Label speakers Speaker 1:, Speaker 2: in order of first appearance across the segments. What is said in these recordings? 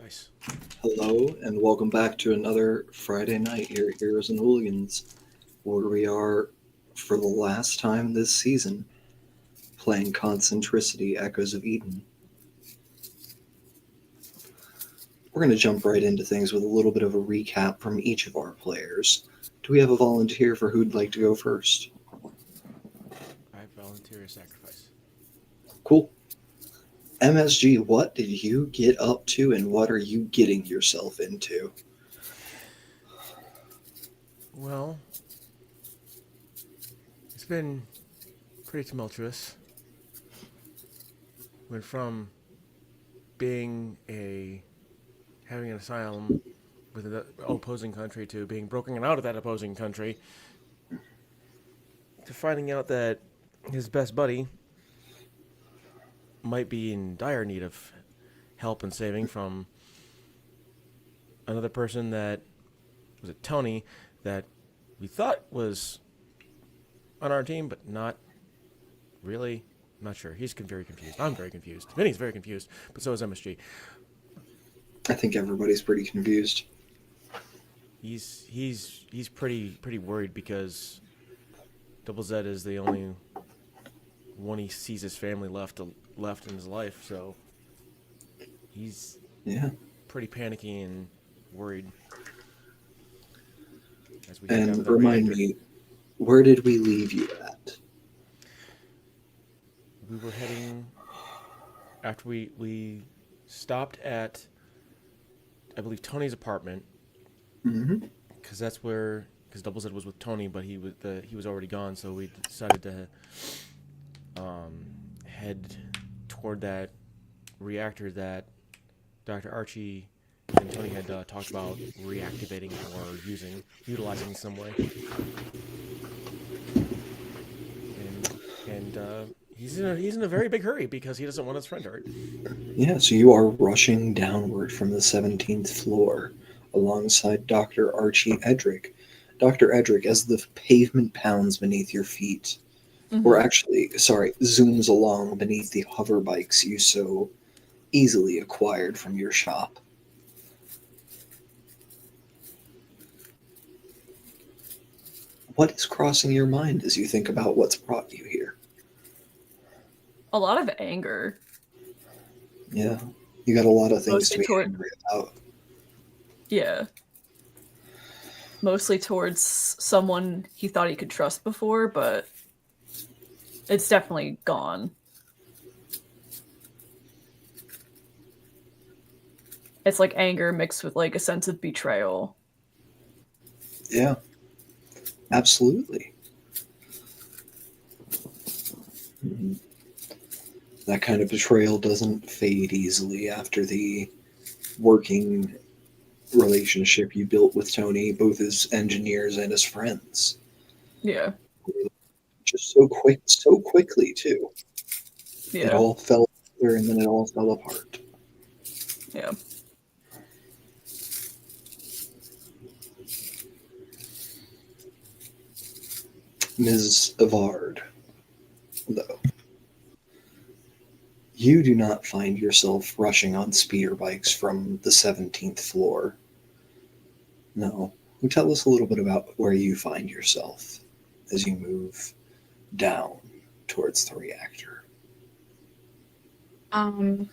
Speaker 1: Nice.
Speaker 2: Hello, and welcome back to another Friday night here at Heroes and Hooligans, where we are, for the last time this season, playing Concentricity Echoes of Eden. We're going to jump right into things with a little bit of a recap from each of our players. Do we have a volunteer for who'd like to go first?
Speaker 1: I volunteer a sacrifice.
Speaker 2: Cool. MSG, what did you get up to and what are you getting yourself into?
Speaker 1: Well, it's been pretty tumultuous. Went from being a having an asylum with an opposing country to being broken out of that opposing country to finding out that his best buddy might be in dire need of help and saving from another person that was it Tony that we thought was on our team, but not really. I'm not sure. He's very confused. I'm very confused. Vinny's very confused, but so is MSG.
Speaker 2: I think everybody's pretty confused.
Speaker 1: He's pretty worried because Double Z is the only one he sees his family left in his life, so he's
Speaker 2: Yeah.
Speaker 1: pretty panicky and worried as we head down to
Speaker 2: And
Speaker 1: the
Speaker 2: remind
Speaker 1: reactor.
Speaker 2: me, where did we leave you at?
Speaker 1: We were heading after we stopped at I believe Tony's apartment
Speaker 2: Mm-hmm.
Speaker 1: because that's where because Double Z was with Tony, but he was already gone, so we decided to head toward that reactor that Dr. Archie and Tony had talked about reactivating or utilizing in some way. And he's in a very big hurry because he doesn't want his friend hurt.
Speaker 2: Yeah, so you are rushing downward from the 17th floor alongside Dr. Archie Edric. Dr. Edric, as the pavement pounds beneath your feet, or
Speaker 3: Hmm.
Speaker 2: actually, sorry, zooms along beneath the hover bikes you so easily acquired from your shop. What is crossing your mind as you think about what's brought you here?
Speaker 3: A lot of anger,
Speaker 2: Yeah, you got a lot of things to
Speaker 3: mostly
Speaker 2: be
Speaker 3: toward
Speaker 2: angry about.
Speaker 3: yeah, mostly towards someone he thought he could trust before, but it's definitely gone. It's like anger mixed with like a sense of betrayal.
Speaker 2: Yeah, absolutely. Mhm. That kind of betrayal doesn't fade easily after the working relationship you built with Tony, both as engineers and as friends.
Speaker 3: Yeah,
Speaker 2: Just so quickly too. It
Speaker 3: yeah,
Speaker 2: all fell together and then it all fell apart.
Speaker 3: yeah.
Speaker 2: Ms. Avard, though, you do not find yourself rushing on speeder bikes from the 17th floor. No. Tell us a little bit about where you find yourself as you move down towards the reactor.
Speaker 4: Um,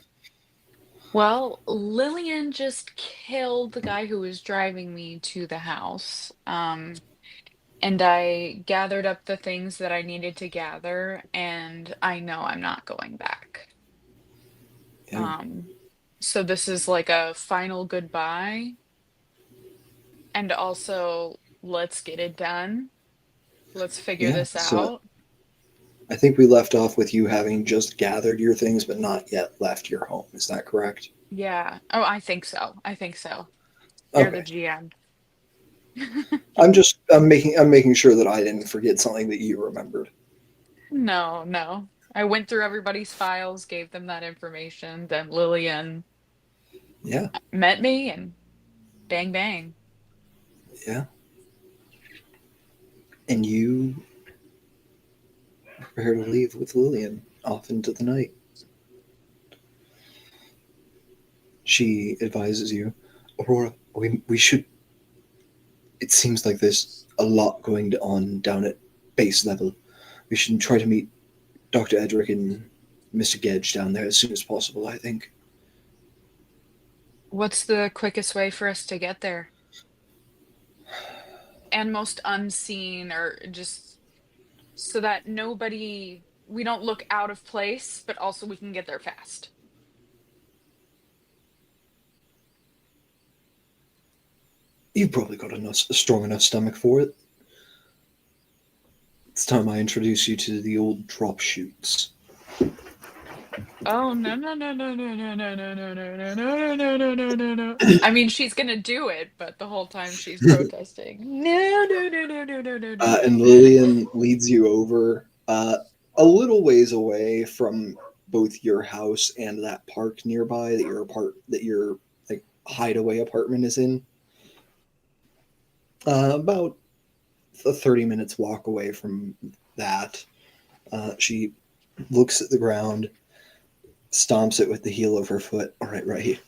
Speaker 4: well, Lillian just killed the guy who was driving me to the house. And I gathered up the things that I needed to gather, and I know I'm not going back.
Speaker 2: Yeah.
Speaker 4: Um, so this is like a final goodbye, and also let's get it done. Let's figure
Speaker 2: Yeah.
Speaker 4: this
Speaker 2: So
Speaker 4: out.
Speaker 2: I think we left off with you having just gathered your things but not yet left your home. Is that correct?
Speaker 4: Yeah. Oh, I think so. I think so. You're the
Speaker 2: Okay.
Speaker 4: GM.
Speaker 2: I'm making sure that I didn't forget something that you remembered.
Speaker 4: No, no. I went through everybody's files, gave them that information. Then Lillian
Speaker 2: Yeah.
Speaker 4: met me and bang bang.
Speaker 2: Yeah. And you prepare to leave with Lillian off into the night. she advises you, Aurora, we should. It seems like there's a lot going on down at base level. We should try to meet Dr. Edric and Mr. Gedge down there as soon as possible, I think.
Speaker 4: What's the quickest way for us to get there? And most unseen, or just so that we don't look out of place, but also we can get there fast.
Speaker 2: You've probably got a strong enough stomach for it. It's time I introduce you to the old drop chutes.
Speaker 4: Oh no no no no no no no no no no no no no no no no no. I mean, she's gonna do it, but the whole time she's protesting. No no no no no no no no.
Speaker 2: And Lillian leads you over a little ways away from both your house and that park nearby that your like hideaway apartment is in. About a 30 minutes walk away from that. She looks at the ground, stomps it with the heel of her foot, all right here,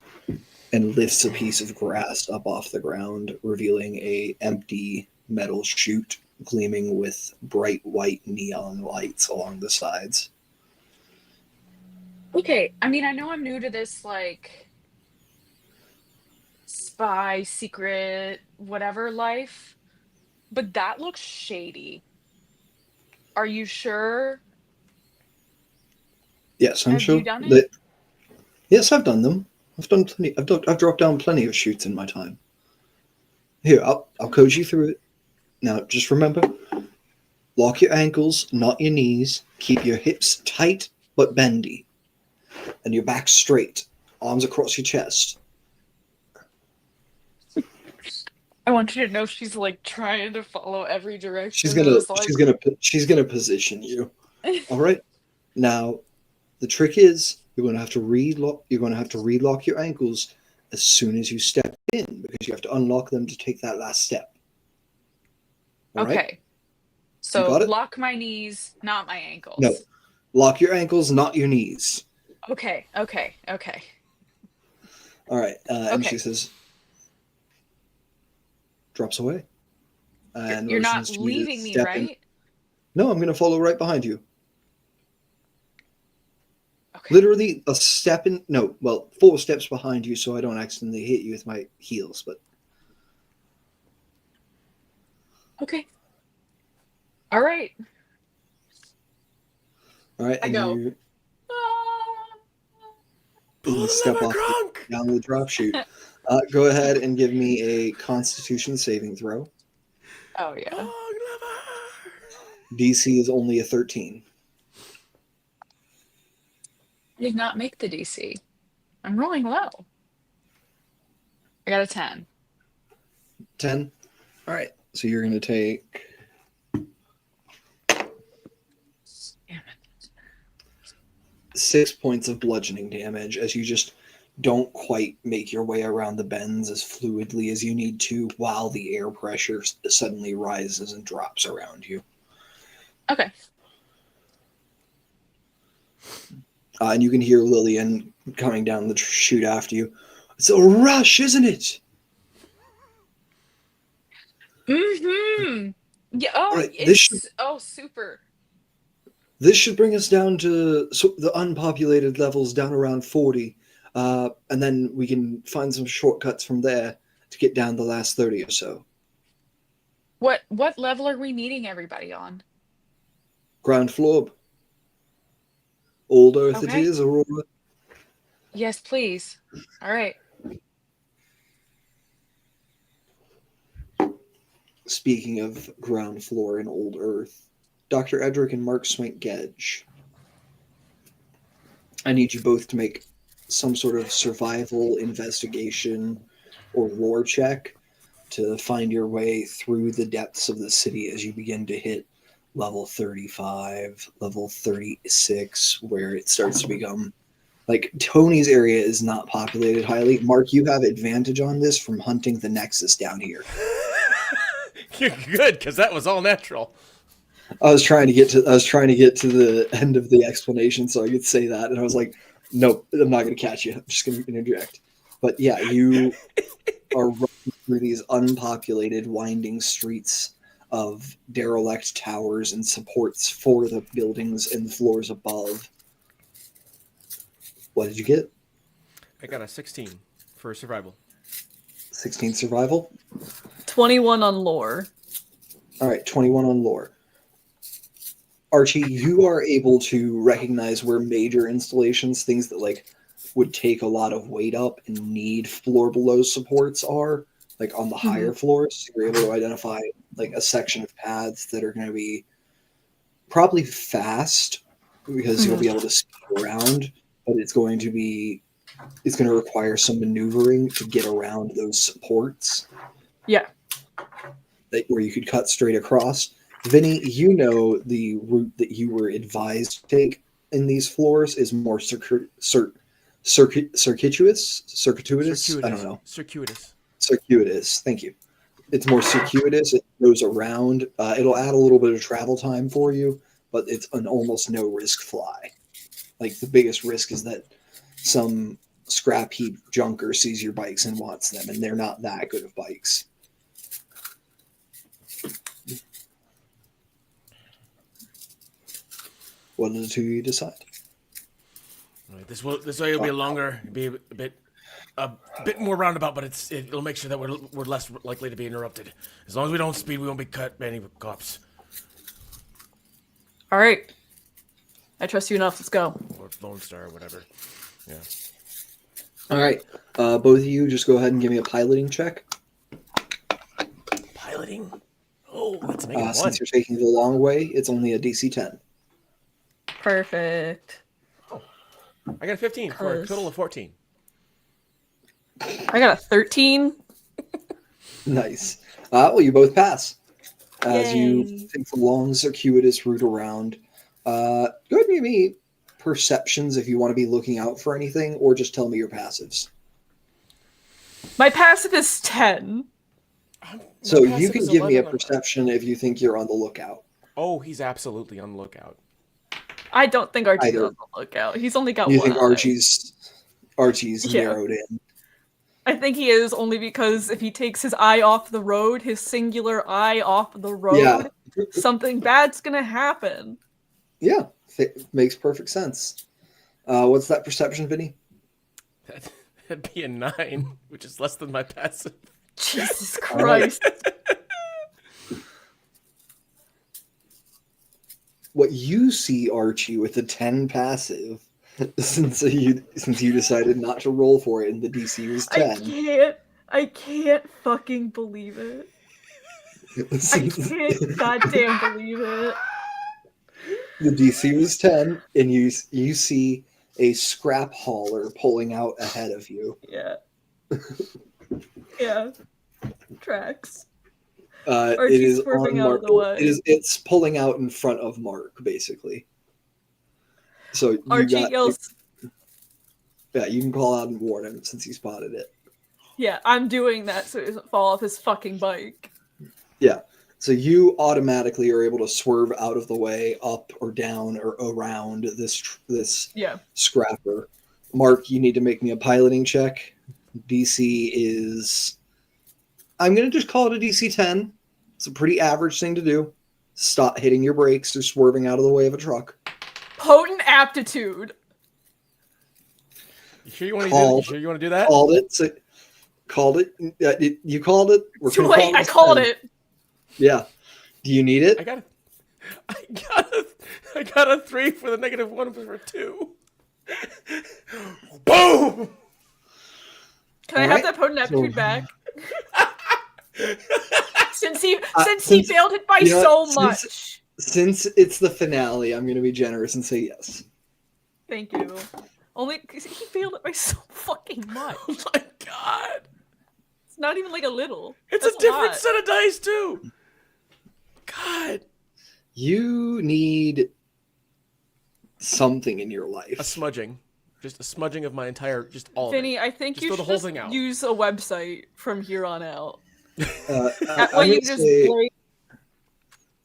Speaker 2: and lifts a piece of grass up off the ground, revealing a empty metal chute gleaming with bright white neon lights along the sides.
Speaker 4: Okay, I mean, I know I'm new to this, like, spy, secret, whatever life, but that looks shady. Are you sure?
Speaker 2: Yes, I'm
Speaker 4: Have
Speaker 2: sure
Speaker 4: you done it?
Speaker 2: that. Yes, I've done them. I've done plenty. I've dropped down plenty of chutes in my time. Here, I'll coach you through it. Now, just remember, lock your ankles, not your knees. Keep your hips tight but bendy, and your back straight. Arms across your chest.
Speaker 4: I want you to know she's like trying to follow every direction.
Speaker 2: She's
Speaker 4: and
Speaker 2: gonna
Speaker 4: is like,
Speaker 2: she's gonna position you. All right. Now, the trick is you're gonna have to relock your ankles as soon as you step in because you have to unlock them to take that last step. All right?
Speaker 4: okay. So
Speaker 2: got it?
Speaker 4: lock my knees, not my ankles.
Speaker 2: No. Lock your ankles, not your knees.
Speaker 4: Okay.
Speaker 2: All right. And she
Speaker 4: Okay.
Speaker 2: says, drops away. And
Speaker 4: You're not
Speaker 2: motions to you to
Speaker 4: leaving me,
Speaker 2: step in.
Speaker 4: right?
Speaker 2: No, I'm going to follow right behind you.
Speaker 4: Okay.
Speaker 2: Literally a step in. No, well, 4 steps behind you so I don't accidentally hit you with my heels. But
Speaker 4: Okay. All right.
Speaker 2: all right.
Speaker 4: I
Speaker 2: And
Speaker 4: go.
Speaker 2: you
Speaker 1: Pull
Speaker 2: step
Speaker 1: the
Speaker 2: off
Speaker 1: crunk.
Speaker 2: down the drop chute. Go ahead and give me a Constitution saving throw.
Speaker 4: Oh yeah.
Speaker 1: Hog lover.
Speaker 2: DC is only a 13.
Speaker 4: I did not make the DC. I'm rolling low. I got a 10.
Speaker 2: 10. All right. So you're going to take
Speaker 4: Damn it.
Speaker 2: 6 points of bludgeoning damage as you just don't quite make your way around the bends as fluidly as you need to while the air pressure suddenly rises and drops around you.
Speaker 4: Okay.
Speaker 2: And you can hear Lillian coming down the chute after you. It's a rush, isn't it?
Speaker 4: Mm-hmm. Yeah. Oh,
Speaker 2: Right,
Speaker 4: it's super.
Speaker 2: This should bring us down to the unpopulated levels down around 40. And then we can find some shortcuts from there to get down the last 30 or so.
Speaker 4: What level are we meeting everybody on?
Speaker 2: Ground floor. Old Earth
Speaker 4: Okay.
Speaker 2: it is, Aurora.
Speaker 4: Yes, please. All right.
Speaker 2: Speaking of ground floor in Old Earth, Dr. Edric and Mark Swank-Gedge, I need you both to make some sort of survival investigation or lore check to find your way through the depths of the city as you begin to hit level 35, level 36, where it starts to become like Tony's area is not populated highly. Mark, you have advantage on this from hunting the Nexus down here.
Speaker 1: You're good because that was all natural.
Speaker 2: I was trying to get to the end of the explanation so I could say that, and I was like, nope, I'm not going to catch you. I'm just going to interject. But yeah, you are running through these unpopulated, winding streets of derelict towers and supports for the buildings and floors above. What did you get?
Speaker 1: I got a 16 for survival.
Speaker 2: 16 survival?
Speaker 3: 21 on lore.
Speaker 2: All right, 21 on lore. Archie, you are able to recognize where major installations, things that like would take a lot of weight up and need floor below supports are, like on the higher floors. You're able to identify like a section of paths that are going to be probably fast because you'll be able to speed around, but it's going to require some maneuvering to get around those supports.
Speaker 3: Yeah.
Speaker 2: Where you could cut straight across. Vinny, you know the route that you were advised to take in these floors is more circuitous. I don't know. Circuitous. Thank you. It's more circuitous. It goes around. It'll add a little bit of travel time for you, but it's an almost no risk fly. Like the biggest risk is that some scrap heap junker sees your bikes and wants them, and they're not that good of bikes. What did the two of you decide?
Speaker 1: All right, this way will be longer, be a bit more roundabout, but it'll make sure that we're less likely to be interrupted. As long as we don't speed, we won't be cut by any cops.
Speaker 3: All right. I trust you enough. Let's go.
Speaker 1: Or Lone Star or whatever. Yeah.
Speaker 2: All right. Both of you just go ahead and give me a piloting check.
Speaker 1: Piloting? Oh, that's a -1.
Speaker 2: Since you're taking the long way, it's only a DC 10.
Speaker 3: Perfect.
Speaker 1: I got a 15 for a total of 14.
Speaker 3: I got a 13.
Speaker 2: Nice. Well, you both pass. As
Speaker 3: Yay.
Speaker 2: you take the long, circuitous route around. Go ahead and give me perceptions if you want to be looking out for anything, or just tell me your passives.
Speaker 3: My passive is 10.
Speaker 2: So you can give me a perception if you think you're on the lookout.
Speaker 1: Oh, he's absolutely on the lookout.
Speaker 3: I don't think Archie's on the lookout. He's only got
Speaker 2: You
Speaker 3: one
Speaker 2: think
Speaker 3: eye.
Speaker 2: Archie's
Speaker 3: Yeah.
Speaker 2: narrowed in?
Speaker 3: I think he is, only because if he takes his eye off the road, his singular eye off the road, something bad's gonna happen.
Speaker 2: Yeah, makes perfect sense. What's that perception, Vinny?
Speaker 1: That'd be a 9, which is less than my passive.
Speaker 3: Jesus Christ.
Speaker 2: What you see, Archie, with the 10 passive, since you decided not to roll for it and the DC was 10.
Speaker 3: I can't fucking believe it. I can't goddamn believe it.
Speaker 2: The DC was 10, and you see a scrap hauler pulling out ahead of you.
Speaker 3: Yeah. Yeah. Tracks.
Speaker 2: It is
Speaker 3: swerving
Speaker 2: on
Speaker 3: out
Speaker 2: Mark.
Speaker 3: of the way.
Speaker 2: It's pulling out in front of Mark, basically. So
Speaker 3: Archie yells.
Speaker 2: Yeah, you can call out and warn him since he spotted it.
Speaker 3: Yeah, I'm doing that so he doesn't fall off his fucking bike.
Speaker 2: Yeah. So you automatically are able to swerve out of the way, up or down or around this scrapper. Mark, you need to make me a piloting check. DC is... I'm going to just call it a DC 10. It's a pretty average thing to do. Stop hitting your brakes or swerving out of the way of a truck.
Speaker 3: Potent aptitude.
Speaker 1: You sure you want to do that?
Speaker 2: Called it. So, called it. You called it.
Speaker 3: Too late. I called it.
Speaker 2: Yeah. Do you need it?
Speaker 1: I got a 3 for the -1 for 2. Boom!
Speaker 3: Can I have that potent aptitude back? Since he failed it by so much.
Speaker 2: Since it's the finale, I'm going to be generous and say yes.
Speaker 3: Thank you. Only because he failed it by so fucking much.
Speaker 1: Oh my god!
Speaker 3: It's not even like a little.
Speaker 1: It's a different set of dice too. God.
Speaker 2: You need something in your life.
Speaker 1: A smudging. Just a smudging of my entire, just all
Speaker 3: Vinny,
Speaker 1: of it.
Speaker 3: I think
Speaker 1: just
Speaker 3: you
Speaker 1: throw
Speaker 3: should
Speaker 1: the whole
Speaker 3: just
Speaker 1: thing out.
Speaker 3: use a website from here on out.
Speaker 2: I'm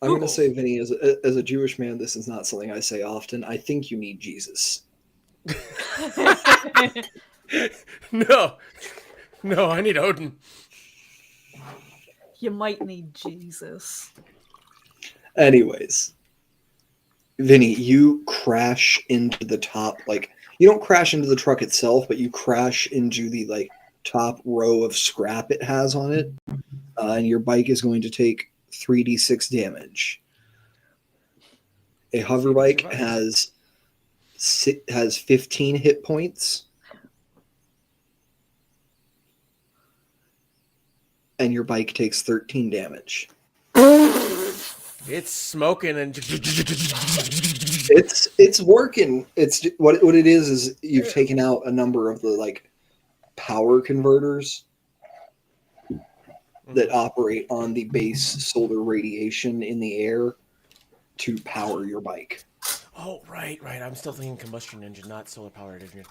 Speaker 2: going to say, Vinny, as a Jewish man, this is not something I say often. I think you need Jesus.
Speaker 1: No. No, I need Odin.
Speaker 3: You might need Jesus.
Speaker 2: Anyways, Vinny, you crash into the top, like, you don't crash into the truck itself, but you crash into the, like, top row of scrap it has on it, and your bike is going to take 3d6 damage. A hover bike has 15 hit points, and your bike takes 13 damage.
Speaker 1: It's smoking and
Speaker 2: It's working. It's what it is you've taken out a number of the like power converters that operate on the base solar radiation in the air to power your bike.
Speaker 1: Oh, right. I'm still thinking combustion engine, not solar powered engine.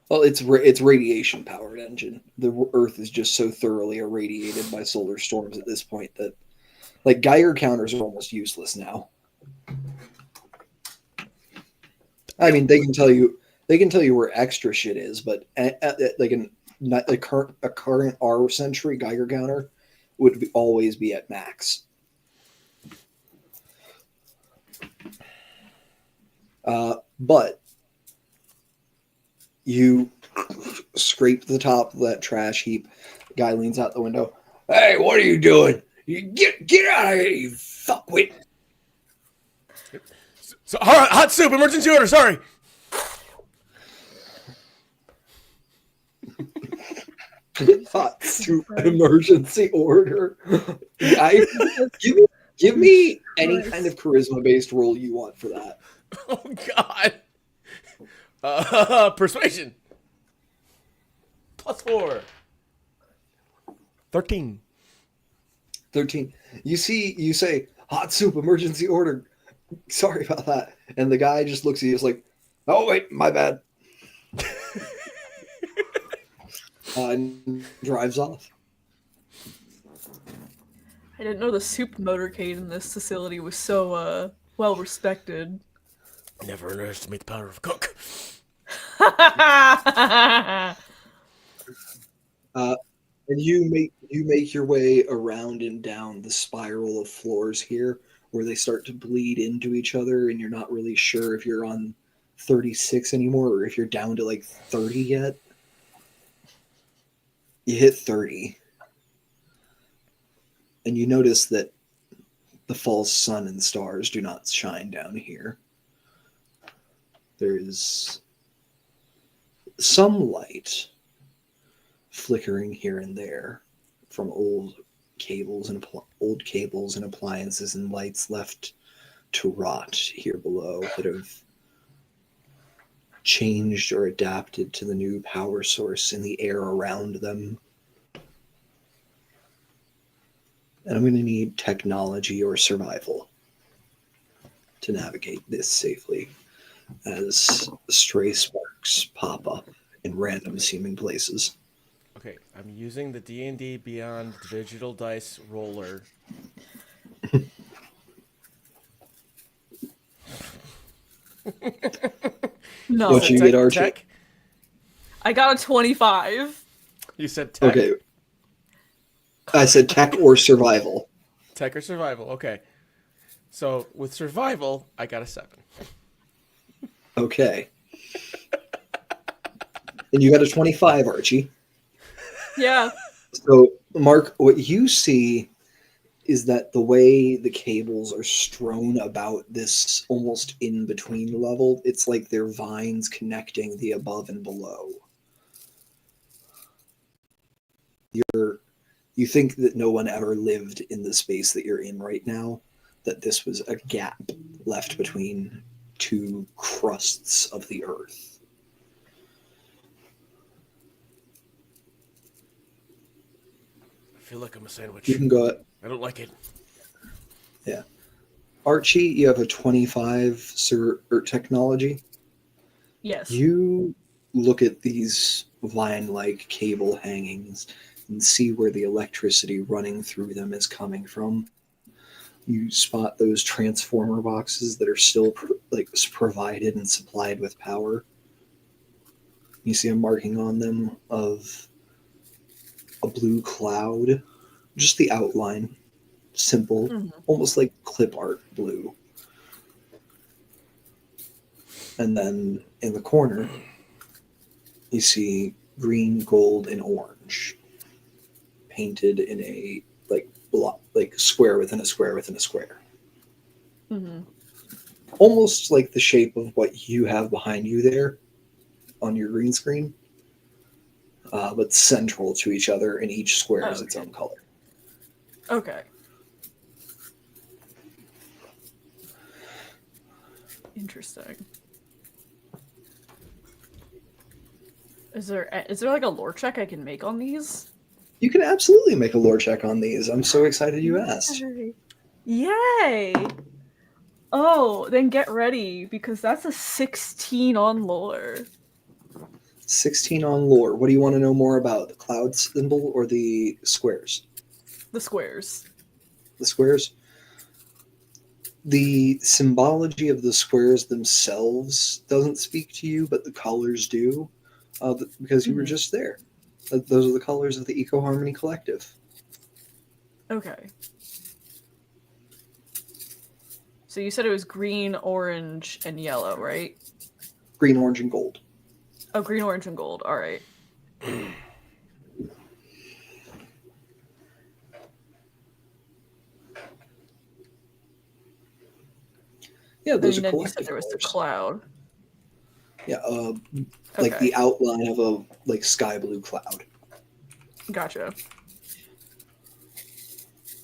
Speaker 2: Well, it's radiation powered engine. The Earth is just so thoroughly irradiated by solar storms at this point that like Geiger counters are almost useless now. I mean, they can tell you where extra shit is, but like a current R century Geiger counter would always be at max. But you scrape the top of that trash heap. The guy leans out the window. Hey, what are you doing? You get out of here, you fuckwit!
Speaker 1: So, hot soup, emergency order. Sorry.
Speaker 2: Hot soup emergency order. Give me any kind of charisma-based role you want for that.
Speaker 1: Oh God. Persuasion. +4. 13.
Speaker 2: 13. You say, hot soup, emergency order. Sorry about that. And the guy just looks at you, like, oh, wait, my bad. And drives off.
Speaker 3: I didn't know the soup motorcade in this facility was so well respected.
Speaker 1: Never underestimate the power of a cook.
Speaker 2: And you make your way around and down the spiral of floors here where they start to bleed into each other, and you're not really sure if you're on 36 anymore or if you're down to like 30 yet. You hit 30, and you notice that the false sun and stars do not shine down here. There is some light flickering here and there from old cables and appliances and lights left to rot here below that have changed or adapted to the new power source in the air around them. And I'm going to need technology or survival to navigate this safely as stray sparks pop up in random seeming places.
Speaker 1: Okay, I'm using the D&D Beyond digital dice roller.
Speaker 3: No.
Speaker 2: What you get, Archie?
Speaker 1: Tech?
Speaker 3: I got a 25.
Speaker 1: You said tech?
Speaker 2: Okay. I said tech or survival.
Speaker 1: Tech or survival, okay. So, with survival, I got a 7.
Speaker 2: Okay. And you got a 25, Archie.
Speaker 3: Yeah.
Speaker 2: So, Mark, what you see is that the way the cables are strewn about this almost in-between level, it's like they're vines connecting the above and below. You think that no one ever lived in the space that you're in right now, that this was a gap left between two crusts of the earth.
Speaker 1: I feel like I'm a sandwich.
Speaker 2: You can go.
Speaker 1: I don't like it.
Speaker 2: Yeah. Archie, you have a 25 technology.
Speaker 3: Yes.
Speaker 2: You look at these vine-like cable hangings and see where the electricity running through them is coming from. You spot those transformer boxes that are still provided and supplied with power. You see a marking on them of a blue cloud, just the outline, simple,
Speaker 3: Mhm.
Speaker 2: almost like clip art blue. And then in the corner, you see green, gold, and orange painted in a block, like square within a square within a square.
Speaker 3: Mhm.
Speaker 2: Almost like the shape of what you have behind you there on your green screen, but central to each other, and each square is its
Speaker 3: Okay.
Speaker 2: own color.
Speaker 3: Okay. Interesting. Is there like a lore check I can make on these?
Speaker 2: You can absolutely make a lore check on these. I'm so excited you asked.
Speaker 3: Yay! Oh, then get ready because that's a 16 on lore.
Speaker 2: 16 on lore. What do you want to know more about? The cloud symbol or the squares?
Speaker 3: The squares.
Speaker 2: The squares? The symbology of the squares themselves doesn't speak to you, but the colors do, because you were
Speaker 3: Mhm.
Speaker 2: just there. Those are the colors of the Eco Harmony Collective.
Speaker 3: Okay. So you said it was green, orange, and yellow, right?
Speaker 2: Green, orange, and gold.
Speaker 3: Oh, green, orange, and gold. All right.
Speaker 2: Yeah, those are
Speaker 3: And then you said
Speaker 2: collective
Speaker 3: there was the
Speaker 2: colors.
Speaker 3: cloud.
Speaker 2: Yeah, like
Speaker 3: Okay.
Speaker 2: the outline of a sky blue cloud.
Speaker 3: Gotcha.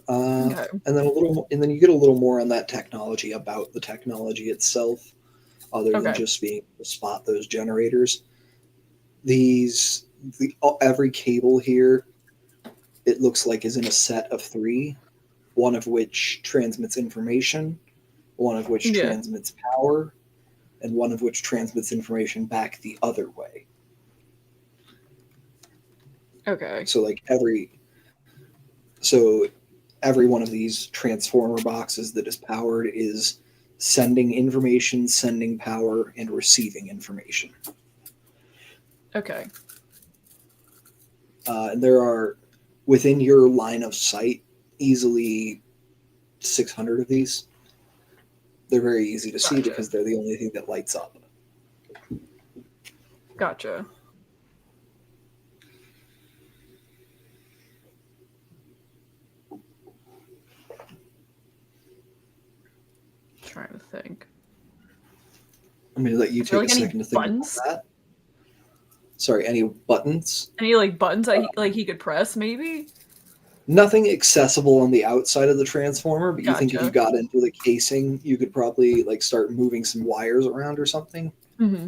Speaker 2: And
Speaker 3: Okay.
Speaker 2: then you get a little more on that technology, about the technology itself, other than
Speaker 3: Okay.
Speaker 2: just being able to spot those generators. Every cable here, it looks like, is in a set of 3, one of which transmits information, one of which
Speaker 3: Yeah.
Speaker 2: transmits power, and one of which transmits information back the other way.
Speaker 3: Okay.
Speaker 2: So so every one of these transformer boxes that is powered is sending information, sending power, and receiving information.
Speaker 3: Okay.
Speaker 2: And there are, within your line of sight, easily 600 of these. They're very easy to see
Speaker 3: Gotcha.
Speaker 2: because they're the only thing that lights up.
Speaker 3: Gotcha. Trying to think.
Speaker 2: I'm going to let you
Speaker 3: Is there
Speaker 2: take a
Speaker 3: like any
Speaker 2: second to think about
Speaker 3: buttons?
Speaker 2: that. Sorry, any buttons?
Speaker 3: Any like buttons that he could press? Maybe.
Speaker 2: Nothing accessible on the outside of the transformer, but you think if you
Speaker 3: Gotcha.
Speaker 2: got into the casing, you could probably start moving some wires around or something.
Speaker 3: Mm-hmm.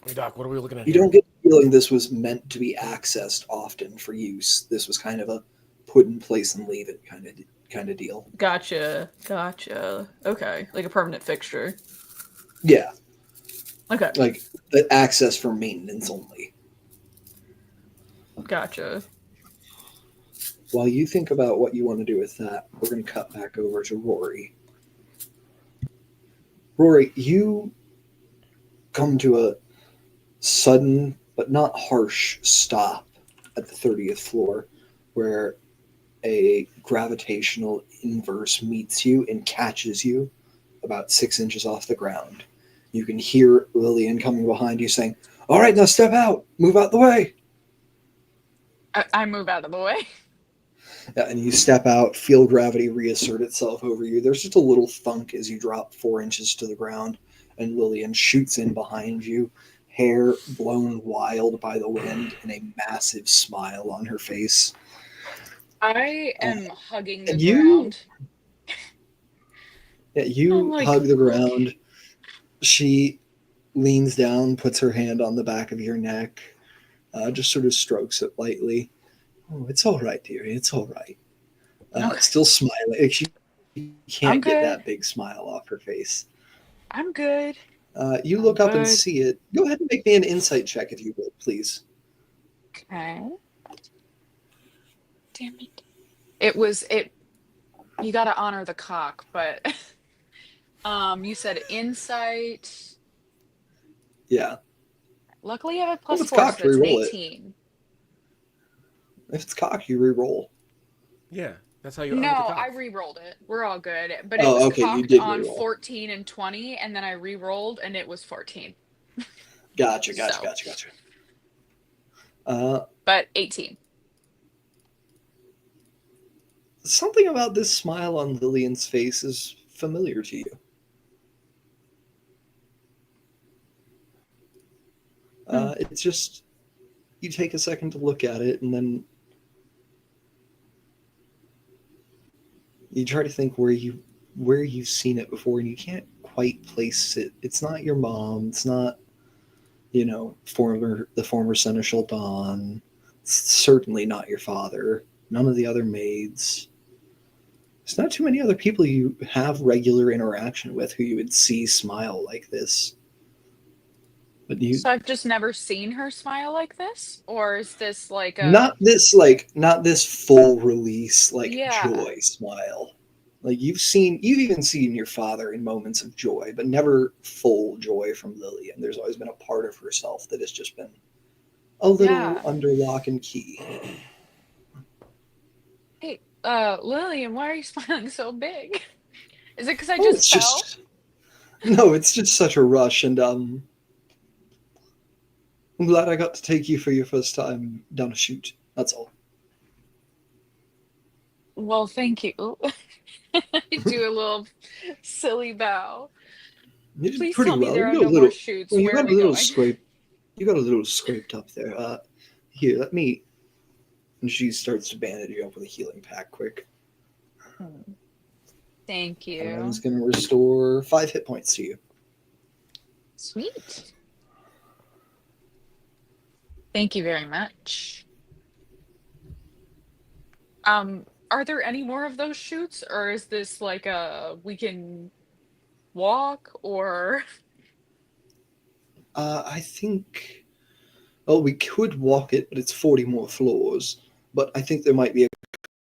Speaker 1: Hey, Doc, what are we looking at
Speaker 2: You
Speaker 1: here?
Speaker 2: don't get the feeling this was meant to be accessed often for use. This was kind of a put in place and leave it kind of deal.
Speaker 3: Gotcha. Okay, like a permanent fixture.
Speaker 2: Yeah,
Speaker 3: Okay.
Speaker 2: like the access for maintenance only.
Speaker 3: Gotcha.
Speaker 2: While you think about what you want to do with that, we're going to cut back over to Rory. Rory, you come to a sudden but not harsh stop at the 30th floor where a gravitational inverse meets you and catches you about 6 inches off the ground. You can hear Lillian coming behind you saying, "All right, now step out. Move out the way."
Speaker 4: I move out of the way.
Speaker 2: And you step out, feel gravity reassert itself over you. There's just a little thunk as you drop 4 inches to the ground, and Lillian shoots in behind you, hair blown wild by the wind, and a massive smile on her face.
Speaker 4: I am hugging the
Speaker 2: And you,
Speaker 4: ground.
Speaker 2: yeah,
Speaker 4: I'm
Speaker 2: you
Speaker 4: like,
Speaker 2: hug the
Speaker 4: okay.
Speaker 2: ground. She leans down, puts her hand on the back of your neck, just sort of strokes it lightly. "Oh, it's all right, dearie. It's all right."
Speaker 4: Okay.
Speaker 2: Still smiling. She
Speaker 4: I'm
Speaker 2: can't get
Speaker 4: good.
Speaker 2: that big smile off her face.
Speaker 4: I'm good.
Speaker 2: You
Speaker 4: I'm
Speaker 2: look up and
Speaker 4: good.
Speaker 2: see it. Go ahead and make me an insight check if you would, please.
Speaker 4: Okay. Damn it. It was You got to honor the cock, but you said insight.
Speaker 2: Yeah.
Speaker 4: Luckily, I have a
Speaker 2: If
Speaker 4: plus
Speaker 2: it's
Speaker 4: 4, so
Speaker 2: cocked,
Speaker 4: that's an
Speaker 2: re-roll it.
Speaker 4: 18.
Speaker 2: If it's cocked, you re-roll.
Speaker 1: Yeah, that's how you honor the
Speaker 4: No, I
Speaker 1: cock.
Speaker 4: re-rolled it. We're all good. But it was
Speaker 2: Oh, okay, you
Speaker 4: cocked
Speaker 2: did
Speaker 4: on
Speaker 2: re-roll.
Speaker 4: 14 and 20, and then I re-rolled, and it was 14.
Speaker 2: Gotcha.
Speaker 4: So, but 18.
Speaker 2: Something about this smile on Lillian's face is familiar to you. It's just, you take a second to look at it, and then you try to think where you've seen it before, and you can't quite place it. It's not your mom. It's not, the former seneschal Dawn. It's certainly not your father. None of the other maids. There's not too many other people you have regular interaction with who you would see smile like this. But
Speaker 4: So I've just never seen her smile like this? Or is this like a...
Speaker 2: not this full release
Speaker 4: Yeah.
Speaker 2: joy smile. Like you've even seen your father in moments of joy, but never full joy from Lillian. There's always been a part of herself that has just been a little
Speaker 4: Yeah.
Speaker 2: under lock and key.
Speaker 4: Hey, Lillian, why are you smiling so big? Is it because I
Speaker 2: Oh,
Speaker 4: just fell?
Speaker 2: it's just such a rush, and I'm glad I got to take you for your first time down a chute. That's all.
Speaker 4: Well, thank you. Do a little silly bow.
Speaker 2: You did
Speaker 4: Please
Speaker 2: pretty
Speaker 4: tell me
Speaker 2: well.
Speaker 4: there are no more shoots.
Speaker 2: You
Speaker 4: Where are
Speaker 2: got a
Speaker 4: we
Speaker 2: little
Speaker 4: going?
Speaker 2: scrape. You got a little scraped up there. Here, let me. And she starts to bandage you up with a healing pack quick.
Speaker 4: Thank
Speaker 2: And it's
Speaker 4: you.
Speaker 2: going to restore 5 hit points to you.
Speaker 4: Sweet. Thank you very much. Are there any more of those shoots, or is this like we can walk, or...
Speaker 2: I think. Well, we could walk it, but it's 40 more floors. But I think there might be a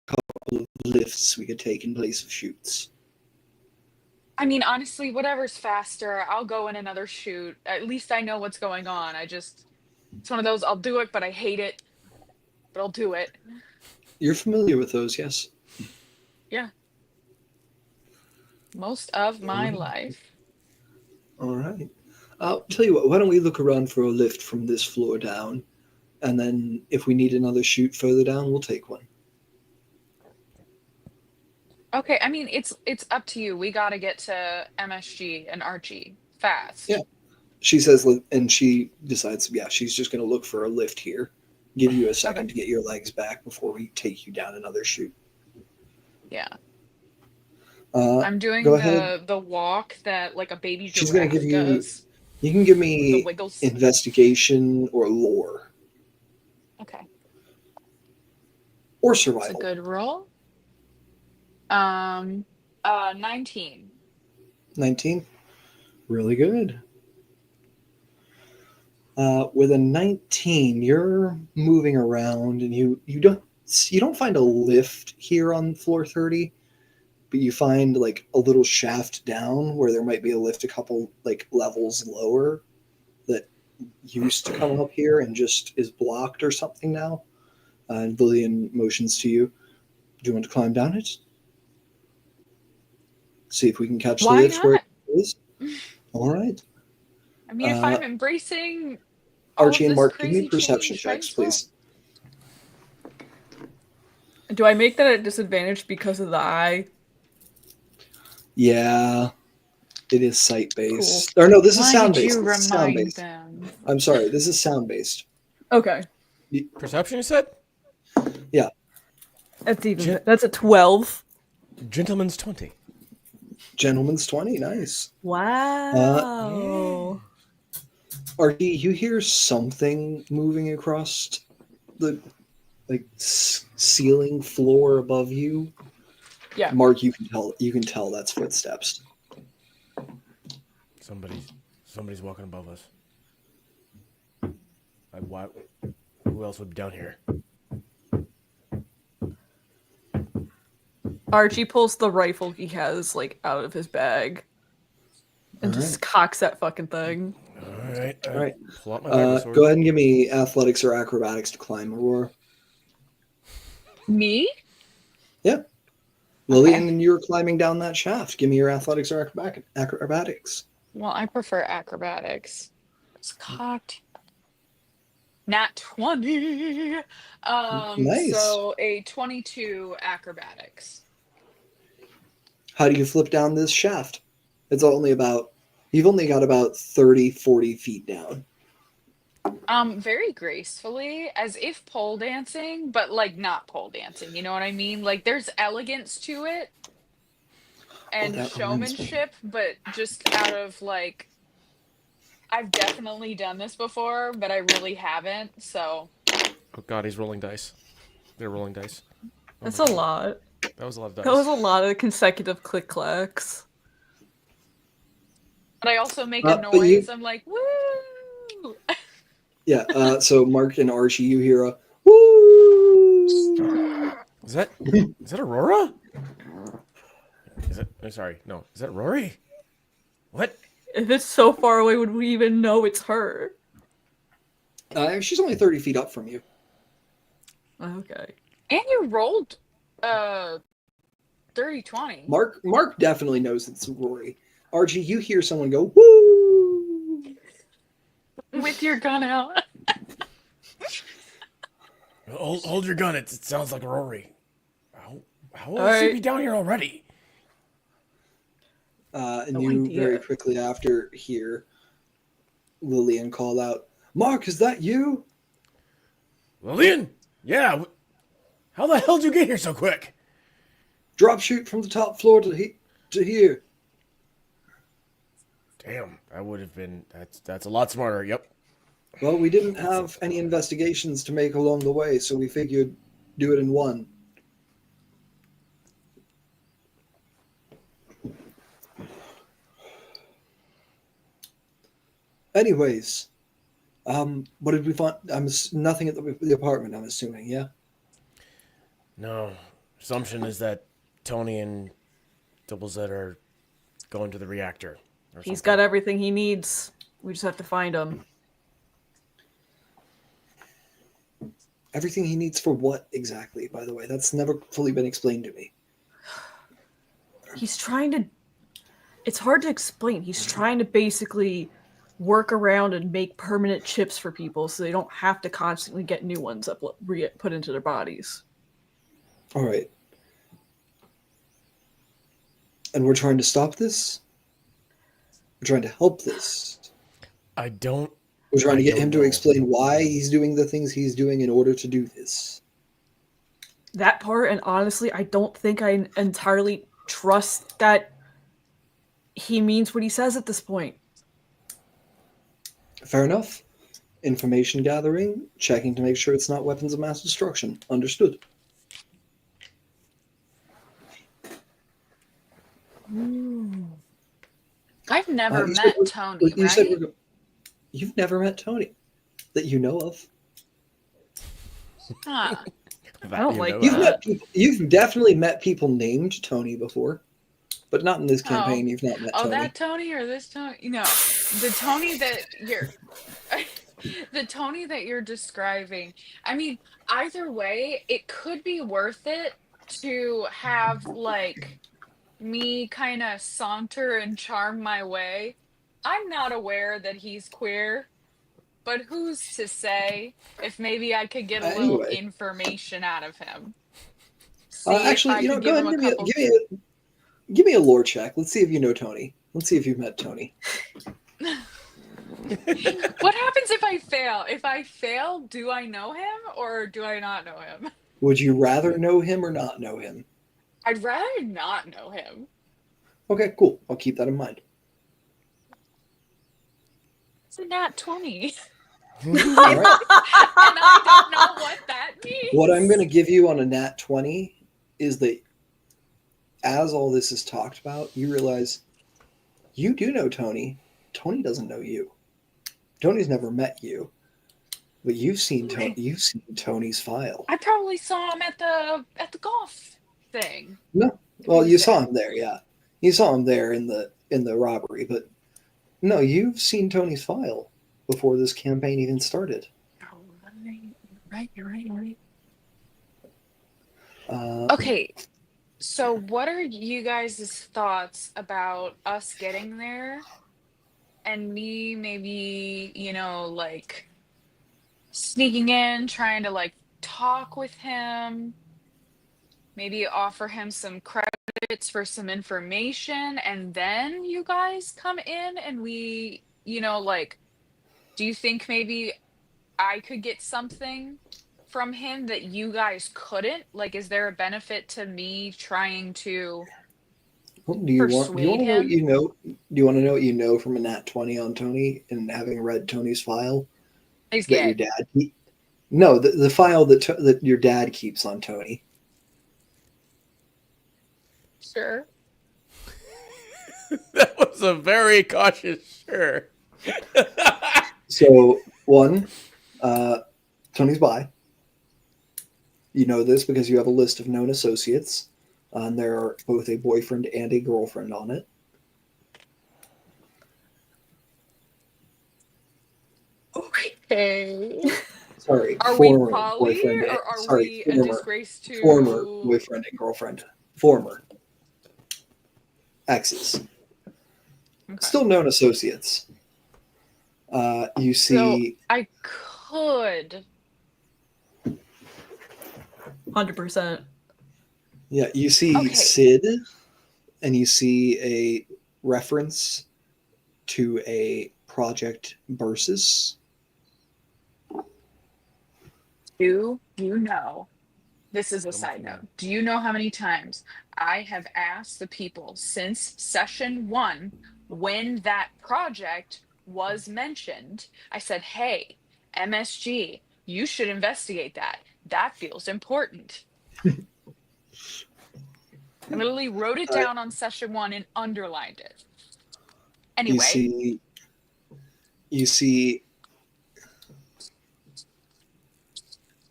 Speaker 2: couple of lifts we could take in place of chutes.
Speaker 4: I mean, honestly, whatever's faster, I'll go in another shoot. At least I know what's going on. It's one of those, I'll do it, but I hate it, but I'll do it.
Speaker 2: You're familiar with those, yes?
Speaker 4: Yeah. Most of my life.
Speaker 2: All right. I'll tell you what, why don't we look around for a lift from this floor down? And then if we need another chute further down, we'll take one.
Speaker 4: Okay, I mean, it's up to you. We gotta get to MSG and Archie fast.
Speaker 2: Yeah. She says, and she decides, yeah, she's just going to look for a lift here. Give you a second
Speaker 4: Okay.
Speaker 2: to get your legs back before we take you down another chute.
Speaker 4: Yeah.
Speaker 2: Uh,
Speaker 4: I'm
Speaker 2: Go
Speaker 4: doing
Speaker 2: ahead.
Speaker 4: the walk that like a baby
Speaker 2: She's going to give
Speaker 4: giraffe
Speaker 2: you,
Speaker 4: does
Speaker 2: you can give
Speaker 4: with the
Speaker 2: me
Speaker 4: wiggles.
Speaker 2: investigation or lore
Speaker 4: Okay.
Speaker 2: or
Speaker 4: It's a
Speaker 2: survival.
Speaker 4: good roll. 19.
Speaker 2: 19. Really good. With a 19, you're moving around and you don't find a lift here on floor 30, but you find like a little shaft down where there might be a lift a couple like levels lower that used to come up here and just is blocked or something now. And Lillian motions to you. Do you want to climb down it? See if we can catch the
Speaker 4: Why
Speaker 2: lift where it
Speaker 4: not?
Speaker 2: is. All right.
Speaker 4: I mean, if
Speaker 2: Uh,
Speaker 4: I'm embracing all of
Speaker 2: Archie and
Speaker 4: this
Speaker 2: Mark, give me
Speaker 4: crazy
Speaker 2: perception
Speaker 4: change, might
Speaker 2: checks,
Speaker 4: as well.
Speaker 2: please.
Speaker 3: Do I make that at disadvantage because of the eye?
Speaker 2: Yeah, it is sight
Speaker 3: Cool.
Speaker 2: based. Or no, this is
Speaker 4: Why
Speaker 2: sound
Speaker 4: did
Speaker 2: based.
Speaker 4: you
Speaker 2: This is sound
Speaker 4: remind
Speaker 2: based.
Speaker 4: them?
Speaker 2: I'm sorry, this is sound based.
Speaker 3: Okay.
Speaker 1: Perception, you said?
Speaker 2: Yeah.
Speaker 3: That's a 12.
Speaker 1: Gentleman's 20.
Speaker 2: Gentleman's 20, nice.
Speaker 3: Wow.
Speaker 2: Archie, you hear something moving across the ceiling floor above you.
Speaker 3: Yeah.
Speaker 2: Mark, you can tell that's footsteps.
Speaker 1: Somebody's walking above us. Who else would be down here?
Speaker 3: Archie pulls the rifle he has, like, out of his bag. And
Speaker 2: All
Speaker 3: just cocks that fucking thing.
Speaker 1: Alright.
Speaker 2: All right.
Speaker 1: Pull out my vibra sword.
Speaker 2: Go ahead and give me athletics or acrobatics to climb, Aurora.
Speaker 4: Me?
Speaker 2: Yeah. Lillian, and you're climbing down that shaft. Give me your athletics or acrobatics.
Speaker 4: Well, I prefer acrobatics. It's cocked. Nat 20.
Speaker 2: Nice.
Speaker 4: So a 22 acrobatics.
Speaker 2: How do you flip down this shaft? It's only about, you've only got about 30, 40 feet down.
Speaker 4: Very gracefully, as if pole dancing, but like not pole dancing, you know what I mean? Like there's elegance to it and
Speaker 2: that reminds me.
Speaker 4: showmanship, but just out of like I've definitely done this before, but I really haven't, so
Speaker 1: Oh god, he's rolling dice. They're rolling dice. Oh
Speaker 3: That's
Speaker 1: my
Speaker 3: a
Speaker 1: God.
Speaker 3: lot.
Speaker 1: That was a lot of dice.
Speaker 3: That was a lot of consecutive click clacks.
Speaker 4: but I also make
Speaker 2: But
Speaker 4: a noise. I'm like, woo!
Speaker 2: Yeah, so Mark and Archie, you hear a woo!
Speaker 1: Is that Aurora? Is it? I'm sorry. No. Is that Rory? What?
Speaker 3: If it's so far away, would we even know it's her?
Speaker 2: She's only 30 feet up from you.
Speaker 3: Okay.
Speaker 4: And you rolled 30-20.
Speaker 2: Mark definitely knows it's Rory. Archie, you hear someone go, woo!
Speaker 4: With your gun out.
Speaker 1: Hold your gun. It sounds like Rory. How will
Speaker 3: Alright.
Speaker 1: she be down here already?
Speaker 2: And
Speaker 3: No
Speaker 2: you
Speaker 3: idea.
Speaker 2: very quickly after hear Lillian call out, Mark, is that you?
Speaker 1: Lillian? Yeah. How the hell did you get here so quick?
Speaker 2: Drop shoot from the top floor to here.
Speaker 1: Damn, that would have been. That's a lot smarter. Yep.
Speaker 2: Well, we didn't have any investigations to make along the way, so we figured do it in one. Anyways, what did we find? Nothing at the apartment, I'm assuming, yeah?
Speaker 1: No. Assumption is that Tony and Double Z are going to the reactor. Or
Speaker 3: He's
Speaker 1: something.
Speaker 3: got everything he needs. We just have to find him.
Speaker 2: Everything he needs for what exactly, by the way? That's never fully been explained to me.
Speaker 3: He's trying to... It's hard to explain. He's trying to basically work around and make permanent chips for people so they don't have to constantly get new ones put into their bodies.
Speaker 2: All right. And we're trying to stop this? We're trying to help this?
Speaker 1: I don't.
Speaker 2: We're trying to get
Speaker 1: don't
Speaker 2: him to
Speaker 1: know.
Speaker 2: explain why he's doing the things he's doing in order to do this.
Speaker 3: That part, and honestly, I don't think I entirely trust that he means what he says at this point.
Speaker 2: Fair enough. Information gathering, checking to make sure it's not weapons of mass destruction. Understood.
Speaker 4: I've never
Speaker 2: You
Speaker 4: met
Speaker 2: said
Speaker 4: Tony,
Speaker 2: you
Speaker 4: right?
Speaker 2: said you've never met Tony that you know of.
Speaker 4: Huh.
Speaker 3: I don't like
Speaker 2: You've definitely met people named Tony before, but not in this campaign. You've not met
Speaker 4: Oh,
Speaker 2: Tony.
Speaker 4: that Tony or this Tony? No, the Tony that you're, the Tony that you're describing. I mean, either way, it could be worth it to have like me kind of saunter and charm my way. I'm not aware that he's queer, but who's to say if maybe I could get a little
Speaker 2: Anyway.
Speaker 4: information out of him? See if
Speaker 2: Actually,
Speaker 4: I
Speaker 2: you know,
Speaker 4: could
Speaker 2: go
Speaker 4: give
Speaker 2: ahead
Speaker 4: him
Speaker 2: and
Speaker 4: a couple.
Speaker 2: give me a lore check. Let's see if you know Tony. Let's see if you've met Tony.
Speaker 4: What happens if I fail? If I fail, do I know him or do I not know him?
Speaker 2: Would you rather know him or not know him?
Speaker 4: I'd rather not know him.
Speaker 2: Okay, cool. I'll keep that in mind.
Speaker 4: It's a nat 20.
Speaker 2: All right.
Speaker 4: And I don't know what that means.
Speaker 2: What I'm going to give you on a nat 20 is that as all this is talked about, you realize you do know Tony. Tony doesn't know you. Tony's never met you, but you've seen Tony. You've seen Tony's file.
Speaker 4: I probably saw him at the golf thing.
Speaker 2: No.
Speaker 4: If
Speaker 2: Well,
Speaker 4: he was
Speaker 2: you saw
Speaker 4: there.
Speaker 2: him there, yeah. You saw him there in the robbery, but no, you've seen Tony's file before this campaign even started.
Speaker 4: Oh, right, you're right.
Speaker 2: Uh,
Speaker 4: Okay, so what are you guys' thoughts about us getting there and me maybe, like sneaking in, trying to like talk with him, maybe offer him some credits for some information, and then you guys come in and we, like, do you think maybe I could get something from him that you guys couldn't? Like, is there a benefit to me trying to
Speaker 2: do you want
Speaker 4: persuade
Speaker 2: to know what
Speaker 4: him?
Speaker 2: you know? Do you want to know what you know from a nat 20 on Tony and having read Tony's file
Speaker 4: He's
Speaker 2: that your
Speaker 4: gay.
Speaker 2: dad No, the file that your dad keeps on Tony.
Speaker 4: Sure.
Speaker 1: That was a very cautious sure.
Speaker 2: So, one, Tony's bi. You know this because you have a list of known associates, and there are both a boyfriend and a girlfriend on it.
Speaker 4: Okay.
Speaker 2: Sorry,
Speaker 4: Are we
Speaker 2: former
Speaker 4: poly
Speaker 2: boyfriend.
Speaker 4: or are
Speaker 2: Sorry,
Speaker 4: we a disgrace
Speaker 2: former
Speaker 4: to?
Speaker 2: boyfriend and girlfriend. Former exes.
Speaker 4: Okay.
Speaker 2: Still known associates. You
Speaker 4: So
Speaker 2: see,
Speaker 4: I could.
Speaker 3: 100%.
Speaker 2: yeah, you see
Speaker 4: Okay.
Speaker 2: Sid, and you see a reference to a Project Versus.
Speaker 4: Do you know? This is a
Speaker 1: Someone
Speaker 4: side
Speaker 1: from
Speaker 4: note.
Speaker 1: the
Speaker 4: Do you know how many times I have asked the people since session one when that project was mentioned? I said, hey, MSG, you should investigate that. That feels important. I literally wrote it
Speaker 2: Uh,
Speaker 4: down on session one and underlined it.
Speaker 2: you
Speaker 4: Anyway,
Speaker 2: see, you see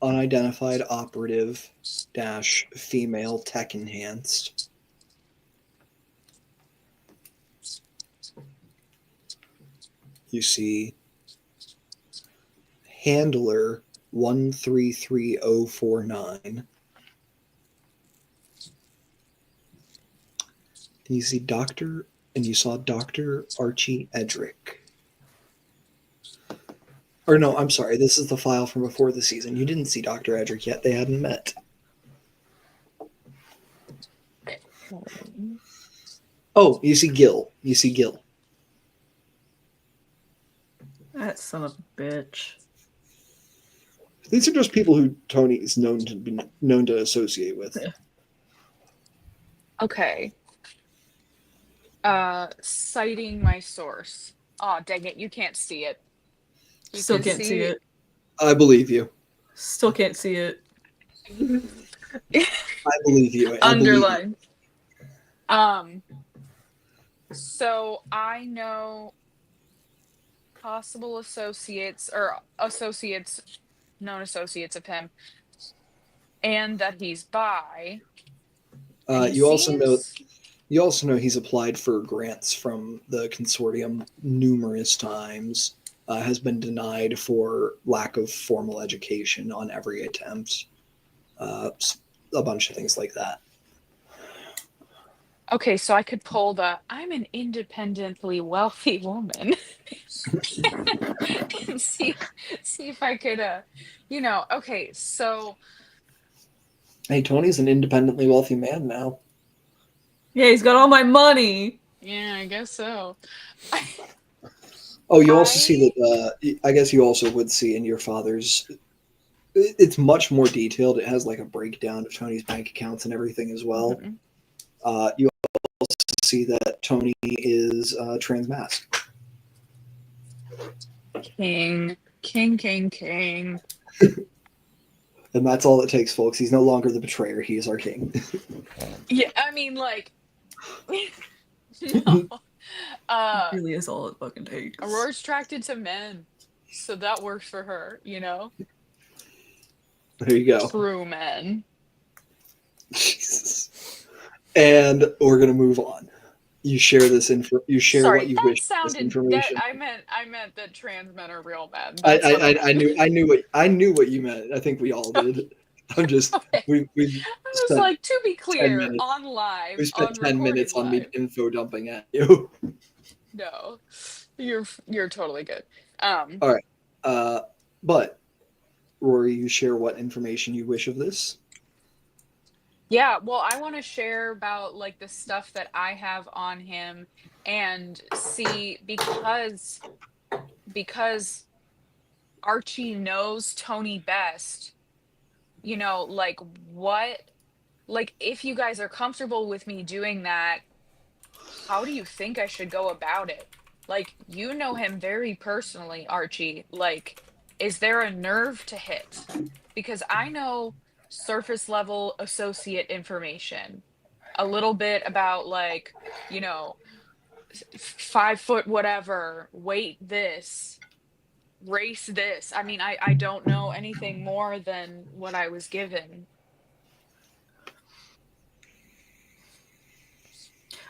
Speaker 2: unidentified operative dash female tech enhanced. You see handler 133049. You see Doctor, and you saw Dr. Archie Edric. Or no, I'm sorry. This is the file from before the season. You didn't see Dr. Edric yet. They hadn't met. Oh, you see Gil. You see Gil.
Speaker 3: That son of a bitch.
Speaker 2: These are just people who Tony is known to associate with.
Speaker 4: okay. Citing my source. Oh, dang it, you can't see it. You
Speaker 3: Still
Speaker 4: can
Speaker 3: can't see
Speaker 4: see
Speaker 3: it.
Speaker 2: I believe you.
Speaker 3: Still can't see it.
Speaker 2: I believe you. I believe you.
Speaker 4: underline. So I know possible associates or associates, known associates of him, and that he's bi, and he
Speaker 2: You also know
Speaker 4: seems
Speaker 2: he's applied for grants from the consortium numerous times. Has been denied for lack of formal education on every attempt. A bunch of things like that.
Speaker 4: okay. So I could pull the I'm an independently wealthy woman and see if I could okay. So
Speaker 2: Hey, Tony's an independently wealthy man now.
Speaker 3: Yeah, he's got all my money.
Speaker 4: yeah, I guess so.
Speaker 2: Oh, you also see
Speaker 4: I
Speaker 2: that. I guess you also would see in your father's. It's much more detailed. It has like a breakdown of Tony's bank accounts and everything as well.
Speaker 4: Mhm.
Speaker 2: You also see that Tony is transmask.
Speaker 4: King.
Speaker 2: And that's all it takes, folks. He's no longer the betrayer. He is our king.
Speaker 4: Yeah, I mean, like, no.
Speaker 3: It really is all it fucking takes.
Speaker 4: Aurora's attracted to men, so that works for her,
Speaker 2: There you go.
Speaker 4: True men.
Speaker 2: Jesus. And we're gonna move on. You share this info. You share what
Speaker 4: Sorry,
Speaker 2: you
Speaker 4: that
Speaker 2: wish with this
Speaker 4: sounded that
Speaker 2: information.
Speaker 4: I meant that trans men are real bad.
Speaker 2: I,
Speaker 4: That's what I
Speaker 2: I
Speaker 4: meant.
Speaker 2: I knew what you meant. I think we all did. I'm just
Speaker 4: Okay.
Speaker 2: we've
Speaker 4: I was
Speaker 2: spent
Speaker 4: like, to be
Speaker 2: 10
Speaker 4: clear,
Speaker 2: minutes.
Speaker 4: on live,
Speaker 2: We spent
Speaker 4: on
Speaker 2: 10
Speaker 4: recording
Speaker 2: minutes on me
Speaker 4: live.
Speaker 2: info dumping at you.
Speaker 4: No, you're totally good.
Speaker 2: All right. But Rory, you share what information you wish of this.
Speaker 4: Yeah, well, I want to share about like the stuff that I have on him and see because Archie knows Tony best, like what like if you guys are comfortable with me doing that, how do you think I should go about it? Like, you know him very personally, Archie. Like, is there a nerve to hit? Because I know surface level associate information, a little bit about, like, you know, 5 foot whatever, weight this, race this. I mean, I don't know anything more than what I was given.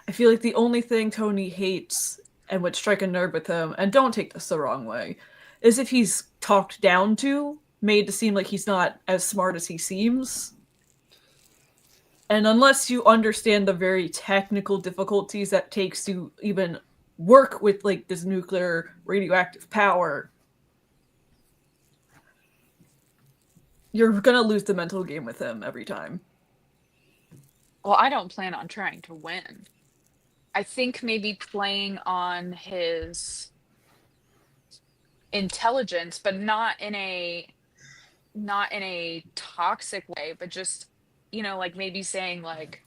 Speaker 3: I feel like the only thing Tony hates and would strike a nerve with him, and don't take this the wrong way, is if he's talked down to, made to seem like he's not as smart as he seems. And unless you understand the very technical difficulties that takes to even work with like this nuclear radioactive power, you're gonna lose the mental game with him every time.
Speaker 4: Well, I don't plan on trying to win. I think maybe playing on his intelligence, but not in a toxic way, but just, like maybe saying like,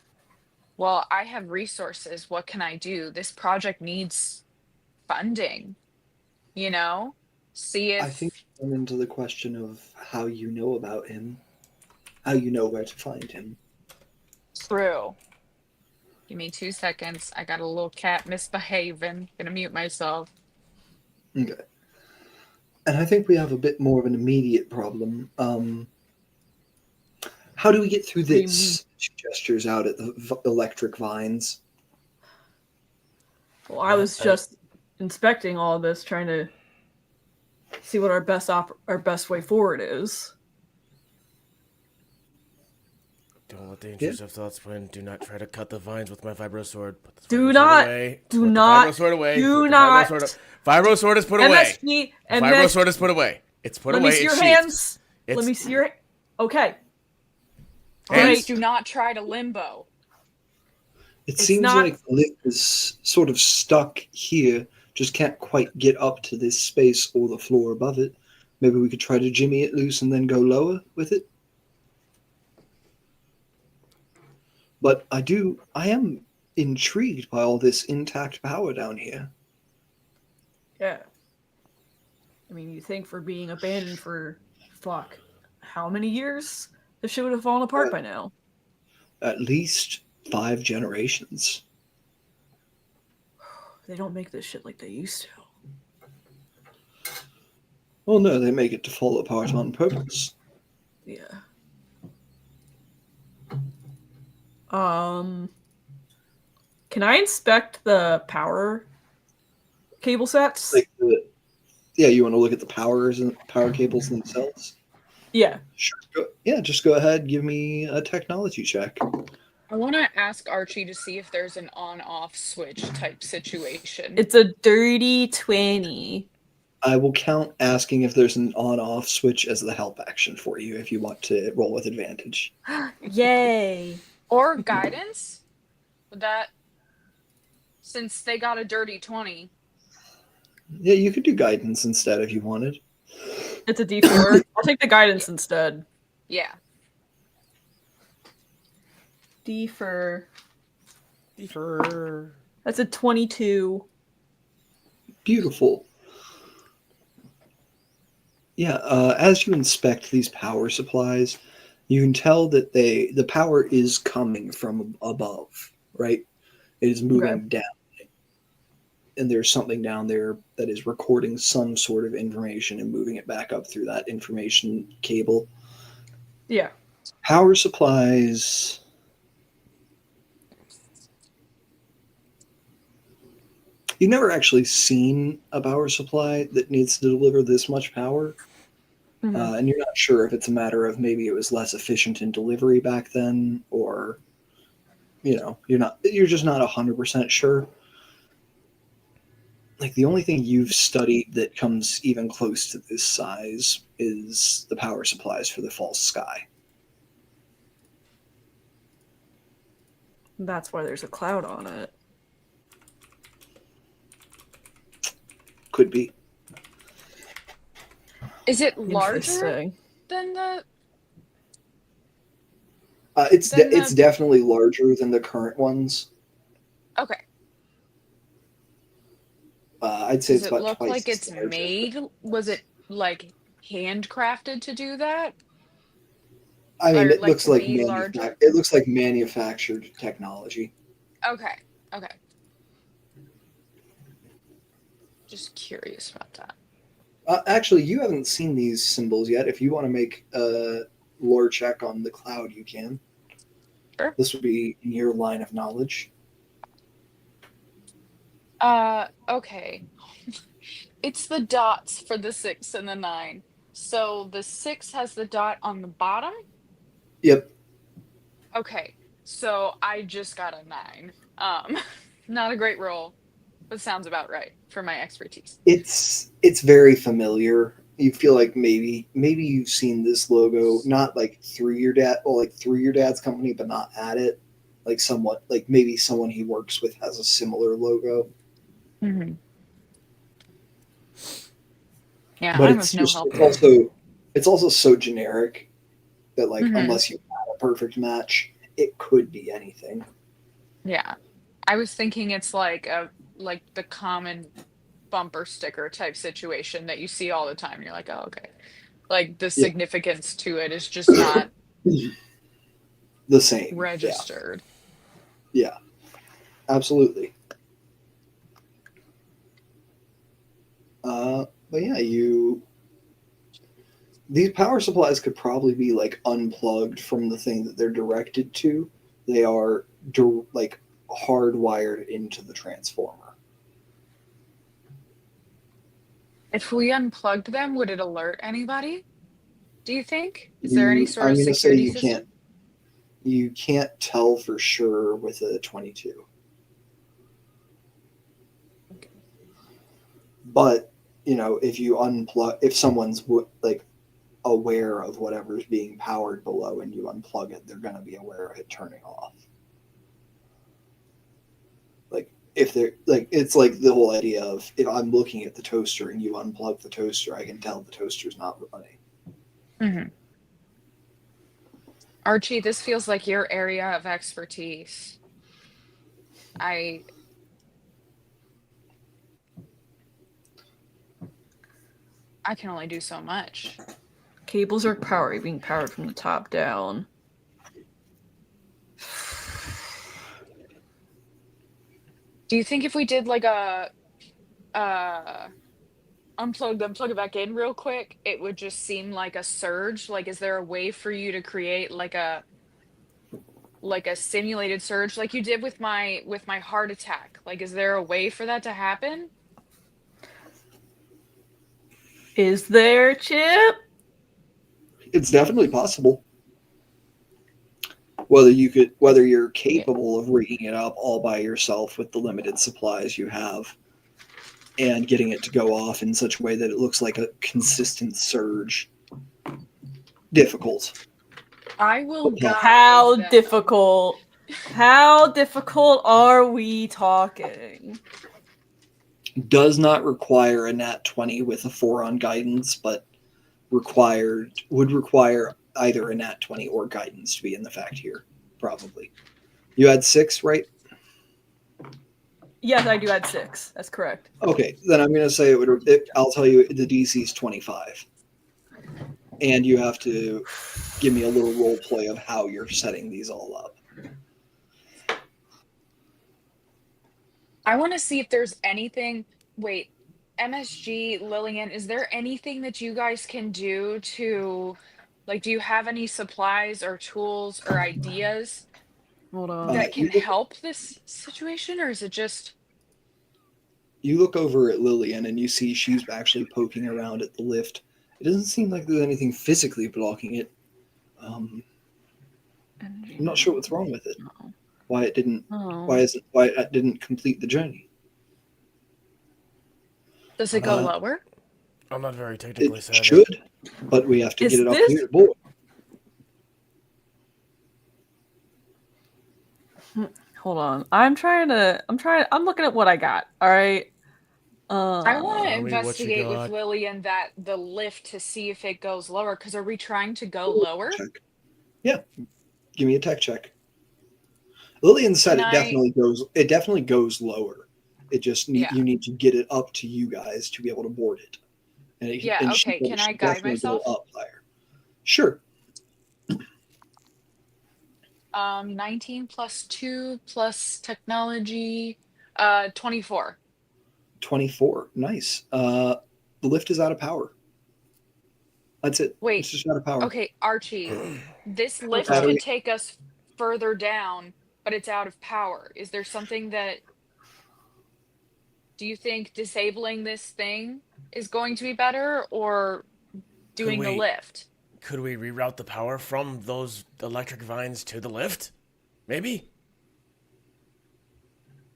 Speaker 4: well, I have resources. What can I do? This project needs funding, you know? See
Speaker 2: I think
Speaker 4: if
Speaker 2: we run into the question of how you know about him, how you know where to find him.
Speaker 4: true. Give me 2 seconds. I got a little cat misbehaving. Gonna mute myself.
Speaker 2: Okay. And I think we have a bit more of an immediate problem. How do we get through
Speaker 3: What do you mean?
Speaker 2: this? She gestures out at the electric vines.
Speaker 3: Well, I was just inspecting all of this, trying to see what our best way forward is.
Speaker 1: Don't let the
Speaker 2: Yeah.
Speaker 1: intrusive thoughts win. Do not try to cut the vines with my vibro sword. Put the
Speaker 3: Do
Speaker 1: vibro
Speaker 3: not-
Speaker 1: sword away.
Speaker 3: do
Speaker 1: Put
Speaker 3: not-
Speaker 1: the vibro sword away.
Speaker 3: do
Speaker 1: Put the
Speaker 3: not-
Speaker 1: Vibro sword is put away.
Speaker 3: MSG,
Speaker 1: The vibro sword is put away. It's put
Speaker 3: let
Speaker 1: away.
Speaker 3: me see
Speaker 1: It's
Speaker 3: your
Speaker 1: sheathed.
Speaker 3: hands. Let me see your. Okay. All
Speaker 1: Hands.
Speaker 3: right.
Speaker 4: Please do not try to limbo.
Speaker 2: It
Speaker 3: It's
Speaker 2: seems
Speaker 3: not-
Speaker 2: like the lift is sort of stuck here, just can't quite get up to this space or the floor above it. Maybe we could try to jimmy it loose and then go lower with it. But I am intrigued by all this intact power down here.
Speaker 3: Yeah. I mean, you think for being abandoned for how many years? This shit would have fallen apart by now.
Speaker 2: At least 5 generations.
Speaker 3: They don't make this shit like they used to.
Speaker 2: Well, no, they make it to fall apart on purpose.
Speaker 3: Yeah. Can I inspect the power cable sets?
Speaker 2: Yeah, you want to look at the powers and power cables themselves?
Speaker 3: Yeah.
Speaker 2: Sure. Yeah, just go ahead. Give me a technology check.
Speaker 4: I want to ask Archie to see if there's an on-off switch type situation.
Speaker 3: It's a dirty 20.
Speaker 2: I will count asking if there's an on-off switch as the help action for you if you want to roll with advantage.
Speaker 3: Yay.
Speaker 4: Or guidance? Would that, since they got a dirty 20.
Speaker 2: Yeah, you could do guidance instead if you wanted.
Speaker 3: It's a D4. I'll take the guidance instead.
Speaker 4: Yeah.
Speaker 3: D4.
Speaker 1: Defer.
Speaker 3: That's a 22.
Speaker 2: Beautiful. Yeah, as you inspect these power supplies, you can tell that the power is coming from above, right? It is moving
Speaker 3: Okay.
Speaker 2: down. And there's something down there that is recording some sort of information and moving it back up through that information cable.
Speaker 3: Yeah.
Speaker 2: Power supplies You've never actually seen a power supply that needs to deliver this much power,
Speaker 3: Mhm.
Speaker 2: and you're not sure if it's a matter of maybe it was less efficient in delivery back then, or you're just not 100% sure. Like the only thing you've studied that comes even close to this size is the power supplies for the false sky.
Speaker 3: That's why there's a cloud on it.
Speaker 2: Could be.
Speaker 4: Is it larger
Speaker 3: Interesting.
Speaker 4: than the than
Speaker 2: It's
Speaker 4: the
Speaker 2: definitely larger than the current ones.
Speaker 4: okay.
Speaker 2: I'd say
Speaker 4: Does
Speaker 2: it's
Speaker 4: it
Speaker 2: about
Speaker 4: look
Speaker 2: twice
Speaker 4: like
Speaker 2: as
Speaker 4: it's
Speaker 2: large as the.
Speaker 4: made? Was it like handcrafted to do that?
Speaker 2: I mean,
Speaker 4: Or like to be larger?
Speaker 2: it looks like manufactured technology.
Speaker 4: Okay. Okay. Just curious about that.
Speaker 2: Actually, you haven't seen these symbols yet. If you want to make a lore check on the cloud, you can.
Speaker 4: Sure.
Speaker 2: This would be in your line of knowledge.
Speaker 4: Okay. It's the dots for the 6 and the 9. So the 6 has the dot on the bottom.
Speaker 2: Yep,
Speaker 4: Okay. So I just got a 9. Not a great roll, but sounds about right for my expertise.
Speaker 2: it's very familiar. You feel like maybe you've seen this logo not like through your dad, well, like through your dad's company, but not at it. Like somewhat, like maybe someone he works with has a similar logo,
Speaker 4: Hmm. Yeah,
Speaker 2: but
Speaker 4: I'm of no help here.
Speaker 2: it's also so generic that like
Speaker 4: Hmm.
Speaker 2: unless you have a perfect match, it could be anything.
Speaker 4: Yeah. I was thinking it's like the common bumper sticker type situation that you see all the time. You're like, oh, okay. Like the
Speaker 2: Yeah,
Speaker 4: significance to it is just not
Speaker 2: the same. Yeah,
Speaker 4: registered.
Speaker 2: yeah, absolutely. But yeah, you these power supplies could probably be like unplugged from the thing that they're directed to. They are like hardwired into the transformer.
Speaker 4: If we unplugged them, would it alert anybody? Do you think? Is there any sort
Speaker 2: I'm
Speaker 4: of
Speaker 2: going to say
Speaker 4: security system?
Speaker 2: you can't tell for sure with a 22. But if you unplug, if someone's like aware of whatever's being powered below and you unplug it, they're going to be aware of it turning off. Like if they're like, it's like the whole idea of if I'm looking at the toaster and you unplug the toaster, I can tell the toaster's not running.
Speaker 4: Hmm. Archie, this feels like your area of expertise. I I can only do so much.
Speaker 3: Cables are being powered from the top down.
Speaker 4: Do you think if we did like a uh unplug them, plug it back in real quick, it would just seem like a surge? Like, is there a way for you to create like a simulated surge like you did with my heart attack? Like, is there a way for that to happen?
Speaker 3: Is there, Chip?
Speaker 2: It's definitely possible. Whether you're
Speaker 4: Yeah.
Speaker 2: capable of rigging it up all by yourself with the limited supplies you have and getting it to go off in such a way that it looks like a consistent surge. Difficult.
Speaker 4: I will
Speaker 2: But
Speaker 3: How
Speaker 4: guide them.
Speaker 3: difficult? How difficult are we talking?
Speaker 2: does not require a nat 20 with a 4 on guidance, but would require either a nat 20 or guidance to be in the fact here, probably. You had 6, right?
Speaker 3: Yes, I do add 6. That's correct.
Speaker 2: Okay, then I'm going to say I'll tell you the DC is 25. And you have to give me a little role play of how you're setting these all up.
Speaker 4: I want to see if there's anything. Wait, MSG, Lillian, is there anything that you guys can do to, like, do you have any supplies or tools or ideas
Speaker 3: Hold on.
Speaker 4: that can help this situation, or is it just
Speaker 2: You look over at Lillian and you see she's actually poking around at the lift. It doesn't seem like there's anything physically blocking it. I'm not sure what's wrong with it.
Speaker 3: Oh.
Speaker 2: Why it didn't?
Speaker 3: Oh.
Speaker 2: Why it didn't complete the journey?
Speaker 4: Does it go lower?
Speaker 1: I'm not very technically
Speaker 2: It
Speaker 1: savvy.
Speaker 2: should, but we have to
Speaker 3: Is
Speaker 2: get it up
Speaker 3: this-
Speaker 2: here, boy.
Speaker 3: Hold on. I'm looking at what I got. All right.
Speaker 4: I want to
Speaker 1: Tell me what you
Speaker 4: investigate with
Speaker 1: got.
Speaker 4: Lillian the lift to see if it goes lower. Because are we trying to go lower?
Speaker 2: Check. Yeah, give me a tech check. Lillian said
Speaker 4: Can
Speaker 2: it
Speaker 4: I-
Speaker 2: definitely goes. It definitely goes lower. It just
Speaker 4: Yeah.
Speaker 2: you need to get it up to you guys to be able to board it. And it,
Speaker 4: Yeah,
Speaker 2: and she
Speaker 4: okay,
Speaker 2: said
Speaker 4: can
Speaker 2: it
Speaker 4: I
Speaker 2: should
Speaker 4: guide
Speaker 2: definitely
Speaker 4: myself?
Speaker 2: go up higher. Sure.
Speaker 4: 19 plus 2 plus technology, 24.
Speaker 2: 24. Nice. The lift is out of power. That's it.
Speaker 4: Wait,
Speaker 2: It's just out of power.
Speaker 4: Okay, Archie, this lift
Speaker 2: Battery.
Speaker 4: could take us further down, but it's out of power. Is there something that... Do you think disabling this thing is going to be better, or doing the
Speaker 1: we-
Speaker 4: lift?
Speaker 1: Could we reroute the power from those electric vines to the lift? Maybe?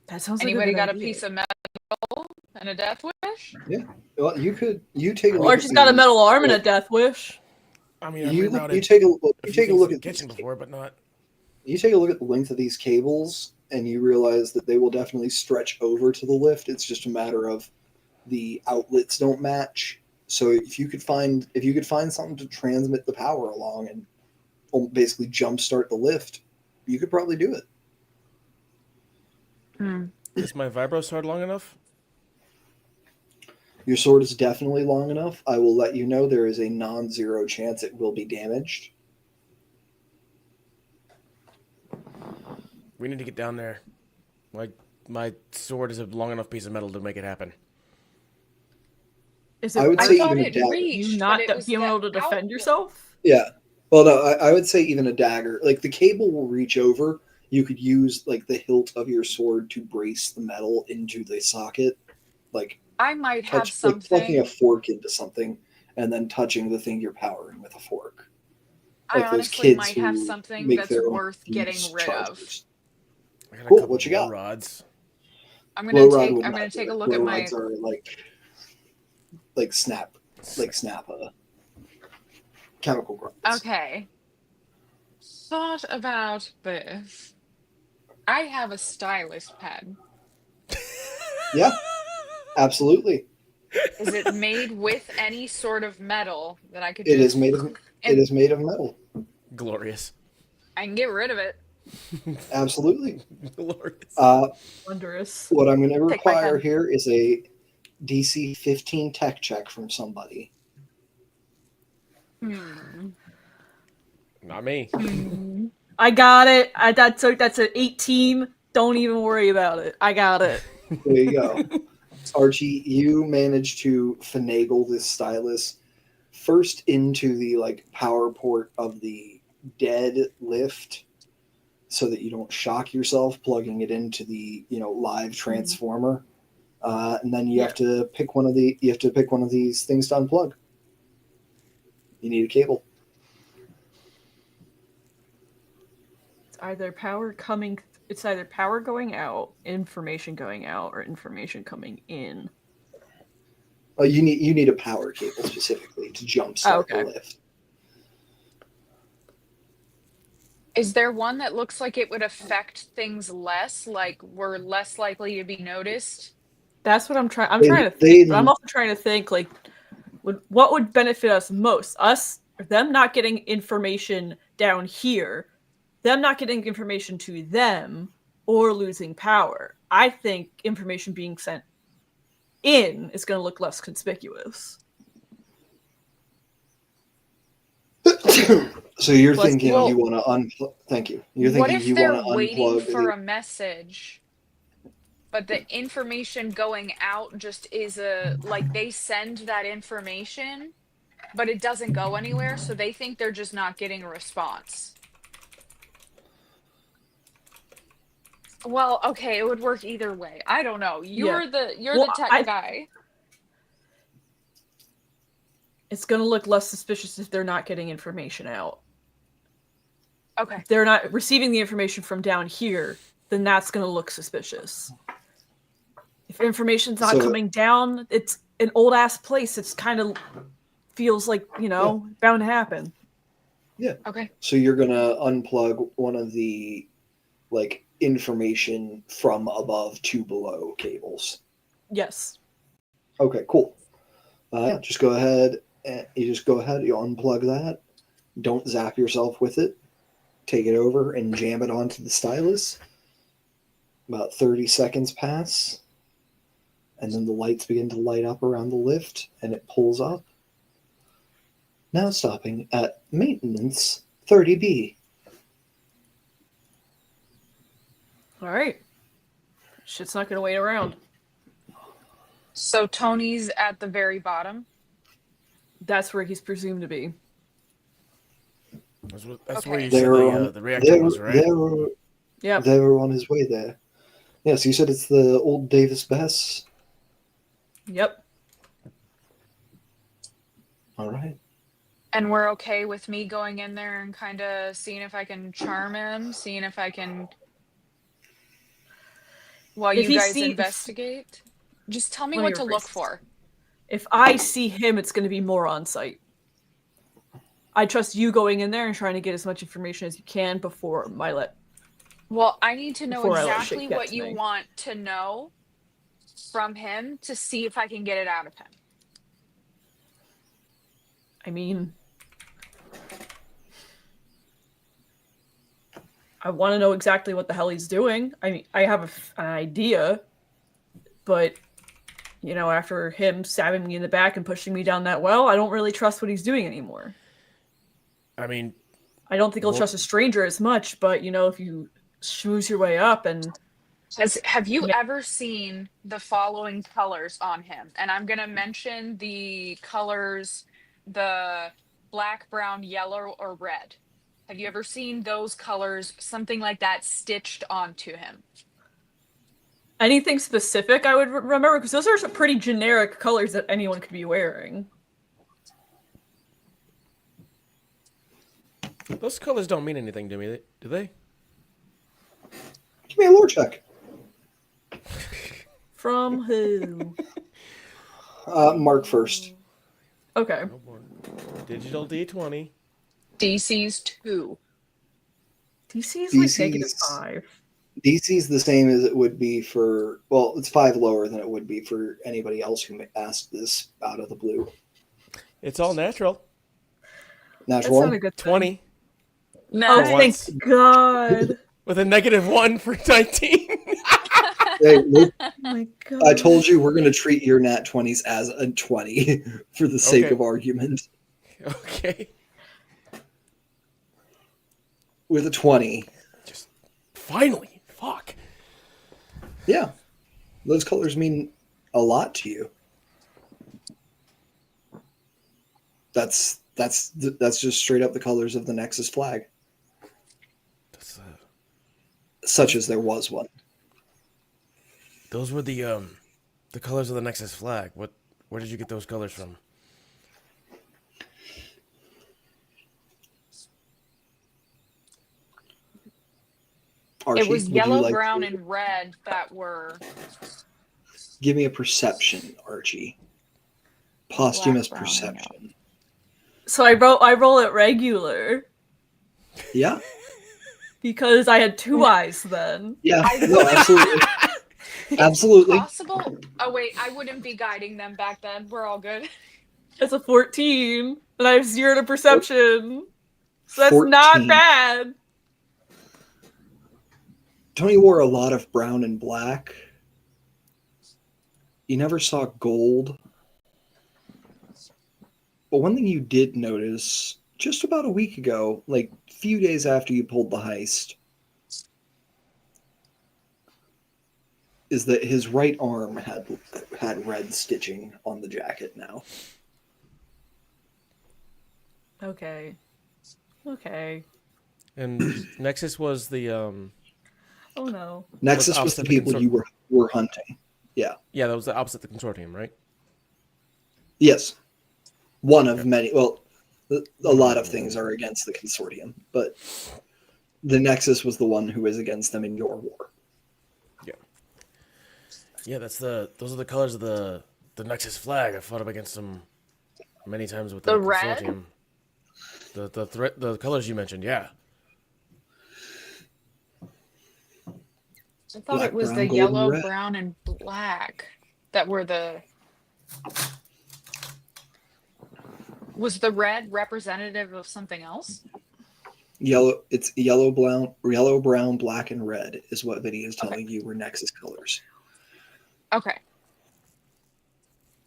Speaker 3: That sounds
Speaker 4: Anybody
Speaker 3: like
Speaker 4: got
Speaker 3: a
Speaker 4: a piece of metal and a death wish?
Speaker 2: Well, you take a
Speaker 3: Or
Speaker 2: look.
Speaker 3: she's
Speaker 2: at
Speaker 3: got a
Speaker 2: the-
Speaker 3: metal arm and a death wish.
Speaker 1: I mean, I've
Speaker 2: You
Speaker 1: rerouted
Speaker 2: take a
Speaker 1: a
Speaker 2: you
Speaker 1: few
Speaker 2: take a
Speaker 1: things
Speaker 2: look
Speaker 1: in
Speaker 2: at
Speaker 1: the kitchen before, but not...
Speaker 2: you take a look at the length of these cables, and you realize that they will definitely stretch over to the lift. It's just a matter of the outlets don't match. So if you could find something to transmit the power along and basically jumpstart the lift, you could probably do it.
Speaker 1: Is my vibro sword long enough?
Speaker 2: Your sword is definitely long enough. I will let you know there is a non-zero chance it will be damaged.
Speaker 1: We need to get down there. My sword is a long enough piece of metal to make it happen.
Speaker 3: Is
Speaker 2: I
Speaker 3: it
Speaker 2: would
Speaker 3: worth
Speaker 2: say
Speaker 4: thought
Speaker 2: even a
Speaker 4: it
Speaker 2: dagger.
Speaker 4: reached,
Speaker 3: you
Speaker 4: but
Speaker 3: not
Speaker 4: it was
Speaker 3: being
Speaker 4: the
Speaker 3: able to defend
Speaker 4: outlet.
Speaker 3: yourself?
Speaker 2: Yeah. Well, no, I would say even a dagger. Like the cable will reach over. You could use like the hilt of your sword to brace the metal into the socket, like
Speaker 4: I might have
Speaker 2: like plugging a
Speaker 4: something.
Speaker 2: fork into something and then touching the thing you're powering with a fork.
Speaker 4: I
Speaker 2: Like those
Speaker 4: honestly
Speaker 2: kids
Speaker 4: might have
Speaker 2: who
Speaker 4: something
Speaker 2: make
Speaker 4: that's
Speaker 2: their own
Speaker 4: worth getting
Speaker 2: fuse
Speaker 4: rid of.
Speaker 2: chargers.
Speaker 1: I got a
Speaker 2: Cool,
Speaker 1: couple
Speaker 2: what you
Speaker 1: blow
Speaker 2: got?
Speaker 1: rods.
Speaker 4: I'm
Speaker 2: Blow
Speaker 4: gonna
Speaker 2: rod
Speaker 4: take
Speaker 2: would
Speaker 4: I'm
Speaker 2: not
Speaker 4: gonna
Speaker 2: do
Speaker 4: take
Speaker 2: it.
Speaker 4: a look
Speaker 2: Blow
Speaker 4: at my
Speaker 2: rods are like snap a chemical grinds.
Speaker 4: Okay. Thought about this. I have a stylus pen.
Speaker 2: Yeah, absolutely.
Speaker 4: Is it made with any sort of metal that I could
Speaker 2: It
Speaker 4: just...
Speaker 2: is made of it is made of metal.
Speaker 1: Glorious.
Speaker 4: I can get rid of it.
Speaker 2: Absolutely.
Speaker 1: Glorious.
Speaker 3: Wondrous.
Speaker 2: What I'm going to
Speaker 4: Take my
Speaker 2: require
Speaker 4: pen.
Speaker 2: here is a DC 15 tech check from somebody.
Speaker 1: Not me.
Speaker 3: I got it. That's an 18. Don't even worry about it. I got it.
Speaker 2: There you go. Archie, you managed to finagle this stylus first into the like power port of the dead lift so that you don't shock yourself plugging it into the live transformer. And then you have to pick one of these things to unplug. You need a cable.
Speaker 3: It's either power going out, information going out, or information coming in.
Speaker 2: You need a power cable specifically to jumpstart the lift.
Speaker 4: Is there one that looks like it would affect things less? Like we're less likely to be noticed?
Speaker 3: That's what I'm trying to think, but I'm also trying to think like what would benefit us most? Them not getting information down here, them not getting information to them, or losing power. I think information being sent in is going to look less conspicuous.
Speaker 2: So you're
Speaker 3: Plus-
Speaker 2: thinking
Speaker 4: Well,
Speaker 2: you want to unplug. Thank you. You're
Speaker 4: What
Speaker 2: thinking
Speaker 4: if
Speaker 2: you
Speaker 4: they're
Speaker 2: want to
Speaker 4: waiting
Speaker 2: unplug
Speaker 4: for
Speaker 2: the.
Speaker 4: a message, but the information going out just is like they send that information, but it doesn't go anywhere, so they think they're just not getting a response. Well, okay, it would work either way. I don't know.
Speaker 3: Yeah.
Speaker 4: You're
Speaker 3: Well,
Speaker 4: the tech guy.
Speaker 3: it's going to look less suspicious if they're not getting information out.
Speaker 4: Okay.
Speaker 3: If they're not receiving the information from down here, then that's going to look suspicious. If information's not
Speaker 2: So-
Speaker 3: coming down, it's an old ass place. It's kind of feels like, bound to happen.
Speaker 2: Yeah.
Speaker 4: Okay.
Speaker 2: So you're gonna unplug one of the like information from above to below cables.
Speaker 3: Yes.
Speaker 2: Okay, cool. Yeah, just go ahead and you unplug that. Don't zap yourself with it. Take it over and jam it onto the stylus. About 30 seconds pass, and then the lights begin to light up around the lift, and it pulls up. Now stopping at maintenance 30B.
Speaker 3: All right. Shit's not going to wait around.
Speaker 4: So Tony's at the very bottom.
Speaker 3: That's where he's presumed to be.
Speaker 1: That's where
Speaker 4: Okay.
Speaker 1: you
Speaker 2: They
Speaker 1: said
Speaker 2: were
Speaker 1: the reactor was, right?
Speaker 3: Yep.
Speaker 2: They were on his way there. Yeah, so you said it's the old Davis Bess.
Speaker 3: Yep.
Speaker 2: All right.
Speaker 4: And we're okay with me going in there and kind of seeing if I can charm him, seeing if I can, while
Speaker 3: If
Speaker 4: you
Speaker 3: he
Speaker 4: guys
Speaker 3: sees-
Speaker 4: investigate. Just tell me
Speaker 3: Let me
Speaker 4: what to look
Speaker 3: rephrase.
Speaker 4: for.
Speaker 3: If I see him, it's going to be more on site. I trust you going in there and trying to get as much information as you can before
Speaker 4: Well, I need to know
Speaker 3: Before I let
Speaker 4: exactly
Speaker 3: shit get
Speaker 4: what
Speaker 3: to
Speaker 4: you
Speaker 3: me.
Speaker 4: want to know from him to see if I can get it out of him.
Speaker 3: I mean, I want to know exactly what the hell he's doing. I mean, I have an idea, but after him stabbing me in the back and pushing me down that well, I don't really trust what he's doing anymore.
Speaker 1: I mean,
Speaker 3: I don't think I'll
Speaker 1: Well-
Speaker 3: trust a stranger as much, but if you schmooze your way up and
Speaker 4: Have you
Speaker 3: Yeah.
Speaker 4: ever seen the following colors on him? And I'm going to mention the colors, the black, brown, yellow, or red. Have you ever seen those colors, something like that, stitched onto him?
Speaker 3: anything specific I would remember, because those are some pretty generic colors that anyone could be wearing.
Speaker 1: those colors don't mean anything to me, do they?
Speaker 2: Give me a lore check.
Speaker 3: From who?
Speaker 2: Mark first.
Speaker 3: Okay.
Speaker 1: Oh, boy. Digital D20.
Speaker 4: DC's 2.
Speaker 3: DC is like
Speaker 2: DC's
Speaker 3: -5.
Speaker 2: DC's the same as it would be for, well, it's 5 lower than it would be for anybody else who asked this out of the blue.
Speaker 1: It's all natural.
Speaker 3: That's
Speaker 2: Natural
Speaker 3: not a
Speaker 2: one?
Speaker 3: good thing.
Speaker 1: 20
Speaker 3: Oh,
Speaker 4: Nice.
Speaker 1: once.
Speaker 3: thank God.
Speaker 1: with a -1 for 19.
Speaker 2: Hey, look,
Speaker 3: Oh my God.
Speaker 2: I told you we're going to treat your nat 20s as a 20 for the sake
Speaker 1: Okay.
Speaker 2: of argument.
Speaker 1: Okay.
Speaker 2: With a 20,
Speaker 1: Just finally. Fuck.
Speaker 2: yeah, those colors mean a lot to you. That's just straight up the colors of the Nexus flag,
Speaker 1: That's,
Speaker 2: such as there was one.
Speaker 1: those were the colors of the Nexus flag. Where did you get those colors from?
Speaker 2: Archie,
Speaker 4: It was
Speaker 2: would you
Speaker 4: yellow,
Speaker 2: like
Speaker 4: brown,
Speaker 2: to
Speaker 4: and red that were
Speaker 2: give me a perception, Archie? Posthumous
Speaker 4: Black, brown, and
Speaker 2: perception.
Speaker 3: So I roll it regular
Speaker 2: Yeah,
Speaker 3: because I had 2 eyes then.
Speaker 2: yeah, no, absolutely, absolutely.
Speaker 4: possible. Oh, wait, I wouldn't be guiding them back then. We're all good.
Speaker 3: That's a 14, and I have 0 to perception. So that's
Speaker 2: 14.
Speaker 3: not bad.
Speaker 2: Tony wore a lot of brown and black. You never saw gold. But one thing you did notice just about a week ago, like a few days after you pulled the heist, is that his right arm had red stitching on the jacket now.
Speaker 3: Okay. Okay.
Speaker 1: And Nexus was the
Speaker 3: Oh no.
Speaker 2: Nexus was
Speaker 1: opposite
Speaker 2: the
Speaker 1: the
Speaker 2: people you were hunting. Yeah.
Speaker 1: Yeah, that was the opposite of the consortium, right?
Speaker 2: Yes. One of
Speaker 1: Okay.
Speaker 2: many. Well, a lot of things are against the consortium, but the Nexus was the one who was against them in your war.
Speaker 1: Yeah. Yeah, those are the colors of the Nexus flag. I fought up against them many times with the
Speaker 4: The red?
Speaker 1: consortium. The colors you mentioned, yeah.
Speaker 4: I thought it
Speaker 2: Black,
Speaker 4: was the
Speaker 2: brown, gold, and
Speaker 4: yellow,
Speaker 2: red.
Speaker 4: brown, and black that were the. Was the red representative of something else?
Speaker 2: Yellow. It's yellow, brown, black, and red is what Vinny is telling you were Nexus colors.
Speaker 4: Okay.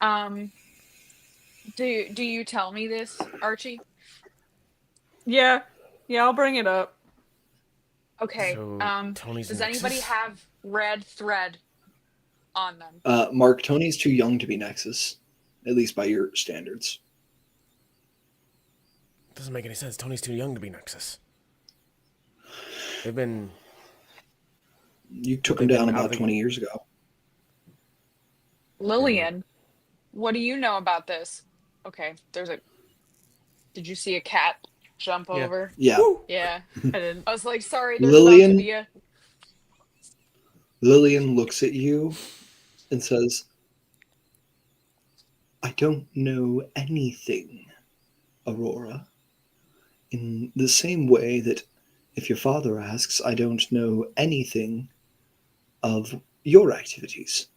Speaker 4: Um, do you tell me this, Archie?
Speaker 3: Yeah. Yeah, I'll bring it up.
Speaker 4: Okay.
Speaker 1: So Tony's
Speaker 4: Does
Speaker 1: Nexus.
Speaker 4: anybody have red thread on them?
Speaker 2: Mark, Tony's too young to be Nexus, at least by your standards.
Speaker 1: Doesn't make any sense. Tony's too young to be Nexus. They've been.
Speaker 2: You took him
Speaker 1: They've
Speaker 2: down
Speaker 1: been out
Speaker 2: about
Speaker 1: of the
Speaker 2: 20 years ago.
Speaker 4: Lillian, what do you know about this? Okay, did you see a cat jump
Speaker 1: Yeah.
Speaker 4: over?
Speaker 2: Yeah.
Speaker 1: Woo!
Speaker 4: Yeah.
Speaker 3: I didn't.
Speaker 4: I was like, sorry, there's about to be a.
Speaker 2: Lillian looks at you and says, I don't know anything, Aurora. In the same way that if your father asks, I don't know anything of your activities.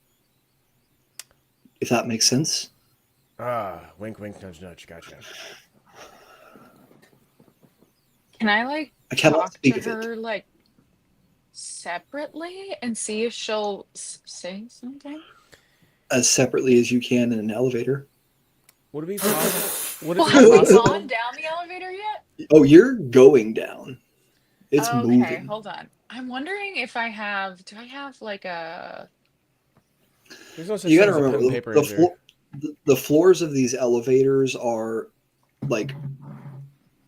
Speaker 2: If that makes sense.
Speaker 1: Ah, wink, wink, nudge, nudge. Gotcha.
Speaker 4: Can I like
Speaker 2: I cannot
Speaker 4: talk
Speaker 2: speak
Speaker 4: to
Speaker 2: of it.
Speaker 4: her like separately and see if she'll say something?
Speaker 2: As separately as you can in an elevator.
Speaker 1: Would it be possible? Would it
Speaker 4: Well,
Speaker 1: be
Speaker 4: have we
Speaker 1: possible?
Speaker 4: gone down the elevator yet?
Speaker 2: Oh, you're going down. It's
Speaker 4: Okay,
Speaker 2: moving.
Speaker 4: hold on. I'm wondering if do I have like a.
Speaker 1: There's no such
Speaker 2: You
Speaker 1: thing
Speaker 2: got to
Speaker 1: as a pen and
Speaker 2: remember
Speaker 1: paper, is there?
Speaker 2: the floors of these elevators are like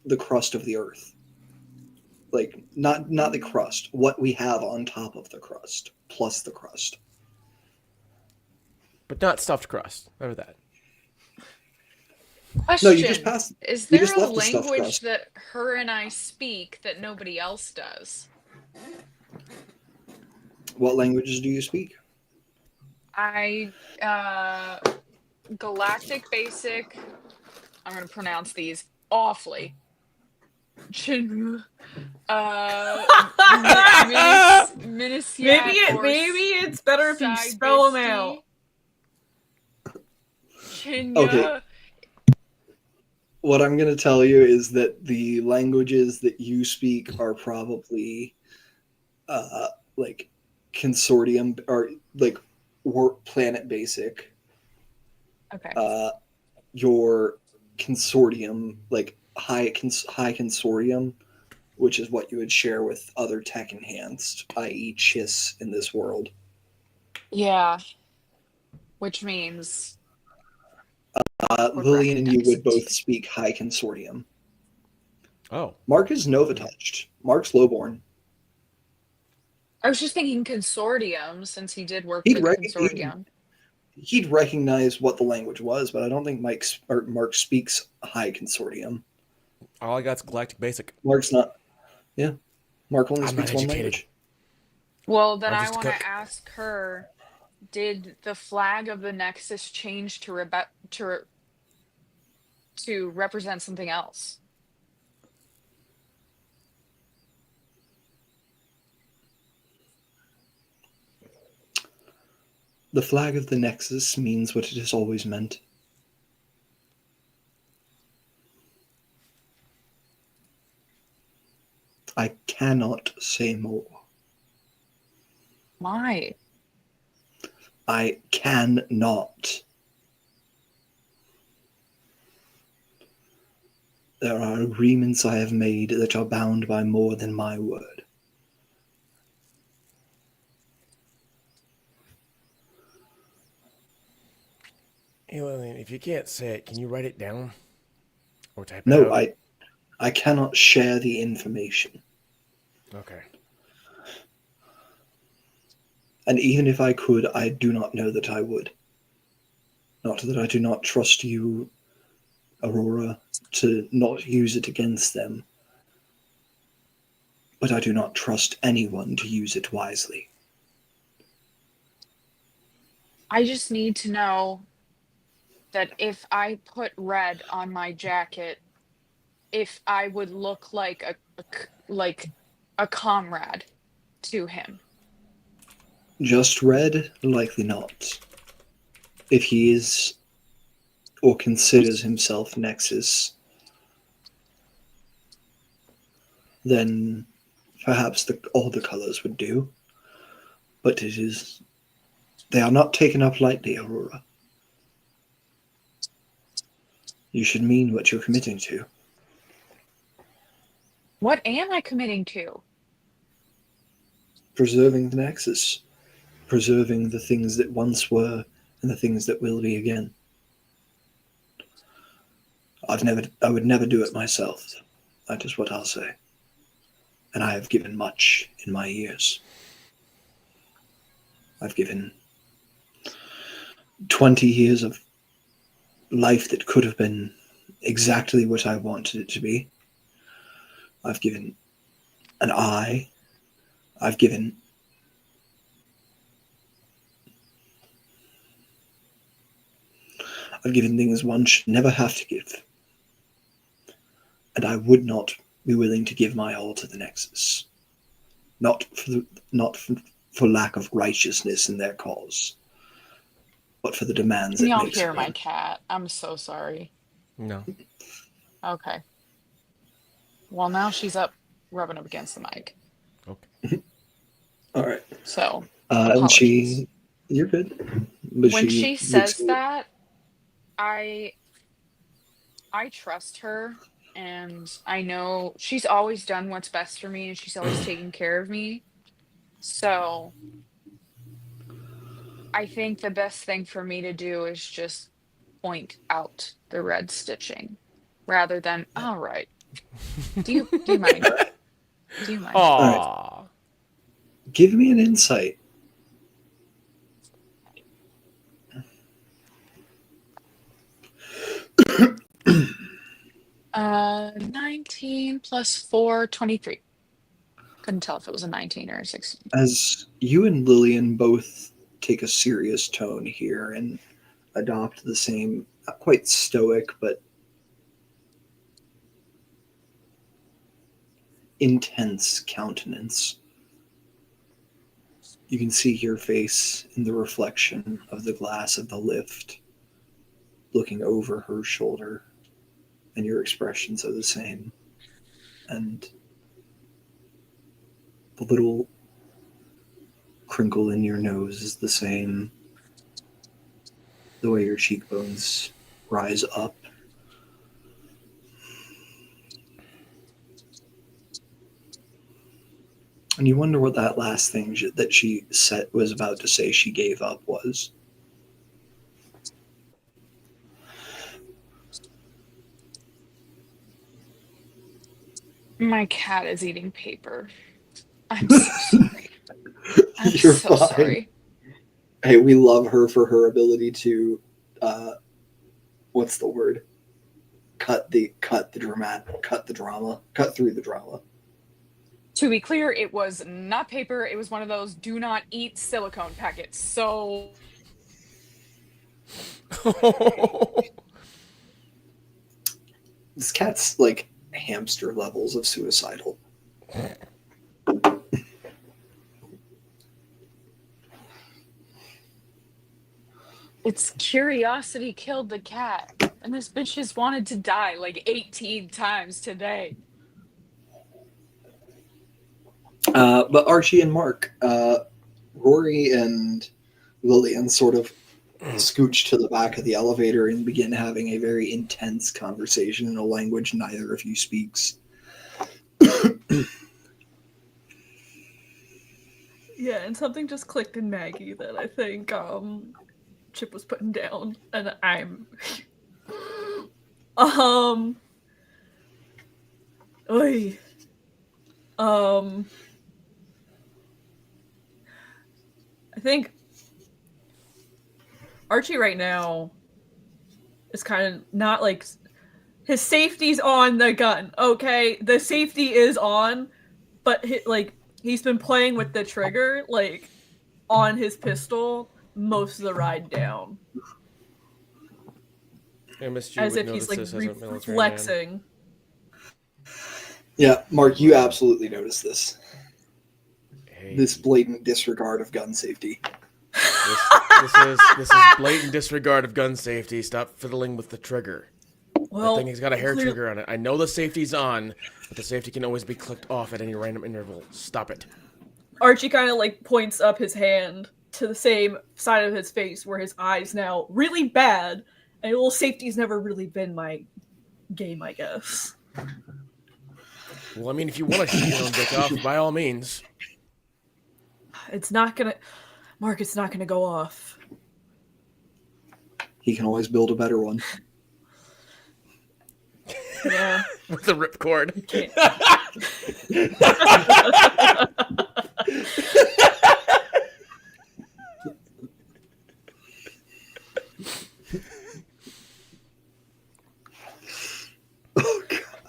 Speaker 2: the crust of the earth. Like not the crust, what we have on top of the crust, plus the crust.
Speaker 1: But not stuffed crust. Remember that.
Speaker 2: No, you just
Speaker 4: Question.
Speaker 2: passed.
Speaker 4: Is
Speaker 2: You
Speaker 4: there
Speaker 2: just
Speaker 4: a
Speaker 2: left the stuffed
Speaker 4: language
Speaker 2: crust.
Speaker 4: that her and I speak that nobody else does?
Speaker 2: What languages do you speak?
Speaker 4: I Galactic Basic. I'm gonna pronounce these awfully. Chinru. Minisiat
Speaker 3: Maybe it's better if you spell them out.
Speaker 2: Okay.
Speaker 4: Chinya.
Speaker 2: What I'm going to tell you is that the languages that you speak are probably like consortium or like planet basic.
Speaker 4: Okay.
Speaker 2: Your consortium, like high consortium, which is what you would share with other tech enhanced, i.e., Chiss in this world.
Speaker 4: Yeah. Which means
Speaker 2: Lillian and you would
Speaker 4: recognized.
Speaker 2: both speak high consortium.
Speaker 1: Oh.
Speaker 2: Mark is Nova touched. Mark's lowborn.
Speaker 4: I was just thinking consortium since he did work
Speaker 2: He'd
Speaker 4: for the
Speaker 2: rec- he'd-
Speaker 4: consortium.
Speaker 2: He'd recognize what the language was, but I don't think Mark speaks high consortium.
Speaker 1: All I got's Galactic Basic.
Speaker 2: Mark's not. Yeah, Mark only
Speaker 1: I'm not
Speaker 2: speaks one
Speaker 1: educated.
Speaker 2: language.
Speaker 4: Well, then
Speaker 1: I'm
Speaker 4: I
Speaker 1: just a
Speaker 4: want to
Speaker 1: cook.
Speaker 4: ask her, did the flag of the Nexus change to represent something else?
Speaker 2: The flag of the Nexus means what it has always meant. I cannot say more.
Speaker 4: Why?
Speaker 2: I cannot. There are agreements I have made that are bound by more than my word.
Speaker 1: Hey, Lillian, if you can't say it, can you write it down? Or type it
Speaker 2: No,
Speaker 1: out?
Speaker 2: I cannot share the information.
Speaker 1: Okay.
Speaker 2: And even if I could, I do not know that I would. Not that I do not trust you, Aurora, to not use it against them, but I do not trust anyone to use it wisely.
Speaker 4: I just need to know that if I put red on my jacket, if I would look like like a comrade to him.
Speaker 2: Just red? Likely not. If he is or considers himself Nexus, then perhaps all the colors would do. But they are not taken up lightly, Aurora. You should mean what you're committing to.
Speaker 4: What am I committing to?
Speaker 2: Preserving the Nexus. Preserving the things that once were and the things that will be again. I would never do it myself. That is what I'll say. And I have given much in my years. I've given 20 years of life that could have been exactly what I wanted it to be. I've given an eye. I've given things one should never have to give. And I would not be willing to give my all to the Nexus. Not for lack of righteousness in their cause, but for the demands
Speaker 4: Can
Speaker 2: it
Speaker 4: y'all
Speaker 2: makes
Speaker 4: hear
Speaker 2: of
Speaker 4: my
Speaker 2: me.
Speaker 4: cat? I'm so sorry.
Speaker 1: No.
Speaker 4: Okay. Well, now she's up rubbing up against the mic.
Speaker 1: Okay.
Speaker 2: All right.
Speaker 4: So,
Speaker 2: And
Speaker 4: apologies.
Speaker 2: you're good. But
Speaker 4: When
Speaker 2: she
Speaker 4: she
Speaker 2: looks
Speaker 4: says that, I trust her, and I know she's always done what's best for me and she's always taken care of me. So, I think the best thing for me to do is just point out the red stitching rather than, all right. Do you mind?
Speaker 2: all right.
Speaker 4: Do you mind?
Speaker 2: All right.
Speaker 1: Aww.
Speaker 2: Give me an insight.
Speaker 4: 19 plus 4, 23. Couldn't tell if it was a 19 or a 16.
Speaker 2: As you and Lillian both take a serious tone here and adopt the same, not quite stoic, but intense countenance, you can see your face in the reflection of the glass of the lift, looking over her shoulder, and your expressions are the same. And the little crinkle in your nose is the same. The way your cheekbones rise up. And you wonder what that last thing that she said was about to say she gave up was.
Speaker 4: My cat is eating paper. I'm so sorry. I'm
Speaker 2: You're
Speaker 4: so
Speaker 2: fine.
Speaker 4: sorry.
Speaker 2: Hey, we love her for her ability to, what's the word? Cut through the drama.
Speaker 4: To be clear, it was not paper. It was one of those do not eat silicone packets. So
Speaker 2: This cat's like hamster levels of suicidal.
Speaker 4: it's curiosity killed the cat. And this bitch has wanted to die like 18 times today.
Speaker 2: But Archie and Mark, Rory and Lillian sort of scooch to the back of the elevator and begin having a very intense conversation in a language neither of you speaks.
Speaker 3: Yeah, and something just clicked in Maggie that I think Chip was putting down, and I'm oy. I think Archie right now is kind of not like his safety's on the gun. Okay, the safety is on, but he's been playing with the trigger like on his pistol most of the ride down,
Speaker 1: MSG
Speaker 3: as
Speaker 1: would
Speaker 3: if he's
Speaker 1: notice
Speaker 3: like
Speaker 1: this as a military man.
Speaker 3: flexing.
Speaker 2: Yeah, Mark, you absolutely noticed this.
Speaker 1: Hey,
Speaker 2: This blatant disregard of gun safety.
Speaker 1: this is blatant disregard of gun safety. Stop fiddling with the trigger.
Speaker 3: Well,
Speaker 1: That thing has got a hair
Speaker 3: clear-
Speaker 1: trigger on it. I know the safety's on, but the safety can always be clicked off at any random interval. Stop it.
Speaker 3: Archie kind of like points up his hand to the same side of his face where his eyes now really bad, and well, safety's never really been my game, I guess.
Speaker 1: Well, I mean, if you want to shoot your own dick off, by all means.
Speaker 3: It's not gonna, Mark. It's not gonna go off.
Speaker 2: He can always build a better one.
Speaker 3: Yeah.
Speaker 1: With the ripcord.
Speaker 3: Can't.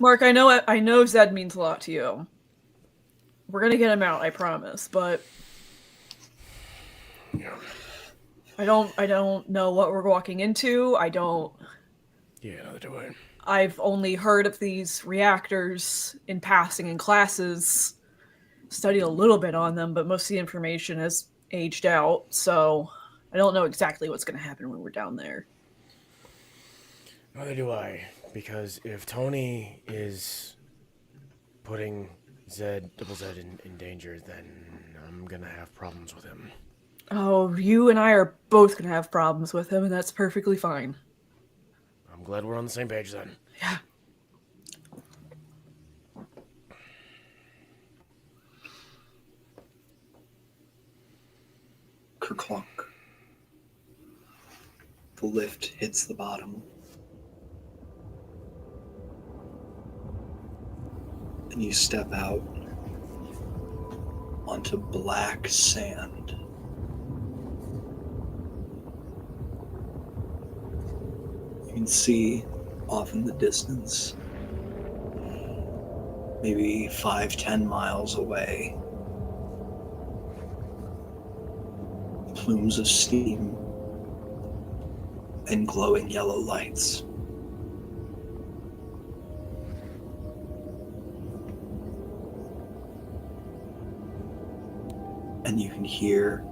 Speaker 3: Mark, I know Zed means a lot to you. We're gonna get him out, I promise, but
Speaker 1: Yeah.
Speaker 3: I don't know what we're walking into.
Speaker 1: Yeah, neither do I.
Speaker 3: I've only heard of these reactors in passing in classes, studied a little bit on them, but most of the information has aged out, so I don't know exactly what's going to happen when we're down there.
Speaker 1: Neither do I. Because if Tony is putting Double Z in danger, then I'm going to have problems with him.
Speaker 3: Oh, you and I are both going to have problems with him, and that's perfectly fine.
Speaker 1: I'm glad we're on the same page then.
Speaker 3: Yeah.
Speaker 2: Kerclunk. The lift hits the bottom. And you step out onto black sand. You can see off in the distance, maybe 5-10 miles away, plumes of steam and glowing yellow lights. And you can hear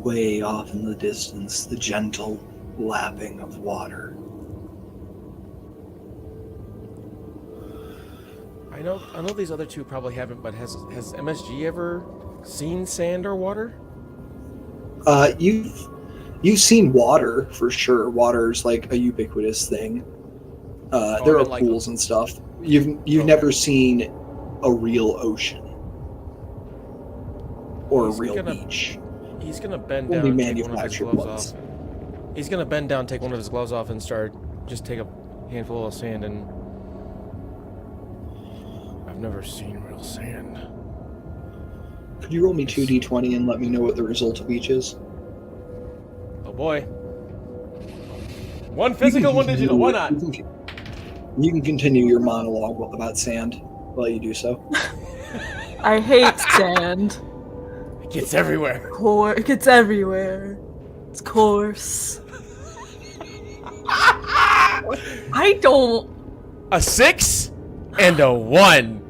Speaker 2: way off in the distance the gentle lapping of water.
Speaker 1: I know these other two probably haven't, but has MSG ever seen sand or water?
Speaker 2: You've seen water for sure. Water's like a ubiquitous thing. There are
Speaker 1: like
Speaker 2: pools and stuff. You've
Speaker 1: Okay.
Speaker 2: never seen a real ocean or a
Speaker 1: He's
Speaker 2: real
Speaker 1: gonna-
Speaker 2: beach.
Speaker 1: He's gonna bend
Speaker 2: Only
Speaker 1: down, take one of his
Speaker 2: manufactured
Speaker 1: gloves
Speaker 2: ones.
Speaker 1: off. He's gonna bend down, take one of his gloves off, and just take a handful of sand. And I've never seen real sand.
Speaker 2: Could you roll me 2d20 and let me know what the result of each is?
Speaker 1: Oh boy. One physical, one digital. Why not?
Speaker 2: You can continue your monologue about sand while you do so.
Speaker 3: I hate sand.
Speaker 1: It gets everywhere.
Speaker 3: It gets everywhere. It's coarse. I don't.
Speaker 1: A 6 and a 1.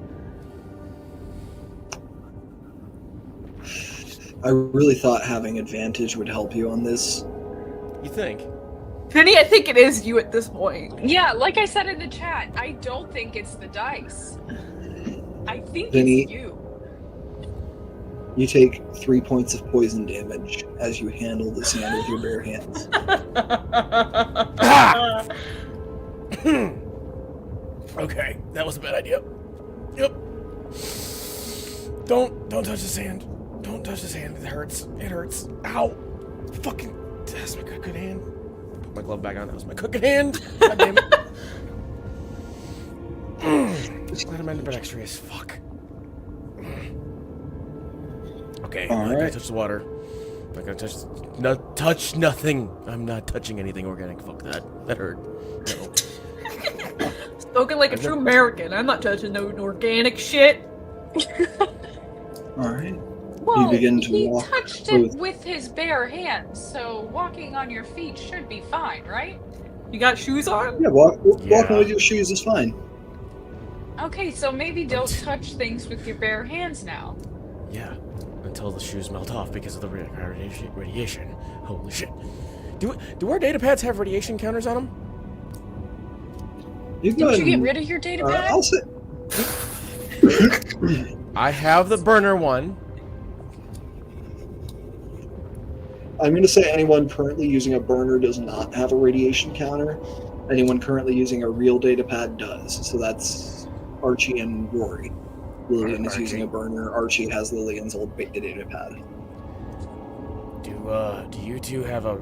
Speaker 2: I really thought having advantage would help you on this.
Speaker 1: You think?
Speaker 3: Vinny, I think it is you at this point.
Speaker 4: Yeah, like I said in the chat, I don't think it's the dice. I think
Speaker 2: Vinny-
Speaker 4: it's you.
Speaker 2: You take 3 points of poison damage as you handle the sand with your bare hands.
Speaker 1: Okay, that was a bad idea. Yep. Don't touch the sand. Don't touch the sand. It hurts. It hurts. Ow. Fucking. That's my cooking hand. Put my glove back on. That was my cooking hand. God damn it. Glad I'm ended dexterous. Fuck. Okay,
Speaker 2: All
Speaker 1: I'm not gonna
Speaker 2: right.
Speaker 1: touch the water. I'm not gonna touch nothing. I'm not touching anything organic. Fuck that. That hurt. No.
Speaker 3: Spoken like a true American. I'm not touching no organic shit.
Speaker 2: All right.
Speaker 4: Well,
Speaker 2: begin to
Speaker 4: he
Speaker 2: walk
Speaker 4: touched
Speaker 2: both.
Speaker 4: it with his bare hands, so walking on your feet should be fine, right?
Speaker 3: You got shoes on?
Speaker 2: Yeah, walking
Speaker 1: Yeah.
Speaker 2: with your shoes is fine.
Speaker 4: Okay, so maybe don't touch things with your bare hands now.
Speaker 1: Yeah. Until the shoes melt off because of the radiation. Holy shit. Do our data pads have radiation counters on them?
Speaker 2: You go
Speaker 4: Did
Speaker 2: ahead
Speaker 4: you get
Speaker 2: and-
Speaker 4: rid of your data pad?
Speaker 2: I'll say.
Speaker 1: I have the burner one.
Speaker 2: I'm going to say anyone currently using a burner does not have a radiation counter. Anyone currently using a real data pad does. So that's Archie and Rory. Lillian is using a burner. Archie has Lillian's old data pad.
Speaker 1: Do you two have a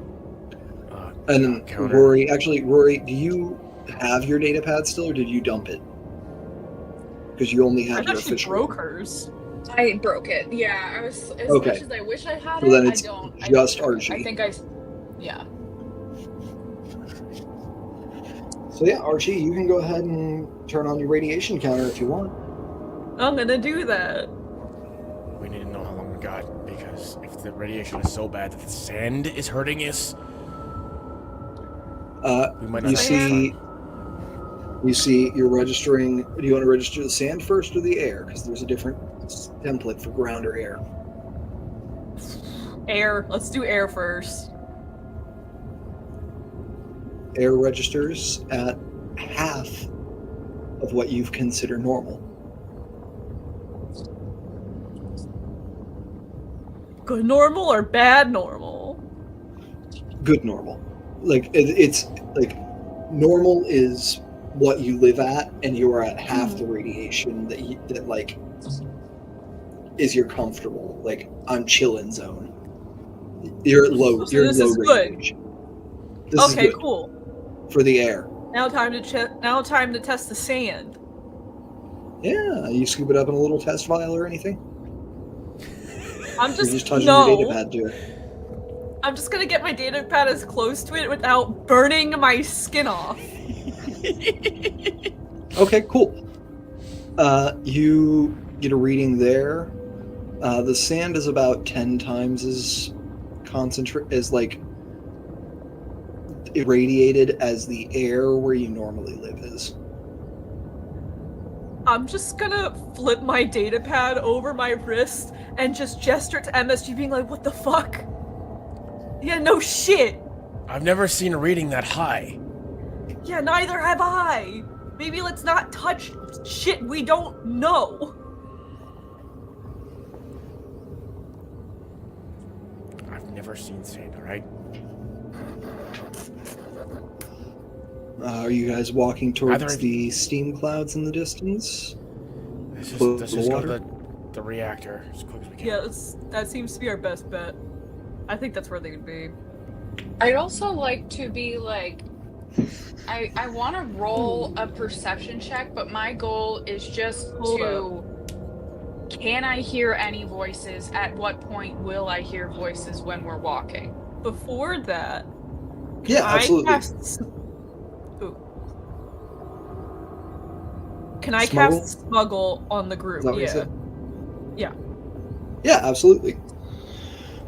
Speaker 2: And then
Speaker 1: counter?
Speaker 2: Rory, do you have your data pad still, or did you dump it? Because you only
Speaker 3: I
Speaker 2: have your
Speaker 3: thought she
Speaker 2: official.
Speaker 3: broke hers.
Speaker 4: I broke it. Yeah, I was as
Speaker 2: Okay.
Speaker 4: much as I wish I had
Speaker 2: So
Speaker 4: it.
Speaker 2: then it's
Speaker 4: I don't.
Speaker 2: just
Speaker 4: I don't.
Speaker 2: Archie.
Speaker 4: I think yeah.
Speaker 2: So yeah, Archie, you can go ahead and turn on your radiation counter if you want.
Speaker 3: I'm gonna do that.
Speaker 1: We need to know how long we got, because if the radiation is so bad that the sand is hurting us, we might not
Speaker 2: You
Speaker 1: have
Speaker 2: see,
Speaker 1: much
Speaker 2: you're registering. Do you want to register the sand first or the air? Because there's a different template for ground or air.
Speaker 3: Air. Let's do air first.
Speaker 2: Air registers at half of what you've considered normal.
Speaker 3: Good normal or bad normal?
Speaker 2: Good normal. Like it's like normal is what you live at, and you are at half the radiation that like is your comfortable. Like I'm chillin' zone. You're at low.
Speaker 3: So
Speaker 2: You're
Speaker 3: this
Speaker 2: in low
Speaker 3: is good.
Speaker 2: range. This is
Speaker 3: Okay,
Speaker 2: good
Speaker 3: cool.
Speaker 2: for the air.
Speaker 3: Now time to test the sand.
Speaker 2: Yeah, you scoop it up in a little test vial or anything.
Speaker 3: I'm
Speaker 2: You're
Speaker 3: just,
Speaker 2: just touching
Speaker 3: no.
Speaker 2: your data pad to it.
Speaker 3: I'm just gonna get my data pad as close to it without burning my skin off.
Speaker 2: Okay, cool. You get a reading there. The sand is about 10 times as like irradiated as the air where you normally live is.
Speaker 3: I'm just gonna flip my data pad over my wrist and just gesture to MSG being like, what the fuck? Yeah, no shit.
Speaker 1: I've never seen a reading that high.
Speaker 3: Yeah, neither have I. Maybe let's not touch shit we don't know.
Speaker 1: I've never seen sand, alright?
Speaker 2: Are you guys walking towards
Speaker 1: Either-
Speaker 2: the steam clouds in the distance?
Speaker 1: Let's
Speaker 2: Close
Speaker 1: just,
Speaker 2: the
Speaker 1: go
Speaker 2: water?
Speaker 1: to the reactor as quick as we can.
Speaker 3: Yeah, that seems to be our best bet. I think that's where they would be.
Speaker 4: I'd also like to be like, I want to roll a perception check, but my goal is just can I hear any voices? At what point will I hear voices when we're walking?
Speaker 3: Before that,
Speaker 2: Yeah, absolutely.
Speaker 3: Can I
Speaker 2: Smuggle?
Speaker 3: cast Smuggle on the group?
Speaker 2: Is that what you
Speaker 3: Yeah.
Speaker 2: said?
Speaker 3: Yeah.
Speaker 2: Yeah, absolutely.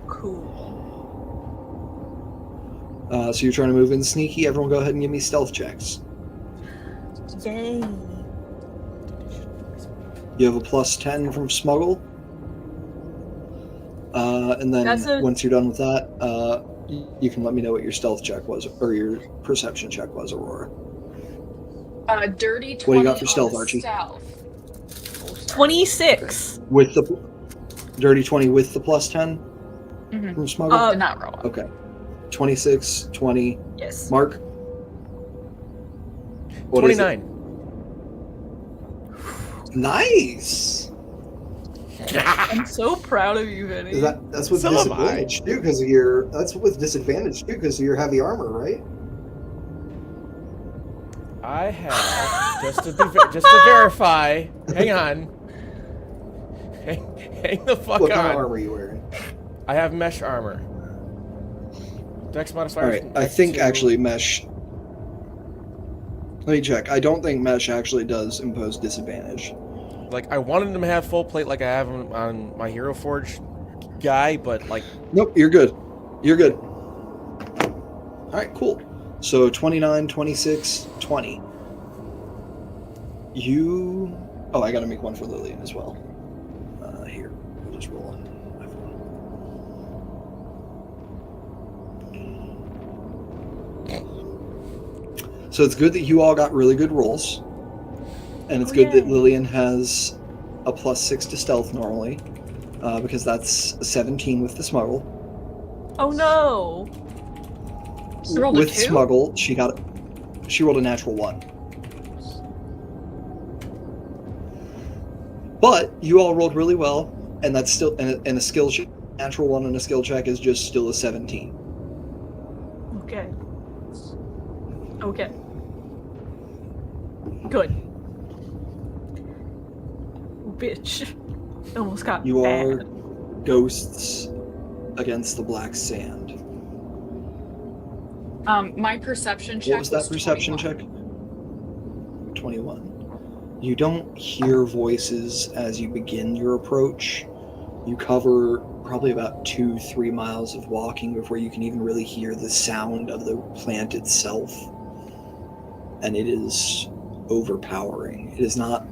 Speaker 3: Cool.
Speaker 2: So you're trying to move in sneaky. Everyone go ahead and give me stealth checks.
Speaker 3: Yay.
Speaker 2: You have a plus 10 from smuggle. And then once you're done with that, you can let me know what your stealth check was, or your perception check was, Aurora.
Speaker 4: Dirty 20
Speaker 2: What do you got for
Speaker 4: on
Speaker 2: stealth,
Speaker 4: the
Speaker 2: Archie?
Speaker 4: Stealth.
Speaker 3: 26.
Speaker 2: With the dirty 20 with the plus 10
Speaker 4: Mhm.
Speaker 2: from smuggle?
Speaker 4: Did not roll.
Speaker 2: Okay. 26, 20.
Speaker 3: Yes.
Speaker 2: Mark? What is it?
Speaker 1: 29.
Speaker 2: Nice!
Speaker 3: I'm so proud of you, Vinny.
Speaker 2: That's with
Speaker 1: So am I.
Speaker 2: disadvantage too, because that's with disadvantage too, because of your heavy armor, right?
Speaker 1: I have just to verify. Hang on. Hang the fuck
Speaker 2: What kind of
Speaker 1: on.
Speaker 2: armor are you wearing?
Speaker 1: I have mesh armor. Dex modifier.
Speaker 2: All right, I think actually mesh. Let me check. I don't think mesh actually does impose disadvantage.
Speaker 1: Like, I wanted him to have full plate like I have on my Hero Forge guy, but like...
Speaker 2: Nope, you're good. You're good. All right, cool. So 29, 26, 20. You... Oh, I gotta make one for Lillian as well. Here, I'll just roll on my phone. So it's good that you all got really good rolls. And it's good that Lillian has a +6 to stealth normally. Because that's a 17 with the smuggle.
Speaker 3: Oh no!
Speaker 4: You rolled a
Speaker 2: With
Speaker 4: 2?
Speaker 2: smuggle, she rolled a natural 1. But you all rolled really well, and that's still and a skill check. Natural 1 and a skill check is just still a 17.
Speaker 3: Okay. Okay. Good. Bitch. Almost got
Speaker 2: You
Speaker 3: bad.
Speaker 2: are ghosts against the black sand.
Speaker 4: My perception check
Speaker 2: What was that perception
Speaker 4: 21.
Speaker 2: check? 21. You don't hear voices as you begin your approach. You cover probably about 2-3 miles of walking before you can even really hear the sound of the plant itself. And it is overpowering. It is not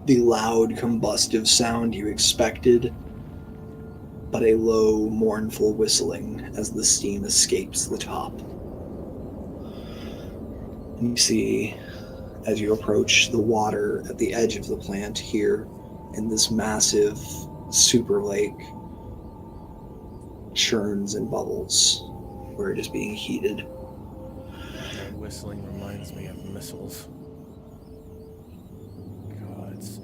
Speaker 2: the loud, combustive sound you expected, but a low, mournful whistling as the steam escapes the top. And you see, as you approach the water at the edge of the plant here, in this massive super lake, churns and bubbles where it is being heated.
Speaker 1: That whistling reminds me of missiles. Gods.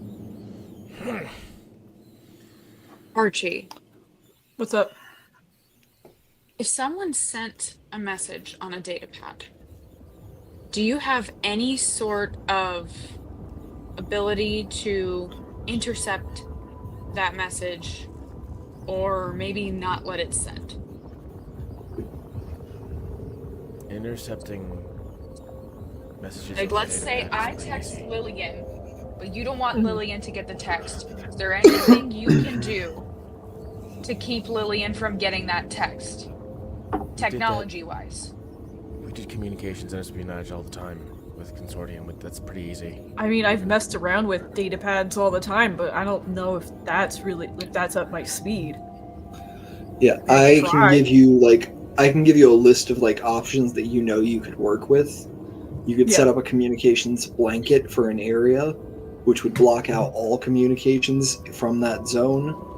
Speaker 4: Archie,
Speaker 3: What's up?
Speaker 4: if someone sent a message on a data pad, do you have any sort of ability to intercept that message or maybe not let it send?
Speaker 1: Intercepting messages.
Speaker 4: Like,
Speaker 1: on
Speaker 4: let's
Speaker 1: data
Speaker 4: say
Speaker 1: pad
Speaker 4: I
Speaker 1: is
Speaker 4: text
Speaker 1: crazy.
Speaker 4: Lillian, but you don't want Lillian to get the text. Is there anything you can do to keep Lillian from getting that text? Technology-wise.
Speaker 1: We did communications and espionage all the time with Consortium, but that's pretty easy.
Speaker 3: I mean, I've messed around with data pads all the time, but I don't know if that's really if that's up my speed.
Speaker 2: Yeah, I can give you a list of like options that you know you could work with. You could set up a communications blanket for an area, which would block out all communications from that zone.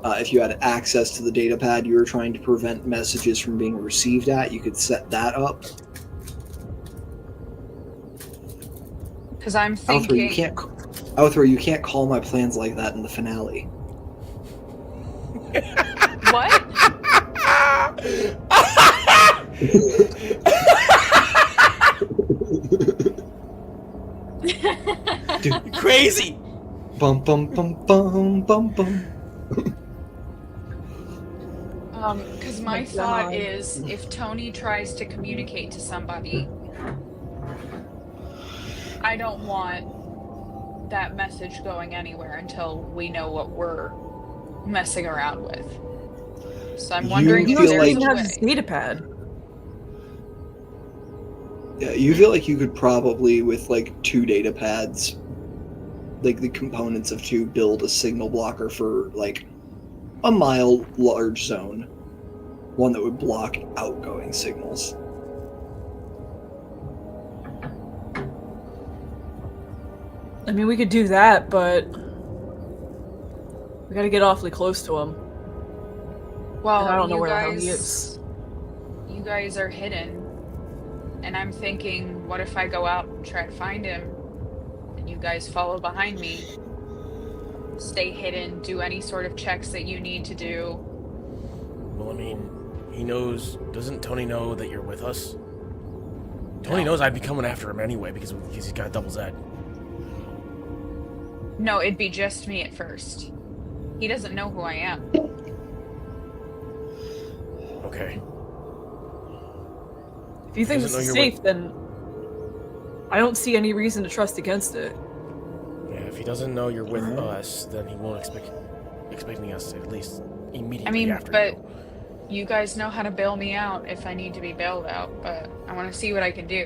Speaker 2: If you had access to the data pad you were trying to prevent messages from being received at, you could set that up.
Speaker 4: Because I'm thinking...
Speaker 2: Althor, you can't call my plans like that in the finale.
Speaker 4: What?
Speaker 2: Dude.
Speaker 1: Crazy!
Speaker 2: Bum bum bum bum bum bum.
Speaker 4: Because my thought is, if Tony tries to communicate to somebody, I don't want that message going anywhere until we know what we're messing around with. So I'm wondering if
Speaker 2: feel
Speaker 4: there's
Speaker 2: like-
Speaker 3: doesn't
Speaker 4: a
Speaker 3: have
Speaker 4: way.
Speaker 3: his data pad.
Speaker 2: Yeah, you feel like you could probably, with like 2 data pads, like the components of 2, build a signal blocker for like a mile large zone. One that would block outgoing signals.
Speaker 3: I mean, we could do that, but we gotta get awfully close to him.
Speaker 4: Well,
Speaker 3: And I don't know
Speaker 4: you
Speaker 3: where the hell
Speaker 4: guys,
Speaker 3: he is.
Speaker 4: you guys are hidden, and I'm thinking, what if I go out and try to find him, and you guys follow behind me, stay hidden, do any sort of checks that you need to do?
Speaker 1: Well, I mean, he knows... Doesn't Tony know that you're with us? Tony knows I'd be coming after him anyway because he's got a double Z.
Speaker 4: No, it'd be just me at first. He doesn't know who I am.
Speaker 1: Okay.
Speaker 3: If you think
Speaker 1: Doesn't
Speaker 3: this
Speaker 1: know
Speaker 3: is
Speaker 1: you're
Speaker 3: safe, then I don't see any reason to trust against it.
Speaker 1: Yeah, if he doesn't know you're with
Speaker 2: Alright.
Speaker 1: us, then he won't expecting us at least immediately
Speaker 4: I mean,
Speaker 1: after
Speaker 4: but
Speaker 1: you.
Speaker 4: you guys know how to bail me out if I need to be bailed out, but I want to see what I can do.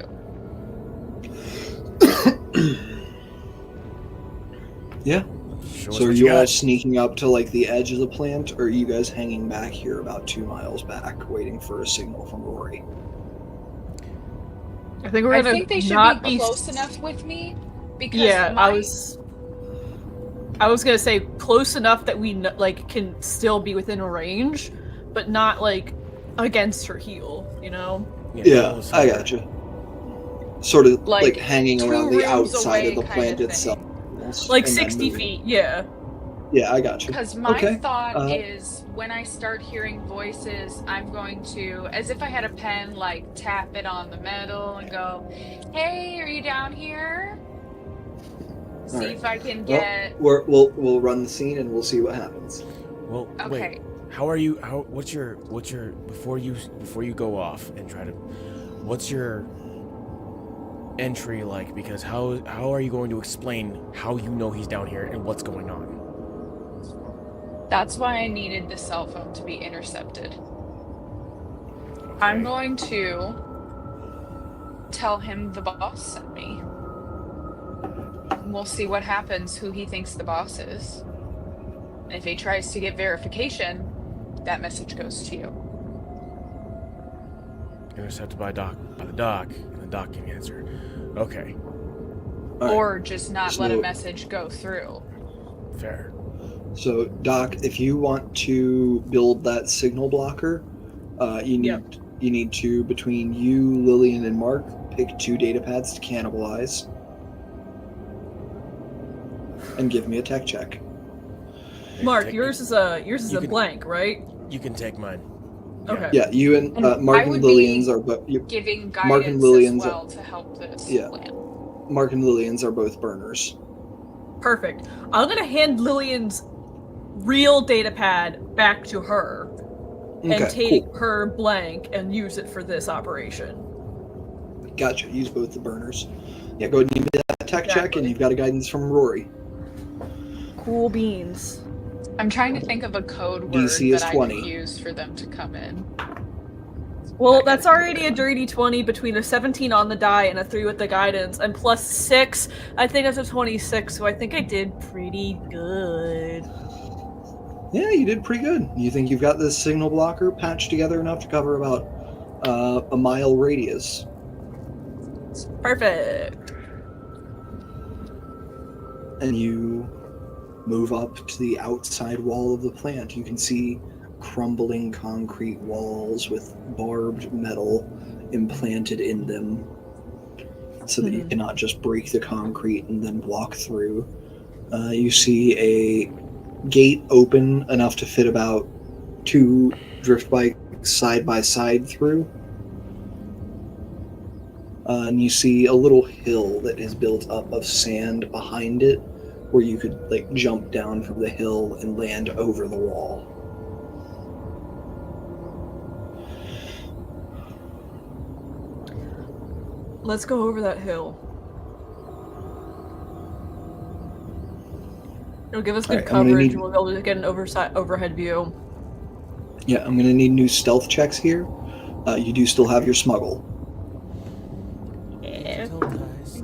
Speaker 2: Yeah.
Speaker 1: Show us
Speaker 2: So are
Speaker 1: what
Speaker 2: you all
Speaker 1: got.
Speaker 2: sneaking up to like the edge of the plant, or are you guys hanging back here about 2 miles back, waiting for a signal from Rory?
Speaker 3: I think we're
Speaker 4: I
Speaker 3: gonna
Speaker 4: think they should be
Speaker 3: not be
Speaker 4: close enough with me because
Speaker 3: Yeah,
Speaker 4: my
Speaker 3: I was gonna say close enough that we like can still be within range, but not like against her heel. You know?
Speaker 2: Yeah,
Speaker 1: almost
Speaker 2: I
Speaker 1: her.
Speaker 2: gotcha. Sort of like
Speaker 4: like
Speaker 2: hanging
Speaker 4: 2
Speaker 2: around the
Speaker 4: rooms
Speaker 2: outside of
Speaker 4: away
Speaker 2: the
Speaker 4: kind
Speaker 2: plant
Speaker 4: of
Speaker 2: itself,
Speaker 4: thing.
Speaker 2: almost,
Speaker 3: Like
Speaker 2: and then
Speaker 3: 60
Speaker 2: moving.
Speaker 3: feet. Yeah.
Speaker 2: Yeah, I gotcha.
Speaker 4: Because my
Speaker 2: Okay.
Speaker 4: thought is when I start hearing voices, I'm going to, as if I had a pen, like tap it on the metal and go, "Hey, are you down here?" See
Speaker 2: Alright.
Speaker 4: if I can
Speaker 2: Well,
Speaker 4: get.
Speaker 2: we'll run the scene and we'll see what happens.
Speaker 1: Well,
Speaker 4: Okay.
Speaker 1: wait. How are you? What's your before you go off and try to? What's your entry like? Because how are you going to explain how you know he's down here and what's going on?
Speaker 4: That's why I needed the cell phone to be intercepted. I'm
Speaker 1: Okay.
Speaker 4: going to tell him the boss sent me. We'll see what happens, who he thinks the boss is. And if he tries to get verification, that message goes to you.
Speaker 1: Intercepted by the doc, and the doc can answer. Okay,
Speaker 2: All right.
Speaker 4: Or just not let a
Speaker 2: So-
Speaker 4: message go through.
Speaker 1: fair.
Speaker 2: So, Doc, if you want to build that signal blocker, you need to, between you, Lillian, and Mark, pick 2 data pads to cannibalize, and give me a tech check.
Speaker 3: Mark,
Speaker 1: Take-
Speaker 3: yours is a
Speaker 1: you can-
Speaker 3: blank, right?
Speaker 1: You can take mine.
Speaker 3: Okay.
Speaker 2: Yeah, you and
Speaker 4: And
Speaker 2: Mark
Speaker 4: I
Speaker 2: and
Speaker 4: would
Speaker 2: Lillian's
Speaker 4: be
Speaker 2: are both.
Speaker 4: Giving
Speaker 2: Mark and
Speaker 4: guidance as
Speaker 2: Lillian's
Speaker 4: well to help this
Speaker 2: Yeah.
Speaker 4: plan.
Speaker 2: Mark and Lillian's are both burners.
Speaker 3: Perfect. I'm gonna hand Lillian's real data pad back to her and
Speaker 2: Okay,
Speaker 3: take
Speaker 2: cool.
Speaker 3: her blank and use it for this operation.
Speaker 2: Gotcha. Use both the burners. Yeah, go ahead and give me that tech check, and
Speaker 3: Exactly.
Speaker 2: you've got a guidance from Rory.
Speaker 3: Cool beans.
Speaker 4: I'm trying to think of a code word
Speaker 2: DC is
Speaker 4: that I
Speaker 2: 20.
Speaker 4: could use for them to come in.
Speaker 3: Well,
Speaker 4: I gotta
Speaker 3: that's
Speaker 4: think of
Speaker 3: already
Speaker 4: it.
Speaker 3: a dirty 20 between a 17 on the die and a 3 with the guidance, and plus 6. I think that's a 26, so I think I did pretty good.
Speaker 2: Yeah, you did pretty good. You think you've got this signal blocker patched together enough to cover about a mile radius.
Speaker 3: Perfect.
Speaker 2: And you move up to the outside wall of the plant. You can see crumbling concrete walls with barbed metal implanted in them so that you
Speaker 3: Mhm.
Speaker 2: cannot just break the concrete and then walk through. You see a gate open enough to fit about 2 drift bikes side by side through. And you see a little hill that is built up of sand behind it, where you could like jump down from the hill and land over the wall.
Speaker 3: Let's go over that hill. It'll give us good
Speaker 2: Alright, I'm gonna
Speaker 3: coverage,
Speaker 2: need-
Speaker 3: and we'll be able to get an overhead view.
Speaker 2: Yeah, I'm gonna need new stealth checks here. You do still have your smuggle.
Speaker 3: Yeah.
Speaker 1: Digital dice.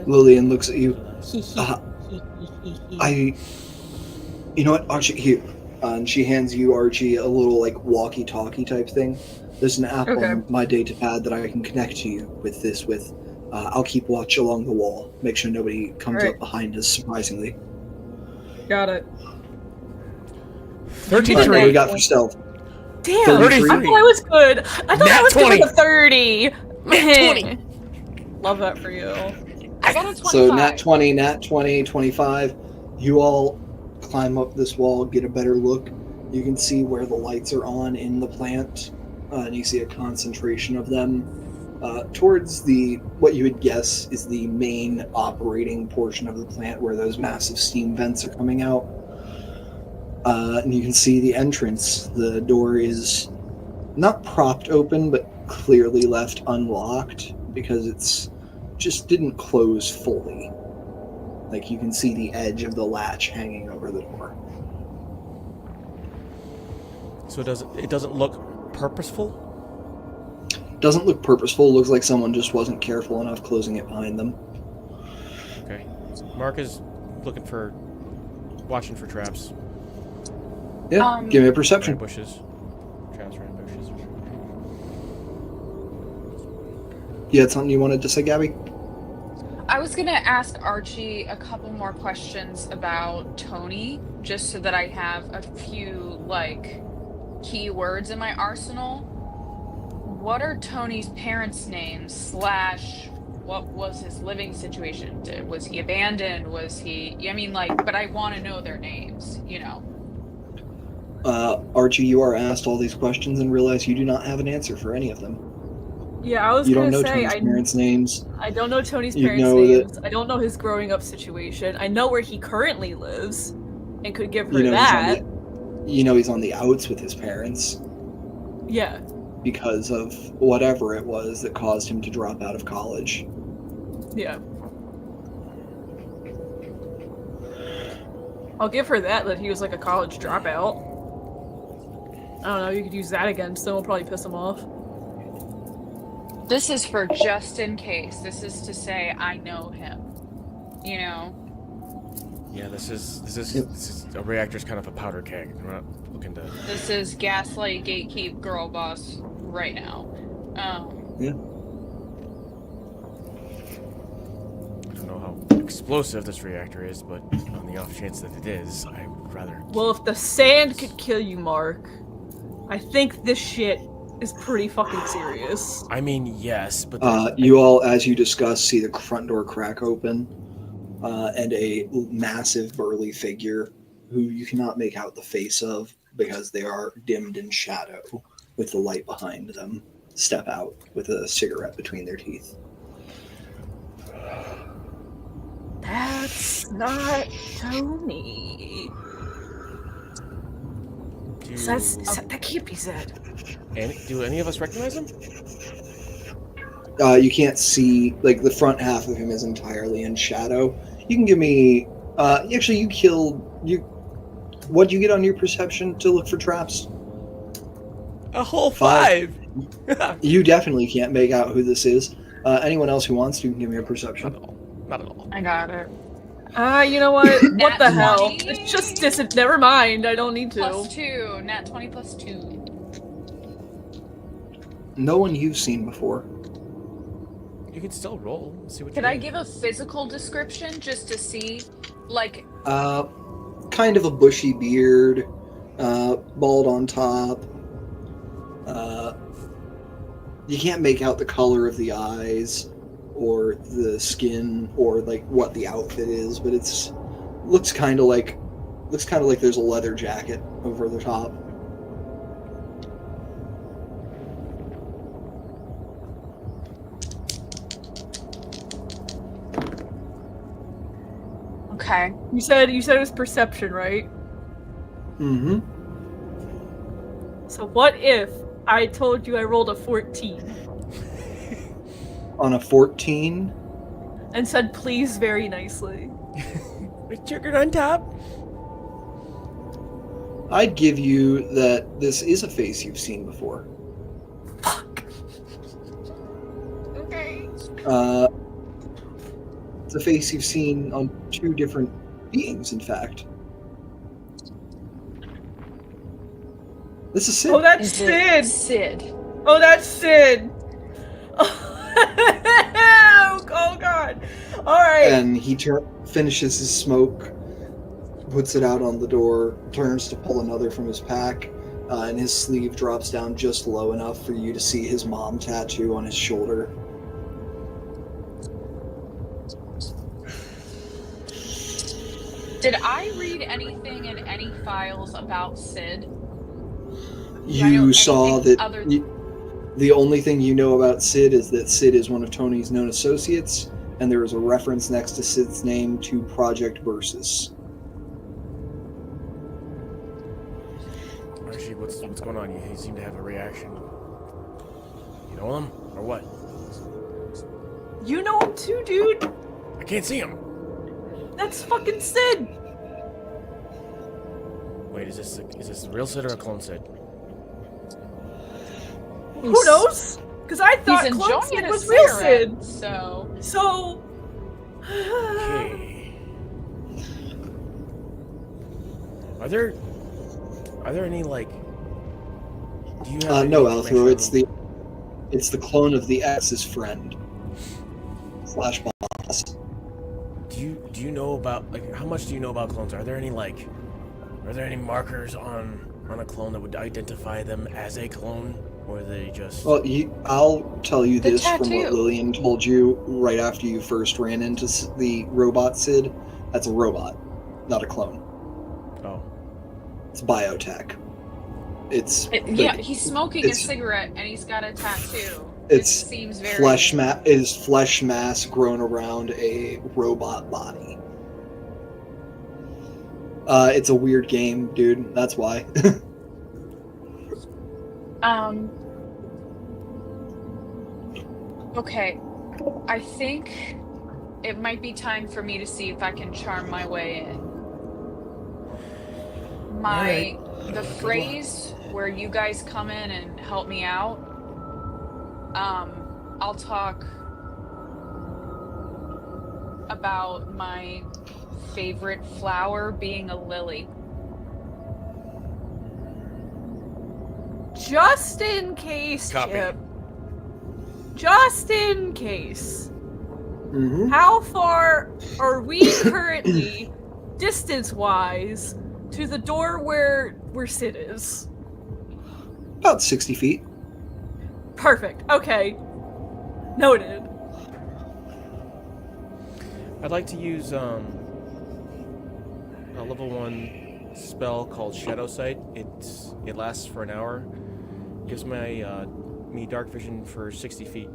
Speaker 2: Lillian looks at you. You know what, Archie, here. And she hands you, Archie, a little like walkie-talkie type thing. There's an app
Speaker 3: Okay.
Speaker 2: on my data pad that I can connect to you with this with. I'll keep watch along the wall. Make sure nobody comes
Speaker 3: Alright.
Speaker 2: up behind us, surprisingly.
Speaker 3: Got it.
Speaker 1: 33.
Speaker 2: Alright, what do we got for stealth?
Speaker 3: Damn!
Speaker 2: 33.
Speaker 3: I thought I was good. I thought
Speaker 1: Nat
Speaker 3: I was
Speaker 1: 20.
Speaker 3: good with a 30.
Speaker 1: Nat 20.
Speaker 3: Love that for you.
Speaker 4: I got a 25.
Speaker 2: So nat 20, 25. You all climb up this wall, get a better look. You can see where the lights are on in the plant, and you see a concentration of them towards what you would guess is the main operating portion of the plant, where those massive steam vents are coming out. And you can see the entrance. The door is not propped open, but clearly left unlocked because it's just didn't close fully. Like you can see the edge of the latch hanging over the door.
Speaker 1: So it doesn't look purposeful?
Speaker 2: Doesn't look purposeful. Looks like someone just wasn't careful enough closing it behind them.
Speaker 1: Okay. Mark is watching for traps.
Speaker 2: Yeah, give me a perception.
Speaker 1: Bushes. Traps around bushes.
Speaker 2: You had something you wanted to say, Gabby?
Speaker 4: I was gonna ask Archie a couple more questions about Tony, just so that I have a few key words in my arsenal. What are Tony's parents' names / what was his living situation? Was he abandoned? Was he? I mean, but I want to know their names.
Speaker 2: Archie, you are asked all these questions and realize you do not have an answer for any of them.
Speaker 3: Yeah, I was
Speaker 2: You
Speaker 3: gonna
Speaker 2: don't know
Speaker 3: say
Speaker 2: Tony's parents' names.
Speaker 3: I don't know Tony's
Speaker 2: You
Speaker 3: parents'
Speaker 2: know
Speaker 3: names. I don't know his growing up situation. I know where he currently lives, and could give her that.
Speaker 2: He's on the outs with his parents
Speaker 3: Yeah.
Speaker 2: because of whatever it was that caused him to drop out of college.
Speaker 3: Yeah. I'll give her that he was like a college dropout. I don't know, you could use that against him, it'll probably piss him off.
Speaker 4: This is for just in case. This is to say I know him.
Speaker 1: Yeah, this is a reactor's kind of a powder keg. We're not looking to.
Speaker 4: This is gaslight, gatekeep, girl boss right now.
Speaker 2: Yeah.
Speaker 1: I don't know how explosive this reactor is, but on the off chance that it is, I would rather.
Speaker 3: Well, if the sand could kill you, Mark, I think this shit is pretty fucking serious.
Speaker 1: I mean, yes, but
Speaker 2: you all, as you discuss, see the front door crack open, and a massive burly figure who you cannot make out the face of because they are dimmed in shadow with the light behind them step out with a cigarette between their teeth.
Speaker 3: That's not Tony. That can't be Zed.
Speaker 1: Do any of us recognize him?
Speaker 2: You can't see, the front half of him is entirely in shadow. You can give me, actually, what'd you get on your perception to look for traps?
Speaker 1: A whole 5.
Speaker 2: You definitely can't make out who this is. Anyone else who wants to can give me a perception.
Speaker 1: Not at all.
Speaker 4: I got it.
Speaker 3: You know what? What the
Speaker 4: Nat
Speaker 3: hell?
Speaker 4: 20?
Speaker 3: It's just never mind. I don't need to.
Speaker 4: +2. Nat 20 +2.
Speaker 2: No one you've seen before.
Speaker 1: You can still roll. See what.
Speaker 4: Could I give a physical description just to see,
Speaker 2: Kind of a bushy beard, bald on top. You can't make out the color of the eyes or the skin or what the outfit is, but looks kind of like there's a leather jacket over the top.
Speaker 4: okay.
Speaker 3: You said it was perception, right?
Speaker 2: Mm-hmm.
Speaker 3: So what if I told you I rolled a 14
Speaker 2: On a 14,
Speaker 3: and said please very nicely?
Speaker 1: With triggered on top.
Speaker 2: I'd give you that this is a face you've seen before.
Speaker 3: Fuck. Okay.
Speaker 2: It's a face you've seen on 2 different beings, in fact. This is Sid.
Speaker 3: Oh, that's
Speaker 4: Is
Speaker 3: Sid.
Speaker 4: it Sid?
Speaker 3: Oh, that's Sid. Oh God. All right.
Speaker 2: And he finishes his smoke, puts it out on the door, turns to pull another from his pack, and his sleeve drops down just low enough for you to see his mom tattoo on his shoulder.
Speaker 4: Did I read anything in any files about Sid?
Speaker 2: You saw that
Speaker 4: other
Speaker 2: the only thing you know about Sid is that Sid is one of Tony's known associates, and there is a reference next to Sid's name to Project Versus.
Speaker 1: Actually, what's going on? You seem to have a reaction. You know him or what?
Speaker 3: You know him too, dude.
Speaker 1: I can't see him.
Speaker 3: That's fucking Sid.
Speaker 1: Wait, is this the real Sid or a clone Sid?
Speaker 3: Who knows? Because I thought
Speaker 4: He's
Speaker 3: Clone
Speaker 4: enjoying
Speaker 3: Sid
Speaker 4: a
Speaker 3: was real Sid.
Speaker 4: cigarette, so
Speaker 3: So.
Speaker 1: Okay. Are there any like? Do you have any
Speaker 2: No, Althor.
Speaker 1: information
Speaker 2: It's the clone of the X's friend / boss.
Speaker 1: Do you know about like how much do you know about clones? Are there any markers on a clone that would identify them as a clone, or are they just?
Speaker 2: Well, I'll tell you
Speaker 4: The
Speaker 2: this from
Speaker 4: tattoo.
Speaker 2: what Lillian told you right after you first ran into the robot Sid. That's a robot, not a clone.
Speaker 1: Oh,
Speaker 2: It's biotech.
Speaker 4: yeah, he's smoking a
Speaker 2: it's-
Speaker 4: cigarette and he's got a tattoo.
Speaker 2: It's
Speaker 4: it seems very
Speaker 2: flesh mass grown around a robot body. It's a weird game, dude. That's why.
Speaker 4: Okay. I think it might be time for me to see if I can charm my way in.
Speaker 1: Alright.
Speaker 4: The phrase where you guys come in and help me out, I'll talk about my favorite flower being a lily.
Speaker 3: Just in case,
Speaker 1: Copy.
Speaker 3: Chip. Just in case.
Speaker 2: Mm-hmm.
Speaker 3: How far are we currently, distance-wise, to the door where Sid is?
Speaker 2: About 60 feet.
Speaker 3: Perfect. Okay. Noted.
Speaker 1: I'd like to use a level 1 spell called Shadow Sight. It lasts for an hour. Gives me dark vision for 60 feet.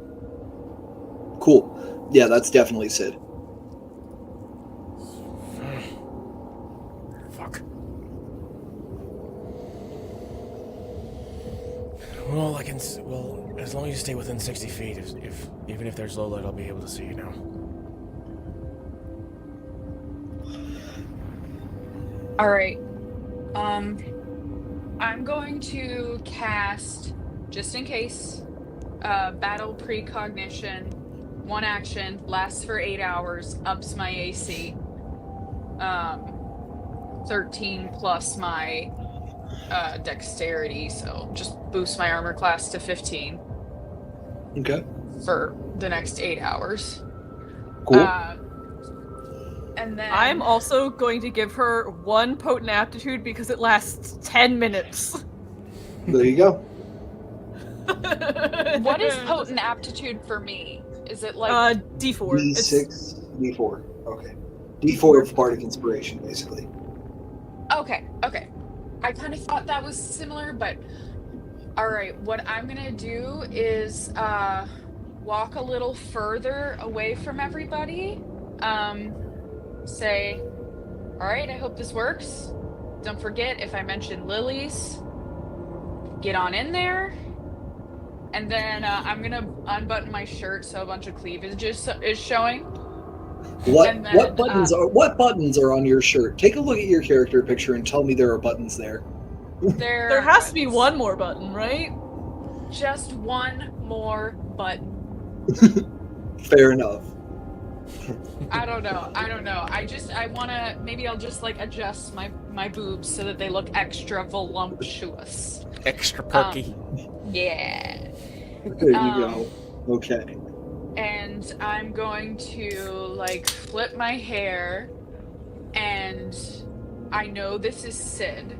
Speaker 2: Cool. Yeah, that's definitely Sid.
Speaker 1: Fuck. Well, as long as you stay within 60 feet, even if there's low light, I'll be able to see you now.
Speaker 4: All right. I'm going to cast, just in case, battle precognition. 1 action, lasts for 8 hours, ups my AC. 13 plus my dexterity, so just boost my armor class to 15
Speaker 2: Okay.
Speaker 4: for the next 8 hours.
Speaker 2: Cool.
Speaker 4: And then
Speaker 3: I'm also going to give her 1 potent aptitude because it lasts 10 minutes.
Speaker 2: There you go.
Speaker 4: what is potent aptitude for me? Is it like
Speaker 3: D4.
Speaker 2: D6, D4. Okay. D4 of Bardic Inspiration, basically.
Speaker 4: Okay. I kind of thought that was similar, but all right. What I'm gonna do is walk a little further away from everybody. Say, all right. I hope this works. Don't forget if I mention lilies, get on in there. And then I'm gonna unbutton my shirt so a bunch of cleavage is showing.
Speaker 2: What
Speaker 4: then,
Speaker 2: what buttons are on your shirt? Take a look at your character picture and tell me there are buttons there.
Speaker 3: There has to be 1 more button, right?
Speaker 4: Just 1 more button.
Speaker 2: Fair enough.
Speaker 4: I don't know. Maybe I'll just like adjust my boobs so that they look extra voluptuous.
Speaker 1: Extra perky.
Speaker 4: Yeah.
Speaker 2: There you go. Okay.
Speaker 4: And I'm going to like flip my hair, and I know this is Sid.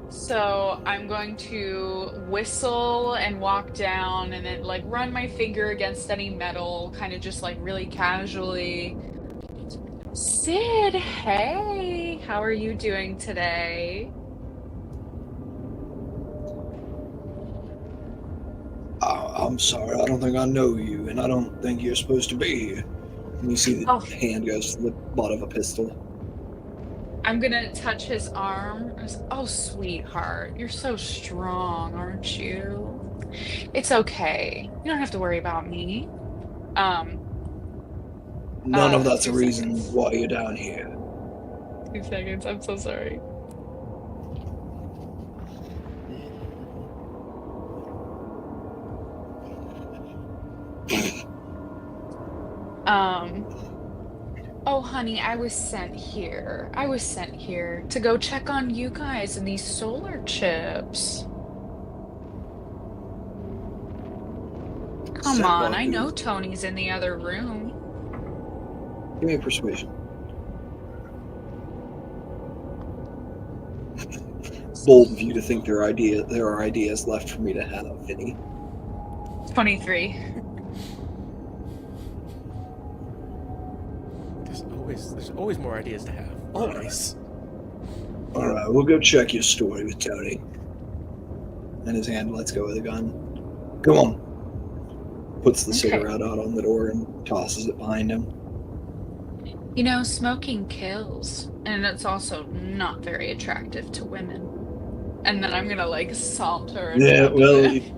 Speaker 4: So I'm going to whistle and walk down and then like run my finger against any metal, kind of just like really casually. Sid, hey, how are you doing today?
Speaker 2: I'm sorry, I don't think I know you, and I don't think you're supposed to be here. And you see the
Speaker 4: Oh.
Speaker 2: hand goes to the butt of a pistol.
Speaker 4: I'm gonna touch his arm. Oh, sweetheart, you're so strong, aren't you? It's okay. You don't have to worry about me. Um,
Speaker 2: None of that's a
Speaker 4: two
Speaker 2: reason
Speaker 4: seconds.
Speaker 2: why you're down here.
Speaker 4: 2 seconds. I'm so sorry. Um, oh, honey, I was sent here. I was sent here to go check on you guys and these solar chips. Come
Speaker 2: Sent
Speaker 4: on,
Speaker 2: by
Speaker 4: I
Speaker 2: who?
Speaker 4: know Tony's in the other room.
Speaker 2: Give me a persuasion. Bold of you to think there are ideas left for me to have, Vinny.
Speaker 4: 23.
Speaker 1: There's always more ideas to have. Always.
Speaker 2: All right, we'll go check your story with Tony. And his hand lets go of the gun. Come on. Puts the
Speaker 4: Okay.
Speaker 2: cigarette out on the door and tosses it behind him.
Speaker 4: You know, smoking kills, and it's also not very attractive to women. And then I'm gonna like saunter and
Speaker 2: Yeah,
Speaker 4: walk away.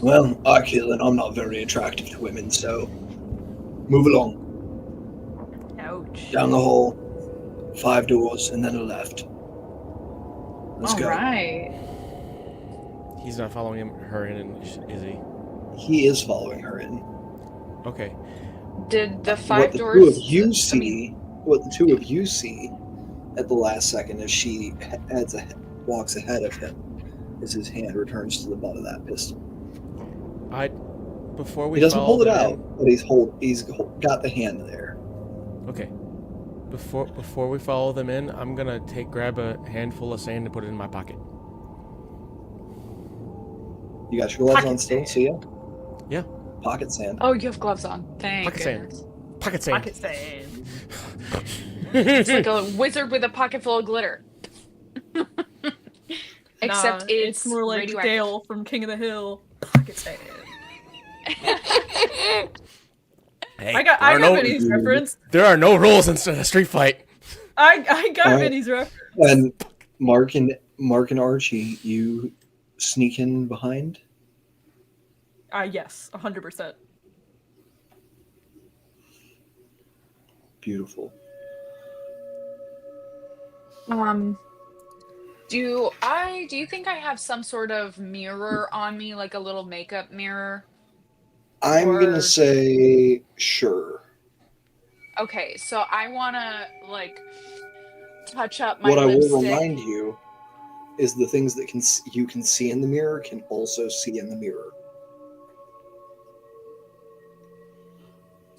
Speaker 2: well, I kill and I'm not very attractive to women, so move along.
Speaker 3: Ouch.
Speaker 2: Down the hall, 5 doors, and then a left. Let's
Speaker 4: All
Speaker 2: go.
Speaker 4: right.
Speaker 1: He's not following her in, is he?
Speaker 2: He is following her in.
Speaker 1: Okay.
Speaker 4: Did the
Speaker 2: What
Speaker 4: five
Speaker 2: the
Speaker 4: doors?
Speaker 2: two of you
Speaker 4: I
Speaker 2: see,
Speaker 4: mean,
Speaker 2: what the two of you see at the last second as she walks ahead of him, is his hand returns to the butt of that pistol.
Speaker 1: Before we
Speaker 2: He doesn't
Speaker 1: follow
Speaker 2: hold it
Speaker 1: them
Speaker 2: out,
Speaker 1: in,
Speaker 2: but he's got the hand there.
Speaker 1: okay. Before we follow them in, I'm gonna grab a handful of sand and put it in my pocket.
Speaker 2: You got your gloves
Speaker 3: Pocket
Speaker 2: on still,
Speaker 3: sand.
Speaker 2: so yeah.
Speaker 1: Yeah.
Speaker 2: Pocket sand.
Speaker 4: oh, you have gloves on. Thank
Speaker 1: Pocket sand.
Speaker 4: goodness.
Speaker 1: Pocket sand.
Speaker 3: Pocket sand.
Speaker 4: It's like a wizard with a pocket full of glitter. Except
Speaker 3: Nah,
Speaker 4: it's
Speaker 3: more like
Speaker 4: radioactive.
Speaker 3: Dale from King of the Hill. Pocket sand.
Speaker 1: Hey,
Speaker 3: I got Vinny's reference.
Speaker 1: There are no rules in a street fight.
Speaker 3: I got
Speaker 2: Alright.
Speaker 3: Vinny's reference.
Speaker 2: And Mark and Archie, you sneak in behind.
Speaker 3: Yes, 100%.
Speaker 2: Beautiful.
Speaker 4: Do you think I have some sort of mirror on me, like a little makeup mirror?
Speaker 2: I'm
Speaker 4: Or-
Speaker 2: gonna say sure.
Speaker 4: Okay, so I wanna like touch up my
Speaker 2: What I will
Speaker 4: lipstick.
Speaker 2: remind you is the things that you can see in the mirror can also see in the mirror.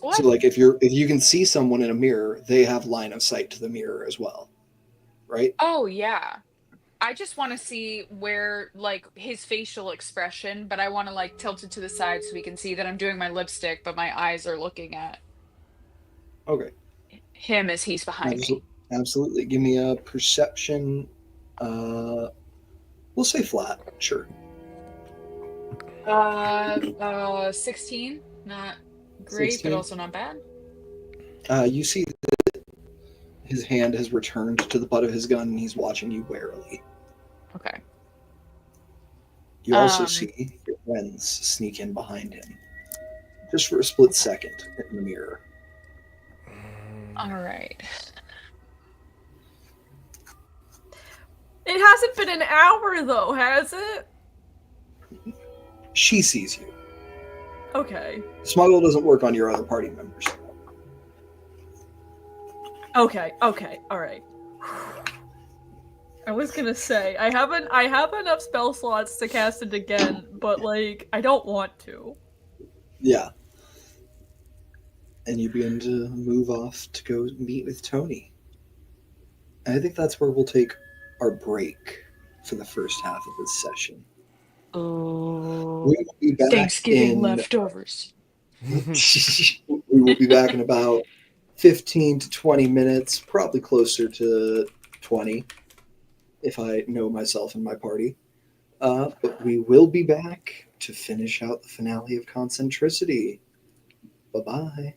Speaker 4: What?
Speaker 2: So, like, if you can see someone in a mirror, they have line of sight to the mirror as well, right?
Speaker 4: Oh yeah. I just want to see where like his facial expression, but I want to like tilt it to the side so we can see that I'm doing my lipstick, but my eyes are looking at
Speaker 2: Okay,
Speaker 4: him as he's behind me.
Speaker 2: absolutely. Give me a perception. We'll say flat. Sure.
Speaker 4: 16, not great,
Speaker 2: 16?
Speaker 4: but also not bad.
Speaker 2: You see that his hand has returned to the butt of his gun, and he's watching you warily.
Speaker 4: Okay.
Speaker 2: You also
Speaker 4: Um,
Speaker 2: see your friends sneak in behind him, just for a split second in the mirror.
Speaker 4: All right.
Speaker 3: It hasn't been an hour though, has it?
Speaker 2: She sees you.
Speaker 3: Okay.
Speaker 2: Smuggle doesn't work on your other party members.
Speaker 3: Okay. All right. I was gonna say I have enough spell slots to cast it again, but like I don't want to.
Speaker 2: Yeah. And you begin to move off to go meet with Tony. And I think that's where we'll take our break for the first half of this session.
Speaker 4: Oh,
Speaker 2: We will be back
Speaker 4: Thanksgiving
Speaker 2: in
Speaker 4: leftovers.
Speaker 2: we will be back in about 15 to 20 minutes, probably closer to 20 if I know myself and my party. But we will be back to finish out the finale of Concentricity. Bye-bye.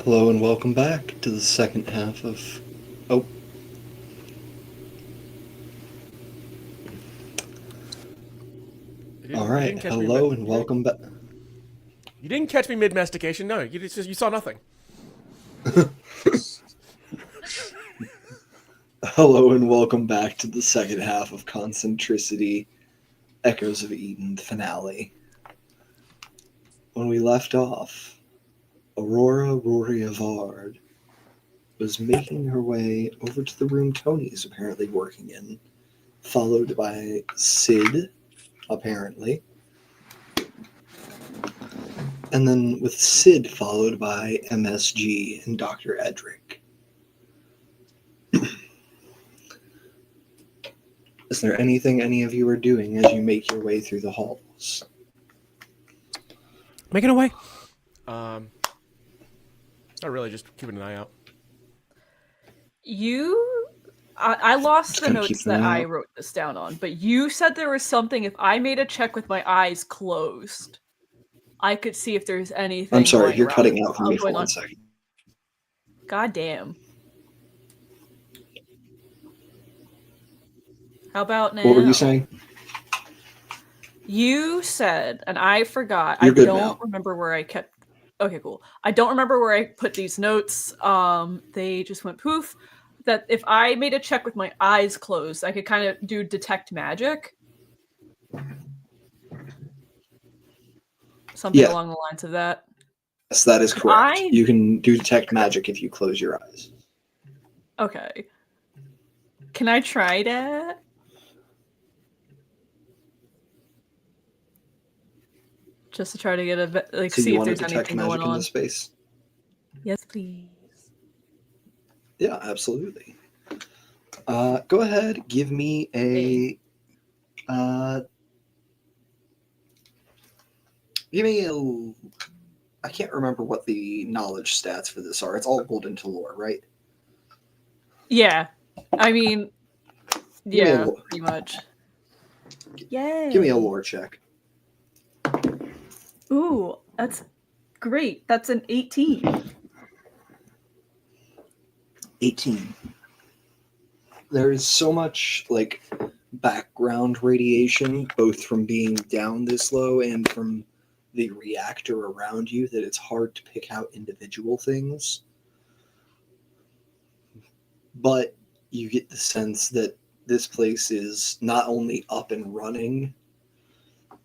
Speaker 2: Hello and welcome back to the second half of... Oh. Alright, hello and welcome back.
Speaker 1: You didn't catch me mid-mastication, no. You saw nothing.
Speaker 2: Hello and welcome back to the second half of Concentricity, Echoes of Eden, the finale. When we left off, Aurora Rory-Avard was making her way over to the room Tony's apparently working in, followed by Sid, apparently. And then with Sid followed by MSG and Dr. Edric. Is there anything any of you are doing as you make your way through the halls?
Speaker 1: Making away. Not really, just keeping an eye out.
Speaker 3: I lost the
Speaker 2: kinda keep
Speaker 3: notes
Speaker 2: an
Speaker 3: that
Speaker 2: eye
Speaker 3: I
Speaker 2: out.
Speaker 3: wrote this down on, but you said there was something if I made a check with my eyes closed, I could see if there's anything.
Speaker 2: I'm sorry,
Speaker 3: lying
Speaker 2: you're
Speaker 3: around
Speaker 2: cutting out for me for
Speaker 3: going
Speaker 2: 1
Speaker 3: on.
Speaker 2: second.
Speaker 3: God damn. How about now?
Speaker 2: What were you saying?
Speaker 3: You said, and I forgot.
Speaker 2: You're
Speaker 3: I
Speaker 2: good
Speaker 3: don't
Speaker 2: now.
Speaker 3: remember where I kept. Okay, cool. I don't remember where I put these notes. They just went poof. That if I made a check with my eyes closed, I could kind of do detect magic. Something
Speaker 2: Yeah.
Speaker 3: along the lines of that.
Speaker 2: Yes, that is correct.
Speaker 3: I-
Speaker 2: You can do detect magic if you close your eyes.
Speaker 3: Okay. Can I try that? Just to try to get
Speaker 2: So
Speaker 3: see
Speaker 2: you
Speaker 3: if
Speaker 2: want to
Speaker 3: there's
Speaker 2: detect
Speaker 3: anything going
Speaker 2: magic in
Speaker 3: on.
Speaker 2: this space?
Speaker 3: Yes, please.
Speaker 2: Yeah, absolutely. Go ahead, give me a. Give me a. I can't remember what the knowledge stats for this are. It's all rolled into lore, right?
Speaker 3: Yeah. I mean,
Speaker 2: Give me a
Speaker 3: yeah, pretty much. Yay.
Speaker 2: give me a lore check.
Speaker 3: Ooh, that's great. That's an 18.
Speaker 2: 18. There is so much like background radiation, both from being down this low and from the reactor around you, that it's hard to pick out individual things. But you get the sense that this place is not only up and running,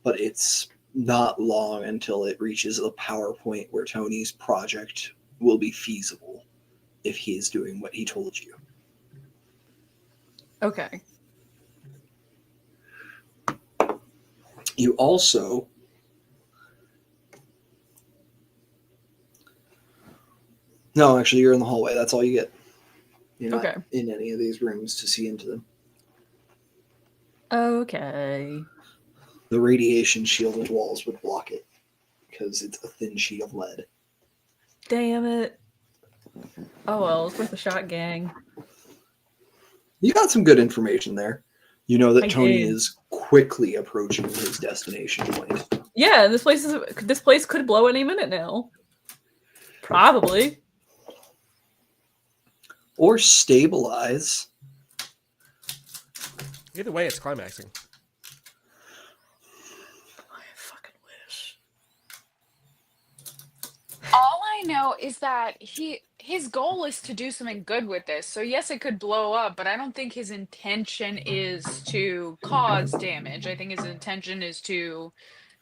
Speaker 2: but it's not long until it reaches a power point where Tony's project will be feasible if he is doing what he told you.
Speaker 3: Okay.
Speaker 2: You also no, actually, you're in the hallway. That's all you get. You're not
Speaker 3: Okay.
Speaker 2: in any of these rooms to see into them.
Speaker 3: Okay.
Speaker 2: The radiation shielded walls would block it because it's a thin sheet of lead.
Speaker 3: Damn it. Oh well, it's worth a shot, gang.
Speaker 2: You got some good information there. You know that
Speaker 3: I
Speaker 2: Tony
Speaker 3: did.
Speaker 2: is quickly approaching his destination point.
Speaker 3: Yeah, this place could blow any minute now. Probably.
Speaker 2: Or stabilize.
Speaker 1: Either way, it's climaxing.
Speaker 3: I fucking wish.
Speaker 4: All I know is that his goal is to do something good with this. So yes, it could blow up, but I don't think his intention is to cause damage. I think his intention is to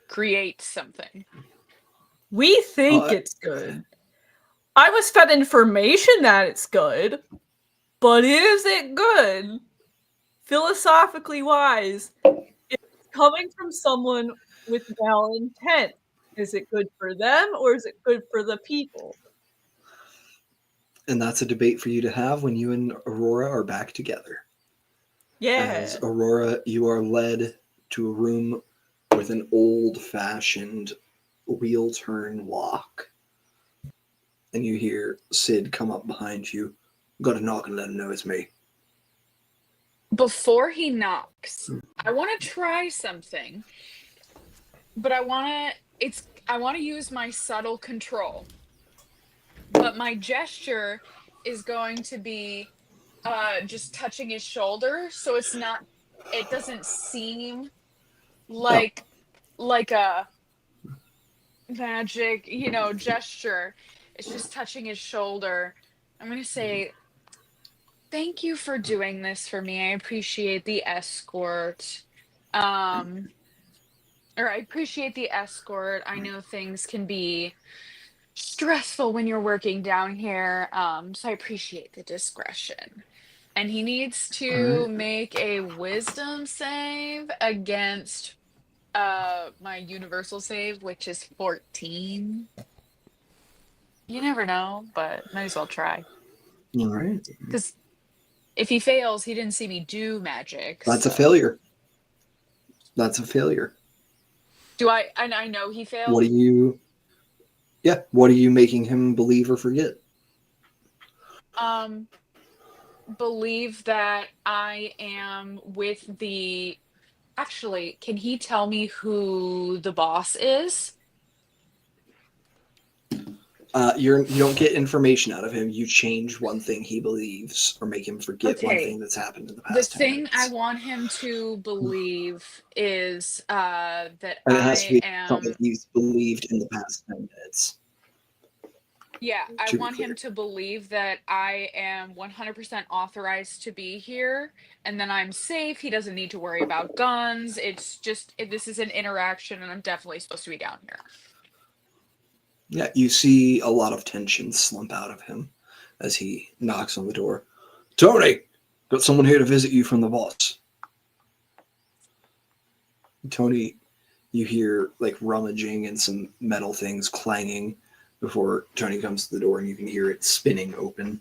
Speaker 4: create something.
Speaker 3: We think
Speaker 2: Uh,
Speaker 3: it's good. I was fed information that it's good, but is it good? Philosophically wise, it's coming from someone with malintent. Is it good for them or is it good for the people?
Speaker 2: and that's a debate for you to have when you and Aurora are back together. As
Speaker 3: Yeah.
Speaker 2: Aurora, you are led to a room with an old-fashioned wheel turn lock. And you hear Sid come up behind you. Gotta knock and let him know it's me.
Speaker 4: Before he knocks, I want to try something, but I want to use my subtle control. But my gesture is going to be just touching his shoulder, so it doesn't seem
Speaker 2: Oh,
Speaker 4: like a magic, gesture. It's just touching his shoulder. I'm going to say, "Thank you for doing this for me. I appreciate the escort." Um or I appreciate the escort. I know things can be stressful when you're working down here. So I appreciate the discretion. And he needs
Speaker 2: all
Speaker 4: to
Speaker 2: right.
Speaker 4: make a wisdom save against my universal save, which is 14. You never know, but might as well try.
Speaker 2: All right.
Speaker 4: Because if he fails, he didn't see me do magic.
Speaker 2: That's a
Speaker 4: So
Speaker 2: failure. That's a failure.
Speaker 4: and I know he
Speaker 2: What
Speaker 4: failed.
Speaker 2: are you? Yeah. What are you making him believe or forget?
Speaker 4: Um, believe that I am with the. Actually, can he tell me who the boss is?
Speaker 2: You don't get information out of him. You change one thing he believes, or make him forget one
Speaker 4: Okay.
Speaker 2: thing that's happened in the
Speaker 4: The
Speaker 2: past 10
Speaker 4: thing I
Speaker 2: minutes.
Speaker 4: want him to believe is that
Speaker 2: And it has to
Speaker 4: I
Speaker 2: be something
Speaker 4: am.
Speaker 2: he's believed in the past 10 minutes.
Speaker 4: Yeah, I
Speaker 2: To be
Speaker 4: want him
Speaker 2: clear.
Speaker 4: to believe that I am 100% authorized to be here and then I'm safe. He doesn't need to worry about guns. It's just, this is an interaction and I'm definitely supposed to be down here.
Speaker 2: Yeah, you see a lot of tension slump out of him as he knocks on the door. Tony, got someone here to visit you from the boss. Tony, you hear like rummaging and some metal things clanging before Tony comes to the door, and you can hear it spinning open.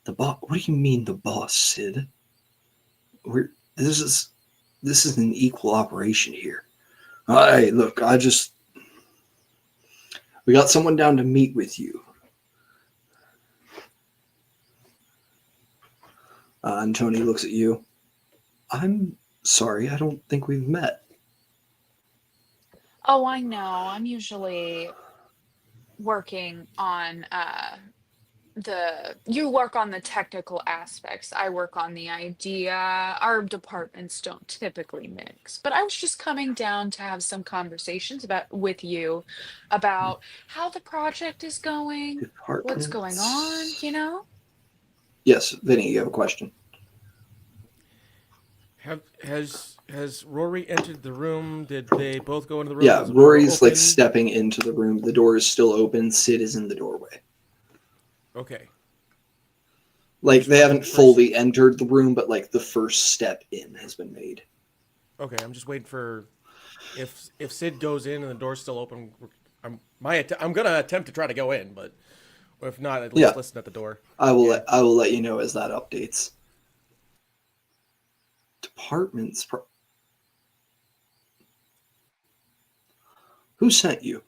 Speaker 2: The boss? What do you mean the boss, Sid? This is an equal operation here. Hey, look, we got someone down to meet with you. And Tony looks at you. I'm sorry, I don't think we've met.
Speaker 4: Oh, I know. I'm usually working on you work on the technical aspects. I work on the idea. Our departments don't typically mix. But I was just coming down to have some conversations with you about how the project is going, what's going on,
Speaker 2: Departments.
Speaker 4: you know?
Speaker 2: Yes, Vinny, you have a question.
Speaker 1: Has Rory entered the room? Did they both go into the room?
Speaker 2: Yeah,
Speaker 1: Was the door
Speaker 2: Rory's like
Speaker 1: open?
Speaker 2: stepping into the room. The door is still open. Sid is in the doorway.
Speaker 1: Okay.
Speaker 2: Like they haven't
Speaker 1: First-
Speaker 2: fully entered the room, but like the first step in has been made.
Speaker 1: Okay, I'm just waiting for if Sid goes in and the door's still open. I'm gonna attempt to try to go in, but if not, at least
Speaker 2: Yeah.
Speaker 1: listen at the door.
Speaker 2: I will
Speaker 1: Yeah.
Speaker 2: let you know as that updates. Departments. Who sent you?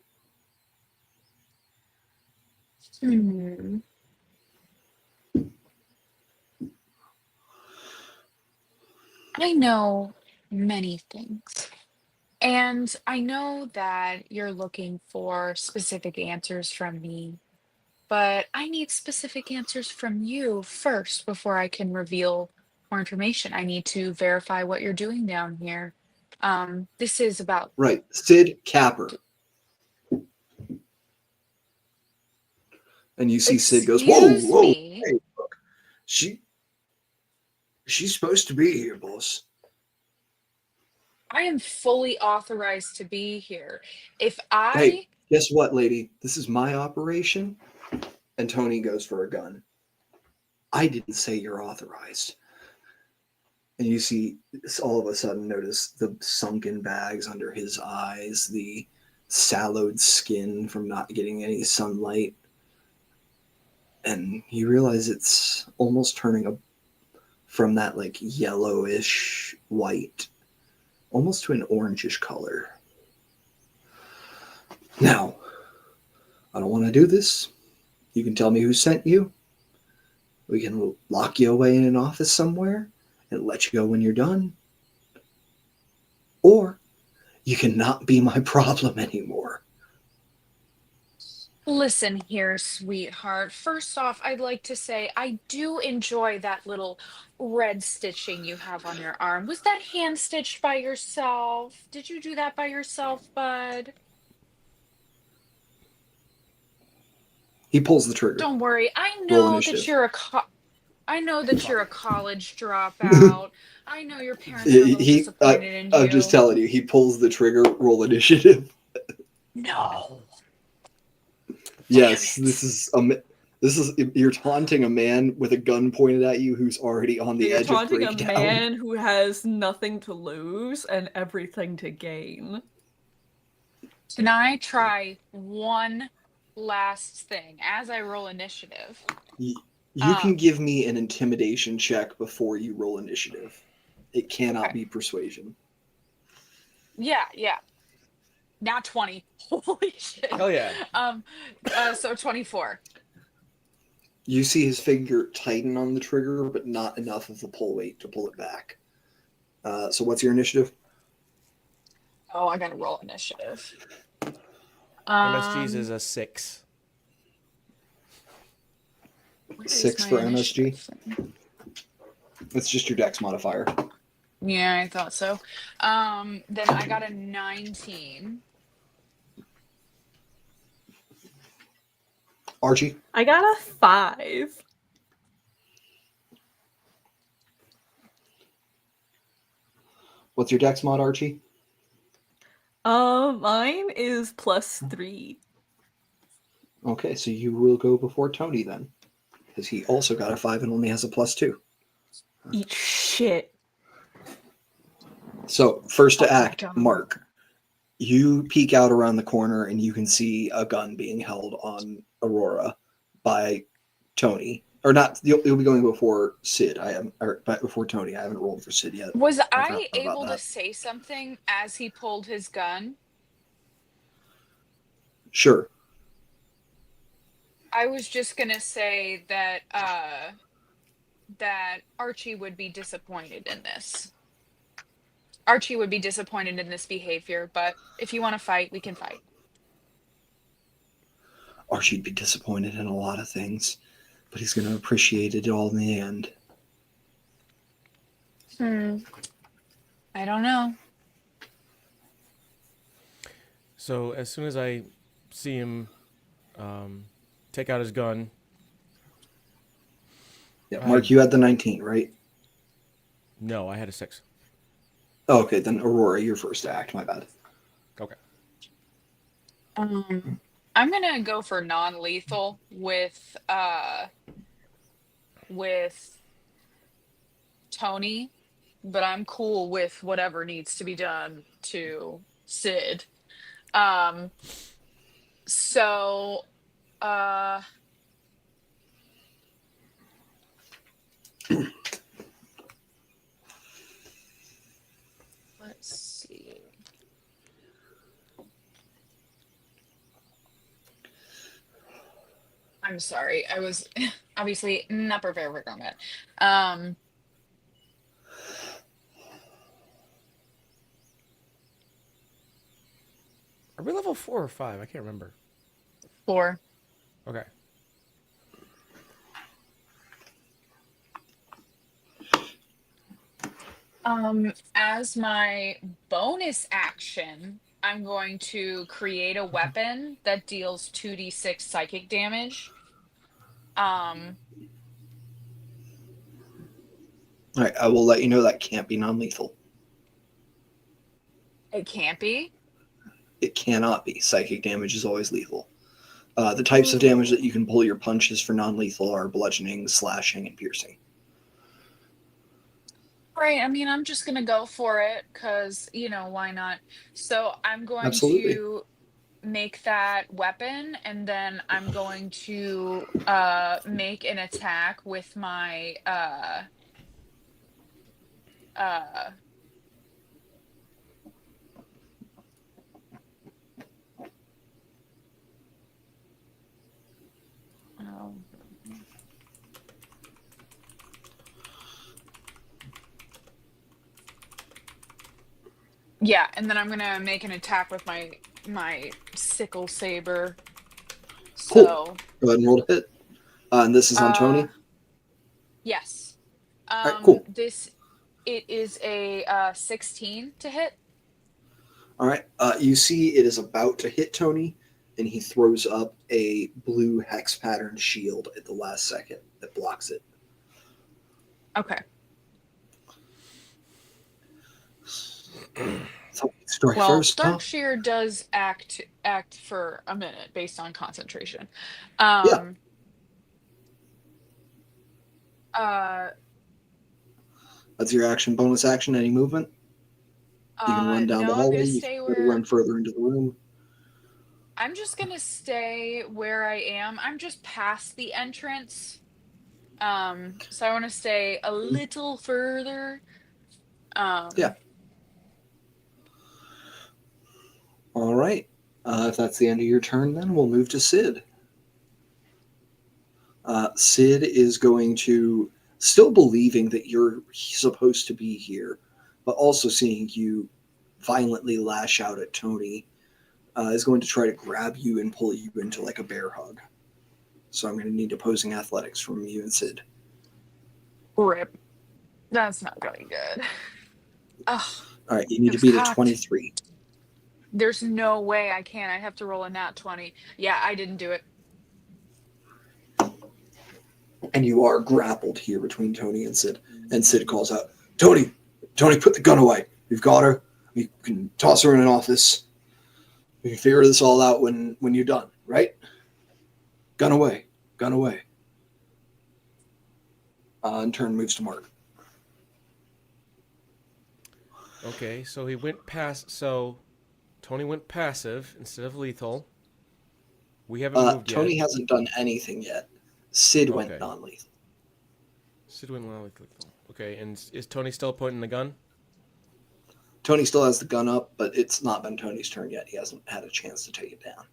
Speaker 4: Hmm. I know many things. And I know that you're looking for specific answers from me, but I need specific answers from you first before I can reveal more information. I need to verify what you're doing down here. This is about.
Speaker 2: Right, Sid Capper. And you see Sid goes, "Whoa,
Speaker 4: Excuse
Speaker 2: whoa!
Speaker 4: me.
Speaker 2: Hey, look, she's supposed to be here, boss."
Speaker 4: I am fully authorized to be here. If
Speaker 2: Hey,
Speaker 4: I
Speaker 2: guess what, lady? This is my operation. And Tony goes for a gun. I didn't say you're authorized. And you see, all of a sudden, notice the sunken bags under his eyes, the sallowed skin from not getting any sunlight. And you realize it's almost turning from that like yellowish white almost to an orangish color. Now, I don't want to do this. You can tell me who sent you. We can lock you away in an office somewhere and let you go when you're done. Or you can not be my problem anymore.
Speaker 4: Listen here, sweetheart. First off, I'd like to say I do enjoy that little red stitching you have on your arm. Was that hand stitched by yourself? Did you do that by yourself, bud?
Speaker 2: He pulls the trigger.
Speaker 4: Don't worry.
Speaker 2: Roll initiative.
Speaker 4: I know that you're a college dropout. I know your parents are a little disappointed in
Speaker 2: I'm just
Speaker 4: you.
Speaker 2: telling you, he pulls the trigger, roll initiative.
Speaker 4: No.
Speaker 2: Yes,
Speaker 4: Damn it.
Speaker 2: this is you're taunting a man with a gun pointed at you who's already on the
Speaker 3: You're
Speaker 2: edge of
Speaker 3: taunting a
Speaker 2: breakdown.
Speaker 3: man who has nothing to lose and everything to gain.
Speaker 4: Can I try one last thing as I roll initiative?
Speaker 2: You can give me an intimidation check before you roll initiative. It cannot
Speaker 4: Okay.
Speaker 2: be persuasion.
Speaker 4: Yeah, yeah. Not 20. Holy shit.
Speaker 1: Hell yeah.
Speaker 4: So 24.
Speaker 2: You see his finger tighten on the trigger, but not enough of the pull weight to pull it back. So what's your initiative?
Speaker 4: Oh, I gotta roll initiative.
Speaker 1: MSG's is a 6.
Speaker 4: Where is
Speaker 2: 6
Speaker 4: my
Speaker 2: for MSG.
Speaker 4: initiative thing?
Speaker 2: It's just your dex modifier.
Speaker 4: Yeah, I thought so. Then I got a 19.
Speaker 2: Archie,
Speaker 3: I got a 5.
Speaker 2: what's your dex mod, Archie?
Speaker 3: Mine is +3.
Speaker 2: Okay, so you will go before Tony then. because he also got a 5 and only has a +2.
Speaker 3: Eat shit.
Speaker 2: So first to
Speaker 3: Oh my
Speaker 2: act,
Speaker 3: God.
Speaker 2: Mark. You peek out around the corner and you can see a gun being held on Aurora by Tony. Or not, you'll be going before Sid. Before Tony. I haven't rolled for Sid yet.
Speaker 4: Was
Speaker 2: I
Speaker 4: I
Speaker 2: forgot about
Speaker 4: able to
Speaker 2: that.
Speaker 4: say something as he pulled his gun?
Speaker 2: Sure.
Speaker 4: I was just gonna say that that Archie would be disappointed in this. Archie would be disappointed in this behavior, but if you want to fight, we can fight.
Speaker 2: Archie'd be disappointed in a lot of things, but he's going to appreciate it all in the end.
Speaker 4: I don't know.
Speaker 1: So as soon as I see him take out his gun,
Speaker 2: Yeah, Mark, you had the 19, right?
Speaker 1: no, I had a 6.
Speaker 2: Oh, okay, then Aurora, your first act. My bad.
Speaker 1: Okay.
Speaker 4: I'm gonna go for non-lethal with Tony, but I'm cool with whatever needs to be done to Sid. Um, so let's see. I'm sorry. I was obviously not prepared for combat.
Speaker 1: Are we level 4 or 5? I can't remember.
Speaker 4: 4.
Speaker 1: Okay.
Speaker 4: As my bonus action, I'm going to create a weapon that deals 2d6 psychic damage.
Speaker 2: All right, I will let you know that can't be non-lethal.
Speaker 4: It can't be.
Speaker 2: It cannot be. Psychic damage is always lethal. The types of damage that you can pull your punches for non-lethal are bludgeoning, slashing, and piercing.
Speaker 4: Right. I mean, I'm just gonna go for it because, why not? So I'm going
Speaker 2: Absolutely.
Speaker 4: to make that weapon, and then I'm going to make an attack with my uh oh, yeah, and then I'm gonna make an attack with my sickle saber.
Speaker 2: Cool.
Speaker 4: So
Speaker 2: Go ahead and roll to hit. And this is on Tony.
Speaker 4: yes.
Speaker 2: All right, cool.
Speaker 4: It is a 16 to hit.
Speaker 2: All right. You see it is about to hit Tony, and he throws up a blue hex pattern shield at the last second that blocks it.
Speaker 4: Okay.
Speaker 2: So strike
Speaker 4: Well,
Speaker 2: first.
Speaker 4: Dark Shear does act for a minute based on concentration.
Speaker 2: Yeah. That's your action. Bonus action. Any movement? You can run down the
Speaker 4: No, I'm
Speaker 2: hallway.
Speaker 4: gonna
Speaker 2: You
Speaker 4: stay
Speaker 2: can run further into the room.
Speaker 4: I'm just gonna stay where I am. I'm just past the entrance. So I want to stay a little further.
Speaker 2: Yeah. All right. If that's the end of your turn, then we'll move to Sid. Sid is going to, still believing that you're supposed to be here, but also seeing you violently lash out at Tony, is going to try to grab you and pull you into like a bear hug. So I'm going to need opposing athletics from you and Sid.
Speaker 4: Rip. That's not going good. Ugh,
Speaker 2: All right, you need
Speaker 4: it
Speaker 2: to
Speaker 4: was
Speaker 2: beat a
Speaker 4: cocked.
Speaker 2: 23.
Speaker 4: There's no way I can. I have to roll a nat 20. Yeah, I didn't do it.
Speaker 2: And you are grappled here between Tony and Sid. And Sid calls out, Tony, put the gun away. We've got her. We can toss her in an office. We can figure this all out when you're done, right? Gun away. and turn moves to Mark.
Speaker 1: Okay, so he went past. So Tony went passive instead of lethal. We haven't moved yet.
Speaker 2: Tony hasn't done anything yet. Sid went
Speaker 1: Okay.
Speaker 2: non-lethal.
Speaker 1: Sid went lethal. Okay, and is Tony still pointing the gun?
Speaker 2: Tony still has the gun up, but it's not been Tony's turn yet. He hasn't had a chance to take it down.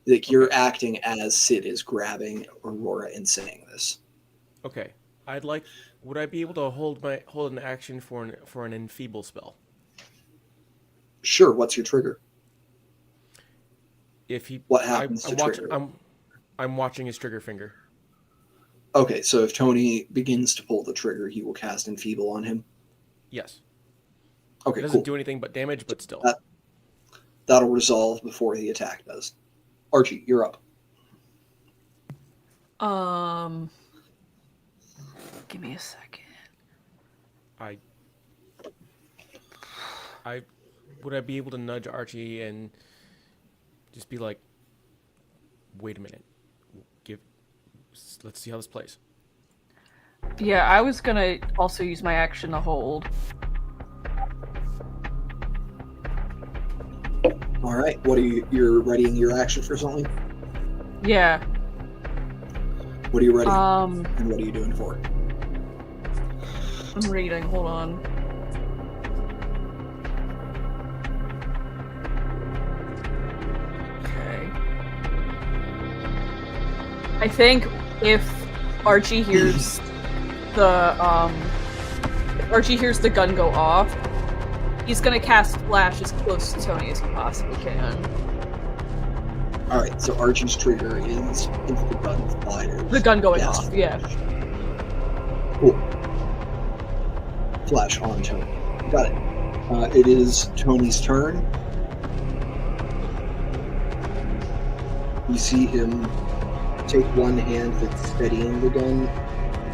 Speaker 2: Like, you're acting as Sid is grabbing Aurora and saying this.
Speaker 1: Okay, would I be able to hold an action for an enfeeble spell?
Speaker 2: Sure. What's your trigger? What happens to trigger?
Speaker 1: I'm watching his trigger finger.
Speaker 2: Okay, so if Tony begins to pull the trigger, he will cast Enfeeble on him?
Speaker 1: Yes.
Speaker 2: Okay,
Speaker 1: It doesn't
Speaker 2: cool.
Speaker 1: do anything but damage, but still.
Speaker 2: That'll resolve before the attack does. Archie, you're up.
Speaker 3: Give me a second.
Speaker 1: Would I be able to nudge Archie and just be like, wait a minute, let's see how this plays.
Speaker 3: Yeah, I was gonna also use my action to hold.
Speaker 2: All right, you're readying your action for something?
Speaker 3: Yeah.
Speaker 2: What are you ready? And what are you doing for?
Speaker 3: I'm reading. Hold on. Okay. I think if Archie hears the gun go off, he's gonna cast Flash as close to Tony as he possibly can.
Speaker 2: All right, so Archie's trigger is if the gun fires.
Speaker 3: The gun going off, yeah.
Speaker 2: Cool. Flash on Tony. Got it. It is Tony's turn. You see him take one hand that's steadying the gun,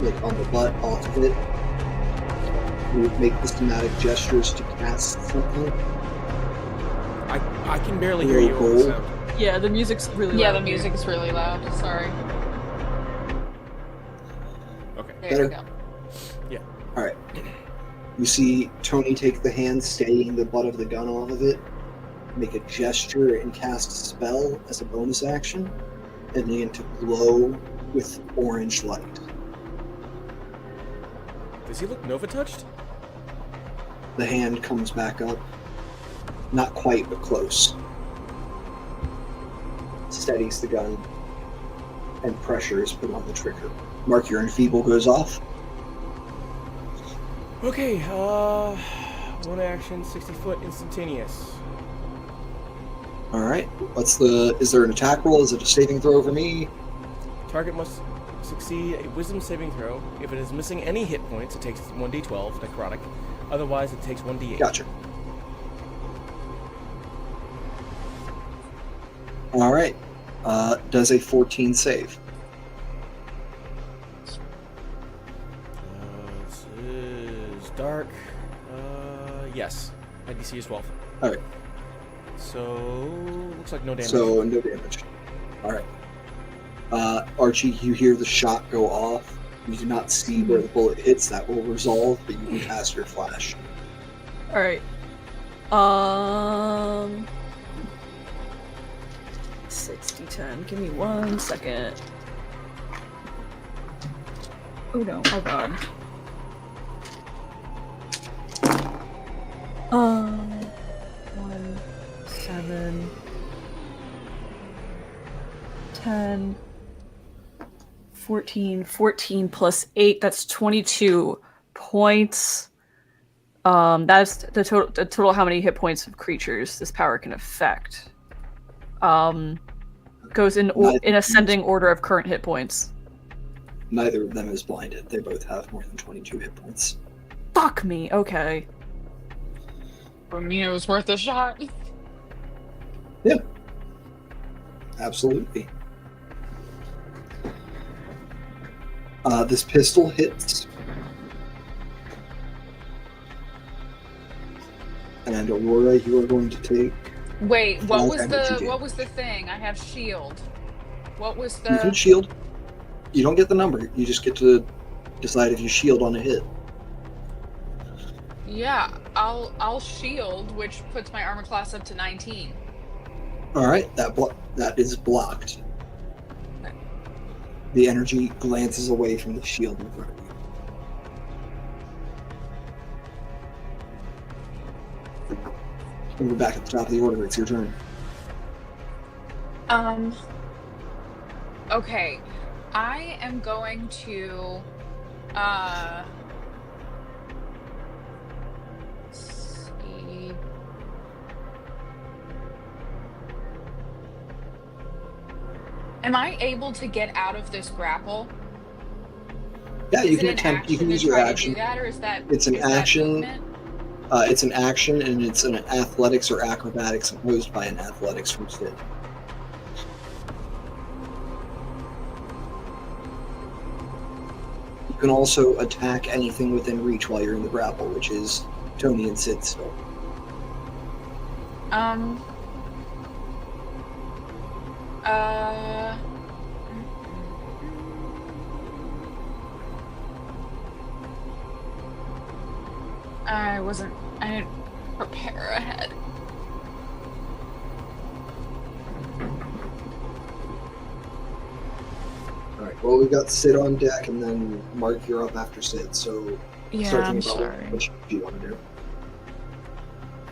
Speaker 2: like on the butt, off of it. He would make systematic gestures to cast something.
Speaker 1: I can barely hear you over the sound.
Speaker 3: Yeah, the music's really loud.
Speaker 4: Yeah, the music's really loud. Sorry.
Speaker 1: Okay.
Speaker 4: There we go.
Speaker 1: Yeah.
Speaker 2: All right. You see Tony take the hand steadying the butt of the gun off of it, make a gesture and cast a spell as a bonus action, and begin to glow with orange light.
Speaker 1: Does he look Nova touched?
Speaker 2: The hand comes back up. Not quite, but close. Steadies the gun, and pressure is put on the trigger. Mark, your enfeeble goes off.
Speaker 1: Okay, one action, 60 foot, instantaneous.
Speaker 2: All right. Is there an attack roll? Is it a saving throw for me?
Speaker 1: Target must succeed a wisdom saving throw. If it is missing any hit points, it takes 1d12 necrotic. Otherwise, it takes 1d8.
Speaker 2: Gotcha. All right. Does a 14 save?
Speaker 1: This is dark. Yes. My DC is 12.
Speaker 2: All right.
Speaker 1: So, looks like no damage.
Speaker 2: So no damage. All right. Archie, you hear the shot go off. You do not see where the bullet hits. That will resolve, but you can cast your flash.
Speaker 3: Alright. 60-10. Give me 1 second. Oh no, oh god. 1, 7, 10, 14 plus 8, that's 22 points. That's the total how many hit points of creatures this power can affect. Goes in ascending order of current hit points.
Speaker 2: Neither of them is blinded. They both have more than 22 hit points.
Speaker 3: Fuck me, okay.
Speaker 4: I mean, it was worth a shot.
Speaker 2: Yeah. Absolutely. This pistol hits. And Aurora, you are going to take...
Speaker 4: Wait, what was
Speaker 2: damage.
Speaker 4: the thing? I have shield. What was
Speaker 2: You can
Speaker 4: the...
Speaker 2: shield. You don't get the number. You just get to Decide if you shield on a hit.
Speaker 4: Yeah, I'll shield, which puts my armor class up to 19.
Speaker 2: All right, that is blocked. The energy glances away from the shield in front of you. And we're back at the top of the order. It's your turn.
Speaker 4: Okay. I am going to see. Am I able to get out of this grapple?
Speaker 2: Yeah, you
Speaker 4: Is
Speaker 2: can
Speaker 4: it an
Speaker 2: attempt. You
Speaker 4: action
Speaker 2: can use
Speaker 4: to
Speaker 2: your
Speaker 4: try to
Speaker 2: action.
Speaker 4: do that, or is that
Speaker 2: It's an
Speaker 4: is that
Speaker 2: action.
Speaker 4: movement?
Speaker 2: It's an action, and it's an athletics or acrobatics imposed by an athletics from Sid. You can also attack anything within reach while you're in the grapple, which is Tony and Sid still.
Speaker 4: I didn't prepare ahead.
Speaker 2: Alright, well, we've got Sid on deck, and then Mark, you're up after Sid, so
Speaker 4: Yeah,
Speaker 2: start
Speaker 4: I'm
Speaker 2: thinking about
Speaker 4: sorry.
Speaker 2: what you want to do.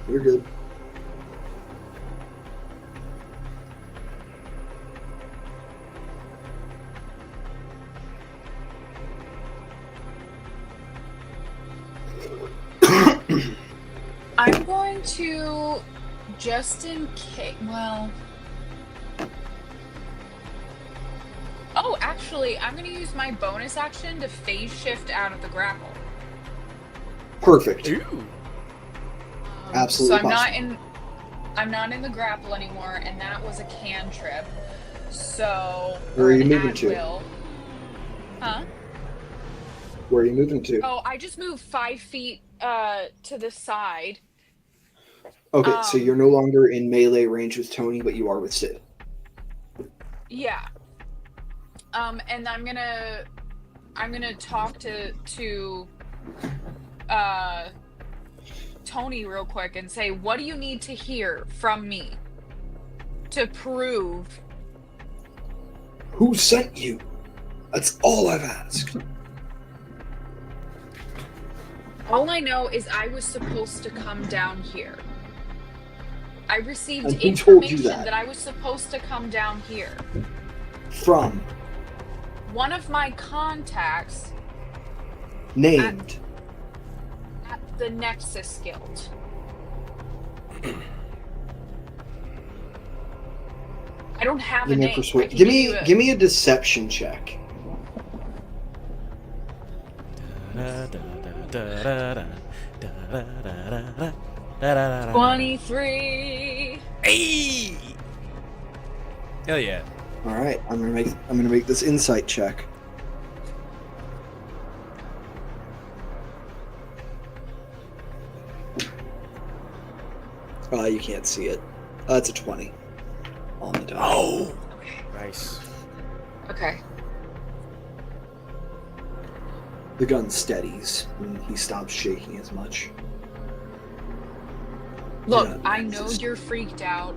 Speaker 2: You're good.
Speaker 4: I'm going to, just in case, well... Oh, actually, I'm going to use my bonus action to phase shift out of the grapple.
Speaker 2: Perfect.
Speaker 1: Ooh.
Speaker 2: Absolutely
Speaker 4: So
Speaker 2: possible.
Speaker 4: I'm not in the grapple anymore, and that was a cantrip. So,
Speaker 2: Where
Speaker 4: or
Speaker 2: are you
Speaker 4: an
Speaker 2: moving to?
Speaker 4: at-will. Huh?
Speaker 2: Where are you moving to?
Speaker 4: Oh, I just moved 5 feet to the side.
Speaker 2: Okay, so you're no longer in melee range with Tony, but you are with Sid.
Speaker 4: Yeah. And I'm gonna talk to Tony real quick and say, what do you need to hear from me to prove?
Speaker 2: Who sent you? That's all I've asked.
Speaker 4: All I know is I was supposed to come down here. I received
Speaker 2: And who told you
Speaker 4: information
Speaker 2: that?
Speaker 4: I was supposed to come down here.
Speaker 2: From?
Speaker 4: One of my contacts
Speaker 2: Named?
Speaker 4: at the Nexus Guild. I don't have a name. I can
Speaker 2: Give me
Speaker 4: a-
Speaker 2: a deception check.
Speaker 1: Da, da, da, da, da, da, da, da, da, da, da, da.
Speaker 4: 23.
Speaker 1: Hey! Hell yeah.
Speaker 2: All right, I'm gonna make this insight check. You can't see it. It's a 20 on the die.
Speaker 1: Oh!
Speaker 4: Okay.
Speaker 1: Nice.
Speaker 4: Okay.
Speaker 2: The gun steadies, and he stops shaking as much.
Speaker 4: Look,
Speaker 2: Yeah,
Speaker 4: I know
Speaker 2: Nexus.
Speaker 4: you're freaked out.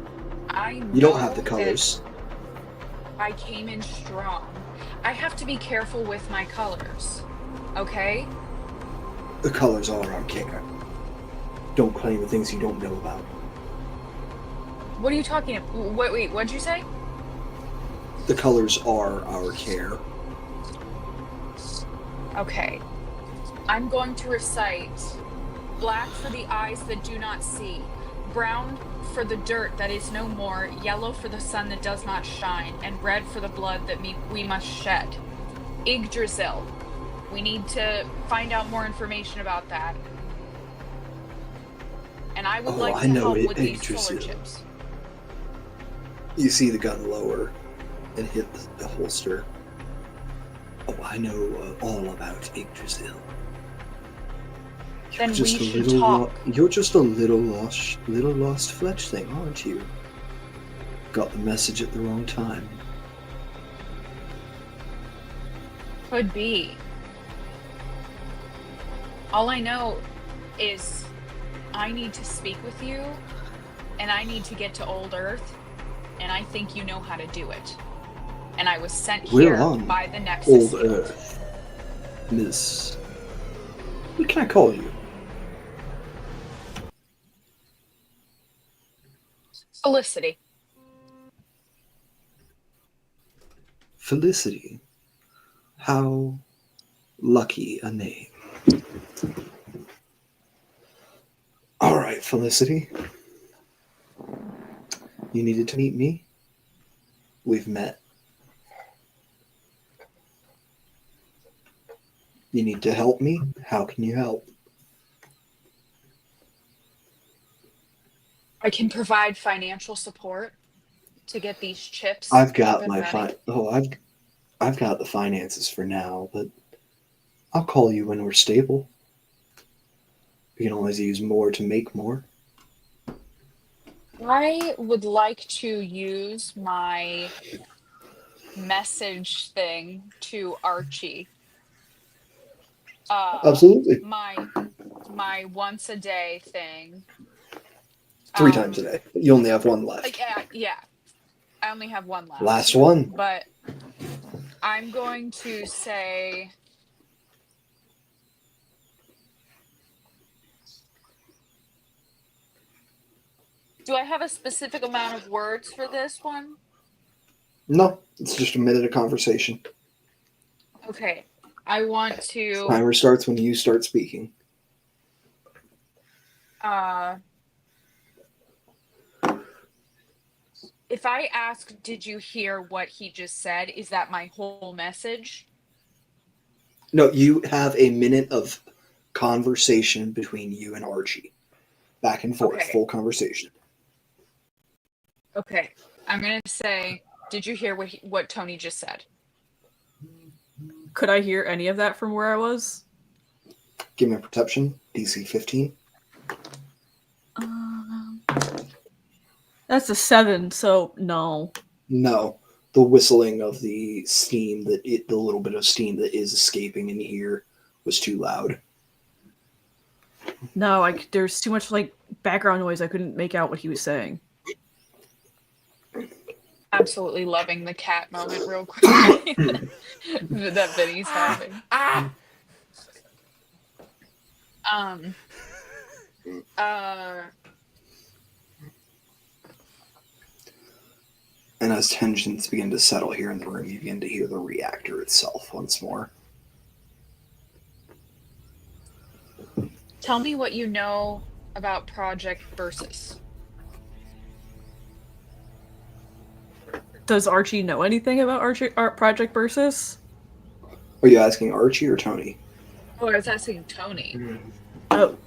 Speaker 2: You don't have the
Speaker 4: know
Speaker 2: colors.
Speaker 4: that I came in strong. I have to be careful with my colors. Okay?
Speaker 2: The colors are archaic. Don't claim the things you don't know about.
Speaker 4: What are you talking about? Wait, what'd you say?
Speaker 2: The colors are our care.
Speaker 4: Okay. I'm going to recite black for the eyes that do not see, brown for the dirt that is no more, yellow for the sun that does not shine, and red for the blood that we must shed. Yggdrasil. We need to find out more information about that. And I would like to help with these solar chips.
Speaker 2: You see the gun lower and hit the holster. Oh, I know all about Yggdrasil.
Speaker 4: Then we should talk.
Speaker 2: You're just a little lost fletch thing, aren't you? Got the message at the wrong time.
Speaker 4: Could be. All I know is I need to speak with you, and I need to get to Old Earth, and I think you know how to do it. And I was sent
Speaker 2: We're
Speaker 4: here
Speaker 2: on
Speaker 4: by the Nexus
Speaker 2: Old
Speaker 4: Field.
Speaker 2: Earth. Miss. What can I call you?
Speaker 4: Felicity.
Speaker 2: Felicity. How lucky a name. All right, Felicity. You needed to meet me. We've met. You need to help me. How can you help?
Speaker 4: I can provide financial support to get these chips
Speaker 2: I've
Speaker 4: up
Speaker 2: got
Speaker 4: and
Speaker 2: my
Speaker 4: running.
Speaker 2: I've got the finances for now, but I'll call you when we're stable. We can always use more to make more.
Speaker 4: I would like to use my message thing to Archie.
Speaker 2: Absolutely.
Speaker 4: My once a day thing.
Speaker 2: 3 times a day. You only have one left.
Speaker 4: Yeah. I only have one left.
Speaker 2: Last one.
Speaker 4: But I'm going to say do I have a specific amount of words for this one?
Speaker 2: No, it's just a minute of conversation.
Speaker 4: Okay. I want to
Speaker 2: Timer starts when you start speaking.
Speaker 4: if I ask, did you hear what he just said? Is that my whole message?
Speaker 2: No, you have a minute of conversation between you and Archie. Back and forth,
Speaker 4: Okay.
Speaker 2: full conversation.
Speaker 4: Okay. I'm going to say, did you hear what Tony just said?
Speaker 3: Could I hear any of that from where I was?
Speaker 2: Give me a perception, DC 15.
Speaker 3: That's a 7, so no.
Speaker 2: No, the whistling of the steam the little bit of steam that is escaping in here was too loud.
Speaker 3: No, there's too much like background noise. I couldn't make out what he was saying.
Speaker 4: Absolutely loving the cat moment real quick that Vinny's having.
Speaker 2: And as tensions begin to settle here in the room, you begin to hear the reactor itself once more.
Speaker 4: Tell me what you know about Project Versus.
Speaker 3: Does Archie know anything about Project Versus?
Speaker 2: Are you asking Archie or Tony?
Speaker 4: Oh, I was asking Tony.
Speaker 3: Oh,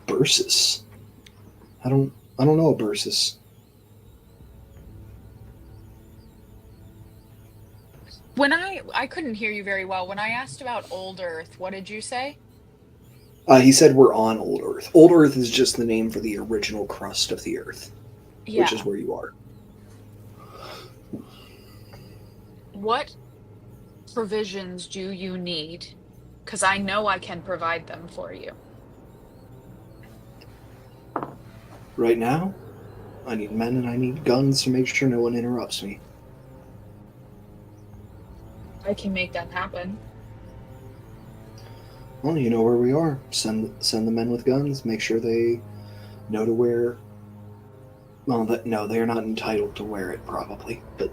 Speaker 2: Versus. I don't know Versus.
Speaker 4: When I couldn't hear you very well. When I asked about Old Earth, what did you say?
Speaker 2: He said we're on Old Earth. Old Earth is just the name for the original crust of the Earth,
Speaker 4: Yeah.
Speaker 2: which is where you are.
Speaker 4: What provisions do you need? Because I know I can provide them for you.
Speaker 2: Right now, I need men and I need guns to make sure no one interrupts me.
Speaker 4: I can make that happen.
Speaker 2: Well, you know where we are. Send the men with guns. Make sure they know to wear. Well, no, they're not entitled to wear it probably, but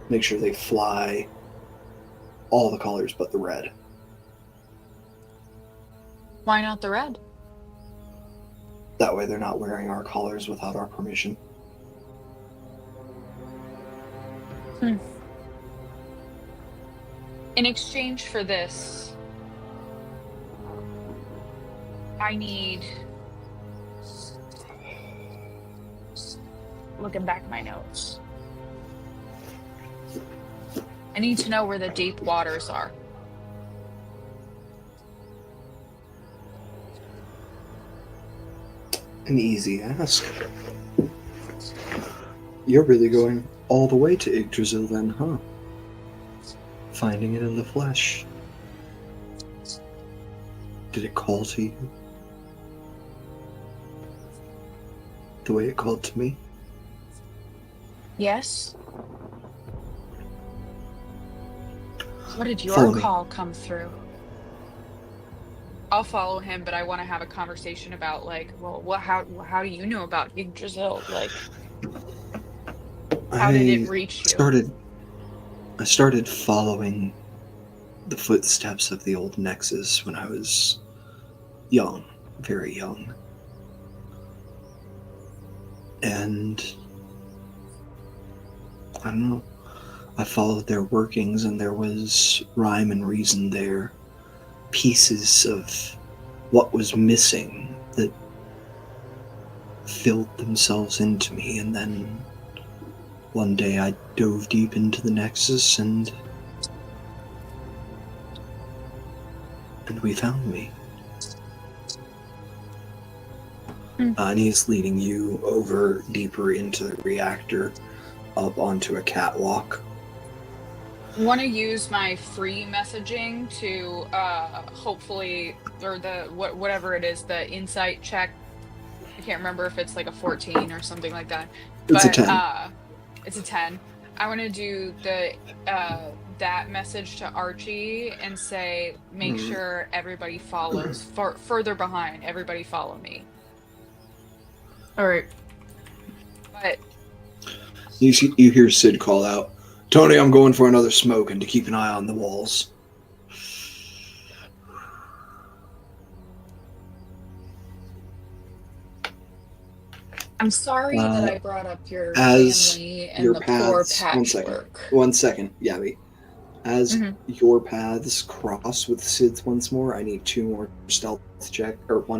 Speaker 2: make sure they fly all the colors but the red.
Speaker 4: Why not the red?
Speaker 2: That way, they're not wearing our colors without our permission.
Speaker 4: In exchange for this, I need... Looking back at my notes. I need to know where the deep waters are.
Speaker 2: An easy ask. You're really going all the way to Yggdrasil then, huh? Finding it in the flesh. Did it call to you? The way it called to me?
Speaker 4: Yes? What did
Speaker 2: Follow
Speaker 4: your
Speaker 2: me.
Speaker 4: call come through? I'll follow him, but I want to have a conversation about like, well, how do you know about Yggdrasil? Like, how did it
Speaker 2: I
Speaker 4: reach you?
Speaker 2: started following the footsteps of the old Nexus when I was young, very young. And I don't know, I followed their workings and there was rhyme and reason there. Pieces of what was missing that filled themselves into me, and then one day I dove deep into the Nexus and we found me. And he's leading you over deeper into the reactor, up onto a catwalk.
Speaker 4: Want to use my free messaging to hopefully, or the whatever it is, the insight check. I can't remember if it's like a 14 or something like that.
Speaker 2: It's a
Speaker 4: But
Speaker 2: 10.
Speaker 4: it's a 10. I want to do the that message to Archie and say, make sure everybody follows further behind. Everybody follow me.
Speaker 3: All right.
Speaker 4: But
Speaker 2: You hear Sid call out, "Tony, I'm going for another smoke, and to keep an eye on the walls."
Speaker 4: I'm sorry that I brought up your
Speaker 2: as
Speaker 4: family and
Speaker 2: your
Speaker 4: the poor
Speaker 2: paths,
Speaker 4: patchwork.
Speaker 2: One second, Yabby. As your paths cross with Sid's once more, I need one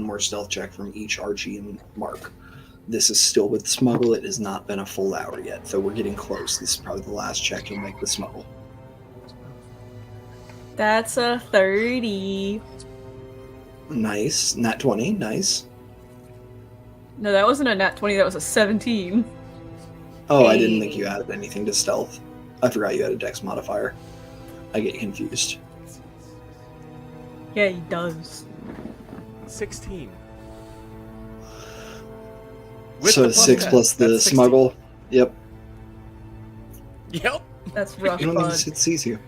Speaker 2: more stealth check from each Archie and Mark. This is still with Smuggle. It has not been a full hour yet, so we're getting close. This is probably the last check you'll make with Smuggle.
Speaker 3: That's a 30.
Speaker 2: Nice. Nat 20. Nice.
Speaker 3: No, that wasn't a nat 20. That was a 17.
Speaker 2: Oh, I didn't think you added anything to stealth. I forgot you had a dex modifier. I get confused.
Speaker 3: Yeah, he does.
Speaker 1: 16.
Speaker 2: So 6 plus the
Speaker 1: That's 16.
Speaker 2: Smuggle. Yep.
Speaker 1: Yep.
Speaker 3: That's rough,
Speaker 2: You don't think
Speaker 3: bud.
Speaker 2: Sid sees you.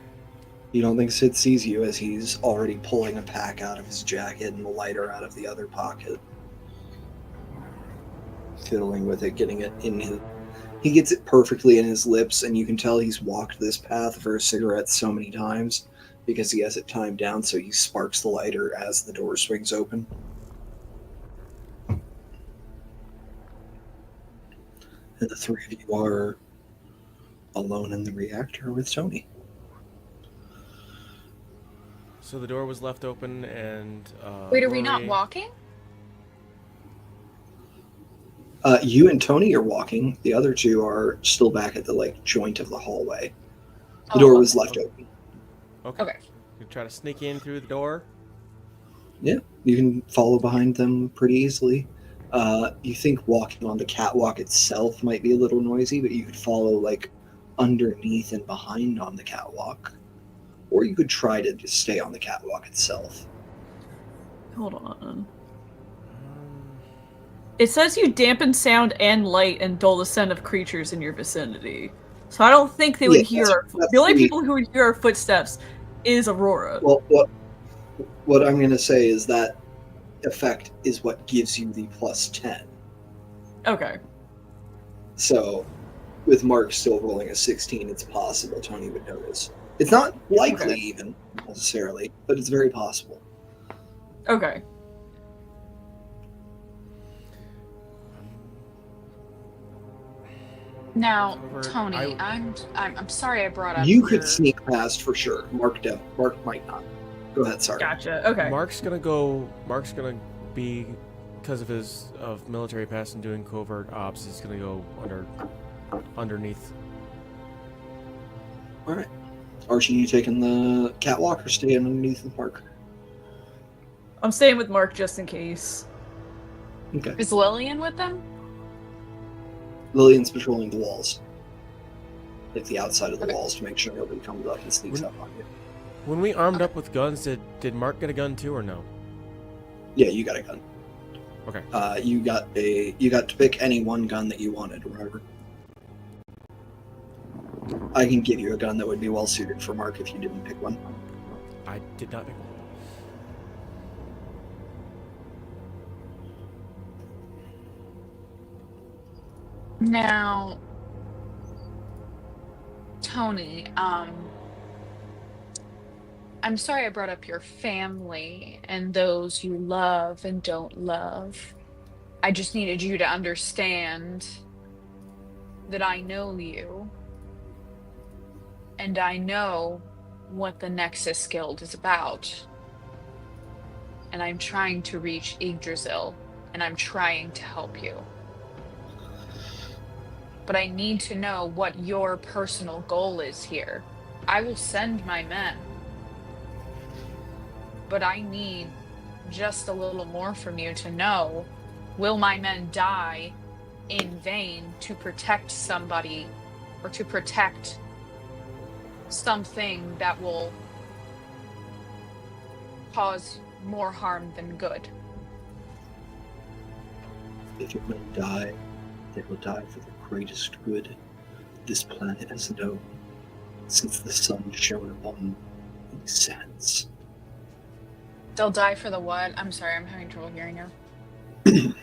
Speaker 2: You don't think Sid sees you as he's already pulling a pack out of his jacket and the lighter out of the other pocket. Fiddling with it, getting it in his... He gets it perfectly in his lips, and you can tell he's walked this path for a cigarette so many times because he has it timed down so he sparks the lighter as the door swings open. And the three of you are alone in the reactor with Tony.
Speaker 1: So the door was left open, and
Speaker 4: Wait, are we not
Speaker 1: Rory-
Speaker 4: walking?
Speaker 2: You and Tony are walking. The other two are still back at the joint of the hallway. The door was left open.
Speaker 4: Okay.
Speaker 1: You try to sneak in through the door.
Speaker 2: Yeah, you can follow behind them pretty easily. You think walking on the catwalk itself might be a little noisy, but you could follow underneath and behind on the catwalk. Or you could try to just stay on the catwalk itself.
Speaker 3: Hold on. It says you dampen sound and light and dull the scent of creatures in your vicinity. So I don't think they would hear
Speaker 2: that's
Speaker 3: the only
Speaker 2: the-
Speaker 3: people who would hear our footsteps is Aurora.
Speaker 2: Well, what I'm going to say is that effect is what gives you the plus 10.
Speaker 3: Okay.
Speaker 2: So, with Mark still rolling a 16, it's possible Tony would notice. It's not likely
Speaker 3: Okay.
Speaker 2: even, necessarily, but it's very possible.
Speaker 3: Okay.
Speaker 4: Now,
Speaker 1: Over-
Speaker 4: Tony, I'm sorry I brought up
Speaker 2: You
Speaker 4: your...
Speaker 2: could sneak past for sure. Mark might not. Go ahead, sorry.
Speaker 3: Gotcha. Okay.
Speaker 1: Mark's gonna be, because of his military past and doing covert ops. He's gonna go underneath.
Speaker 2: All right. Archie, you taking the catwalk or staying underneath the park?
Speaker 3: I'm staying with Mark just in case.
Speaker 2: Okay.
Speaker 4: Is Lillian with them?
Speaker 2: Lillian's patrolling the walls. The outside of the
Speaker 4: Okay.
Speaker 2: walls to make sure nobody comes up and sneaks up on you.
Speaker 1: When we armed up with guns, did Mark get a gun too or no?
Speaker 2: Yeah, you got a gun.
Speaker 1: Okay.
Speaker 2: You got to pick any one gun that you wanted, remember? I can give you a gun that would be well suited for Mark if you didn't pick one.
Speaker 1: I did not pick one.
Speaker 4: Now, Tony, I'm sorry I brought up your family and those you love and don't love. I just needed you to understand that I know you and I know what the Nexus Guild is about. And I'm trying to reach Yggdrasil and I'm trying to help you. But I need to know what your personal goal is here. I will send my men, but I need just a little more from you to know, will my men die in vain to protect somebody or to protect something that will cause more harm than good?
Speaker 2: If your men die, they will die for the greatest good this planet has known since the sun shone upon these sands.
Speaker 4: They'll die for the what? I'm sorry, I'm having trouble hearing you.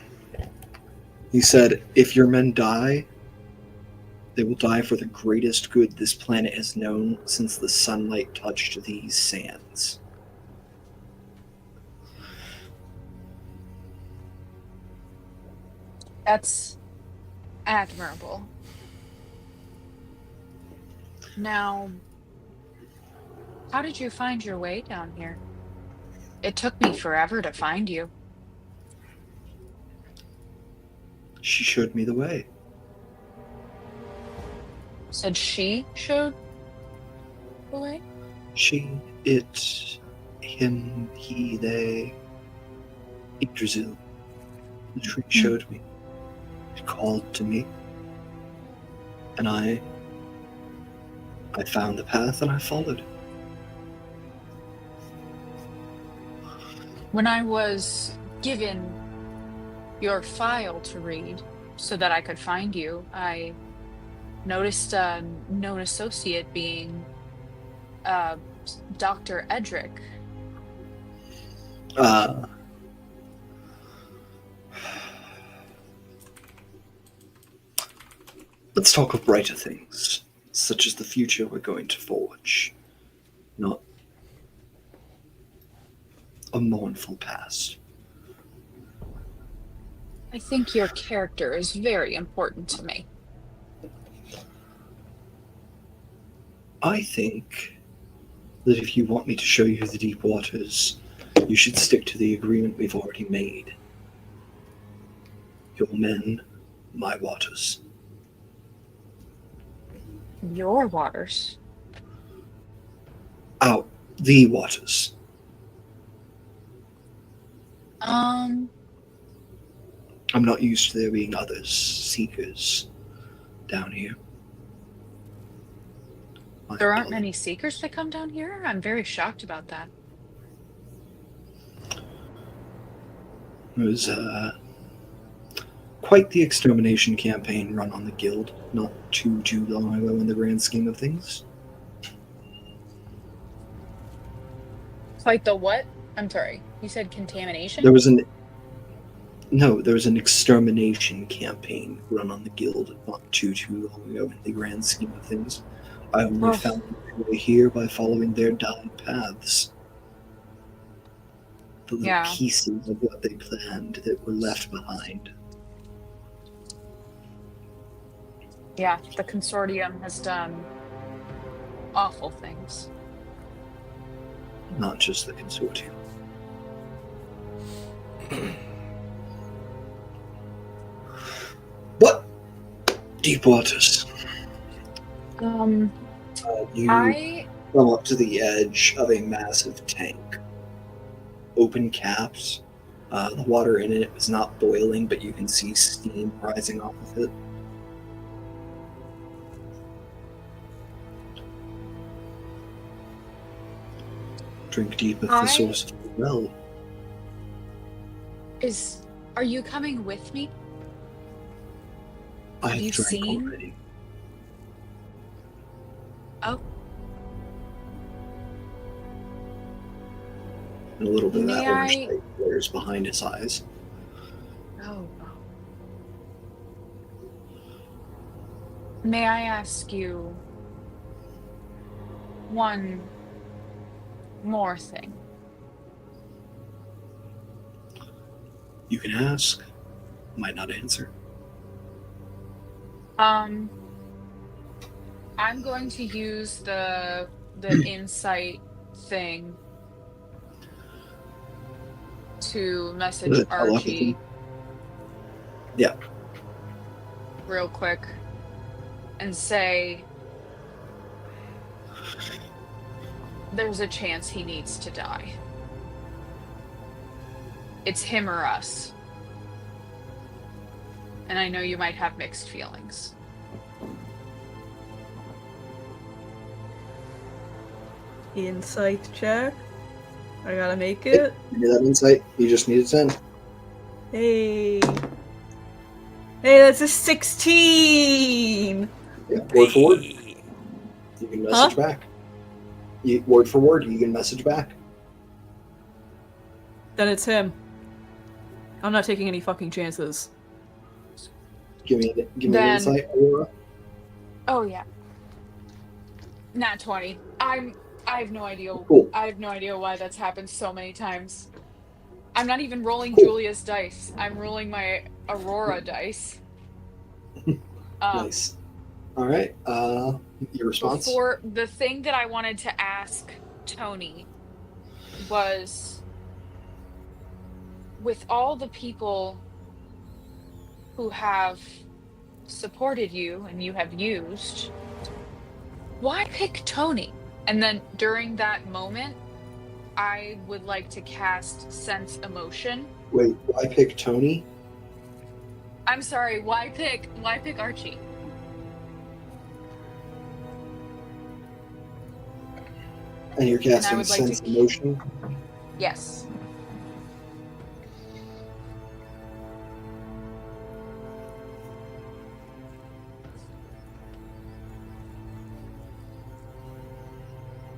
Speaker 2: He said, if your men die, they will die for the greatest good this planet has known since the sunlight touched these sands.
Speaker 4: That's admirable. Now, how did you find your way down here? It took me forever to find you.
Speaker 2: She showed me the way.
Speaker 4: Said she showed the way?
Speaker 2: She, it, him, he, they, Yggdrasil. The tree showed me. It called to me. And I found the path and I followed.
Speaker 4: When I was given your file to read so that I could find you, I noticed a known associate being Dr. Edric.
Speaker 2: Let's talk of brighter things, such as the future we're going to forge, not a mournful past.
Speaker 4: I think your character is very important to me.
Speaker 2: I think that if you want me to show you the deep waters, you should stick to the agreement we've already made. Your men, my waters.
Speaker 4: Your waters.
Speaker 2: Out the waters.
Speaker 4: Um,
Speaker 2: I'm not used to there being others, seekers, down here.
Speaker 4: there aren't many seekers that come down here? I'm very shocked about that.
Speaker 2: It was quite the extermination campaign run on the guild, not too long ago in the grand scheme of things.
Speaker 4: Quite the what? I'm sorry. You said contamination?
Speaker 2: There was an extermination campaign run on the guild not too long ago in the grand scheme of things. I only found my way here by following their dyed paths. The little pieces of what they planned that were left behind.
Speaker 4: Yeah, the consortium has done awful things.
Speaker 2: Not just the consortium. But deep waters. You come up to the edge of a massive tank. Open capped. The water in it is not boiling, but you can see steam rising off of it. Drink deep at the source of the well.
Speaker 4: Are you coming with me?
Speaker 2: I
Speaker 4: Have
Speaker 2: have
Speaker 4: you
Speaker 2: drank
Speaker 4: seen?
Speaker 2: already.
Speaker 4: Oh,
Speaker 2: And a little bit of that
Speaker 4: may
Speaker 2: orange
Speaker 4: I?
Speaker 2: light flares behind his eyes.
Speaker 4: Oh. May I ask you one more thing?
Speaker 2: You can ask. Might not answer.
Speaker 4: Um, I'm going to use the insight thing to message
Speaker 2: The telepathy.
Speaker 4: Archie
Speaker 2: Yeah.
Speaker 4: real quick and say there's a chance he needs to die. It's him or us. And I know you might have mixed feelings.
Speaker 3: Insight check. I gotta make it.
Speaker 2: Give me that insight. You just need a 10.
Speaker 3: Hey. Hey, that's a 16!
Speaker 2: Yeah. Word for word.
Speaker 1: Hey.
Speaker 2: You can message back. Word for word, you can message back.
Speaker 3: Then it's him. I'm not taking any fucking chances.
Speaker 2: Give me an
Speaker 4: Then-
Speaker 2: insight, Aurora.
Speaker 4: Oh yeah. Nat 20. I have no idea.
Speaker 2: Cool.
Speaker 4: I have no idea why that's happened so many times. I'm not even rolling
Speaker 2: Cool.
Speaker 4: Julia's dice. I'm rolling my Aurora dice.
Speaker 2: Nice. All right. Your response?
Speaker 4: Before the thing that I wanted to ask Tony was, with all the people who have supported you and you have used, why pick Tony? And then during that moment, I would like to cast Sense Emotion.
Speaker 2: Wait, why pick Tony?
Speaker 4: I'm sorry, why pick Archie?
Speaker 2: And you're casting
Speaker 4: would like to-
Speaker 2: Sense Emotion?
Speaker 4: Yes.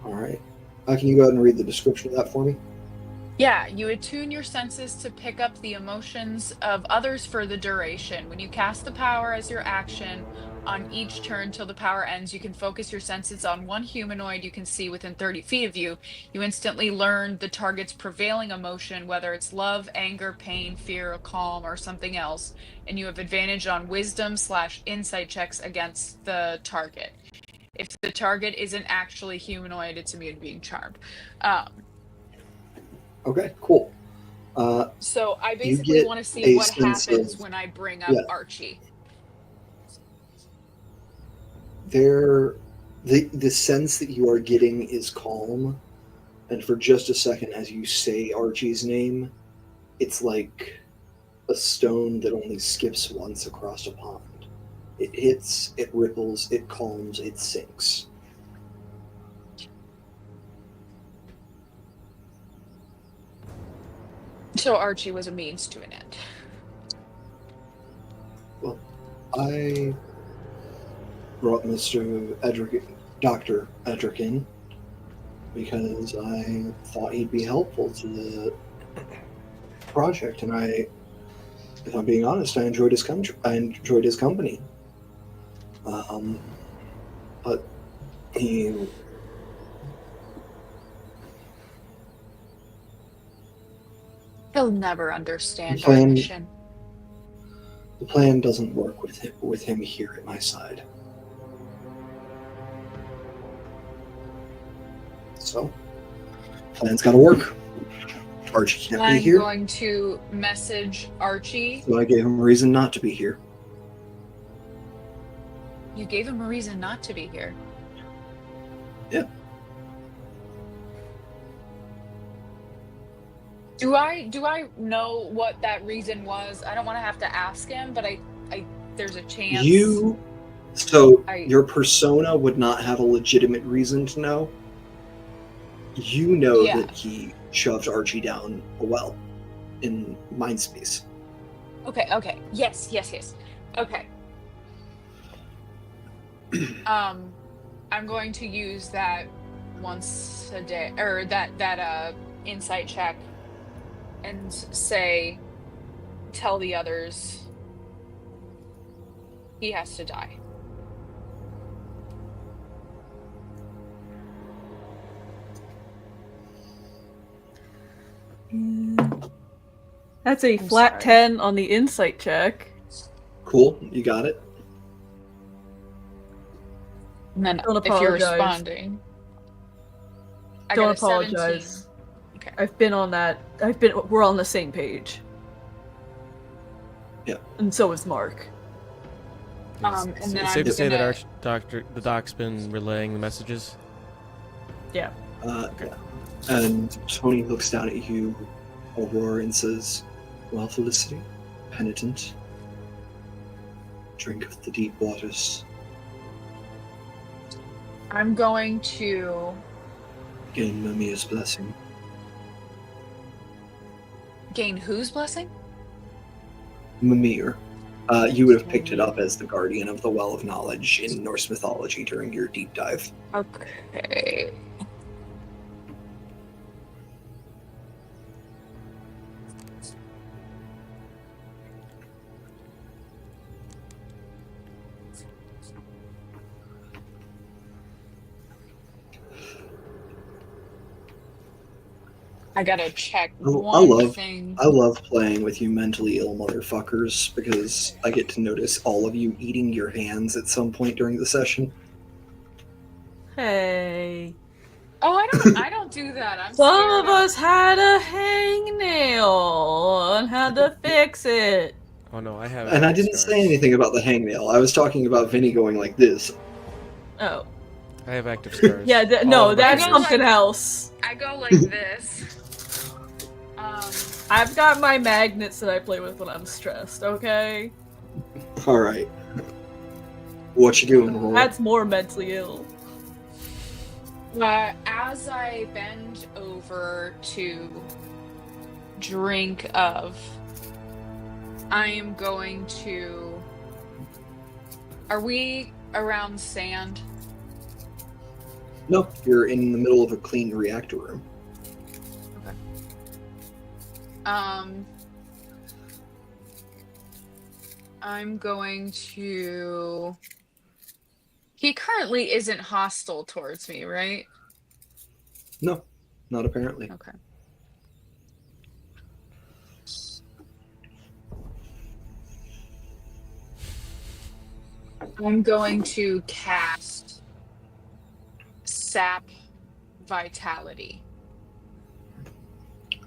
Speaker 2: All right. Can you go ahead and read the description of that for me?
Speaker 4: Yeah, you attune your senses to pick up the emotions of others for the duration. When you cast the power as your action on each turn till the power ends, you can focus your senses on one humanoid you can see within 30 feet of you. You instantly learn the target's prevailing emotion, whether it's love, anger, pain, fear, or calm, or something else, and you have advantage on wisdom/insight checks against the target. If the target isn't actually humanoid, it's immune to being charmed.
Speaker 2: Okay, cool.
Speaker 4: So I
Speaker 2: You
Speaker 4: basically
Speaker 2: get
Speaker 4: want to
Speaker 2: a
Speaker 4: see what
Speaker 2: sense
Speaker 4: happens
Speaker 2: of-
Speaker 4: when I bring up
Speaker 2: yeah.
Speaker 4: Archie.
Speaker 2: The sense that you are getting is calm, and for just a second, as you say Archie's name, it's like a stone that only skips once across a pond. It hits, it ripples, it calms, it sinks.
Speaker 4: So Archie was a means to an end.
Speaker 2: I brought Dr. Edric in because I thought he'd be helpful to the project, and if I'm being honest, I enjoyed his company. But he
Speaker 4: He'll never understand
Speaker 2: The plan-
Speaker 4: our mission.
Speaker 2: the plan doesn't work with him here at my side. So, plan's got to work. Archie can't be
Speaker 4: I'm
Speaker 2: here,
Speaker 4: going to message Archie.
Speaker 2: so I gave him a reason not to be here.
Speaker 4: You gave him a reason not to be here.
Speaker 2: Yeah.
Speaker 4: Do I know what that reason was? I don't want to have to ask him, but I there's a chance.
Speaker 2: Your persona would not have a legitimate reason to know. You know
Speaker 4: Yeah.
Speaker 2: that he shoved Archie down a well in mind space.
Speaker 4: Okay. Yes. Okay. I'm going to use that once a day, or that insight check, and tell the others he has to die.
Speaker 3: That's a
Speaker 4: I'm
Speaker 3: flat
Speaker 4: sorry.
Speaker 3: 10 on the insight check.
Speaker 2: Cool, you got it.
Speaker 4: And then
Speaker 3: Don't
Speaker 4: if you're
Speaker 3: apologize.
Speaker 4: responding, I
Speaker 3: Don't
Speaker 4: got a 17.
Speaker 3: apologize.
Speaker 4: Okay.
Speaker 3: I've been on that. We're on the same page.
Speaker 2: Yeah.
Speaker 3: And so is Mark.
Speaker 4: And then
Speaker 1: it's
Speaker 4: I'm
Speaker 1: safe to say that
Speaker 4: gonna-
Speaker 1: the doc's been relaying the messages.
Speaker 3: Yeah.
Speaker 2: Yeah. And Tony looks down at you, Aurora, and says, "Well, Felicity, penitent, drink of the deep waters,
Speaker 4: I'm going to
Speaker 2: gain Mimir's blessing."
Speaker 4: gain whose blessing?
Speaker 2: Mimir. You would have picked it up as the guardian of the Well of Knowledge in Norse mythology during your deep dive.
Speaker 4: Okay. I gotta check one thing.
Speaker 2: I love playing with you mentally ill motherfuckers because I get to notice all of you eating your hands at some point during the session.
Speaker 3: Hey.
Speaker 4: Oh, I don't do that. I'm
Speaker 3: Some
Speaker 4: scared
Speaker 3: of us had a hangnail and had to fix it.
Speaker 1: Oh no, I have.
Speaker 2: And I
Speaker 1: active
Speaker 2: didn't
Speaker 1: scars.
Speaker 2: say anything about the hangnail. I was talking about Vinny going like this.
Speaker 3: Oh.
Speaker 1: I have active scars.
Speaker 3: Yeah,
Speaker 1: All
Speaker 3: no,
Speaker 1: over my
Speaker 3: that's
Speaker 1: fingers.
Speaker 3: something else.
Speaker 4: I go like this.
Speaker 3: I've got my magnets that I play with when I'm stressed, okay?
Speaker 2: Alright. What you doing, Aurora?
Speaker 3: That's more mentally ill.
Speaker 4: As I bend over to drink of, I am going to. Are we around sand?
Speaker 2: No, you're in the middle of a clean reactor room.
Speaker 4: Okay. I'm going to. He currently isn't hostile towards me, right?
Speaker 2: No, not apparently.
Speaker 4: Okay. I'm going to cast Sap Vitality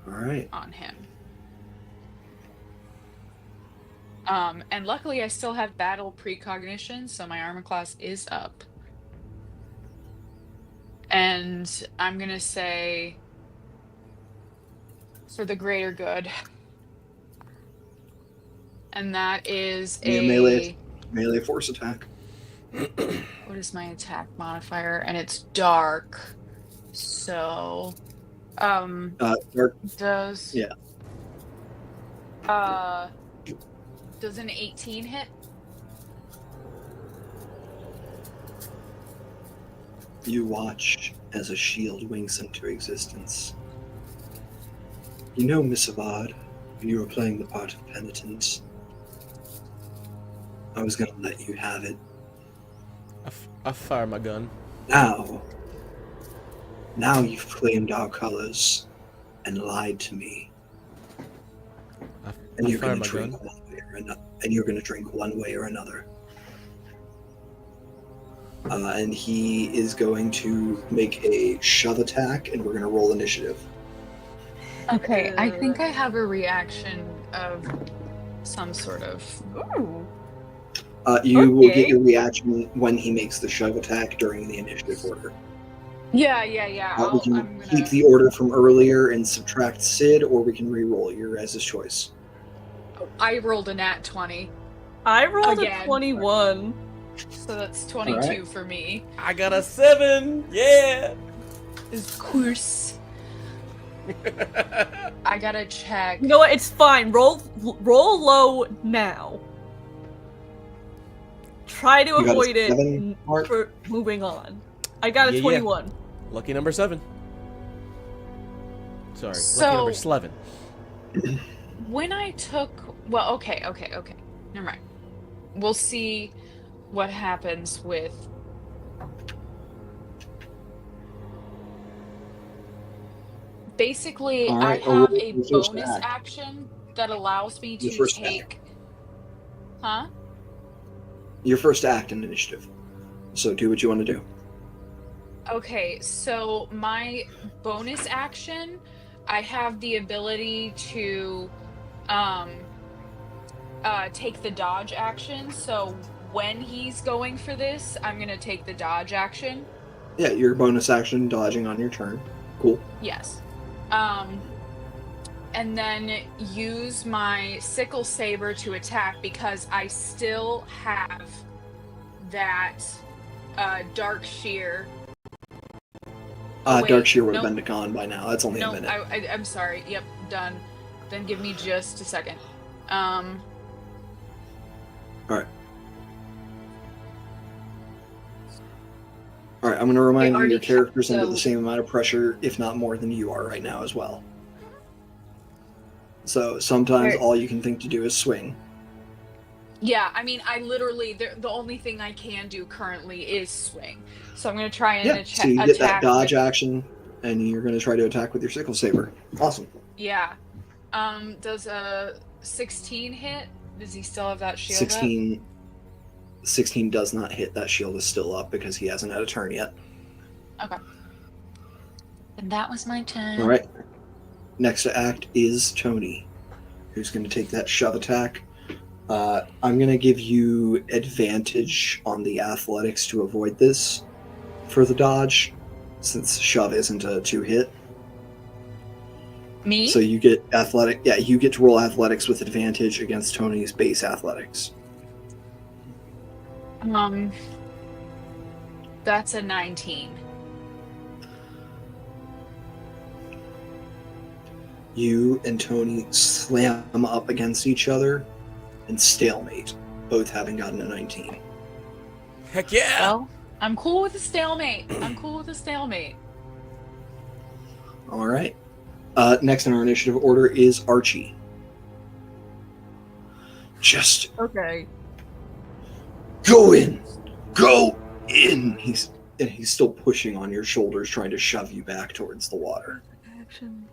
Speaker 2: Alright.
Speaker 4: on him. And luckily I still have battle precognition, so my armor class is up. And I'm gonna say, for the greater good. And that is
Speaker 2: Yeah, melee force attack.
Speaker 4: what is my attack modifier? And it's dark. So
Speaker 2: Dark.
Speaker 4: does
Speaker 2: Yeah.
Speaker 4: does an 18 hit?
Speaker 2: You watch as a shield winks into existence. You know, Miss Avad, when you were playing the part of penitent, I was going to let you have it.
Speaker 1: I fire my gun.
Speaker 2: Now you've claimed our colors and lied to me. And you're
Speaker 1: fire
Speaker 2: going to
Speaker 1: my
Speaker 2: drink
Speaker 1: gun.
Speaker 2: one way or another. And you're going to drink one way or another. And he is going to make a shove attack, and we're going to roll initiative.
Speaker 4: Okay, I think I have a reaction of some sort of.
Speaker 3: Ooh.
Speaker 2: You will get
Speaker 3: Okay.
Speaker 2: your reaction when he makes the shove attack during the initiative order.
Speaker 4: Yeah.
Speaker 2: We can
Speaker 4: I'm gonna.
Speaker 2: keep the order from earlier and subtract Sid, or we can re-roll your guys' choice.
Speaker 4: I rolled a nat 20,
Speaker 3: I rolled
Speaker 4: Again.
Speaker 3: a 21.
Speaker 4: so that's 22
Speaker 2: Alright.
Speaker 4: for me.
Speaker 1: I got a 7. Yeah.
Speaker 4: Of course. I gotta check.
Speaker 3: You know what? It's fine. Roll low now. Try to
Speaker 2: You got a
Speaker 3: avoid it
Speaker 2: 7, Mark?
Speaker 3: for moving on. I got a
Speaker 1: Yeah.
Speaker 3: 21.
Speaker 1: Lucky number 7. Sorry, lucky
Speaker 4: So-
Speaker 1: number 11.
Speaker 4: When I took, well, okay. Never mind. We'll see what happens with. Basically,
Speaker 2: All
Speaker 4: I
Speaker 2: right,
Speaker 4: have
Speaker 2: roll
Speaker 4: a
Speaker 2: your first
Speaker 4: bonus
Speaker 2: act.
Speaker 4: action that allows me
Speaker 2: Your
Speaker 4: to
Speaker 2: first
Speaker 4: take. Huh?
Speaker 2: Your first act in initiative. So do what you want to do.
Speaker 4: Okay, so my bonus action, I have the ability to take the dodge action. So when he's going for this, I'm gonna take the dodge action.
Speaker 2: Yeah, your bonus action dodging on your turn. Cool.
Speaker 4: Yes. And then use my sickle saber to attack because I still have that dark shear. Oh, wait,
Speaker 2: Dark Shear would have
Speaker 4: nope.
Speaker 2: been gone by now. That's only a
Speaker 4: No,
Speaker 2: minute.
Speaker 4: I'm sorry. Yep, done. Then give me just a second.
Speaker 2: All right. All right, I'm going to remind you
Speaker 4: already
Speaker 2: your character's
Speaker 4: checked,
Speaker 2: under the
Speaker 4: so-
Speaker 2: same amount of pressure, if not more than you are right now as well. So sometimes
Speaker 3: Right.
Speaker 2: all you can think to do is swing.
Speaker 4: Yeah, I mean, I literally the only thing I can do currently is swing. So I'm gonna try and
Speaker 2: Yeah, so you get that
Speaker 4: attack
Speaker 2: dodge
Speaker 4: with-
Speaker 2: action, and you're going to try to attack with your sickle saber. Awesome.
Speaker 4: Yeah. Does a 16 hit? Does he still have that shield up?
Speaker 2: 16 does not hit. That shield is still up because he hasn't had a turn yet.
Speaker 4: And that was my turn.
Speaker 2: All right. Next to act is Tony, who's going to take that shove attack. I'm going to give you advantage on the athletics to avoid this for the dodge, since shove isn't a 2-hit.
Speaker 4: Me?
Speaker 2: So you get athletic. Yeah, you get to roll athletics with advantage against Tony's base athletics.
Speaker 4: That's a 19.
Speaker 2: You and Tony slam up against each other and stalemate, both having gotten a 19.
Speaker 1: Heck yeah!
Speaker 4: Well, I'm cool with a stalemate.
Speaker 2: All right. Next in our initiative order is Archie. Just
Speaker 3: Okay.
Speaker 2: go in! Go in! He's still pushing on your shoulders, trying to shove you back towards the water.
Speaker 3: Action.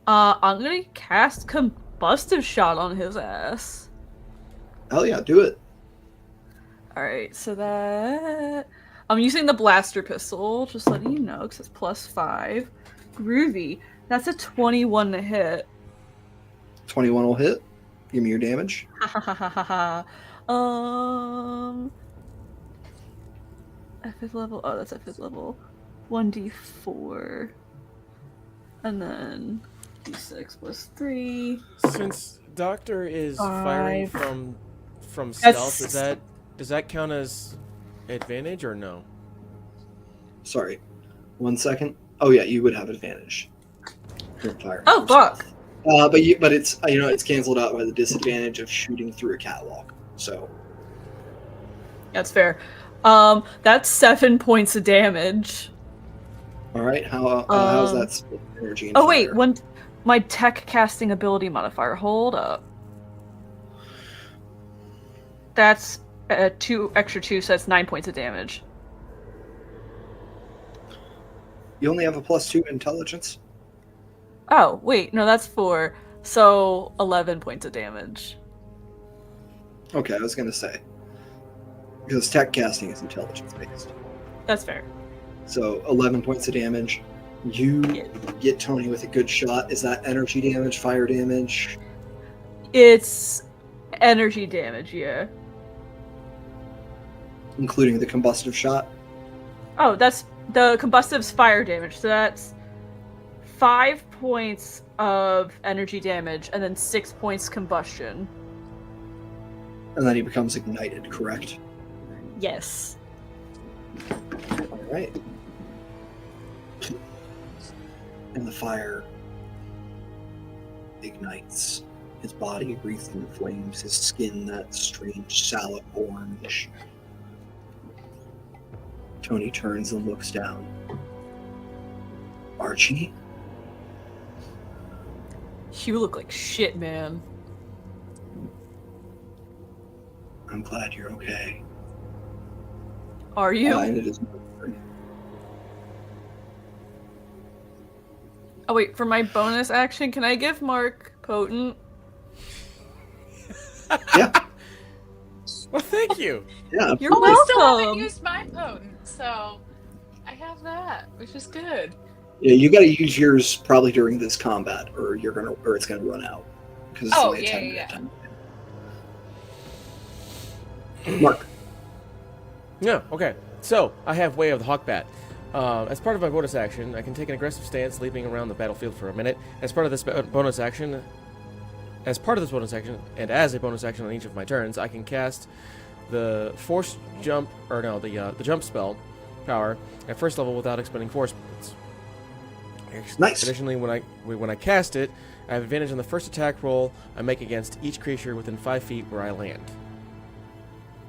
Speaker 3: I'm gonna cast combustive shot on his ass.
Speaker 2: Hell yeah, do it.
Speaker 3: Alright, so that I'm using the blaster pistol, just letting you know, because it's +5. Groovy. That's a 21 to hit.
Speaker 2: 21 will hit. Give me your damage.
Speaker 3: At 5th level. Oh, that's at 5th level. 1d4. And then d6 plus 3.
Speaker 1: Since Doctor is firing
Speaker 3: 5.
Speaker 1: from
Speaker 3: That's-
Speaker 1: stealth, does that count as advantage or no?
Speaker 2: Sorry. 1 second. Oh yeah, you would have advantage. You're firing
Speaker 3: Oh,
Speaker 2: from
Speaker 3: fuck.
Speaker 2: stealth. But it's it's canceled out by the disadvantage of shooting through a catwalk. So
Speaker 3: That's fair. That's 7 points of damage.
Speaker 2: all right, how's that split energy? And
Speaker 3: Oh wait,
Speaker 2: fire?
Speaker 3: my tech casting ability modifier. Hold up. That's 2 extra 2, so that's 9 points of damage.
Speaker 2: You only have a +2 intelligence.
Speaker 3: Oh wait, no, that's 4. So 11 points of damage.
Speaker 2: Okay, I was gonna say because tech casting is intelligence based.
Speaker 3: That's fair.
Speaker 2: So 11 points of damage. You
Speaker 3: Yeah.
Speaker 2: get Tony with a good shot. Is that energy damage, fire damage?
Speaker 3: It's energy damage, yeah.
Speaker 2: Including the combustive shot?
Speaker 3: Oh, that's the combustive's fire damage. So that's 5 points of energy damage and then 6 points combustion.
Speaker 2: And then he becomes ignited, correct?
Speaker 3: Yes.
Speaker 2: All right. and the fire ignites. His body wreathed in flames, his skin that strange sallow orange. Tony turns and looks down. Archie?
Speaker 3: You look like shit, man.
Speaker 2: I'm glad you're okay.
Speaker 3: Are you?
Speaker 2: And it is my turn.
Speaker 3: Oh wait, for my bonus action, can I give Mark potent?
Speaker 2: Yeah,
Speaker 1: Well, thank you.
Speaker 2: yeah.
Speaker 3: You're
Speaker 4: Oh, I still haven't
Speaker 3: welcome.
Speaker 4: used my potent, so I have that, which is good.
Speaker 2: Yeah, you got to use yours probably during this combat, or it's gonna run out because it's
Speaker 4: Oh,
Speaker 2: only a
Speaker 4: yeah,
Speaker 2: 10-minute
Speaker 4: yeah.
Speaker 2: time. Mark,
Speaker 1: Yeah, okay. So, I have Way of the Hawkbat. As part of my bonus action, I can take an aggressive stance, leaping around the battlefield for a minute. As part of this bonus action, and as a bonus action on each of my turns, I can cast the force jump, the jump spell power at first level without expending force points.
Speaker 2: Nice.
Speaker 1: Additionally, when I cast it, I have advantage on the first attack roll I make against each creature within 5 feet where I land.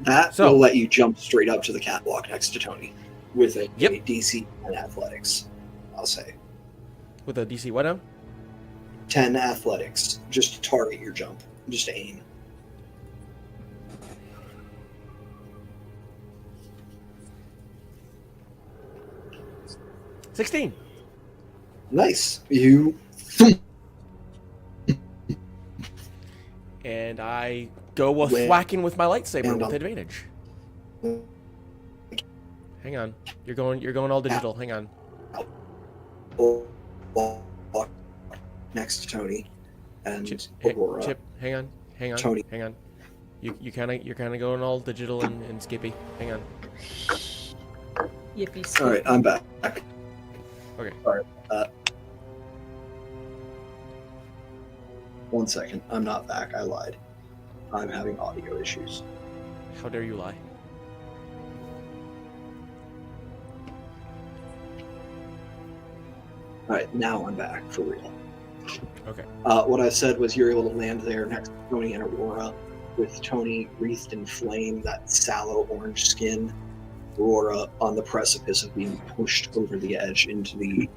Speaker 2: that
Speaker 1: So-
Speaker 2: will let you jump straight up to the catwalk next to Tony with a
Speaker 1: Yep.
Speaker 2: DC and athletics. I'll say
Speaker 1: With a DC what now?
Speaker 2: 10 athletics, just to target your jump, just to aim.
Speaker 1: 16.
Speaker 2: Nice. You
Speaker 1: And I go with
Speaker 2: Wait.
Speaker 1: whacking with my lightsaber
Speaker 2: And
Speaker 1: with
Speaker 2: on-
Speaker 1: advantage. Hang on. You're going all digital. Hang on.
Speaker 2: walk next to Tony and
Speaker 1: Hey,
Speaker 2: Aurora.
Speaker 1: Chip, hang on.
Speaker 2: Tony.
Speaker 1: Hang on. You're kind of going all digital and skippy. Hang on.
Speaker 3: Yippee.
Speaker 2: All right, I'm back.
Speaker 1: Okay.
Speaker 2: Sorry. 1 second. I'm not back. I lied. I'm having audio issues.
Speaker 1: How dare you lie?
Speaker 2: All right, now I'm back for real.
Speaker 1: Okay.
Speaker 2: What I said was you're able to land there next to Tony and Aurora, with Tony wreathed in flame, that sallow orange skin. Aurora on the precipice of being pushed over the edge into the,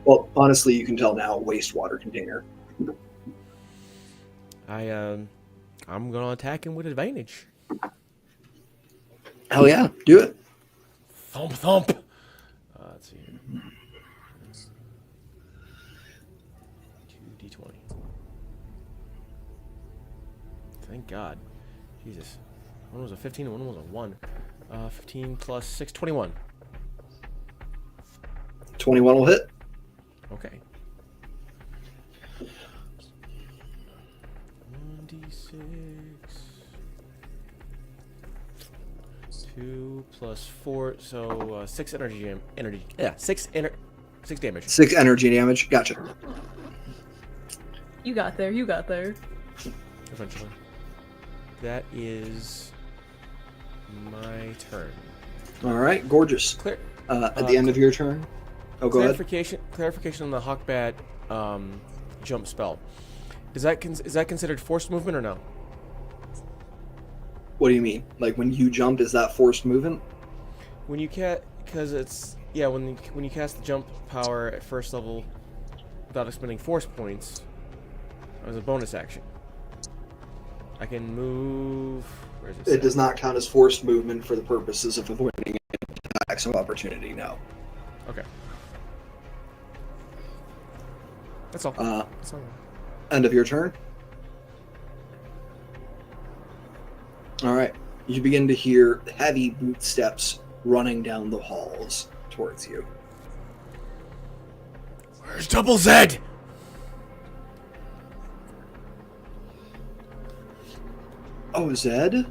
Speaker 2: well, honestly, you can tell now, wastewater container.
Speaker 1: I'm gonna attack him with advantage.
Speaker 2: Hell yeah, do it.
Speaker 1: Thump thump. Let's see here. 2d20. Thank God. Jesus. One was a 15 and one was a 1. 15 plus 6, 21.
Speaker 2: 21 will hit.
Speaker 1: Okay. 1d6. 2 plus 4, so 6 6 damage.
Speaker 2: 6 energy damage. Gotcha.
Speaker 3: You got there. You got there.
Speaker 1: Eventually. That is my turn.
Speaker 2: All right, gorgeous. At the end of your turn. Oh, go ahead.
Speaker 1: Clarification on the Hawkbat jump spell. Is that considered forced movement or no?
Speaker 2: What do you mean? Like when you jump, is that forced movement?
Speaker 1: When you because it's when you cast the jump power at first level without expending force points as a bonus action, I can move. Where is it?
Speaker 2: It does not count as forced movement for the purposes of avoiding attacks of opportunity. No.
Speaker 1: Okay. That's all. That's all.
Speaker 2: End of your turn. All right. You begin to hear heavy boot steps running down the halls towards you.
Speaker 1: Where's Double Z?
Speaker 2: Oh, Zed?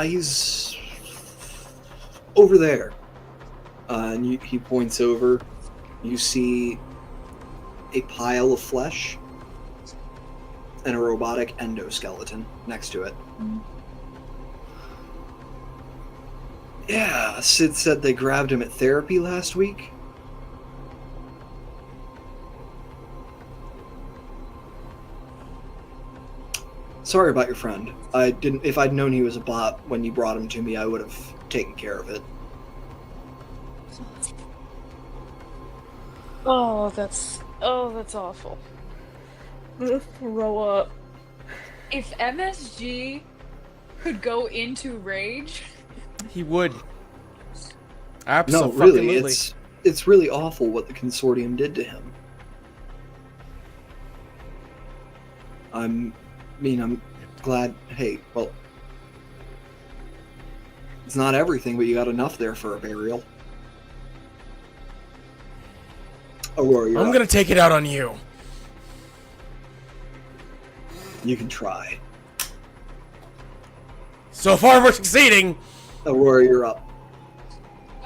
Speaker 2: He's over there. And he points over. You see a pile of flesh and a robotic endoskeleton next to it. Yeah, Sid said they grabbed him at therapy last week. Sorry about your friend. I didn't. If I'd known he was a bot when you brought him to me, I would have taken care of it.
Speaker 4: That's awful.
Speaker 3: Throw up.
Speaker 4: If MSG could go into rage,
Speaker 1: He would.
Speaker 2: No,
Speaker 1: Absolutely.
Speaker 2: really, it's really awful what the consortium did to him. I'm glad. Hey, well, it's not everything, but you got enough there for a burial. Aurora, you're
Speaker 1: I'm
Speaker 2: up.
Speaker 1: gonna take it out on you.
Speaker 2: You can try.
Speaker 1: So far, we're succeeding.
Speaker 2: Aurora, you're up.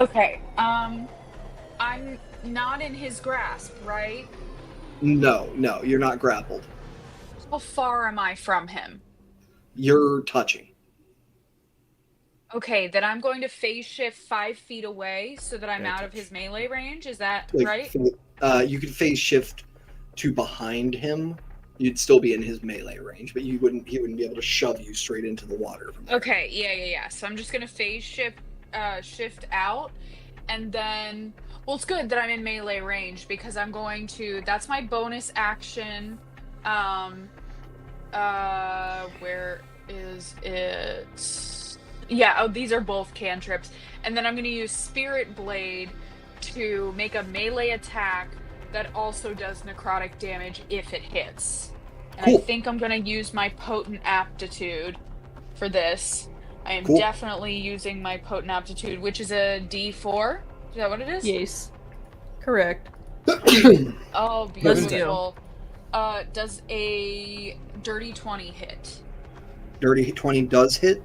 Speaker 4: okay. I'm not in his grasp, right?
Speaker 2: No, you're not grappled.
Speaker 4: How far am I from him?
Speaker 2: You're touching.
Speaker 4: Okay, then I'm going to phase shift 5 feet away so that I'm
Speaker 1: Okay,
Speaker 4: out of
Speaker 1: touch.
Speaker 4: his melee range. Is that
Speaker 2: Like,
Speaker 4: right?
Speaker 2: You could phase shift to behind him. You'd still be in his melee range, but he wouldn't be able to shove you straight into the water from there.
Speaker 4: Okay, yeah. So I'm just gonna phase shift out, and then it's good that I'm in melee range because I'm going to. That's my bonus action. Where is it? Yeah. Oh, these are both cantrips, and then I'm gonna use Spirit Blade to make a melee attack that also does necrotic damage if it hits. And
Speaker 2: Cool.
Speaker 4: I think I'm going to use my Potent Aptitude for this. I am
Speaker 2: Cool.
Speaker 4: definitely using my Potent Aptitude, which is a D4. Is that what it is?
Speaker 3: Yes. Correct.
Speaker 4: Oh,
Speaker 3: Let's
Speaker 4: beautiful. Does a dirty 20 hit?
Speaker 2: Dirty 20 does hit,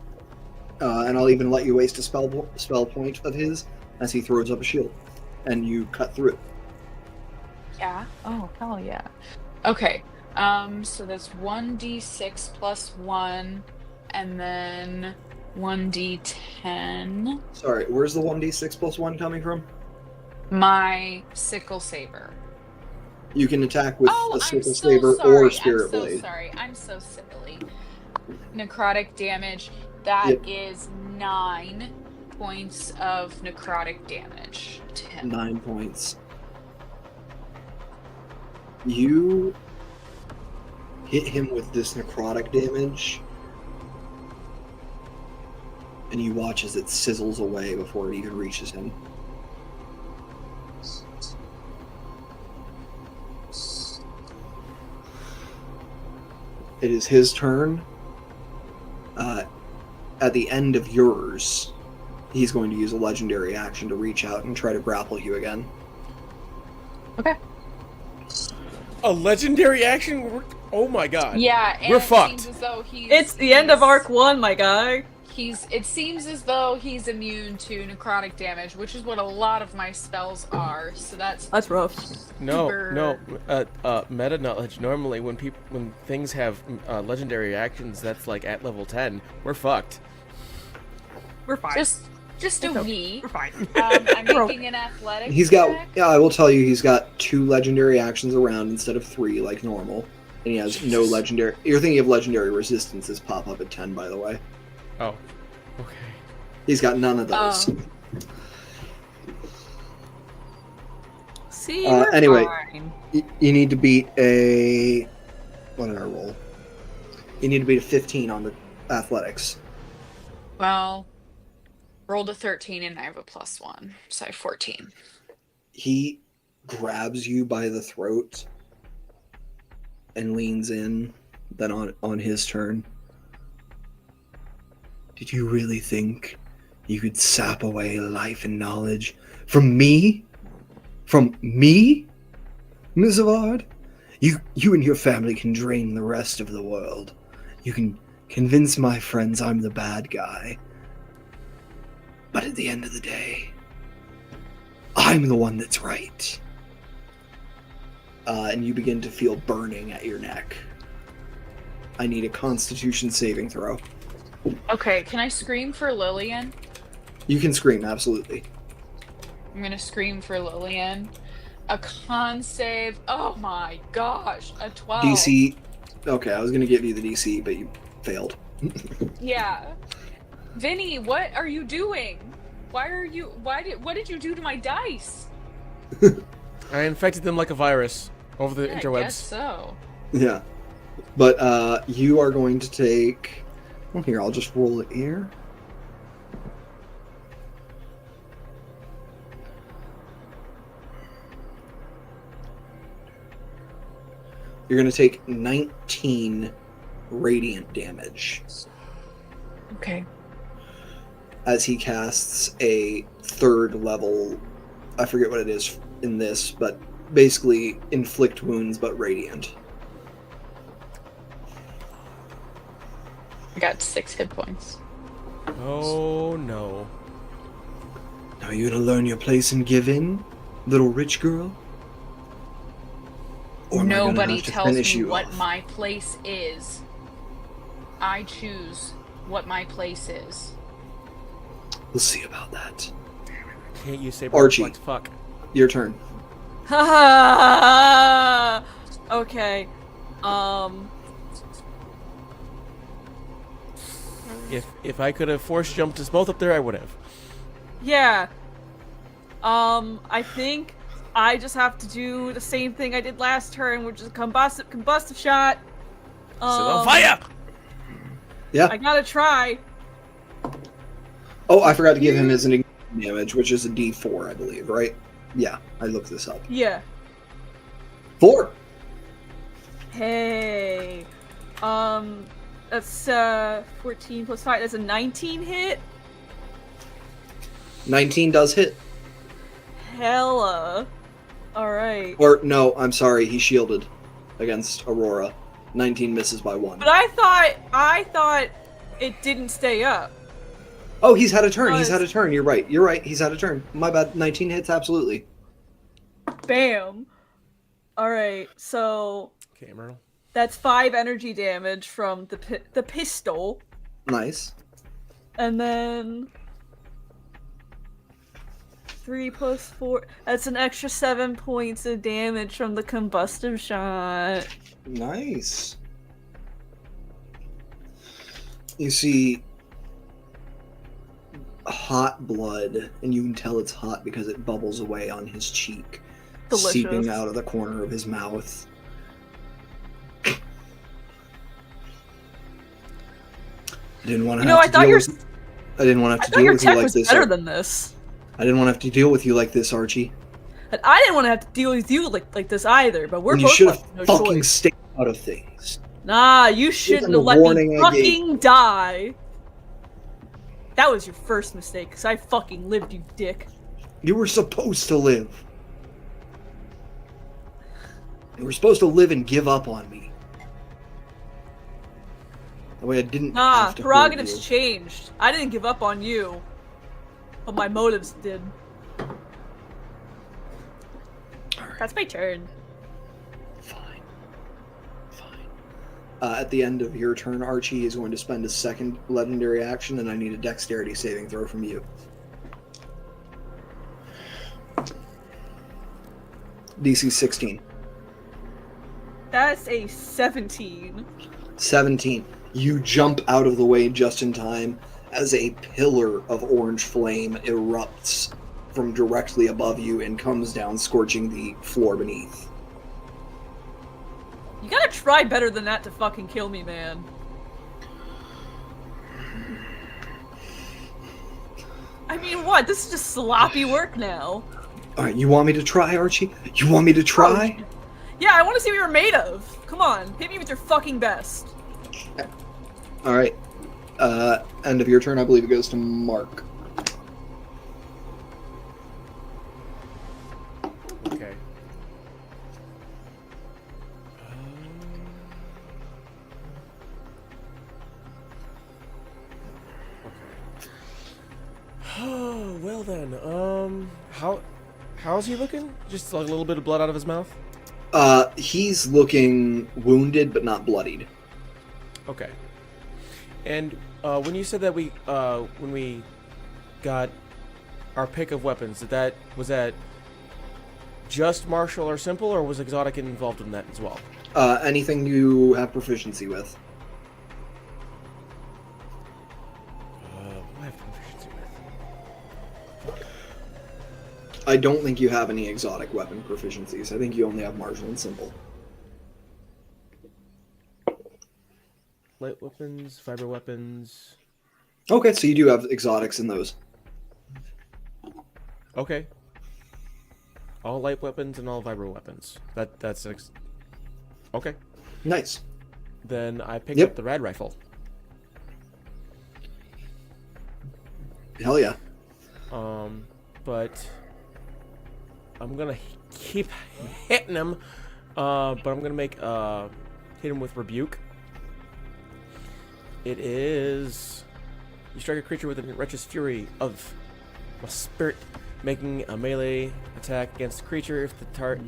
Speaker 2: and I'll even let you waste a spell point of his as he throws up a shield, and you cut through it.
Speaker 4: Yeah. Oh, hell yeah. Okay. So that's 1d6 plus 1, and then 1d10.
Speaker 2: Sorry, where's the 1d6 plus 1 coming from?
Speaker 4: My Sickle Saber.
Speaker 2: You can attack with
Speaker 4: Oh,
Speaker 2: a
Speaker 4: I'm
Speaker 2: Sickle
Speaker 4: so
Speaker 2: Saber
Speaker 4: sorry.
Speaker 2: or Spirit Blade.
Speaker 4: Sorry. I'm so silly. Necrotic damage. That is 9 points of necrotic damage to him.
Speaker 2: 9 points. You hit him with this necrotic damage, and you watch as it sizzles away before it even reaches him. It is his turn. At the end of yours, he's going to use a legendary action to reach out and try to grapple you again.
Speaker 4: Okay.
Speaker 1: A legendary action? Oh my god.
Speaker 4: Yeah, and
Speaker 1: We're
Speaker 4: it
Speaker 1: fucked.
Speaker 4: seems as though
Speaker 3: It's the end of Arc 1, my guy.
Speaker 4: It seems as though he's immune to necrotic damage, which is what a lot of my spells are. So that's
Speaker 3: That's rough.
Speaker 1: No.
Speaker 4: super-
Speaker 1: Meta knowledge. Normally, when things have legendary actions, that's like at level 10. We're fucked.
Speaker 3: We're fine.
Speaker 4: just
Speaker 3: It's
Speaker 4: do
Speaker 3: okay.
Speaker 4: me.
Speaker 3: We're fine.
Speaker 4: I'm making an athletics
Speaker 2: He's got,
Speaker 4: check.
Speaker 2: yeah, I will tell you, he's got 2 legendary actions around instead of 3 like normal. And he has no legendary. You're thinking of legendary resistances pop up at 10, by the way.
Speaker 1: Oh. Okay.
Speaker 2: He's got none of those.
Speaker 3: See,
Speaker 2: anyway.
Speaker 3: fine.
Speaker 2: You need to beat a. What did I roll? You need to beat a 15 on the athletics.
Speaker 4: Well, rolled a 13 and I have a +1, so I have 14.
Speaker 2: He grabs you by the throat and leans in. Then on his turn. Did you really think you could sap away life and knowledge from me? From me, Mizavard? You and your family can drain the rest of the world. You can convince my friends I'm the bad guy. But at the end of the day, I'm the one that's right. And you begin to feel burning at your neck. I need a Constitution saving throw.
Speaker 4: Okay, can I scream for Lillian?
Speaker 2: You can scream, absolutely.
Speaker 4: I'm gonna scream for Lillian. A con save. Oh my gosh, a 12.
Speaker 2: DC. Okay, I was gonna give you the DC, but you failed.
Speaker 4: Yeah. Vinny, what are you doing? What did you do to my dice?
Speaker 1: I infected them like a virus over the
Speaker 4: Yeah, I
Speaker 1: interwebs.
Speaker 4: guess so.
Speaker 2: Yeah. But you are going to take. Well, here, I'll just roll it here. You're going to take 19 radiant damage
Speaker 4: Okay.
Speaker 2: as he casts a third level. I forget what it is in this, but basically inflict wounds, but radiant.
Speaker 4: I got 6 hit points.
Speaker 1: Oh no.
Speaker 2: Now you gonna learn your place and give in, little rich girl? Or am I gonna
Speaker 4: Nobody
Speaker 2: have to
Speaker 4: tells
Speaker 2: finish
Speaker 4: me
Speaker 2: you
Speaker 4: what
Speaker 2: off?
Speaker 4: my place is. I choose what my place is.
Speaker 2: We'll see about that.
Speaker 1: Can't you say
Speaker 2: Archie.
Speaker 1: reflect? Fuck.
Speaker 2: Your turn.
Speaker 3: Okay.
Speaker 1: If I could have force jumped us both up there, I would have.
Speaker 3: Yeah. I think I just have to do the same thing I did last turn, which is a combustive shot.
Speaker 1: Set on fire!
Speaker 2: Yeah.
Speaker 3: I gotta try.
Speaker 2: Oh, I forgot to give him his ignition damage, which is a D4, I believe, right? Yeah, I looked this up.
Speaker 3: Yeah.
Speaker 2: 4.
Speaker 3: Hey. That's 14 plus 5. That's a 19 hit.
Speaker 2: 19 does hit.
Speaker 3: Hella. Alright.
Speaker 2: Or no, I'm sorry, he shielded against Aurora. 19 misses by 1.
Speaker 3: But I thought it didn't stay up.
Speaker 2: Oh, he's had a turn. He's
Speaker 3: Was-
Speaker 2: had a turn. You're right. You're right. He's had a turn. My bad. 19 hits, absolutely.
Speaker 3: Bam. Alright, so
Speaker 1: Okay, Myrtle.
Speaker 3: that's 5 energy damage from the pistol.
Speaker 2: Nice.
Speaker 3: And then 3 plus 4. That's an extra 7 points of damage from the combustive shot.
Speaker 2: Nice. You see hot blood, and you can tell it's hot because it bubbles away on his cheek,
Speaker 3: Delicious.
Speaker 2: seeping out of the corner of his mouth. I didn't want to have
Speaker 3: I
Speaker 2: to
Speaker 3: thought
Speaker 2: deal
Speaker 3: your
Speaker 2: with. I didn't want to
Speaker 3: I
Speaker 2: have to
Speaker 3: thought
Speaker 2: deal
Speaker 3: your
Speaker 2: with you
Speaker 3: tech
Speaker 2: like
Speaker 3: was
Speaker 2: this.
Speaker 3: better than this.
Speaker 2: I didn't want to have to deal with you like this, Archie.
Speaker 3: And I didn't want to have to deal with you like this either. But we're
Speaker 2: And you
Speaker 3: both
Speaker 2: should have
Speaker 3: left with no
Speaker 2: fucking
Speaker 3: choice.
Speaker 2: stayed out of things.
Speaker 3: Nah, you shouldn't
Speaker 2: the
Speaker 3: have let me
Speaker 2: warning I gave.
Speaker 3: fucking die. That was your first mistake, because I fucking lived, you dick.
Speaker 2: You were supposed to live. You were supposed to live and give up on me. That way I didn't
Speaker 3: Nah,
Speaker 2: have to hurt
Speaker 3: prerogatives
Speaker 2: you.
Speaker 3: changed. I didn't give up on you. But my motives did.
Speaker 2: Alright,
Speaker 3: That's my turn.
Speaker 2: fine. Fine. At the end of your turn, Archie is going to spend a second legendary action, and I need a dexterity saving throw from you. DC 16.
Speaker 3: That's a 17.
Speaker 2: 17. You jump out of the way just in time as a pillar of orange flame erupts from directly above you and comes down, scorching the floor beneath.
Speaker 3: You gotta try better than that to fucking kill me, man. I mean, what? This is just sloppy work now.
Speaker 2: Alright, you want me to try, Archie? You want me to try?
Speaker 3: Yeah, I want to see what you're made of. Come on, hit me with your fucking best.
Speaker 2: Alright. End of your turn, I believe it goes to Mark.
Speaker 1: Okay. Oh, well then. How's he looking? Just like a little bit of blood out of his mouth?
Speaker 2: He's looking wounded but not bloodied.
Speaker 1: Okay. And when you said that when we got our pick of weapons. Was that just martial or simple, or was exotic involved in that as well?
Speaker 2: Anything you have proficiency with.
Speaker 1: What do I have proficiency with?
Speaker 2: I don't think you have any exotic weapon proficiencies. I think you only have martial and simple.
Speaker 1: Light weapons, fiber weapons.
Speaker 2: Okay, so you do have exotics in those.
Speaker 1: Okay. All light weapons and all vibro weapons. That's okay.
Speaker 2: Nice.
Speaker 1: Then I pick
Speaker 2: Yep.
Speaker 1: up the rad rifle.
Speaker 2: Hell yeah.
Speaker 1: But I'm gonna keep hitting him. But I'm gonna make hit him with rebuke. It is you strike a creature with a wretch's fury of a spirit, making a melee attack against the creature. If the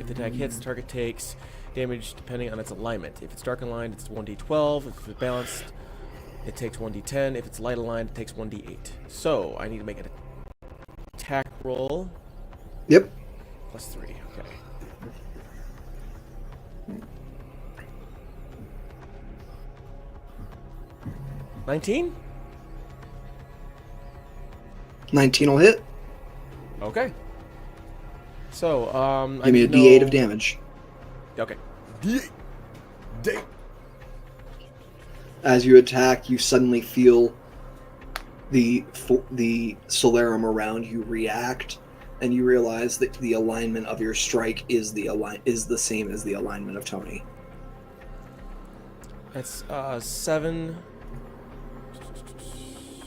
Speaker 1: attack hits, the target takes damage depending on its alignment. If it's dark aligned, it's 1d12. If it's balanced, it takes 1d10. If it's light aligned, it takes 1d8. So I need to make an attack roll.
Speaker 2: Yep.
Speaker 1: +3. Okay. $19?
Speaker 2: 19 will hit.
Speaker 1: Okay. So,
Speaker 2: Give me a D8 of damage.
Speaker 1: Okay. D8.
Speaker 2: As you attack, you suddenly feel the Solarum around you react, and you realize that the alignment of your strike is the same as the alignment of Tony.
Speaker 1: That's 7.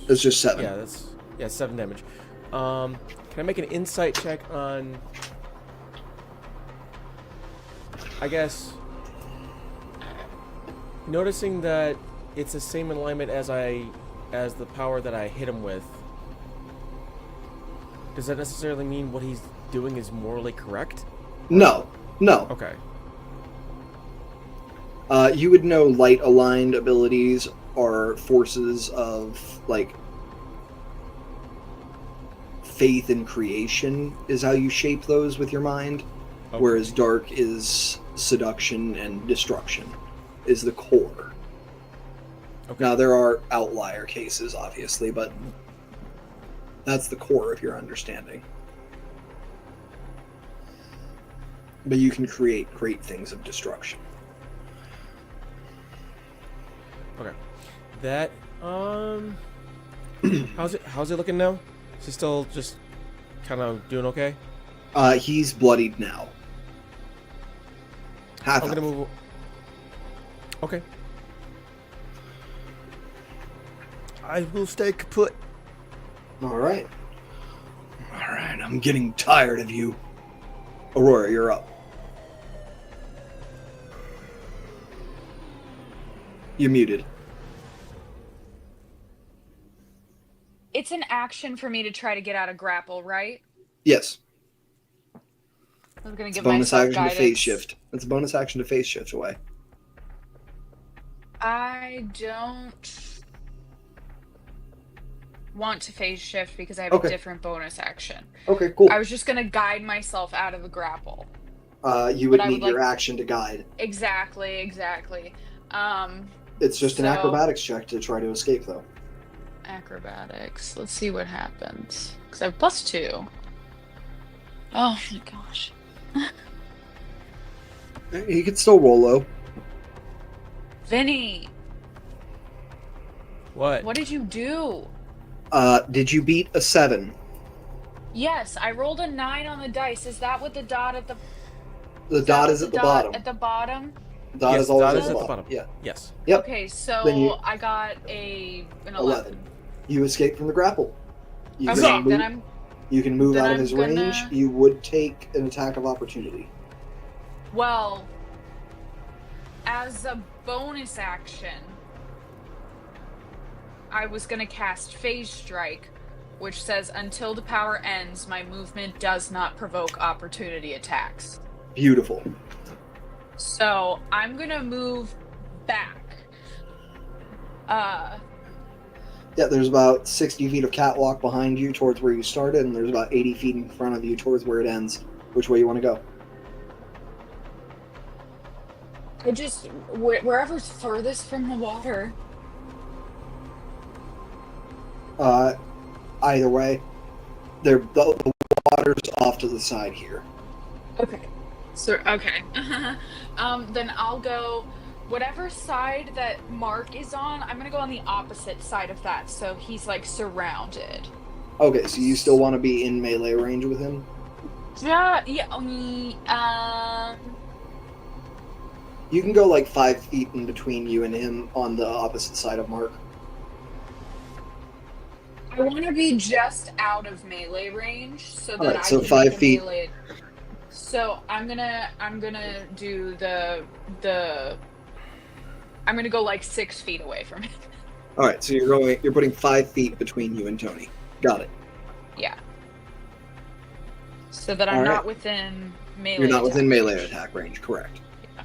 Speaker 2: It's just 7.
Speaker 1: Yeah, 7 damage. Can I make an insight check on? I guess noticing that it's the same alignment as the power that I hit him with. Does that necessarily mean what he's doing is morally correct?
Speaker 2: No.
Speaker 1: Okay.
Speaker 2: You would know light aligned abilities are forces of like faith in creation is how you shape those with your mind,
Speaker 1: Okay.
Speaker 2: whereas dark is seduction and destruction is the core.
Speaker 1: Okay.
Speaker 2: Now there are outlier cases, obviously, but that's the core of your understanding. But you can create great things of destruction.
Speaker 1: Okay. That how's it looking now? Is he still just kind of doing okay?
Speaker 2: He's bloodied now. Half
Speaker 1: I'm gonna
Speaker 2: health.
Speaker 1: move. Okay. I will stay kaput.
Speaker 2: All right. I'm getting tired of you. Aurora, you're up. You're muted.
Speaker 4: It's an action for me to try to get out of grapple, right?
Speaker 2: Yes.
Speaker 4: I was gonna
Speaker 2: It's a
Speaker 4: give
Speaker 2: bonus
Speaker 4: myself
Speaker 2: action
Speaker 4: guidance.
Speaker 2: to phase shift. It's a bonus action to phase shift away.
Speaker 4: I don't want to phase shift because I have
Speaker 2: Okay.
Speaker 4: a different bonus action.
Speaker 2: Okay, cool.
Speaker 4: I was just gonna guide myself out of the grapple.
Speaker 2: You would
Speaker 4: but I
Speaker 2: need
Speaker 4: would
Speaker 2: your
Speaker 4: like-
Speaker 2: action to guide.
Speaker 4: Exactly.
Speaker 2: It's just an
Speaker 4: So-
Speaker 2: acrobatics check to try to escape, though.
Speaker 4: Acrobatics. Let's see what happens. Because I have +2. Oh my gosh.
Speaker 2: He could still roll low.
Speaker 4: Vinny,
Speaker 1: What?
Speaker 4: what did you do?
Speaker 2: Did you beat a 7?
Speaker 4: Yes, I rolled a 9 on the dice. Is that what the dot at the
Speaker 2: The dot is at the bottom.
Speaker 4: At the bottom?
Speaker 2: Dot
Speaker 1: Yes,
Speaker 2: is always
Speaker 1: dot
Speaker 2: at
Speaker 1: is
Speaker 2: the
Speaker 1: at the
Speaker 2: bottom.
Speaker 1: bottom.
Speaker 2: Yeah.
Speaker 1: Yes.
Speaker 2: Yep.
Speaker 4: Okay, so
Speaker 2: Then you-
Speaker 4: I got an 11.
Speaker 2: 11. You escape from the grapple. You
Speaker 4: Okay,
Speaker 2: can move,
Speaker 4: then
Speaker 2: you can move
Speaker 4: then
Speaker 2: out of
Speaker 4: I'm
Speaker 2: his
Speaker 4: gonna-
Speaker 2: range. You would take an attack of opportunity.
Speaker 4: well, as a bonus action, I was gonna cast Phase Strike, which says until the power ends, my movement does not provoke opportunity attacks.
Speaker 2: Beautiful.
Speaker 4: So I'm gonna move back.
Speaker 2: Yeah, there's about 60 feet of catwalk behind you towards where you started, and there's about 80 feet in front of you towards where it ends. Which way you want to go?
Speaker 4: I just wherever's furthest from the water.
Speaker 2: Either way, the water's off to the side here.
Speaker 4: Okay. So okay. Then I'll go whatever side that Mark is on. I'm gonna go on the opposite side of that, so he's like surrounded.
Speaker 2: Okay, so you still want to be in melee range with him?
Speaker 4: Yeah.
Speaker 2: You can go like 5 feet in between you and him on the opposite side of Mark.
Speaker 4: I want to be just out of melee range so that
Speaker 2: Alright,
Speaker 4: I
Speaker 2: so
Speaker 4: can
Speaker 2: 5
Speaker 4: make a
Speaker 2: feet.
Speaker 4: melee. So I'm gonna do the I'm gonna go like 6 feet away from it.
Speaker 2: Alright, so you're putting 5 feet between you and Tony. Got it.
Speaker 4: Yeah. So that I'm
Speaker 2: All right.
Speaker 4: not within melee.
Speaker 2: You're not within
Speaker 4: attack
Speaker 2: melee
Speaker 4: range.
Speaker 2: attack range, correct.
Speaker 4: Yeah.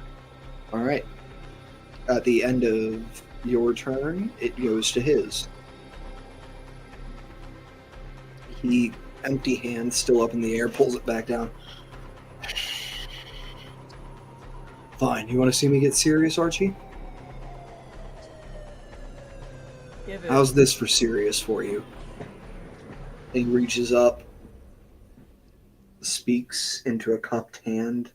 Speaker 2: Alright. At the end of your turn, it goes to his. He, empty hand, still up in the air, pulls it back down. Fine. You want to see me get serious, Archie?
Speaker 3: Give it.
Speaker 2: How's this for serious for you? He reaches up, speaks into a cupped hand,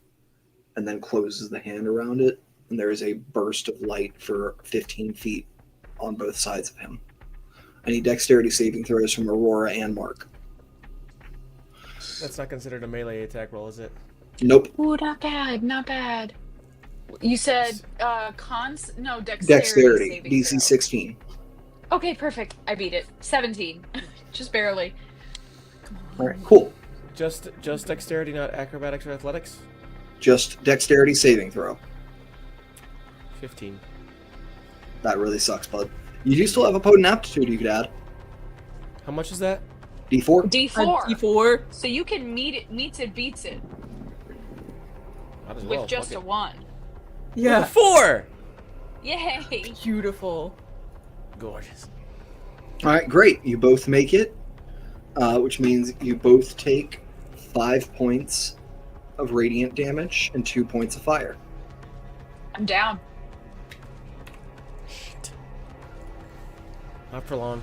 Speaker 2: and then closes the hand around it, and there is a burst of light for 15 feet on both sides of him. I need dexterity saving throws from Aurora and Mark.
Speaker 1: That's not considered a melee attack roll, is it?
Speaker 2: Nope.
Speaker 4: Ooh, not bad, not bad. You said dexterity.
Speaker 2: Dexterity.
Speaker 4: saving
Speaker 2: DC
Speaker 4: throw.
Speaker 2: 16.
Speaker 4: Okay, perfect. I beat it. 17. Just barely.
Speaker 2: Alright, cool.
Speaker 1: Just dexterity, not acrobatics or athletics?
Speaker 2: Just dexterity saving throw.
Speaker 1: 15.
Speaker 2: That really sucks, bud. You do still have a potent aptitude you could add.
Speaker 1: How much is that?
Speaker 2: D4?
Speaker 4: D4.
Speaker 3: D4.
Speaker 4: So you can meets it, beats it
Speaker 1: Might as
Speaker 4: with
Speaker 1: well,
Speaker 4: just
Speaker 1: fuck
Speaker 4: a
Speaker 1: it.
Speaker 4: 1.
Speaker 3: Yeah.
Speaker 1: 4!
Speaker 4: Yay!
Speaker 3: Beautiful.
Speaker 1: Gorgeous.
Speaker 2: Alright, great. You both make it, which means you both take 5 points of radiant damage and 2 points of fire.
Speaker 4: I'm down.
Speaker 1: Shit. Not for long.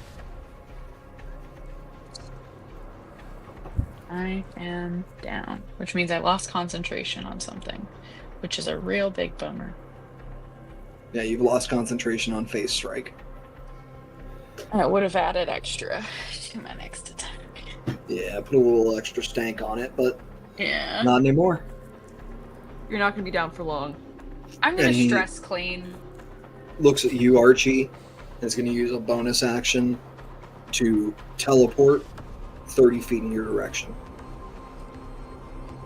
Speaker 4: I am down, which means I lost concentration on something, which is a real big bummer.
Speaker 2: Yeah, you've lost concentration on Phase Strike.
Speaker 4: I would have added extra to my next attack.
Speaker 2: Yeah, put a little extra stank on it, but
Speaker 4: Yeah.
Speaker 2: not anymore.
Speaker 3: You're not gonna be down for long.
Speaker 4: I'm gonna
Speaker 2: And he-
Speaker 4: stress clean.
Speaker 2: Looks at you, Archie, and is going to use a bonus action to teleport 30 feet in your direction.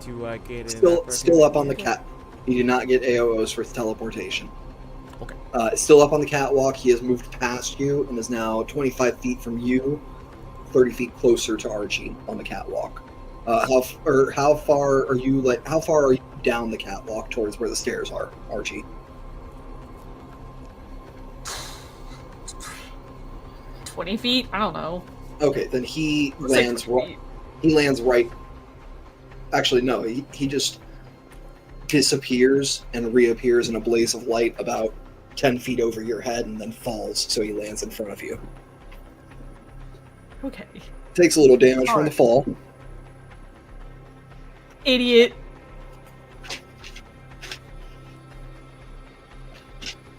Speaker 1: To get
Speaker 2: Still up on the cat. You do not get AOs for teleportation.
Speaker 1: Okay.
Speaker 2: Still up on the catwalk. He has moved past you and is now 25 feet from you, 30 feet closer to Archie on the catwalk. How far are you? How far are you down the catwalk towards where the stairs are, Archie?
Speaker 3: 20 feet? I don't know.
Speaker 2: Okay, then he
Speaker 3: Let's say
Speaker 2: lands
Speaker 3: 20
Speaker 2: right.
Speaker 3: feet.
Speaker 2: He lands right. Actually, no. He just disappears and reappears in a blaze of light about 10 feet over your head and then falls, so he lands in front of you.
Speaker 3: Okay.
Speaker 2: Takes a little damage from the
Speaker 3: Alright.
Speaker 2: fall.
Speaker 3: Idiot.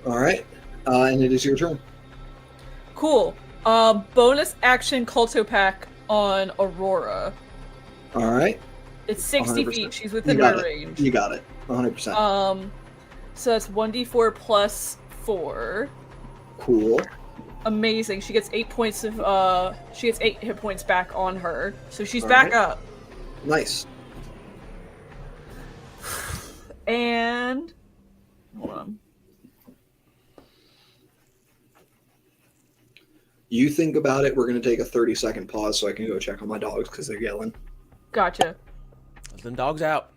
Speaker 2: Alright. And it is your turn.
Speaker 3: Cool. Bonus action Culto Pack on Aurora.
Speaker 2: Alright.
Speaker 3: It's 60
Speaker 2: 100%.
Speaker 3: feet. She's
Speaker 2: You
Speaker 3: within
Speaker 2: got
Speaker 3: my
Speaker 2: it.
Speaker 3: range.
Speaker 2: You got it. 100%.
Speaker 3: So that's 1d4 plus 4.
Speaker 2: Cool.
Speaker 3: Amazing. She gets 8 points of she gets 8 hit points back on her. So she's
Speaker 2: All
Speaker 3: back
Speaker 2: right.
Speaker 3: up.
Speaker 2: Nice.
Speaker 3: And hold on.
Speaker 2: You think about it. We're going to take a 30-second pause so I can go check on my dogs because they're yelling.
Speaker 3: Gotcha.
Speaker 1: Let them dogs out.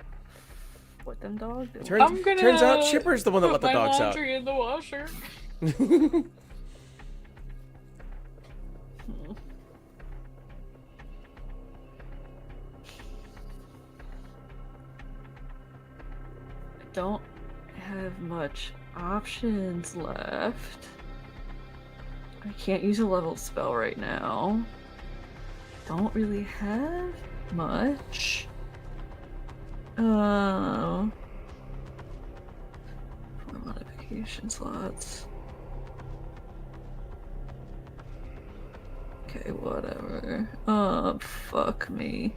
Speaker 3: What them dogs do?
Speaker 1: Turns out Chipper's the one that let the dogs out.
Speaker 4: in the washer.
Speaker 3: Don't have much options left. I can't use a level spell right now. Don't really have much. For modification slots. Okay, whatever. Oh, fuck me.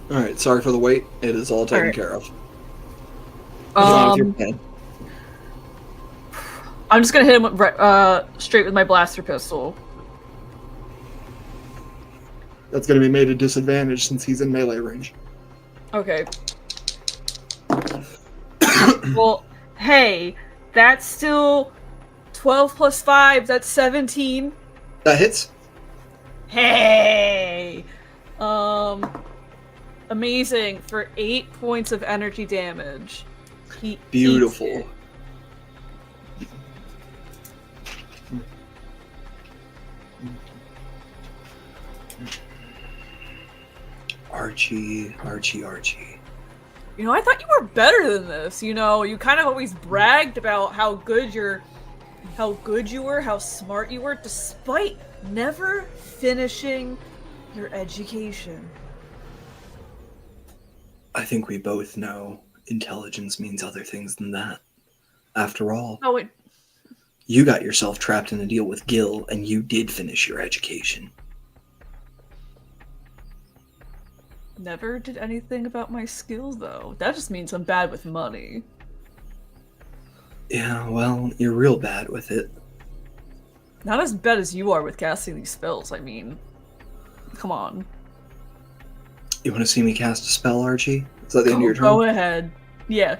Speaker 2: All right, sorry for the wait. It is all taken
Speaker 3: Alright.
Speaker 2: care of. What's wrong with your plan?
Speaker 3: I'm just gonna hit him straight with my blaster pistol.
Speaker 2: That's going to be made a disadvantage since he's in melee range.
Speaker 3: Okay. Well, hey, that's still 12 plus 5, that's 17.
Speaker 2: That hits.
Speaker 3: Hey! Amazing for 8 points of energy damage. He eats
Speaker 2: Beautiful.
Speaker 3: it.
Speaker 2: Archie.
Speaker 3: You know, I thought you were better than this. You know, you kind of always bragged about how good you were, how smart you were, despite never finishing your education.
Speaker 2: I think we both know intelligence means other things than that. After all,
Speaker 3: Oh, wait.
Speaker 2: you got yourself trapped in a deal with Gil, and you did finish your education.
Speaker 3: Never did anything about my skills, though. That just means I'm bad with money.
Speaker 2: Yeah, well, you're real bad with it.
Speaker 3: Not as bad as you are with casting these spells, I mean. Come on.
Speaker 2: You want to see me cast a spell, Archie? Is that the end of your turn?
Speaker 3: Go ahead. Yeah.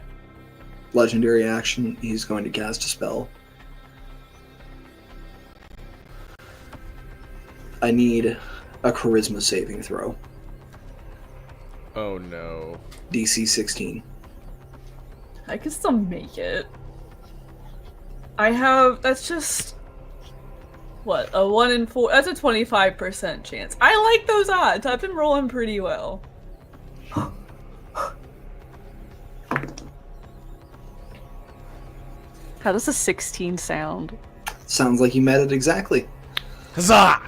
Speaker 2: Legendary action, he's going to cast a spell. I need a charisma saving throw.
Speaker 1: Oh no.
Speaker 2: DC 16.
Speaker 3: I can still make it. That's just... What, a 1 in 4? That's a 25% chance. I like those odds. I've been rolling pretty well. How does a 16 sound?
Speaker 2: Sounds like you met it exactly.
Speaker 1: Huzzah!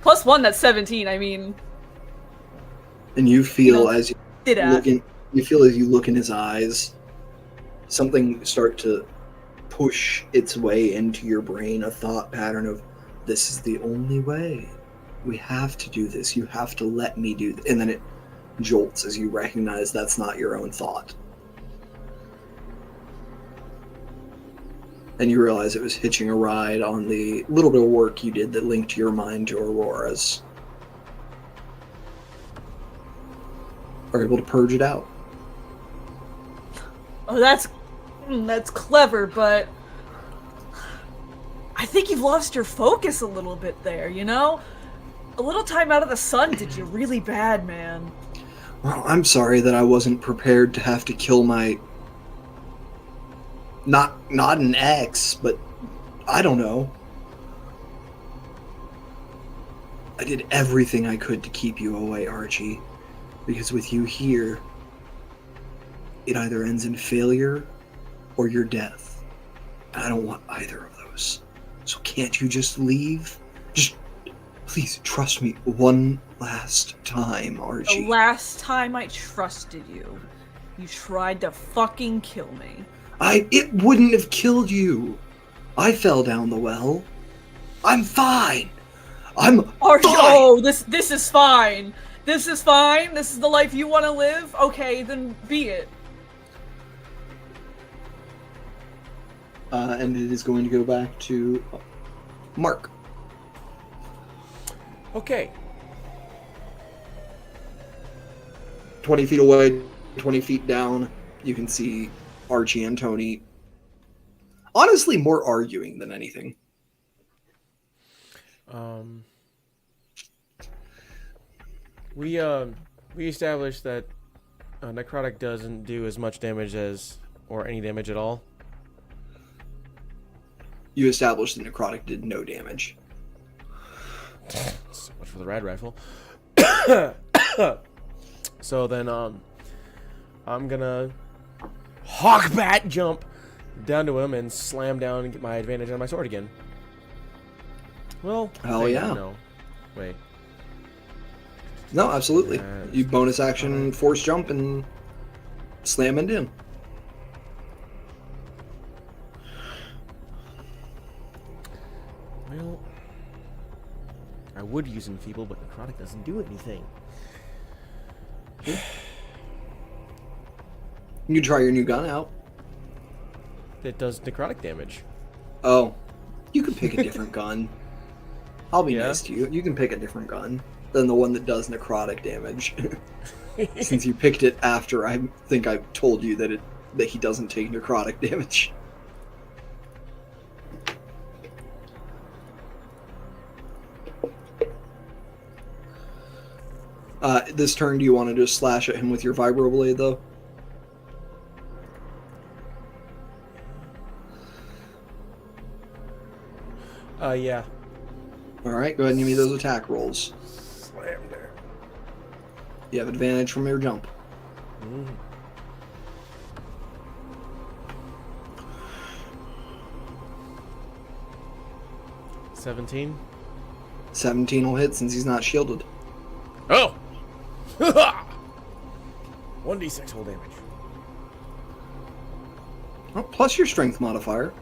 Speaker 3: Plus 1, that's 17, I mean...
Speaker 2: And you feel
Speaker 3: know,
Speaker 2: as you
Speaker 3: Did I?
Speaker 2: look in his eyes, something start to push its way into your brain, a thought pattern of, this is the only way. We have to do this. You have to let me do this. And then it jolts as you recognize that's not your own thought. And you realize it was hitching a ride on the little bit of work you did that linked your mind to Aurora's. Are able to purge it out.
Speaker 3: Oh, that's clever, but... I think you've lost your focus a little bit there, you know? A little time out of the sun did you really bad, man.
Speaker 2: Well, I'm sorry that I wasn't prepared to have to kill my... Not an ex, but I don't know. I did everything I could to keep you away, Archie. Because with you here, it either ends in failure or your death. And I don't want either of those. So can't you just leave? Just please trust me one last time, Archie.
Speaker 3: The last time I trusted you, you tried to fucking kill me.
Speaker 2: It wouldn't have killed you. I fell down the well. I'm fine. I'm
Speaker 3: Archie,
Speaker 2: fine.
Speaker 3: oh, this is fine. This is fine. This is the life you want to live. Okay, then be it.
Speaker 2: And it is going to go back to Mark.
Speaker 1: Okay.
Speaker 2: 20 feet away, 20 feet down, you can see Archie and Tony. Honestly, more arguing than anything.
Speaker 1: We established that necrotic doesn't do as much damage as, or any damage at all.
Speaker 2: You established that necrotic did no damage.
Speaker 1: So much for the rad rifle. So then, I'm gonna hawk bat jump down to him and slam down and get my advantage on my sword again. Well,
Speaker 2: Hell
Speaker 1: wait,
Speaker 2: yeah.
Speaker 1: No, wait.
Speaker 2: No, absolutely. You bonus action, force jump, and slam into him.
Speaker 1: Well, I would use Enfeeble, but necrotic doesn't do anything.
Speaker 2: You try your new gun out.
Speaker 1: It does necrotic damage.
Speaker 2: Oh, you can pick a different gun. I'll be
Speaker 1: Yeah?
Speaker 2: nice to you. You can pick a different gun than the one that does necrotic damage. Since you picked it after I think I told you that he doesn't take necrotic damage. This turn, do you want to just slash at him with your vibroblade, though?
Speaker 1: Yeah.
Speaker 2: Alright, go ahead and give me those attack rolls.
Speaker 1: Slam there.
Speaker 2: You have advantage from your jump.
Speaker 1: 17.
Speaker 2: 17 will hit since he's not shielded.
Speaker 1: Oh! 1d6 whole damage.
Speaker 2: Oh, plus your strength modifier.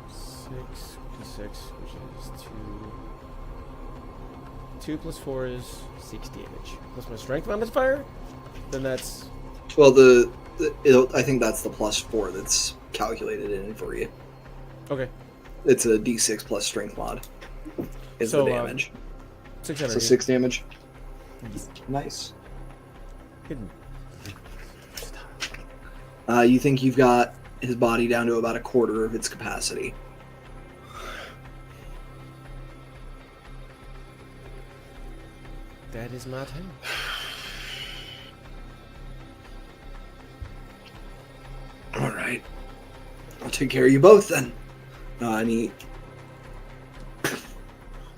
Speaker 1: 6, which is 2. 2 plus 4 is 6 damage. Plus my strength modifier? Then that's...
Speaker 2: Well, I think that's the plus 4 that's calculated in for you.
Speaker 1: Okay.
Speaker 2: It's a d6 plus strength mod. Is
Speaker 1: So,
Speaker 2: the damage.
Speaker 1: 6
Speaker 2: So
Speaker 1: energy.
Speaker 2: 6 damage. Nice.
Speaker 1: Hidden.
Speaker 2: You think you've got his body down to about a quarter of its capacity.
Speaker 1: That is my turn.
Speaker 2: Alright. I'll take care of you both then. And he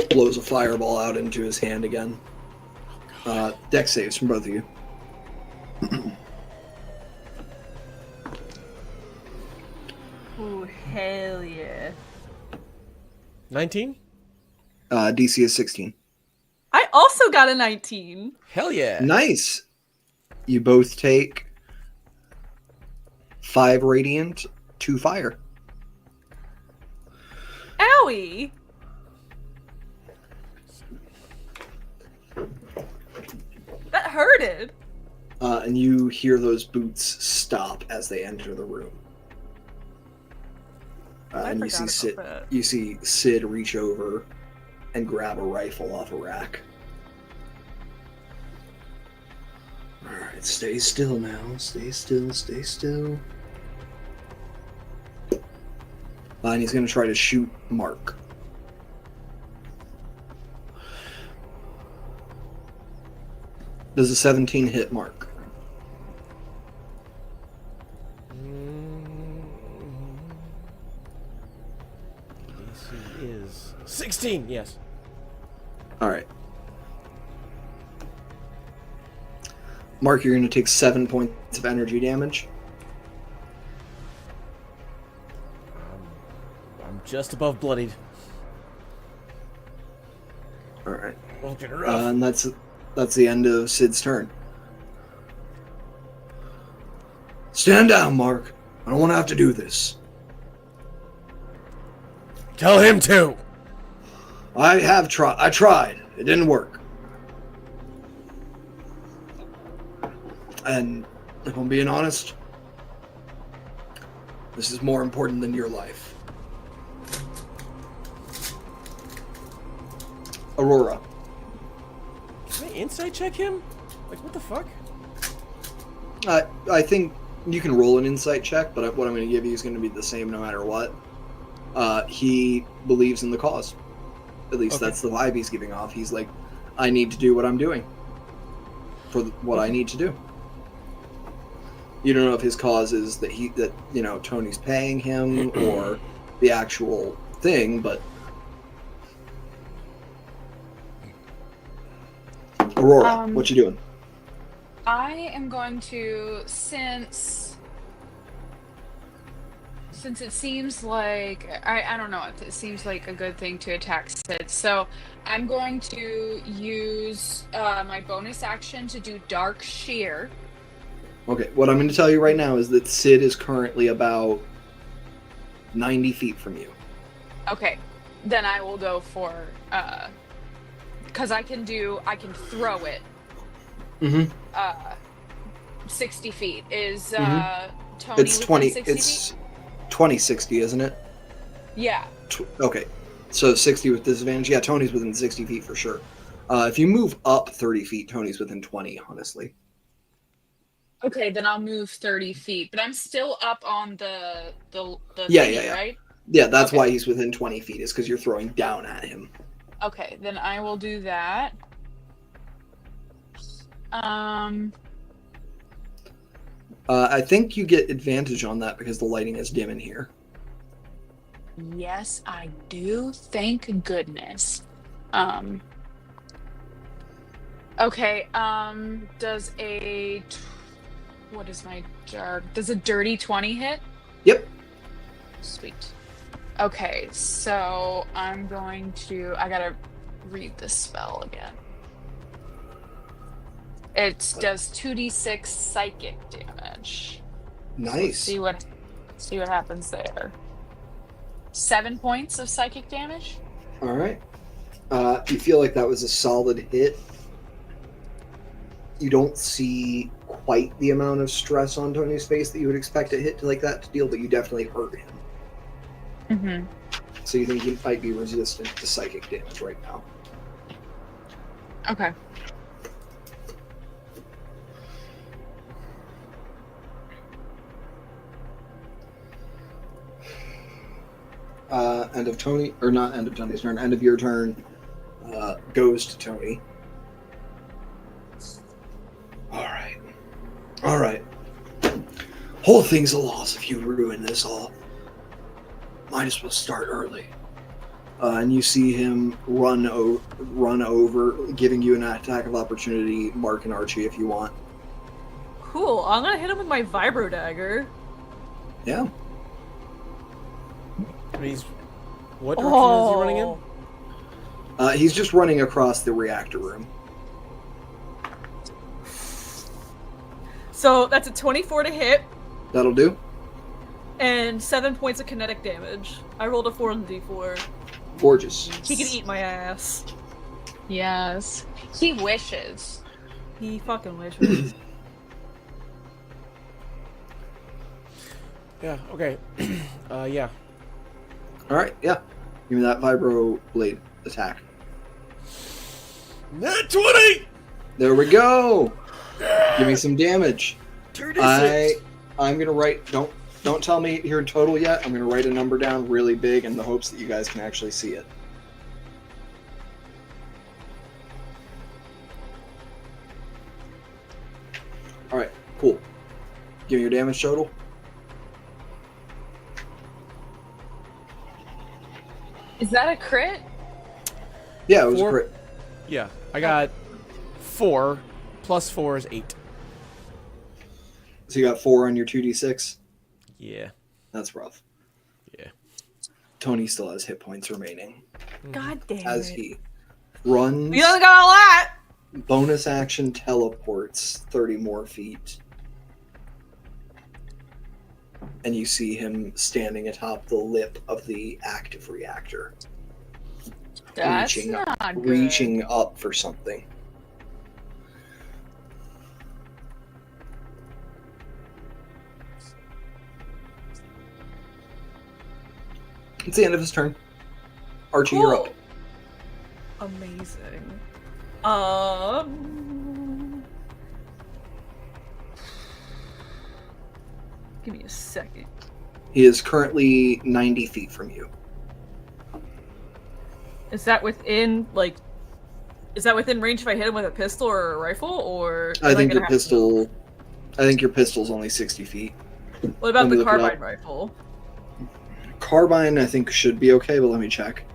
Speaker 2: blows a fireball out into his hand again. Dex saves from both of you.
Speaker 3: Ooh, hell yeah.
Speaker 1: 19?
Speaker 2: DC is 16.
Speaker 3: I also got a 19.
Speaker 1: Hell yeah.
Speaker 2: Nice. You both take 5 radiant, 2 fire.
Speaker 3: Owie! That hurted.
Speaker 2: And you hear those boots stop as they enter the room. And you see Sid reach over and grab a rifle off a rack. Alright, stay still now. Stay still, stay still. And he's going to try to shoot Mark. Does a 17 hit Mark?
Speaker 1: DC is 16, yes.
Speaker 2: Alright. Mark, you're going to take 7 points of energy damage.
Speaker 1: I'm just above bloodied.
Speaker 2: All right.
Speaker 1: Well, get her off.
Speaker 2: And that's the end of Sid's turn. Stand down, Mark. I don't want to have to do this.
Speaker 1: Tell him to.
Speaker 2: I have tried. I tried. It didn't work. And if I'm being honest, this is more important than your life. Aurora.
Speaker 1: Can I insight check him? Like, what the fuck?
Speaker 2: I think you can roll an insight check, but what I'm going to give you is going to be the same no matter what. He believes in the cause. At least
Speaker 1: Okay.
Speaker 2: that's the vibe he's giving off. He's like, I need to do what I'm doing for what I need to do. You don't know if his cause is that Tony's paying him or the actual thing, but Aurora, what you doing?
Speaker 4: I am going to, since it seems like, I don't know, it seems like a good thing to attack Sid. So I'm going to use my bonus action to do Dark Shear.
Speaker 2: Okay, what I'm going to tell you right now is that Sid is currently about 90 feet from you.
Speaker 4: Okay, then I will go for, because I can throw it.
Speaker 2: Mm-hmm.
Speaker 4: 60 feet. Is Tony
Speaker 2: It's
Speaker 4: within
Speaker 2: 20.
Speaker 4: 60
Speaker 2: It's
Speaker 4: feet?
Speaker 2: 2060, isn't it?
Speaker 4: Yeah.
Speaker 2: Okay, so 60 with disadvantage. Yeah, Tony's within 60 feet for sure. If you move up 30 feet, Tony's within 20, honestly.
Speaker 4: Okay, then I'll move 30 feet, but I'm still up on the
Speaker 2: Yeah,
Speaker 4: thingy,
Speaker 2: yeah.
Speaker 4: right?
Speaker 2: Yeah, that's
Speaker 4: Okay.
Speaker 2: why he's within 20 feet, is because you're throwing down at him.
Speaker 4: Okay, then I will do that.
Speaker 2: I think you get advantage on that because the lighting is dim in here.
Speaker 4: Yes, I do. Thank goodness. Okay, does what is my jar? Does a dirty 20 hit?
Speaker 2: Yep.
Speaker 4: Sweet. Okay, so I gotta read the spell again. It does 2d6 psychic damage.
Speaker 2: Nice.
Speaker 4: See what happens there. 7 points of psychic damage.
Speaker 2: All right. You feel like that was a solid hit. You don't see quite the amount of stress on Tony's face that you would expect a hit like that to deal, but you definitely hurt him.
Speaker 4: Mm-hmm.
Speaker 2: So you think he might be resistant to psychic damage right now.
Speaker 4: Okay.
Speaker 2: End of Tony, or not end of Tony's turn, end of your turn goes to Tony. All right. Whole thing's a loss if you ruin this all. Might as well start early. And you see him run over, giving you an attack of opportunity, Mark and Archie, if you want.
Speaker 3: Cool. I'm gonna hit him with my vibro dagger.
Speaker 2: Yeah.
Speaker 1: What direction is he running in?
Speaker 2: He's just running across the reactor room.
Speaker 3: So that's a 24 to hit
Speaker 2: That'll do.
Speaker 3: and 7 points of kinetic damage. I rolled a 4 on the d4.
Speaker 2: Gorgeous.
Speaker 3: He can eat my ass.
Speaker 4: Yes. He wishes.
Speaker 3: He fucking wishes.
Speaker 1: Yeah, okay. Yeah.
Speaker 2: All right, yeah. Give me that vibro blade attack.
Speaker 1: Nat 20!
Speaker 2: There we go. Give me some damage.
Speaker 1: 36.
Speaker 2: I'm gonna write. Don't tell me your total yet. I'm gonna write a number down really big in the hopes that you guys can actually see it. All right, cool. Give me your damage total.
Speaker 4: Is that a crit?
Speaker 2: Yeah, it was
Speaker 1: 4.
Speaker 2: a crit.
Speaker 1: Yeah, I got 4 plus 4 is 8.
Speaker 2: So you got 4 on your 2d6?
Speaker 1: Yeah.
Speaker 2: That's rough.
Speaker 1: Yeah.
Speaker 2: Tony still has hit points remaining.
Speaker 3: God damn
Speaker 2: As
Speaker 3: it.
Speaker 2: he runs,
Speaker 3: You only got a lot!
Speaker 2: bonus action teleports 30 more feet. And you see him standing atop the lip of the active reactor.
Speaker 4: That's
Speaker 2: reaching
Speaker 4: not
Speaker 2: up,
Speaker 4: good.
Speaker 2: reaching up for something. It's the end of his turn. Archie, you're up.
Speaker 3: Amazing. Give me a second.
Speaker 2: He is currently 90 feet from you.
Speaker 3: Is that within range if I hit him with a pistol or a rifle, or
Speaker 2: I think
Speaker 3: gonna
Speaker 2: your
Speaker 3: have to move?
Speaker 2: pistol's only 60 feet.
Speaker 3: What about
Speaker 2: Let me
Speaker 3: the
Speaker 2: look it up.
Speaker 3: carbine rifle?
Speaker 2: Carbine, I think, should be okay, but let me check.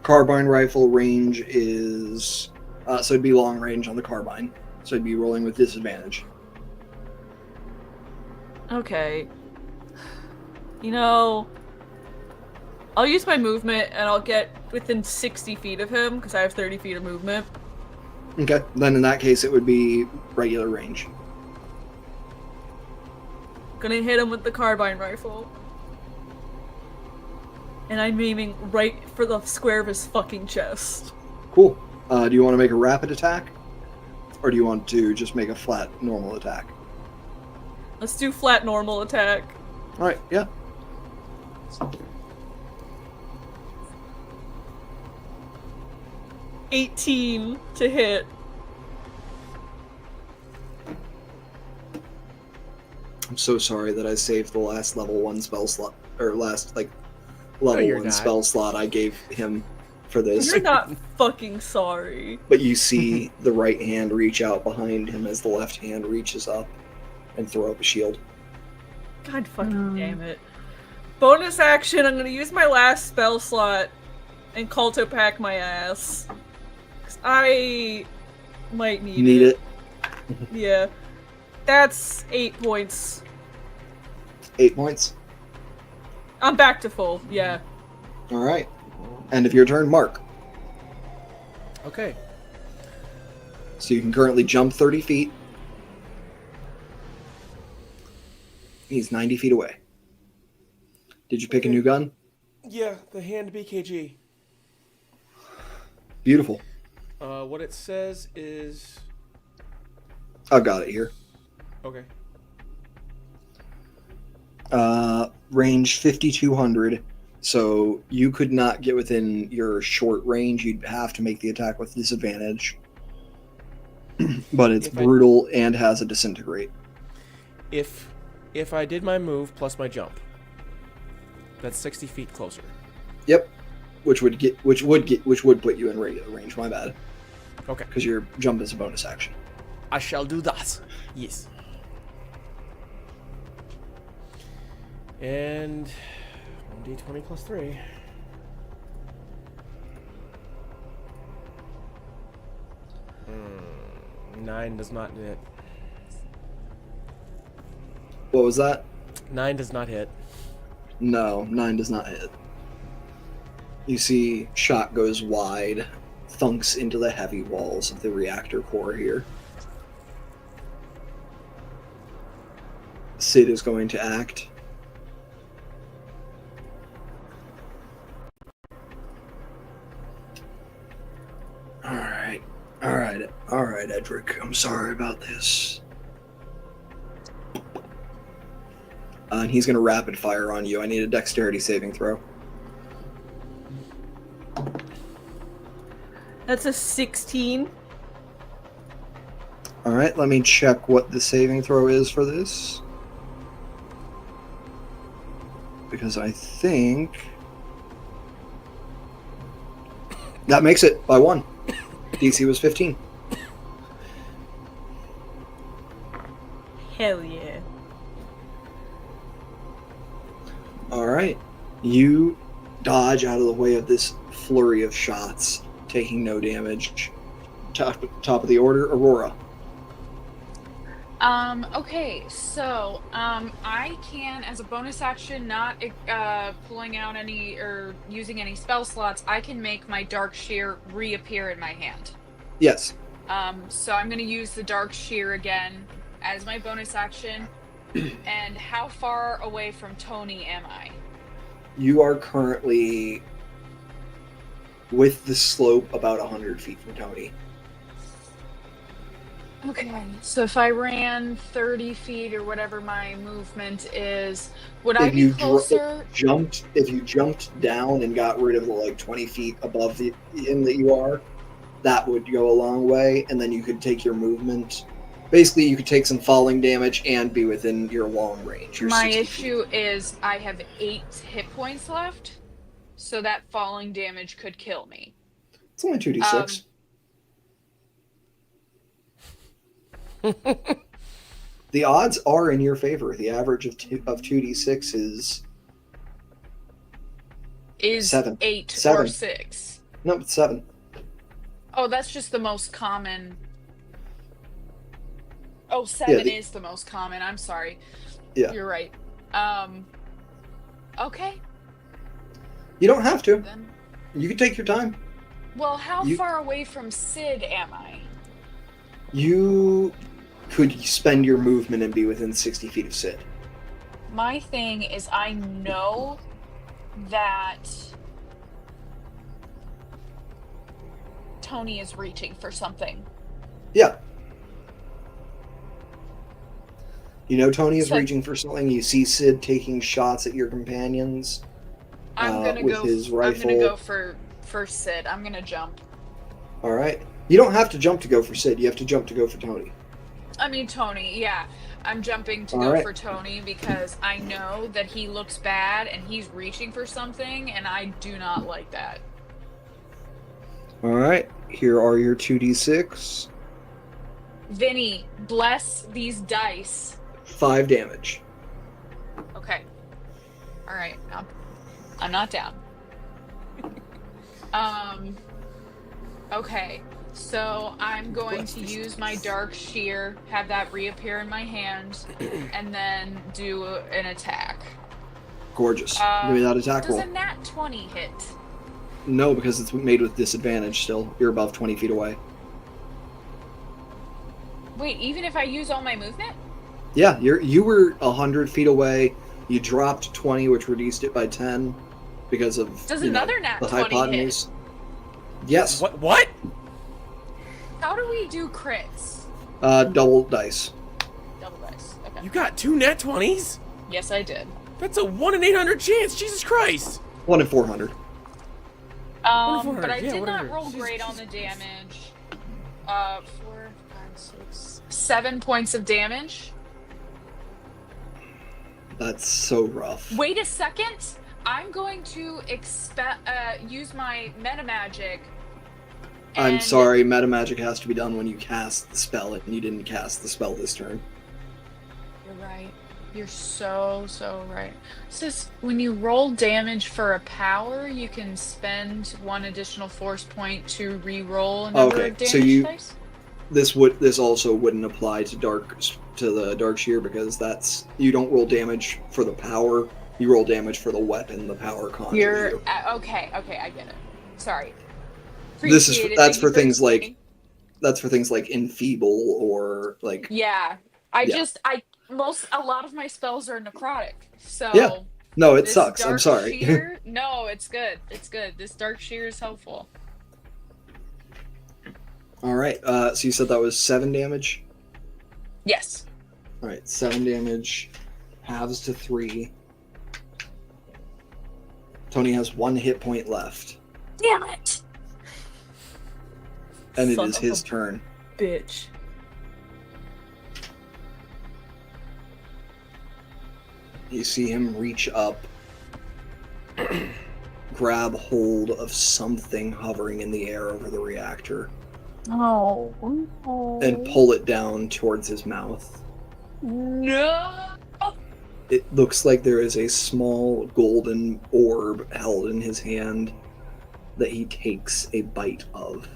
Speaker 2: Carbine rifle range is... so it'd be long range on the carbine. So it'd be rolling with disadvantage.
Speaker 3: Okay. You know, I'll use my movement and I'll get within 60 feet of him because I have 30 feet of movement.
Speaker 2: Okay, then in that case it would be regular range.
Speaker 3: Gonna hit him with the carbine rifle. And I'm aiming right for the square of his fucking chest.
Speaker 2: Cool. Do you want to make a rapid attack? Or do you want to just make a flat, normal attack?
Speaker 3: Let's do flat normal attack.
Speaker 2: Alright, yeah.
Speaker 3: $18 to hit.
Speaker 2: I'm so sorry that I saved the last level 1 spell slot, or last, level
Speaker 1: you're
Speaker 2: 1
Speaker 1: not.
Speaker 2: spell slot I gave him for this.
Speaker 3: You're not fucking sorry.
Speaker 2: But you see the right hand reach out behind him as the left hand reaches up and throw up a shield.
Speaker 3: God fucking damn it. Bonus action, I'm gonna use my last spell slot and Culto Pack my ass. 'Cause I might need
Speaker 2: it?
Speaker 3: Yeah. That's 8 points.
Speaker 2: 8 points.
Speaker 3: I'm back to full, yeah.
Speaker 2: Alright. End of your turn, Mark.
Speaker 1: Okay.
Speaker 2: So you can currently jump 30 feet. He's 90 feet away. Did you pick a new gun?
Speaker 1: Yeah, the hand BKG.
Speaker 2: Beautiful.
Speaker 1: What it says is...
Speaker 2: I've got it here.
Speaker 1: Okay.
Speaker 2: Range 5,200. So you could not get within your short range. You'd have to make the attack with disadvantage. But it's brutal and has a disintegrate.
Speaker 1: If I did my move plus my jump, that's 60 feet closer.
Speaker 2: Yep. Which would put you in regular range. My bad.
Speaker 1: Okay.
Speaker 2: Because your jump is a bonus action.
Speaker 1: I shall do that. Yes. And 1d20 plus 3. Hmm. 9 does not hit.
Speaker 2: What was that?
Speaker 1: 9 does not hit.
Speaker 2: No, 9 does not hit. You see, shot goes wide, thunks into the heavy walls of the reactor core here. Sid is going to act. Alright, Edric. I'm sorry about this. And he's going to rapid fire on you. I need a dexterity saving throw.
Speaker 3: That's a 16.
Speaker 2: Alright, let me check what the saving throw is for this. Because I think... that makes it by 1. DC was 15.
Speaker 3: Hell yeah.
Speaker 2: All right. You dodge out of the way of this flurry of shots, taking no damage. Top of the order, Aurora.
Speaker 4: Okay, so, I can, as a bonus action, not, pulling out any, or using any spell slots, I can make my Dark Shear reappear in my hand.
Speaker 2: Yes.
Speaker 4: So I'm gonna use the Dark Shear again as my bonus action. And how far away from Tony am I?
Speaker 2: You are currently with the slope about 100 feet from Tony.
Speaker 4: Okay, so if I ran 30 feet or whatever my movement is, would I be closer?
Speaker 2: If you jumped down and got rid of the 20 feet above the in that you are, that would go a long way, and then you could take your movement. Basically, you could take some falling damage and be within your long range.
Speaker 4: My issue is I have 8 hit points left, so that falling damage could kill me.
Speaker 2: It's only 2d6. The odds are in your favor. The average of 2d6 is 7.
Speaker 4: 8
Speaker 2: 7.
Speaker 4: or 6?
Speaker 2: No, it's 7.
Speaker 4: Oh, that's just the most common. Oh, 7 is the most common. I'm sorry.
Speaker 2: Yeah.
Speaker 4: You're right. Okay.
Speaker 2: You don't have to.
Speaker 4: Then.
Speaker 2: You can take your time.
Speaker 4: Well, how far away from Sid am I?
Speaker 2: You could spend your movement and be within 60 feet of Sid.
Speaker 4: My thing is I know that Tony is reaching for something.
Speaker 2: Yeah. You know Tony is reaching for something. You see Sid taking shots at your companions with his rifle.
Speaker 4: I'm gonna go for Sid. I'm gonna jump.
Speaker 2: All right. You don't have to jump to go for Sid. You have to jump to go for Tony.
Speaker 4: I mean Tony, yeah. I'm jumping to go for Tony because I know that he looks bad and he's reaching for something, and I do not like that.
Speaker 2: All right. Here are your 2d6.
Speaker 4: Vinny, bless these dice.
Speaker 2: 5 damage.
Speaker 4: Okay. All right. I'm not down. Okay. So I'm going to use my Dark Shear, have that reappear in my hand, and then do an attack.
Speaker 2: Gorgeous. Give me that attack roll.
Speaker 4: Does a nat 20 hit?
Speaker 2: No, because it's made with disadvantage still. You're above 20 feet away.
Speaker 4: Wait, even if I use all my movement?
Speaker 2: Yeah, you were 100 feet away. You dropped 20, which reduced it by 10 because of
Speaker 4: another nat
Speaker 2: the
Speaker 4: 20
Speaker 2: hypotenuse.
Speaker 4: hit?
Speaker 2: Yes.
Speaker 1: What?
Speaker 4: How do we do crits?
Speaker 2: Double dice.
Speaker 4: Double dice. Okay.
Speaker 1: You got 2 nat 20s?
Speaker 4: Yes, I did.
Speaker 1: That's a 1 in 800 chance. Jesus Christ.
Speaker 2: 1 in 400.
Speaker 4: But I did not roll great on the damage. 4, 5, 6, 7 points of damage.
Speaker 2: That's so rough.
Speaker 4: Wait a second. I'm going to use my meta magic.
Speaker 2: I'm sorry, meta magic has to be done when you cast the spell, and you didn't cast the spell this turn.
Speaker 4: You're right. You're so right. It says when you roll damage for a power, you can spend 1 additional force point to re-roll a number of damage dice?
Speaker 2: This also wouldn't apply to the Dark Shear because you don't roll damage for the power. You roll damage for the weapon the power conjures you.
Speaker 4: Okay, I get it. Sorry.
Speaker 2: That's for things like enfeeble or like.
Speaker 4: Yeah, a lot of my spells are necrotic, so.
Speaker 2: Yeah. No, it sucks. I'm sorry.
Speaker 4: No, it's good. It's good. This Dark Shear is helpful.
Speaker 2: All right. So you said that was 7 damage.
Speaker 4: Yes.
Speaker 2: All right, 7 damage, halves to 3. Tony has 1 hit point left.
Speaker 4: Damn it!
Speaker 2: And it is his turn.
Speaker 3: Bitch.
Speaker 2: You see him reach up, grab hold of something hovering in the air over the reactor,
Speaker 3: Oh.
Speaker 2: and pull it down towards his mouth.
Speaker 4: No.
Speaker 2: It looks like there is a small golden orb held in his hand that he takes a bite of.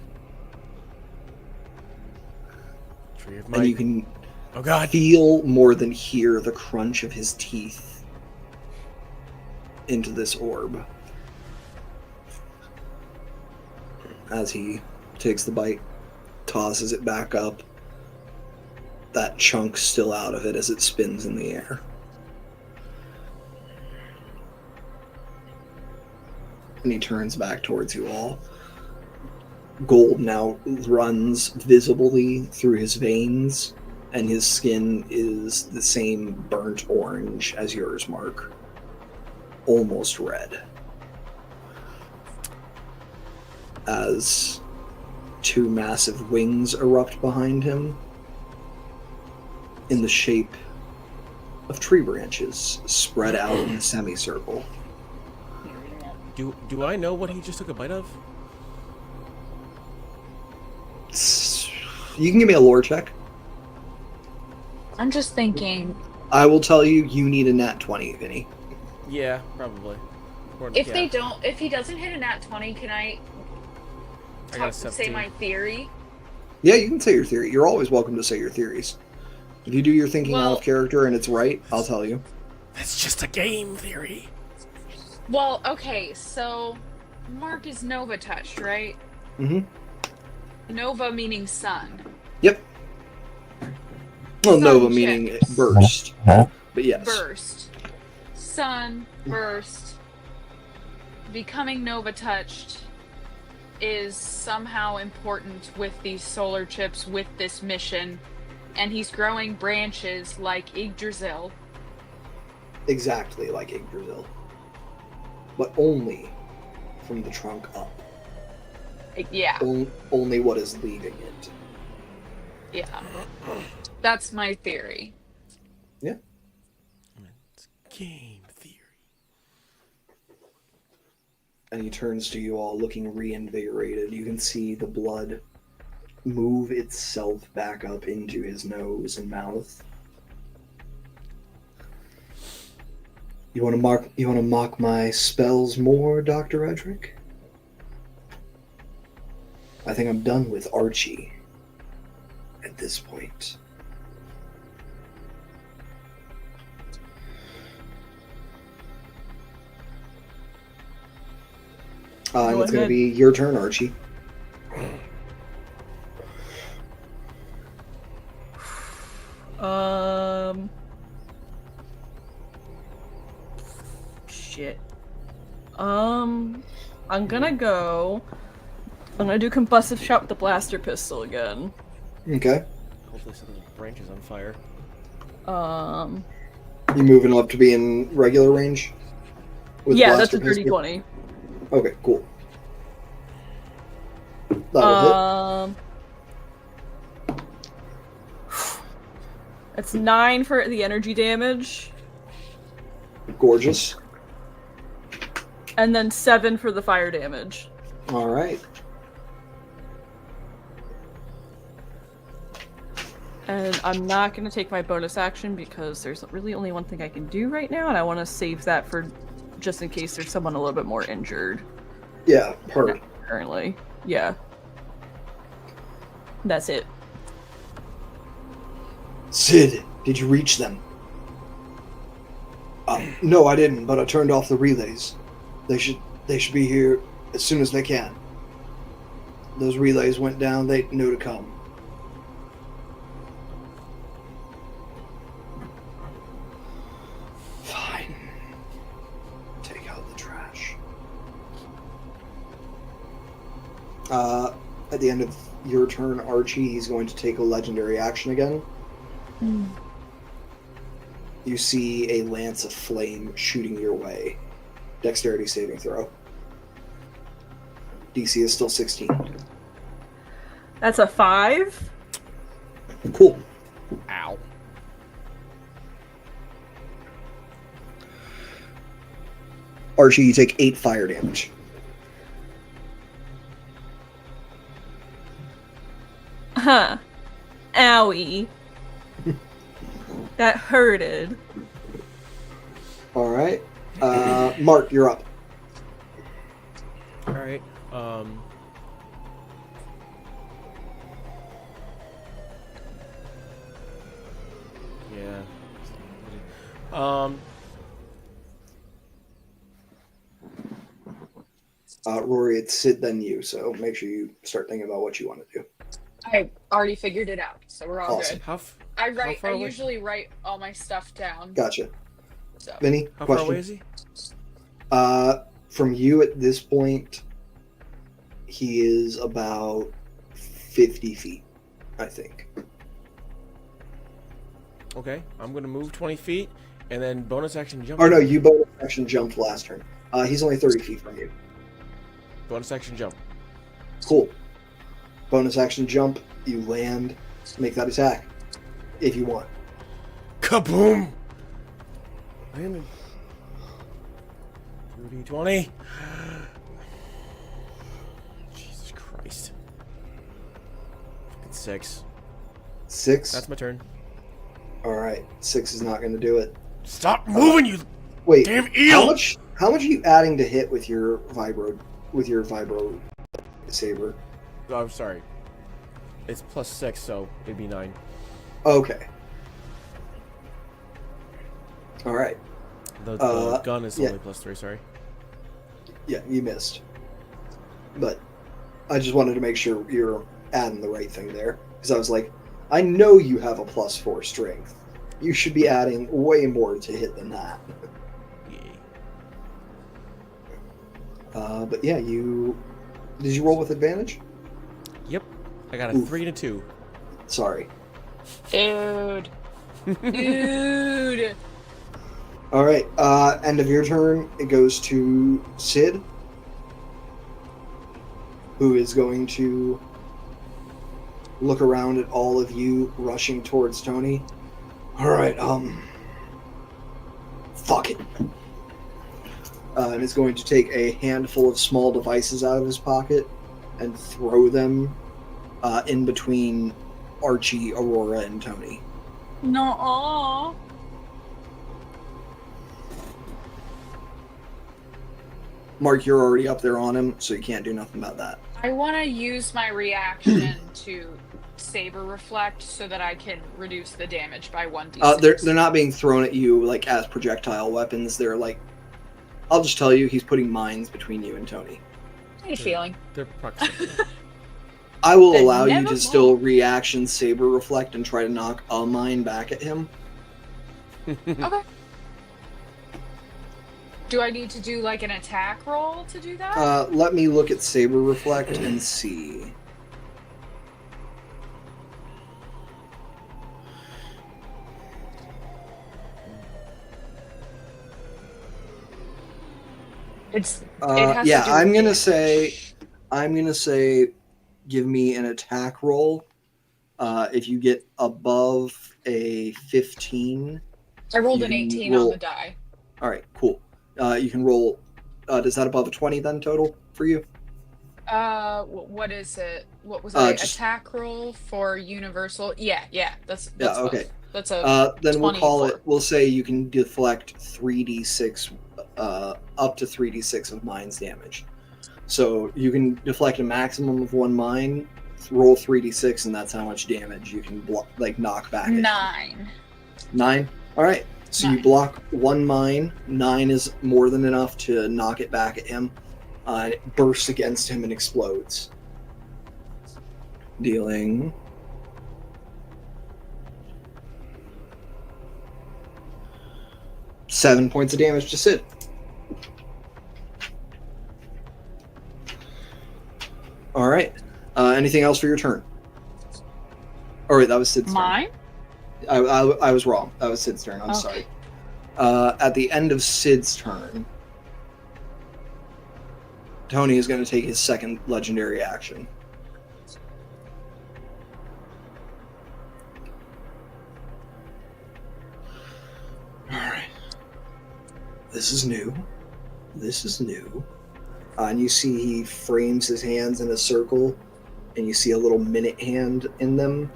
Speaker 1: Tree of
Speaker 2: And
Speaker 1: might.
Speaker 2: you can
Speaker 1: Oh God.
Speaker 2: feel more than hear the crunch of his teeth into this orb as he takes the bite, tosses it back up, that chunk still out of it as it spins in the air. And he turns back towards you all. Gold now runs visibly through his veins, and his skin is the same burnt orange as yours, Mark. Almost red. As two massive wings erupt behind him in the shape of tree branches spread out in a semicircle.
Speaker 1: Do I know what he just took a bite of?
Speaker 2: You can give me a lore check.
Speaker 4: I'm just thinking,
Speaker 2: I will tell you, you need a nat 20, Vinny.
Speaker 1: Yeah, probably. Or,
Speaker 4: if
Speaker 1: yeah.
Speaker 4: they don't, if he doesn't hit a nat 20, can I
Speaker 1: I got a
Speaker 4: say
Speaker 1: 17.
Speaker 4: my theory?
Speaker 2: Yeah, you can say your theory. You're always welcome to say your theories. If you do your thinking out
Speaker 4: Well-
Speaker 2: of character and it's right, I'll tell you.
Speaker 1: That's just a game theory.
Speaker 4: Well, okay, so Mark is Nova touched, right?
Speaker 2: Mm-hmm.
Speaker 4: Nova meaning sun.
Speaker 2: Yep. Well,
Speaker 4: Sun
Speaker 2: Nova
Speaker 4: check.
Speaker 2: meaning burst. But yes.
Speaker 4: Burst. Sun, burst. Becoming Nova touched is somehow important with these solar chips, with this mission. And he's growing branches like Yggdrasil.
Speaker 2: Exactly like Yggdrasil. But only from the trunk up.
Speaker 4: Yeah,
Speaker 2: Only what is leaving it.
Speaker 4: yeah. That's my theory.
Speaker 2: Yeah.
Speaker 1: It's game theory.
Speaker 2: And he turns to you all looking reinvigorated. You can see the blood move itself back up into his nose and mouth. You want to mock my spells more, Dr. Edric? I think I'm done with Archie at this point. And
Speaker 3: Go
Speaker 2: it's going to
Speaker 3: ahead.
Speaker 2: be your turn, Archie.
Speaker 3: Shit. I'm gonna go. I'm gonna do combustive shot with the blaster pistol again.
Speaker 2: Okay.
Speaker 1: Hopefully set those branches on fire.
Speaker 2: You moving up to be in regular range? With
Speaker 3: Yeah, that's
Speaker 2: blaster
Speaker 3: a dirty
Speaker 2: pistol?
Speaker 3: 20.
Speaker 2: Okay, cool. That'll hit.
Speaker 3: It's 9 for the energy damage,
Speaker 2: Gorgeous.
Speaker 3: and then 7 for the fire damage.
Speaker 2: All right.
Speaker 3: And I'm not going to take my bonus action because there's really only one thing I can do right now, and I want to save that for just in case there's someone a little bit more injured
Speaker 2: Yeah, hurt.
Speaker 3: currently. Yeah. That's it.
Speaker 2: Sid, did you reach them? No, I didn't, but I turned off the relays. They should be here as soon as they can. Those relays went down, they knew to come. Fine. Take out the trash. At the end of your turn, Archie, he's going to take a legendary action again. You see a lance of flame shooting your way. Dexterity saving throw. DC is still 16.
Speaker 3: That's a 5.
Speaker 2: Cool.
Speaker 1: Ow.
Speaker 2: Archie, you take 8 fire damage.
Speaker 3: Huh. Owie. That hurted.
Speaker 2: All right. Mark, you're up.
Speaker 1: All right. Yeah.
Speaker 2: Rory, it's Sid, then you. So make sure you start thinking about what you want to do.
Speaker 4: I already figured it out, so we're all
Speaker 2: Awesome.
Speaker 4: good.
Speaker 1: How
Speaker 4: I
Speaker 1: far away?
Speaker 4: usually write all my stuff down.
Speaker 2: Gotcha.
Speaker 4: So
Speaker 2: Vinny,
Speaker 1: How far away
Speaker 2: question?
Speaker 1: is he?
Speaker 2: From you at this point, he is about 50 feet, I think.
Speaker 1: Okay, I'm gonna move 20 feet and then bonus action jump.
Speaker 2: Or no, you bonus action jumped last turn. He's only 30 feet from you.
Speaker 1: Bonus action jump.
Speaker 2: Cool. Bonus action jump, you land, make that attack, if you want.
Speaker 1: Kaboom! Landed. 2d20. Jesus Christ. Fucking 6.
Speaker 2: 6?
Speaker 1: That's my turn.
Speaker 2: Alright, 6 is not going to do it.
Speaker 1: Stop moving, you
Speaker 2: Wait,
Speaker 1: damn eel!
Speaker 2: how much are you adding to hit with your vibro saber?
Speaker 1: Oh, I'm sorry. It's plus 6, so it'd be 9.
Speaker 2: Okay. Alright.
Speaker 1: The gun is
Speaker 2: yeah.
Speaker 1: only plus 3, sorry.
Speaker 2: Yeah, you missed. But I just wanted to make sure you're adding the right thing there. Because I was like, I know you have a plus 4 strength. You should be adding way more to hit than that.
Speaker 1: Yeah.
Speaker 2: But yeah, did you roll with advantage?
Speaker 1: Yep. I got a 3 and a 2.
Speaker 2: Sorry.
Speaker 4: dude. Dude.
Speaker 2: All right. End of your turn. It goes to Sid, who is going to look around at all of you rushing towards Tony. All right. Fuck it. And is going to take a handful of small devices out of his pocket and throw them in between Archie, Aurora, and Tony.
Speaker 4: No.
Speaker 2: Mark, you're already up there on him, so you can't do nothing about that.
Speaker 4: I want to use my reaction to saber reflect so that I can reduce the damage by 1d6.
Speaker 2: They're not being thrown at you like as projectile weapons. They're like, I'll just tell you, he's putting mines between you and Tony.
Speaker 4: How you feeling?
Speaker 1: They're proximity.
Speaker 2: I will
Speaker 4: Then
Speaker 2: allow you
Speaker 4: never
Speaker 2: to
Speaker 4: mind.
Speaker 2: still reaction saber reflect and try to knock a mine back at him.
Speaker 4: Okay. Do I need to do like an attack roll to do that?
Speaker 2: Let me look at saber reflect and see.
Speaker 4: It has
Speaker 2: Yeah,
Speaker 4: to do with
Speaker 2: I'm gonna
Speaker 4: damage.
Speaker 2: say, give me an attack roll. If you get above a 15,
Speaker 4: I rolled
Speaker 2: you
Speaker 4: an
Speaker 2: can
Speaker 4: 18
Speaker 2: roll-
Speaker 4: on the die.
Speaker 2: All right, cool. You can roll. Does that above a 20 then total for you?
Speaker 4: What is it? What was
Speaker 2: Uh,
Speaker 4: it?
Speaker 2: just-
Speaker 4: Attack roll for universal? Yeah. That's
Speaker 2: Yeah,
Speaker 4: both.
Speaker 2: okay.
Speaker 4: That's a
Speaker 2: Then we'll call
Speaker 4: 24.
Speaker 2: it. We'll say you can deflect 3d6, up to 3d6 of mine's damage. So you can deflect a maximum of 1 mine. Roll 3d6, and that's how much damage you can knock back. At
Speaker 4: 9.
Speaker 2: 9. All right. So you
Speaker 4: 9.
Speaker 2: block 1 mine. 9 is more than enough to knock it back at him. And it bursts against him and explodes, dealing 7 points of damage to Sid. All right. Anything else for your turn? Oh, wait, that was Sid's
Speaker 4: Mine?
Speaker 2: turn. I was wrong. That was Sid's turn. I'm
Speaker 4: Okay.
Speaker 2: sorry. At the end of Sid's turn, Tony is going to take his second legendary action. All right. This is new. And you see he frames his hands in a circle, and you see a little minute hand in them.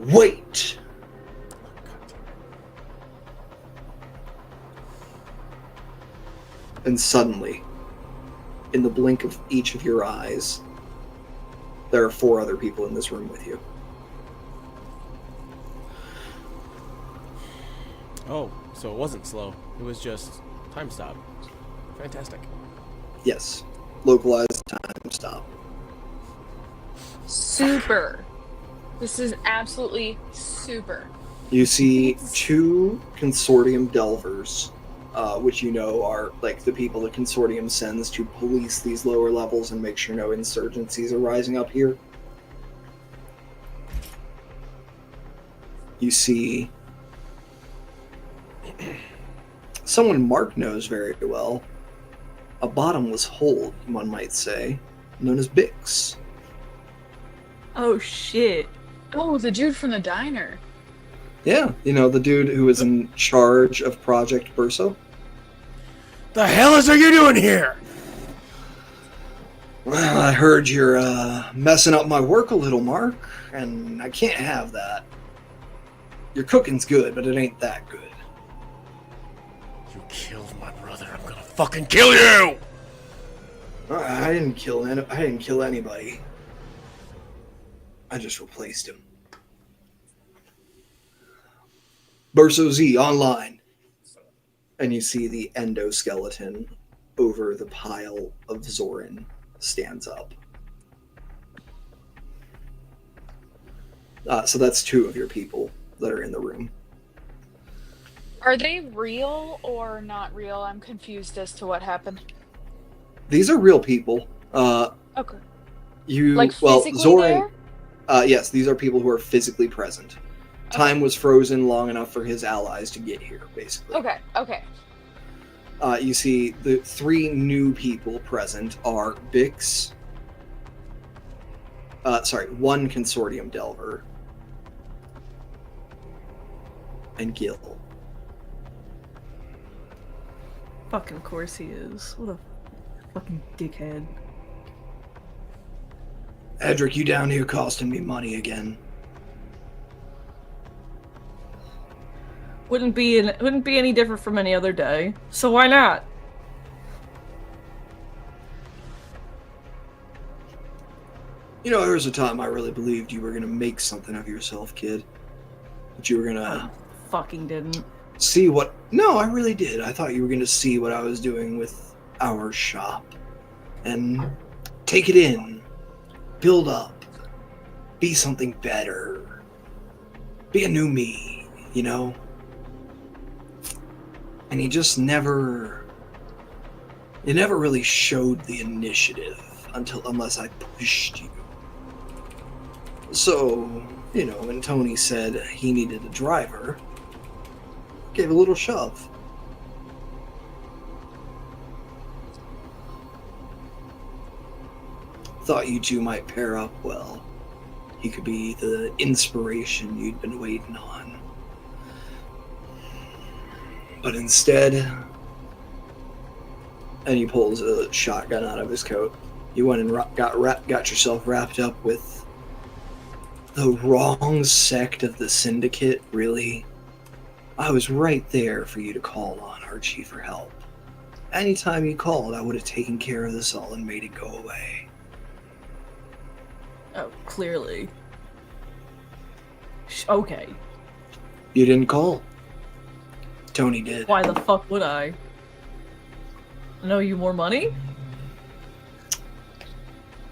Speaker 2: Wait! And suddenly, in the blink of each of your eyes, there are 4 other people in this room with you.
Speaker 1: Oh, so it wasn't slow. It was just time stop. Fantastic.
Speaker 2: Yes. Localized time stop.
Speaker 4: Super. This is absolutely super.
Speaker 2: You see 2 consortium delvers, which you know are like the people the consortium sends to police these lower levels and make sure no insurgencies are rising up here. You see someone Mark knows very well, a bottomless hole, one might say, known as Bix.
Speaker 3: Oh shit.
Speaker 4: Oh, the dude from the diner.
Speaker 2: Yeah, you know, the dude who was in charge of Project Burso.
Speaker 1: The hell are you doing here?
Speaker 2: Well, I heard you're messing up my work a little, Mark, and I can't have that. Your cooking's good, but it ain't that good.
Speaker 1: You killed my brother. I'm gonna fucking kill you!
Speaker 2: I didn't kill anybody. I just replaced him. Burso Z online. And you see the endoskeleton over the pile of Zorin stands up. So that's 2 of your people that are in the room.
Speaker 4: Are they real or not real? I'm confused as to what happened.
Speaker 2: These are real people.
Speaker 4: Okay.
Speaker 2: Like
Speaker 4: physically
Speaker 2: Zorin.
Speaker 4: there?
Speaker 2: Yes, these are people who are physically present.
Speaker 4: Okay.
Speaker 2: Time was frozen long enough for his allies to get here, basically.
Speaker 4: Okay.
Speaker 2: You see, the 3 new people present are Bix. 1 consortium delver. And Gil.
Speaker 3: Fucking course he is. What a fucking dickhead.
Speaker 2: Edric, you down here costing me money again.
Speaker 3: Wouldn't be any different from any other day. So why not?
Speaker 2: You know, there was a time I really believed you were gonna make something of yourself, kid. That you were gonna
Speaker 3: Fucking didn't.
Speaker 2: see what... No, I really did. I thought you were gonna see what I was doing with our shop. And take it in. Build up. Be something better. Be a new me, you know? And you just never... You never really showed the initiative unless I pushed you. So, you know, when Tony said he needed a driver, gave a little shove. Thought you two might pair up well. He could be the inspiration you'd been waiting on. But instead... And he pulls a shotgun out of his coat. You went and got yourself wrapped up with the wrong sect of the Syndicate, really? I was right there for you to call on, Archie, for help. Anytime you called, I would have taken care of this all and made it go away.
Speaker 3: Oh, clearly. Okay.
Speaker 2: You didn't call. Tony did.
Speaker 3: Why the fuck would I? I owe you more money?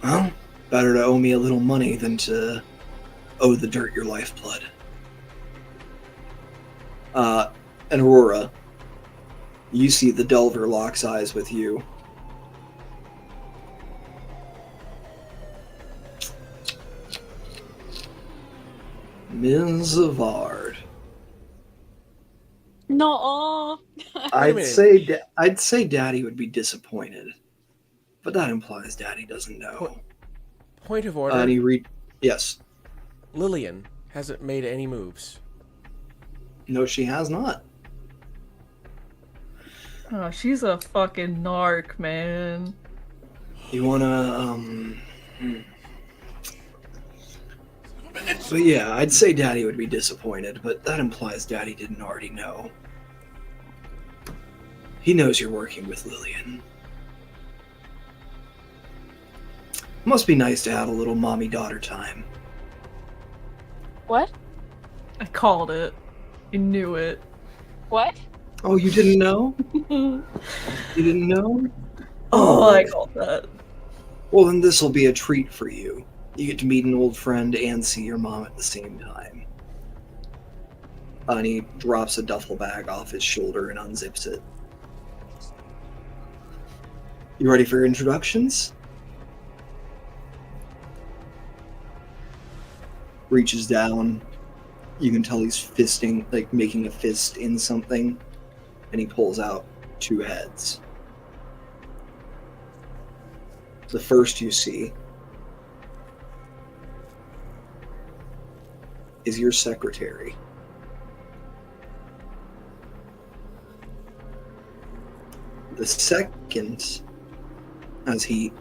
Speaker 2: Well, better to owe me a little money than to owe the dirt your lifeblood. And Aurora, you see the Delver locks eyes with you. Ms. Zavard.
Speaker 4: No.
Speaker 2: I'd say Daddy would be disappointed, but that implies Daddy doesn't know.
Speaker 1: Point of order.
Speaker 2: Yes.
Speaker 1: Lillian hasn't made any moves.
Speaker 2: No, she has not.
Speaker 3: Oh, she's a fucking narc, man.
Speaker 2: You wanna, But yeah, I'd say Daddy would be disappointed, but that implies Daddy didn't already know. He knows you're working with Lillian. Must be nice to have a little mommy-daughter time.
Speaker 4: What?
Speaker 3: I called it. I knew it.
Speaker 4: What?
Speaker 2: Oh, you didn't know? You didn't know?
Speaker 3: Oh, I called that.
Speaker 2: Well, then this will be a treat for you. You get to meet an old friend and see your mom at the same time. And he drops a duffel bag off his shoulder and unzips it. You ready for your introductions? Reaches down. You can tell he's fisting, like making a fist in something. And he pulls out 2 heads. The first you see is your secretary. The second, as he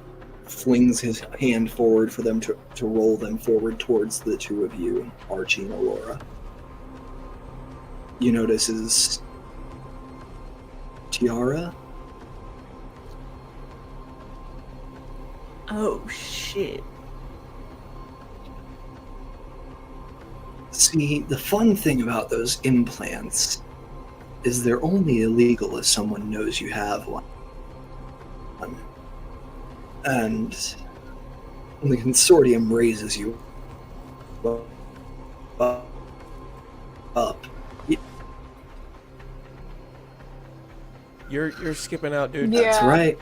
Speaker 2: flings his hand forward for them to roll them forward towards the 2 of you, Archie and Aurora, you notice is Tiara.
Speaker 3: Oh, shit.
Speaker 2: See, the fun thing about those implants is they're only illegal if someone knows you have one. And when the consortium raises you up,
Speaker 1: You're skipping out, dude.
Speaker 4: Yeah.
Speaker 2: that's right.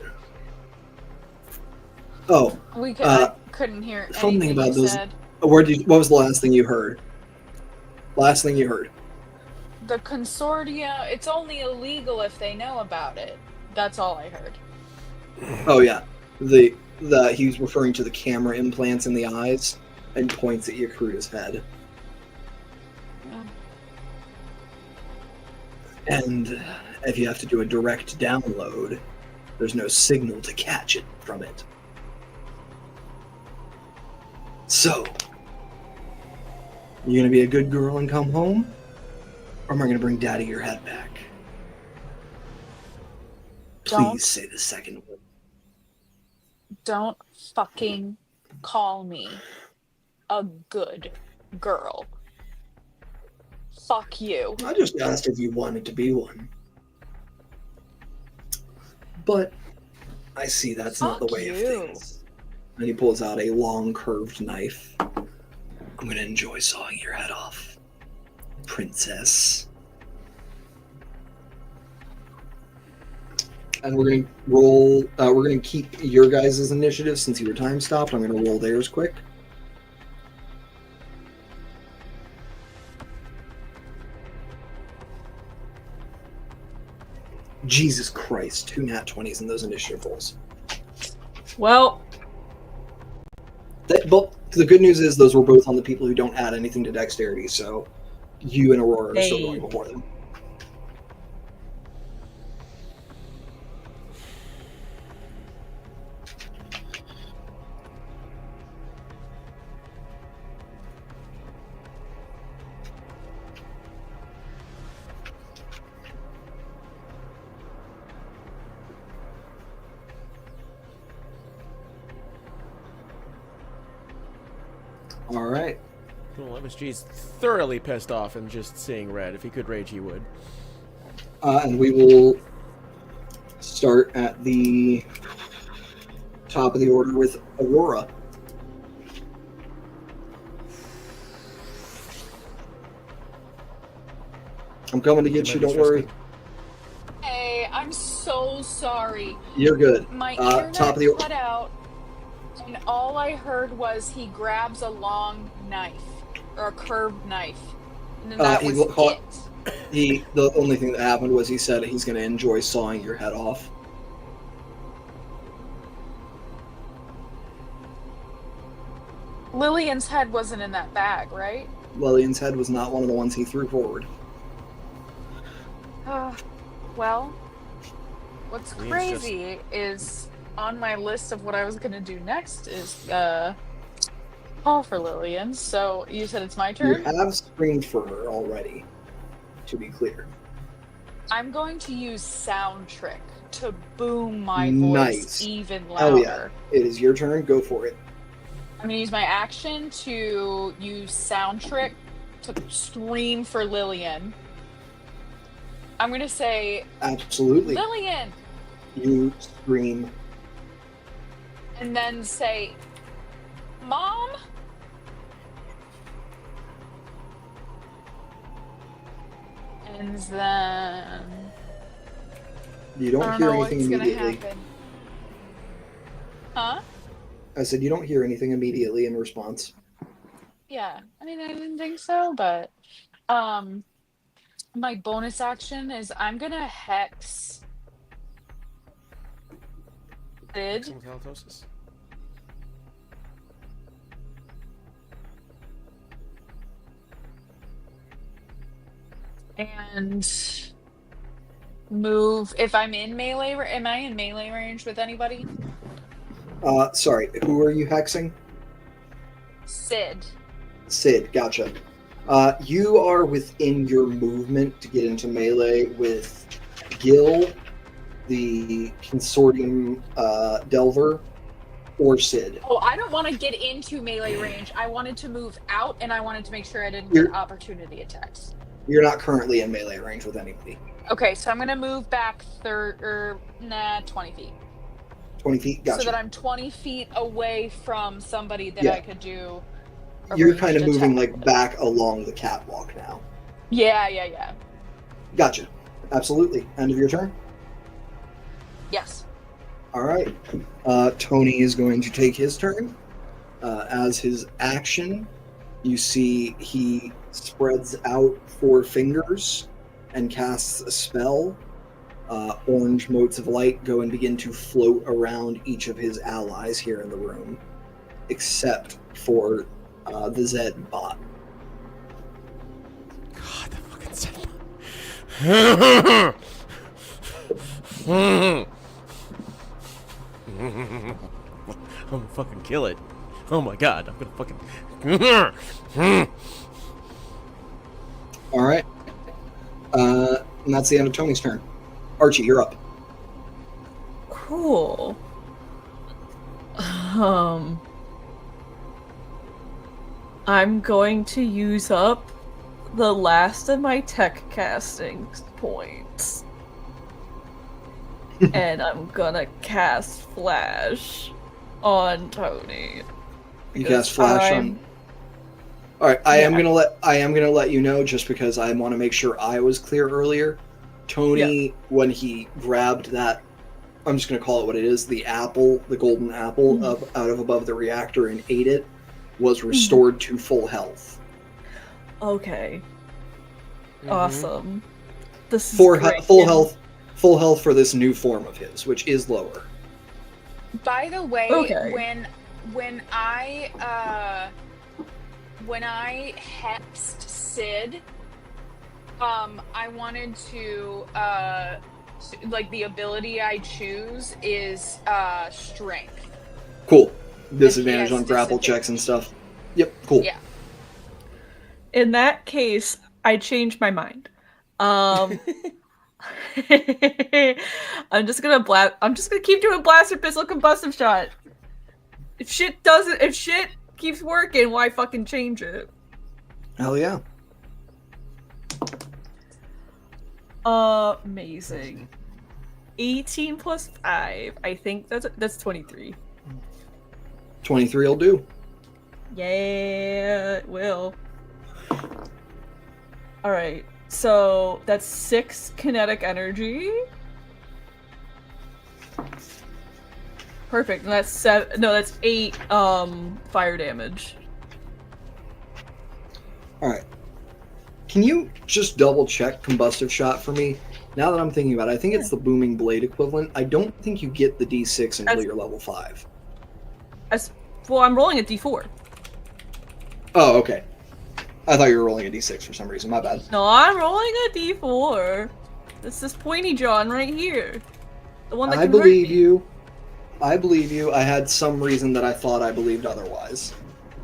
Speaker 2: Oh,
Speaker 4: I couldn't hear
Speaker 2: the fun thing
Speaker 4: anything
Speaker 2: about
Speaker 4: you
Speaker 2: those-
Speaker 4: said.
Speaker 2: what was the last thing you heard? Last thing you heard.
Speaker 4: The consortia, it's only illegal if they know about it. That's all I heard.
Speaker 2: Oh yeah, he's referring to the camera implants in the eyes and points at Yakuru's head. And if you have to do a direct download, there's no signal to catch it from it. So, you gonna be a good girl and come home? Or am I gonna bring Daddy your head back? Please
Speaker 4: Don't.
Speaker 2: say the second one.
Speaker 4: Don't fucking call me a good girl. Fuck you.
Speaker 2: I just asked if you wanted to be one. But I see that's not the
Speaker 4: Fuck
Speaker 2: way of
Speaker 4: you.
Speaker 2: things. And he pulls out a long curved knife. I'm gonna enjoy sawing your head off, princess. And we're gonna roll. We're gonna keep your guys' initiative since you were time stopped. I'm gonna roll theirs quick. Jesus Christ, 2 nat 20s in those initiative rolls.
Speaker 3: Well,
Speaker 2: But the good news is those were both on the people who don't add anything to dexterity, so you and Aurora are still
Speaker 3: Hey.
Speaker 2: going before them. All right.
Speaker 1: Well, MSG's thoroughly pissed off and just seeing red. If he could rage, he would.
Speaker 2: And we will start at the top of the order with Aurora. I'm coming to get you, don't worry.
Speaker 4: Hey, I'm so sorry.
Speaker 2: You're good.
Speaker 4: My
Speaker 2: Top
Speaker 4: internet
Speaker 2: of the
Speaker 4: cut out, and all I heard was he grabs a long knife, or a curved knife. And then that
Speaker 2: he
Speaker 4: was
Speaker 2: caught-
Speaker 4: it.
Speaker 2: The only thing that happened was he said he's going to enjoy sawing your head off.
Speaker 4: Lillian's head wasn't in that bag, right?
Speaker 2: Lillian's head was not one of the ones he threw forward.
Speaker 4: Well, what's
Speaker 1: Lillian's
Speaker 4: crazy is on my list of what I was gonna do next is call for Lillian. So you said it's my
Speaker 2: You
Speaker 4: turn?
Speaker 2: have screamed for her already, to be clear.
Speaker 4: I'm going to use Sound Trick to boom my
Speaker 2: Nice.
Speaker 4: voice even
Speaker 2: Hell yeah.
Speaker 4: louder.
Speaker 2: It is your turn. Go for it.
Speaker 4: I'm going to use my action to use Sound Trick to scream for Lillian. I'm going to say,
Speaker 2: Absolutely.
Speaker 4: Lillian!
Speaker 2: You scream.
Speaker 4: And then say, Mom? And then...
Speaker 2: You
Speaker 4: I
Speaker 2: don't
Speaker 4: don't
Speaker 2: hear
Speaker 4: know what's
Speaker 2: anything
Speaker 4: gonna
Speaker 2: immediately.
Speaker 4: happen. Huh?
Speaker 2: I said you don't hear anything immediately in response.
Speaker 4: Yeah. I mean, I didn't think so, but... My bonus action is I'm gonna hex Sid.
Speaker 1: Some halitosis.
Speaker 4: And move if I'm in melee. Am I in melee range with anybody?
Speaker 2: Sorry, who are you hexing?
Speaker 4: Sid.
Speaker 2: Sid, gotcha. You are within your movement to get into melee with Gil, the consortium Delver, or Sid.
Speaker 4: Oh, I don't want to get into melee range. I wanted to move out, and I wanted to make sure I didn't get opportunity attacks.
Speaker 2: You're not currently in melee range with anybody.
Speaker 4: Okay, so I'm gonna move back 20 feet.
Speaker 2: 20 feet, gotcha.
Speaker 4: So that I'm 20 feet away from somebody that
Speaker 2: Yeah.
Speaker 4: I could do.
Speaker 2: You're kind of
Speaker 4: ranged
Speaker 2: moving
Speaker 4: attack
Speaker 2: like
Speaker 4: with.
Speaker 2: back along the catwalk now.
Speaker 4: Yeah.
Speaker 2: Gotcha. Absolutely. End of your turn?
Speaker 4: Yes.
Speaker 2: All right. Tony is going to take his turn. As his action, you see he spreads out 4 fingers and casts a spell. Orange motes of light go and begin to float around each of his allies here in the room, except for the Zed bot.
Speaker 1: God, the fucking Zed. I'm gonna fucking kill it. Oh my god, I'm gonna fucking.
Speaker 2: All right. And that's the end of Tony's turn. Archie, you're up.
Speaker 3: Cool. I'm going to use up the last of my tech casting points. And I'm gonna cast Flash on Tony.
Speaker 2: You cast Flash on. All right, I am gonna let you know, just because I want to make sure I was clear earlier. Tony, when he grabbed that, I'm just gonna call it what it is, the apple, the golden apple out of above the reactor and ate it, was restored to full health.
Speaker 3: Okay. Awesome. This is
Speaker 2: Full
Speaker 3: great.
Speaker 2: Full health for this new form of his, which is lower.
Speaker 4: By the way,
Speaker 3: Okay.
Speaker 4: when I hexed Sid, I wanted to like the ability I choose is strength.
Speaker 2: Cool. Disadvantage
Speaker 4: has
Speaker 2: on grapple
Speaker 4: disadvantage.
Speaker 2: checks and stuff. Yep, cool.
Speaker 4: Yeah.
Speaker 3: In that case, I changed my mind. I'm just gonna keep doing blaster pistol combustive shot. If shit keeps working, why fucking change it?
Speaker 2: Hell yeah.
Speaker 3: Amazing. 18 plus 5. I think that's 23.
Speaker 2: 23 will do.
Speaker 3: Yeah, it will. Alright, so that's 6 kinetic energy. Perfect, and that's 8 fire damage.
Speaker 2: Alright. Can you just double check combustive shot for me? Now that I'm thinking about it, I think it's the booming blade equivalent. I don't think you get the D6 until you're level 5.
Speaker 3: Well, I'm rolling a D4.
Speaker 2: Oh, okay. I thought you were rolling a D6 for some reason. My bad.
Speaker 3: No, I'm rolling a D4. This is Pointy John right here. The one that
Speaker 2: I
Speaker 3: can hurt
Speaker 2: believe
Speaker 3: me.
Speaker 2: you. I believe you. I had some reason that I thought I believed otherwise.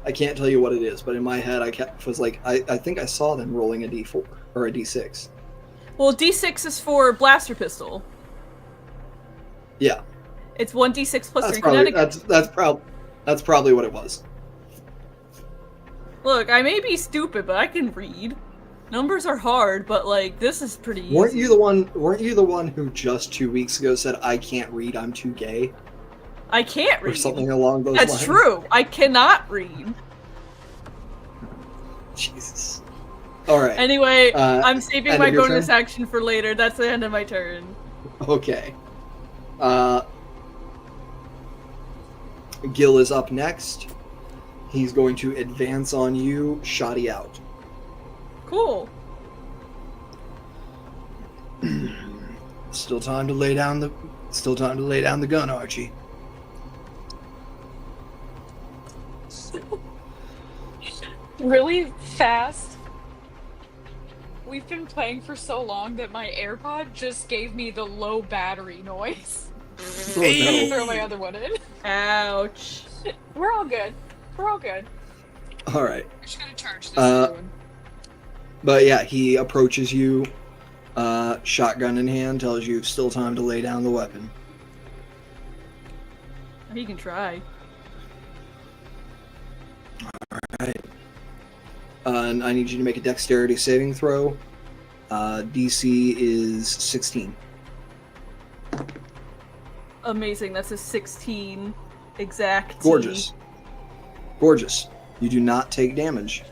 Speaker 2: I can't tell you what it is, but in my head I was like, I think I saw them rolling a D4 or a D6.
Speaker 3: Well, D6 is for blaster pistol.
Speaker 2: Yeah,
Speaker 3: It's 1d6 plus
Speaker 2: that's
Speaker 3: 3
Speaker 2: probably
Speaker 3: kinetic.
Speaker 2: that's probably what it was.
Speaker 3: Look, I may be stupid, but I can read. Numbers are hard, but like this is pretty easy.
Speaker 2: Weren't you the one who just 2 weeks ago said I can't read, I'm too gay,
Speaker 3: I can't read.
Speaker 2: or something along those
Speaker 3: That's
Speaker 2: lines?
Speaker 3: true. I cannot read.
Speaker 2: Jesus. All right.
Speaker 3: Anyway, I'm saving
Speaker 2: end
Speaker 3: my
Speaker 2: of your
Speaker 3: bonus
Speaker 2: turn?
Speaker 3: action for later. That's the end of my turn.
Speaker 2: Okay. Gil is up next. He's going to advance on you, shoddy out.
Speaker 3: Cool.
Speaker 2: Still time to lay down the gun, Archie.
Speaker 4: Really fast. We've been playing for so long that my AirPod just gave me the low battery noise.
Speaker 2: Oh,
Speaker 4: I'm gonna
Speaker 2: no.
Speaker 4: throw my other one in.
Speaker 3: Ouch.
Speaker 4: We're all good. We're all good.
Speaker 2: All right.
Speaker 4: I'm just gonna charge this phone.
Speaker 2: But yeah, he approaches you, shotgun in hand, tells you still time to lay down the weapon.
Speaker 3: He can try.
Speaker 2: Alright. And I need you to make a dexterity saving throw. DC is 16.
Speaker 3: Amazing. That's a 16 exact.
Speaker 2: Gorgeous. Gorgeous. You do not take damage.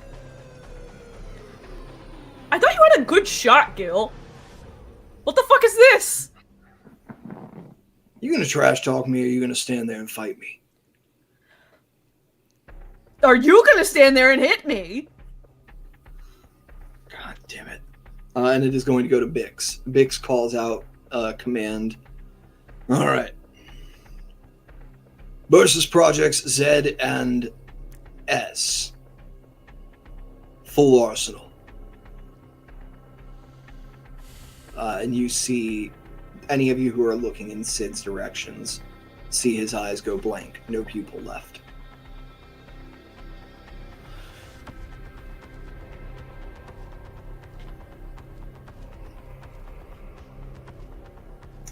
Speaker 3: I thought you had a good shot, Gil. What the fuck is this?
Speaker 2: You gonna trash talk me, or are you gonna stand there and fight me?
Speaker 3: Are you gonna stand there and hit me?
Speaker 2: God damn it. And it is going to go to Bix. Bix calls out command. Alright. Versus projects Z and S. Full arsenal. And you see, any of you who are looking in Sid's directions, see his eyes go blank. No pupil left.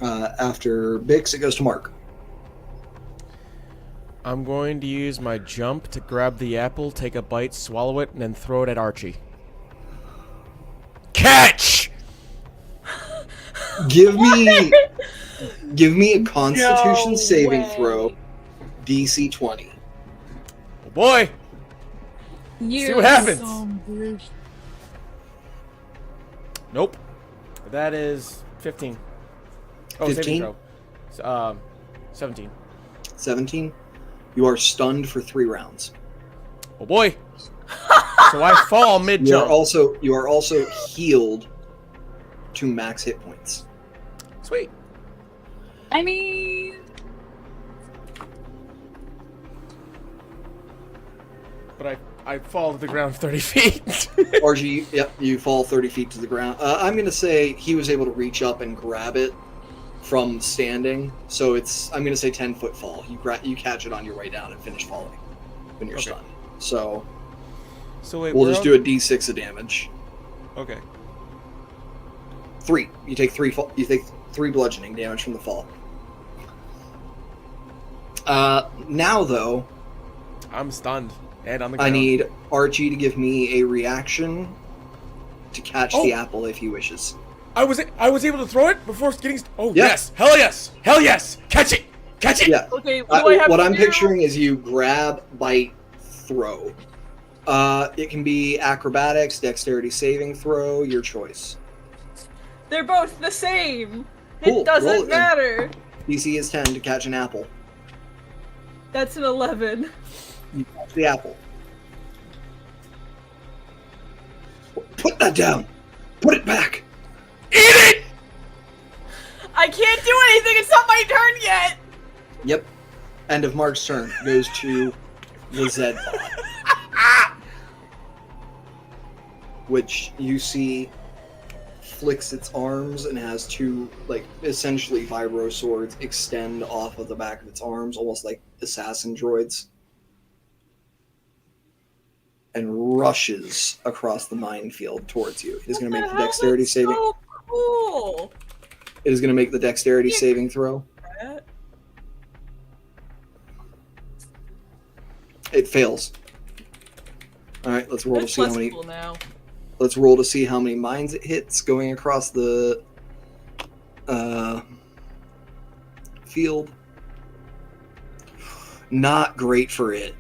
Speaker 2: After Bix, it goes to Mark.
Speaker 1: I'm going to use my jump to grab the apple, take a bite, swallow it, and then throw it at Archie. Catch!
Speaker 2: Give me a Constitution
Speaker 4: No
Speaker 2: saving
Speaker 4: way.
Speaker 2: throw, DC 20.
Speaker 1: Oh boy!
Speaker 4: You
Speaker 1: See what happens.
Speaker 4: son of a bitch.
Speaker 1: Nope. That is 15. Oh,
Speaker 2: 15?
Speaker 1: saving throw. 17.
Speaker 2: 17. You are stunned for 3 rounds.
Speaker 1: Oh boy! So I fall
Speaker 2: You
Speaker 1: mid-jump.
Speaker 2: are also healed to max hit points.
Speaker 1: Sweet.
Speaker 4: I mean,
Speaker 1: But I fall to the ground 30 feet.
Speaker 2: RG, yep, you fall 30 feet to the ground. I'm going to say he was able to reach up and grab it from standing, so I'm going to say 10-foot fall. You catch it on your way down and finish falling when you're
Speaker 1: Okay.
Speaker 2: stunned. So
Speaker 1: So wait,
Speaker 2: we'll
Speaker 1: we're
Speaker 2: just
Speaker 1: on-
Speaker 2: do a d6 of damage.
Speaker 1: Okay.
Speaker 2: 3. You take 3 3 bludgeoning damage from the fall. Now though,
Speaker 1: I'm stunned. And on the
Speaker 2: I
Speaker 1: ground.
Speaker 2: need Archie to give me a reaction to catch the
Speaker 1: Oh.
Speaker 2: apple if he wishes.
Speaker 1: I was able to throw it before getting... Oh,
Speaker 2: Yeah.
Speaker 1: yes. Hell yes. Hell yes. Catch it. Catch it.
Speaker 2: Yeah.
Speaker 3: Okay, what do I have
Speaker 2: What
Speaker 3: to
Speaker 2: I'm
Speaker 3: do?
Speaker 2: picturing is you grab, bite, throw. It can be acrobatics, dexterity saving throw, your choice.
Speaker 3: They're both the same.
Speaker 2: Cool,
Speaker 3: It doesn't
Speaker 2: roll it then.
Speaker 3: matter.
Speaker 2: DC is 10 to catch an apple.
Speaker 3: That's an 11.
Speaker 2: You catch the apple. Put that down. Put it back.
Speaker 1: Eat it.
Speaker 3: I can't do anything. It's not my turn yet.
Speaker 2: Yep. End of Mark's turn. Goes to the Zed bot. Which you see flicks its arms and has 2, like, essentially vibro swords extend off of the back of its arms, almost like assassin droids. And rushes across the minefield towards you. He's going to make the dexterity saving.
Speaker 3: So cool.
Speaker 2: It is going to make the dexterity saving throw. It fails. All right, let's roll to
Speaker 3: That's
Speaker 2: see how
Speaker 3: less
Speaker 2: many.
Speaker 3: cool now.
Speaker 2: Let's roll to see how many mines it hits going across the field. Not great for it.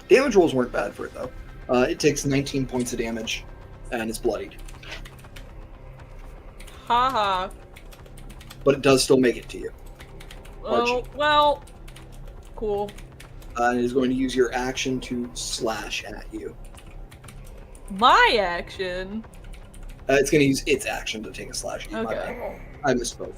Speaker 2: Damage rolls weren't bad for it, though. It takes 19 points of damage, and it's bloodied.
Speaker 3: Haha.
Speaker 2: But it does still make it to you.
Speaker 3: Oh,
Speaker 2: Archie.
Speaker 3: well. Cool.
Speaker 2: And it is going to use your action to slash at you.
Speaker 3: My action.
Speaker 2: It's going to use its action to take a slash at you. My
Speaker 3: Okay.
Speaker 2: bad. I misspoke.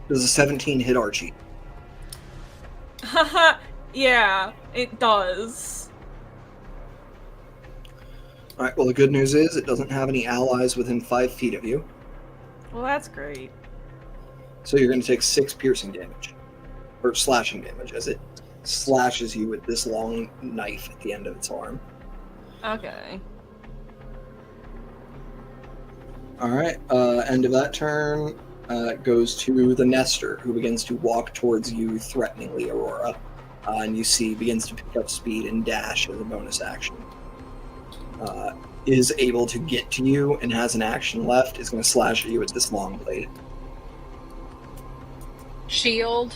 Speaker 2: Does a 17 hit Archie?
Speaker 3: Haha. Yeah, it does.
Speaker 2: All right. Well, the good news is it doesn't have any allies within 5 feet of you,
Speaker 3: Well, that's great.
Speaker 2: so you're going to take 6 piercing damage, or slashing damage, as it slashes you with this long knife at the end of its arm.
Speaker 3: Okay.
Speaker 2: All right. End of that turn goes to the Nestor, who begins to walk towards you threateningly, Aurora, and you see begins to pick up speed and dash as a bonus action. Is able to get to you and has an action left. Is going to slash at you with this long blade.
Speaker 4: Shield,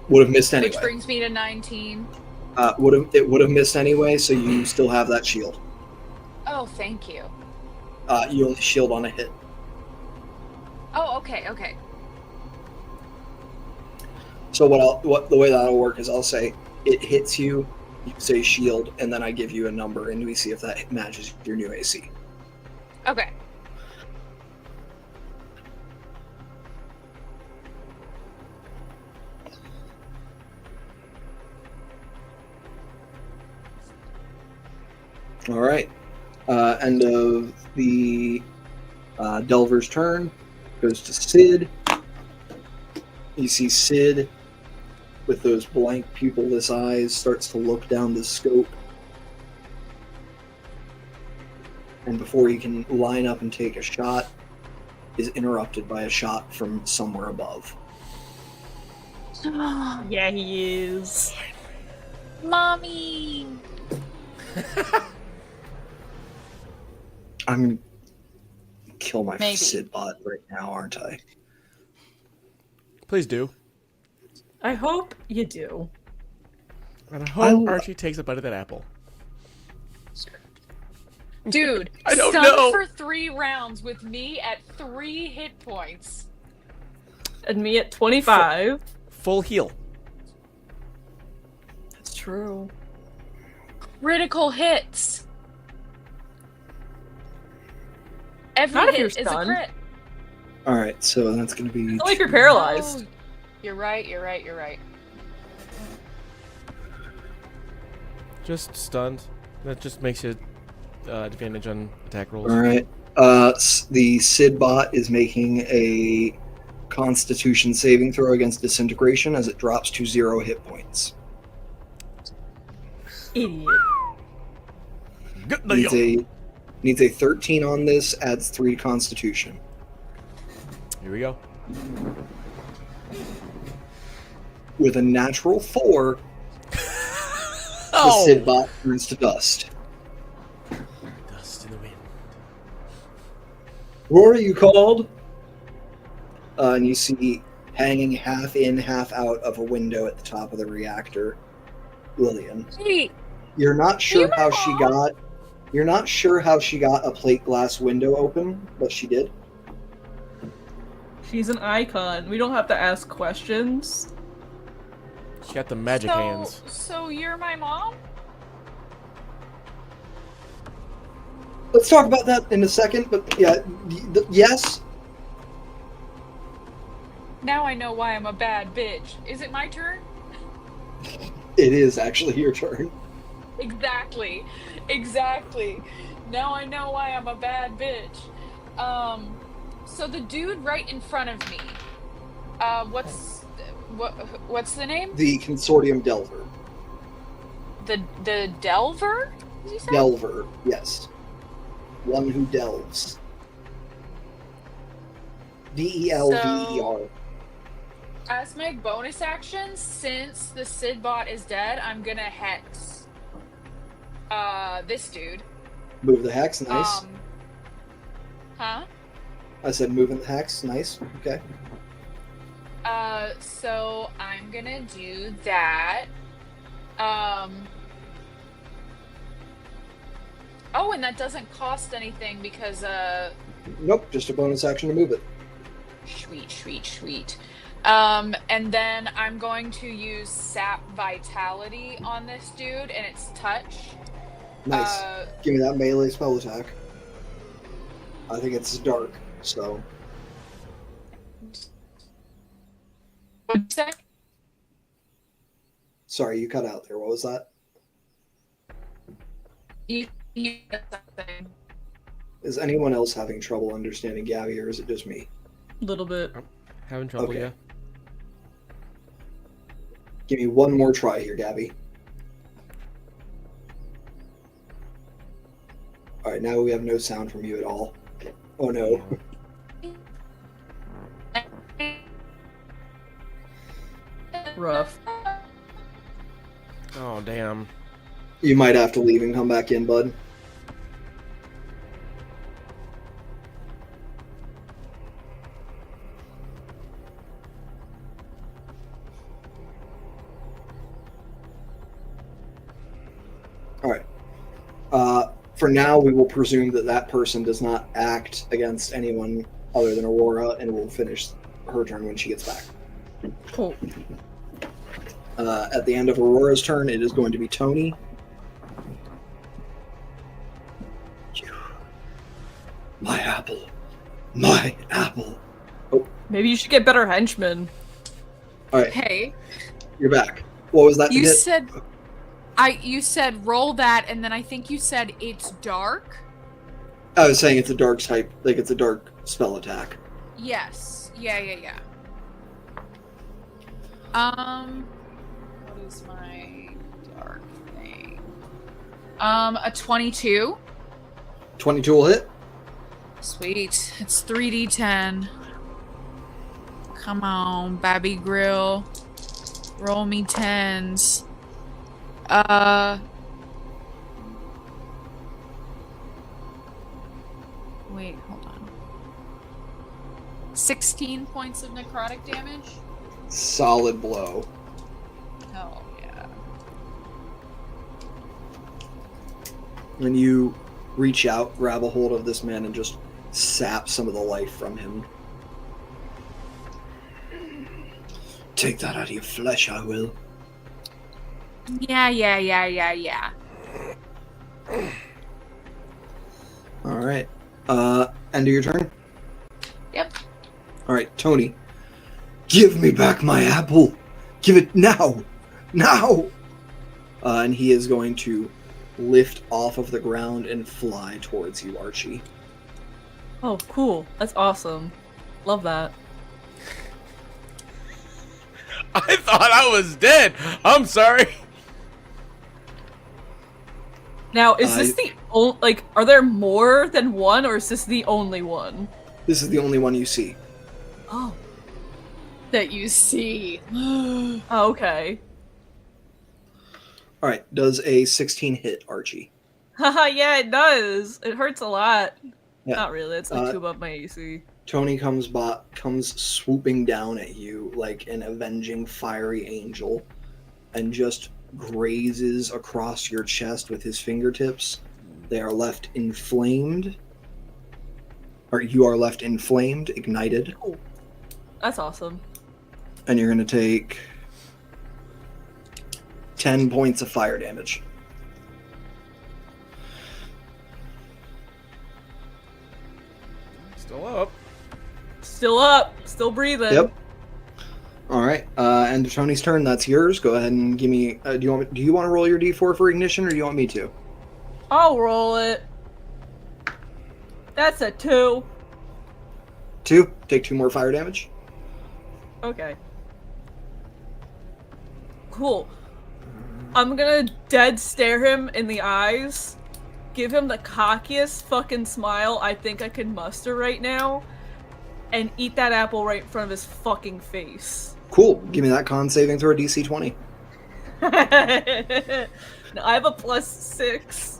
Speaker 2: Would have missed anyway.
Speaker 4: which brings me to 19.
Speaker 2: It would have missed anyway, so you still have that shield.
Speaker 4: Oh, thank you.
Speaker 2: You only shield on a hit.
Speaker 4: Oh, okay, okay.
Speaker 2: So what the way that'll work is I'll say it hits you, you say shield, and then I give you a number, and we see if that matches your new AC.
Speaker 4: Okay.
Speaker 2: All right. End of the Delver's turn. Goes to Sid. You see Sid with those blank pupilless eyes starts to look down the scope. And before he can line up and take a shot, is interrupted by a shot from somewhere above.
Speaker 3: Yeah, he is.
Speaker 4: Mommy!
Speaker 2: I'm gonna kill my
Speaker 4: Maybe.
Speaker 2: Sid bot right now, aren't I?
Speaker 1: Please do.
Speaker 3: I hope you do.
Speaker 1: And I hope Archie takes a bite of that apple.
Speaker 4: Dude,
Speaker 1: I don't
Speaker 4: stunned
Speaker 1: know.
Speaker 4: for 3 rounds with me at 3 hit points.
Speaker 3: And me at 25.
Speaker 1: Full heal.
Speaker 3: That's true.
Speaker 4: Critical hits. Every
Speaker 3: Not if
Speaker 4: hit
Speaker 3: you're
Speaker 4: is a
Speaker 3: stunned.
Speaker 4: crit.
Speaker 2: All right, so that's gonna be.
Speaker 3: Not like you're paralyzed.
Speaker 4: Oh, you're right, you're right, you're right.
Speaker 1: Just stunned. That just makes you advantage on attack rolls.
Speaker 2: All right. The Sid bot is making a Constitution saving throw against disintegration as it drops to 0 hit points.
Speaker 3: Idiot.
Speaker 1: Good
Speaker 2: Needs a 13 on this, adds 3 Constitution.
Speaker 1: Here we go.
Speaker 2: With a natural 4, the
Speaker 1: Oh!
Speaker 2: Sid bot turns to dust.
Speaker 1: Dust in the wind.
Speaker 2: Roar, you called? And you see hanging half in, half out of a window at the top of the reactor, Lillian.
Speaker 4: Hey,
Speaker 2: You're not sure
Speaker 4: You
Speaker 2: how
Speaker 4: know.
Speaker 2: she got. You're not sure how she got a plate glass window open, but she did.
Speaker 3: She's an icon. We don't have to ask questions.
Speaker 1: She got the magic hands.
Speaker 4: So you're my mom?
Speaker 2: Let's talk about that in a second. But yeah, yes.
Speaker 4: Now I know why I'm a bad bitch. Is it my turn?
Speaker 2: It is actually your turn.
Speaker 4: Exactly. Exactly. Now I know why I'm a bad bitch. So the dude right in front of me, What's the name?
Speaker 2: The Consortium Delver.
Speaker 4: The Delver? Did you say?
Speaker 2: Delver, yes. One who delves. Delver.
Speaker 4: As my bonus action, since the Sid bot is dead, I'm gonna hex this dude.
Speaker 2: Move the hex, nice.
Speaker 4: Huh?
Speaker 2: I said moving the hex, nice. Okay.
Speaker 4: So I'm gonna do that. Oh, and that doesn't cost anything because
Speaker 2: Nope, just a bonus action to move it.
Speaker 4: Sweet. And then I'm going to use Sap Vitality on this dude, and it's touch.
Speaker 2: Nice. Give me that melee spell attack. I think it's dark, so.
Speaker 4: What'd you say?
Speaker 2: Sorry, you cut out there. What was that?
Speaker 4: You said something.
Speaker 2: Is anyone else having trouble understanding Gabby, or is it just me?
Speaker 3: A little bit.
Speaker 1: Having trouble,
Speaker 2: Okay.
Speaker 1: yeah.
Speaker 2: Give me one more try here, Gabby. Alright, now we have no sound from you at all. Oh no.
Speaker 3: Rough.
Speaker 1: Oh, damn.
Speaker 2: You might have to leave and come back in, bud. Alright. For now, we will presume that that person does not act against anyone other than Aurora, and will finish her turn when she gets back.
Speaker 3: Cool.
Speaker 2: At the end of Aurora's turn, it is going to be Tony. My apple. My apple.
Speaker 3: Maybe you should get better henchmen.
Speaker 2: Alright,
Speaker 5: Hey,
Speaker 2: you're back. What was that?
Speaker 5: you
Speaker 2: hit?
Speaker 5: said you said roll that, and then I think you said it's dark.
Speaker 2: I was saying it's a dark type, like it's a dark spell attack.
Speaker 5: Yes. Yeah. What is my dark thing? A 22.
Speaker 2: 22 will hit.
Speaker 5: Sweet. It's 3d10. Come on, Babby Grill. Roll me 10s. Wait, hold on. 16 points of necrotic damage?
Speaker 2: Solid blow.
Speaker 5: Hell yeah.
Speaker 2: When you reach out, grab a hold of this man, and just sap some of the life from him. Take that out of your flesh, I will.
Speaker 5: Yeah.
Speaker 2: Alright. End of your turn?
Speaker 5: Yep.
Speaker 2: Alright, Tony. Give me back my apple! Give it now! Now! And he is going to lift off of the ground and fly towards you, Archie.
Speaker 3: Oh, cool. That's awesome. Love that.
Speaker 1: I thought I was dead. I'm sorry.
Speaker 3: Now, is this the only, like, are there more than one, or is this the only one?
Speaker 2: This is the only one you see.
Speaker 3: Oh.
Speaker 5: That you see.
Speaker 3: Oh, okay.
Speaker 2: Alright, does a 16 hit, Archie?
Speaker 3: Haha, yeah, it does. It hurts a lot.
Speaker 2: Yeah.
Speaker 3: Not really. It's like 2 above my AC.
Speaker 2: Tony comes swooping down at you like an avenging fiery angel and just grazes across your chest with his fingertips. They are left inflamed. Or you are left inflamed, ignited.
Speaker 3: Cool. That's awesome.
Speaker 2: And you're going to take 10 points of fire damage.
Speaker 1: Still up.
Speaker 3: Still up. Still breathing.
Speaker 2: Yep. All right. End of Tony's turn. That's yours. Go ahead and give me. Do you want to roll your d4 for ignition, or do you want me to?
Speaker 3: I'll roll it. That's a 2.
Speaker 2: 2. Take 2 more fire damage.
Speaker 3: Okay. Cool. I'm gonna dead stare him in the eyes, give him the cockiest fucking smile I think I can muster right now, and eat that apple right in front of his fucking face.
Speaker 2: Cool. Give me that con saving throw, DC 20.
Speaker 3: No, I have a +6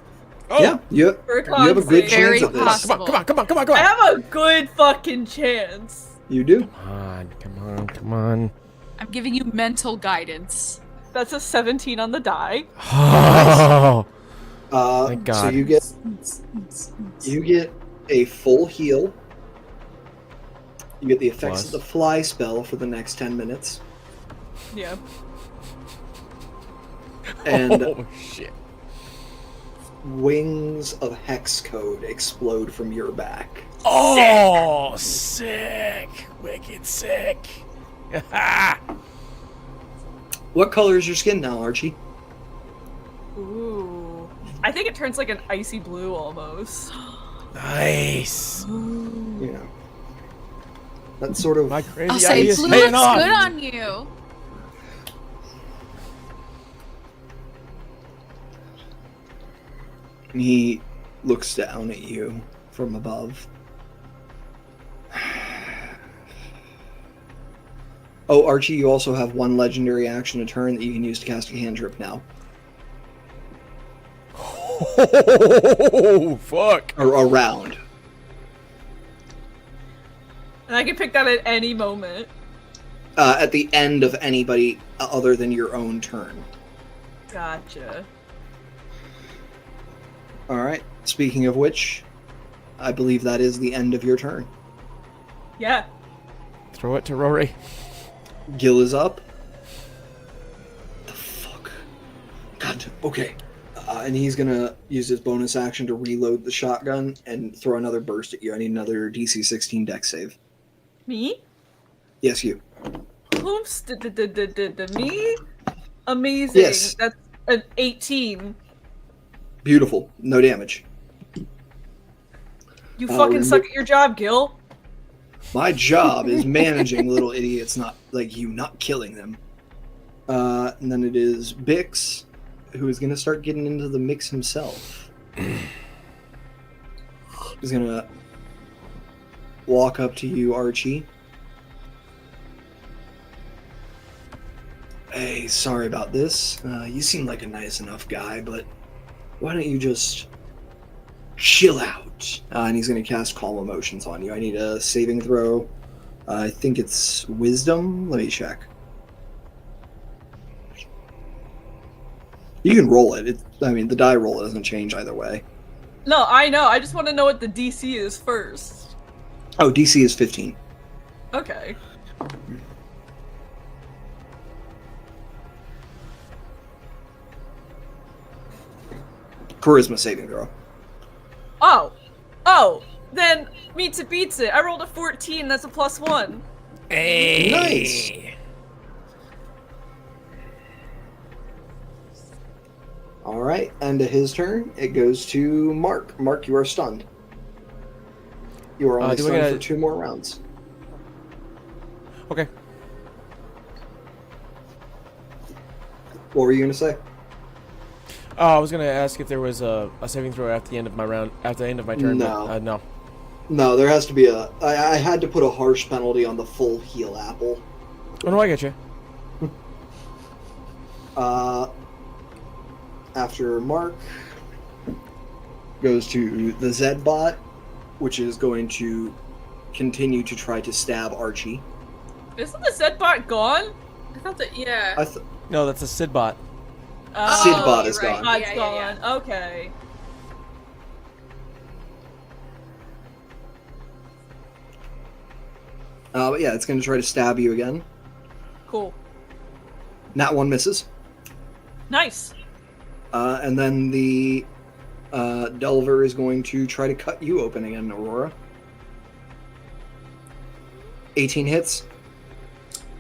Speaker 1: Oh,
Speaker 2: Yeah, you
Speaker 3: for a con
Speaker 2: have a good
Speaker 3: save.
Speaker 5: Very
Speaker 2: chance at this.
Speaker 5: possible.
Speaker 1: come on.
Speaker 3: I have a good fucking chance.
Speaker 2: You do.
Speaker 1: Come on.
Speaker 5: I'm giving you mental guidance.
Speaker 3: That's a 17 on the die.
Speaker 1: Oh, thank
Speaker 2: So
Speaker 1: God.
Speaker 2: you get a full heal. You get the effects
Speaker 1: Plus.
Speaker 2: of the fly spell for the next 10 minutes.
Speaker 3: Yeah.
Speaker 2: And
Speaker 1: oh shit.
Speaker 2: wings of hex code explode from your back.
Speaker 1: Oh, sick. Wicked sick.
Speaker 2: What color is your skin now, Archie?
Speaker 3: Ooh. I think it turns like an icy blue almost.
Speaker 1: Nice.
Speaker 2: Yeah. That's sort of...
Speaker 1: My
Speaker 5: I'll
Speaker 1: crazy
Speaker 5: say
Speaker 1: idea is
Speaker 5: blue
Speaker 1: paying
Speaker 5: looks
Speaker 1: off.
Speaker 5: good on you.
Speaker 2: He looks down at you from above. Oh, Archie, you also have one legendary action a turn that you can use to cast a cantrip now.
Speaker 1: Oh, fuck.
Speaker 2: Or a round.
Speaker 3: And I can pick that at any moment.
Speaker 2: At the end of anybody other than your own turn.
Speaker 3: Gotcha.
Speaker 2: Alright, speaking of which, I believe that is the end of your turn.
Speaker 3: Yeah.
Speaker 1: Throw it to Rory.
Speaker 2: Gil is up. The fuck? God, okay. And he's gonna use his bonus action to reload the shotgun and throw another burst at you. I need another DC 16 dex save.
Speaker 3: Me?
Speaker 2: Yes, you.
Speaker 3: Oops. Me? Amazing.
Speaker 2: Yes.
Speaker 3: That's an 18.
Speaker 2: Beautiful. No damage.
Speaker 3: You fucking
Speaker 2: remember-
Speaker 3: suck at your job, Gil.
Speaker 2: My job is managing little idiots not like you, not killing them. And then it is Bix, who is going to start getting into the mix himself. He's going to walk up to you, Archie. Hey, sorry about this. You seem like a nice enough guy, but why don't you just chill out? And he's going to cast Calm Emotions on you. I need a saving throw. I think it's Wisdom. Let me check. You can roll it. The die roll doesn't change either way.
Speaker 3: No, I know. I just want to know what the DC is first.
Speaker 2: Oh, DC is 15.
Speaker 3: Okay.
Speaker 2: Charisma saving throw.
Speaker 3: Oh, then meets it beats it. I rolled a 14. That's a +1.
Speaker 1: Hey.
Speaker 2: Nice. All right, end of his turn. It goes to Mark. Mark, you are stunned. You are only
Speaker 1: do we
Speaker 2: stunned
Speaker 1: gotta-
Speaker 2: for 2 more rounds.
Speaker 1: Okay.
Speaker 2: What were you gonna say?
Speaker 1: Oh, I was gonna ask if there was a saving throw at the end of my round, at the end of my turn.
Speaker 2: No.
Speaker 1: But, no.
Speaker 2: No, there has to be a. I had to put a harsh penalty on the full heal apple.
Speaker 1: Oh no, I get you.
Speaker 2: After Mark goes to the Zedbot, which is going to continue to try to stab Archie.
Speaker 3: Isn't the Zedbot gone? I thought that, yeah.
Speaker 1: No, that's a Sidbot.
Speaker 2: Sidbot is
Speaker 5: right.
Speaker 2: gone.
Speaker 3: It's
Speaker 5: Yeah,
Speaker 3: gone.
Speaker 5: yeah,
Speaker 3: Okay.
Speaker 2: But yeah, it's going to try to stab you again.
Speaker 3: Cool.
Speaker 2: Nat 1 misses.
Speaker 3: Nice.
Speaker 2: And then the Delver is going to try to cut you open again, Aurora. 18 hits.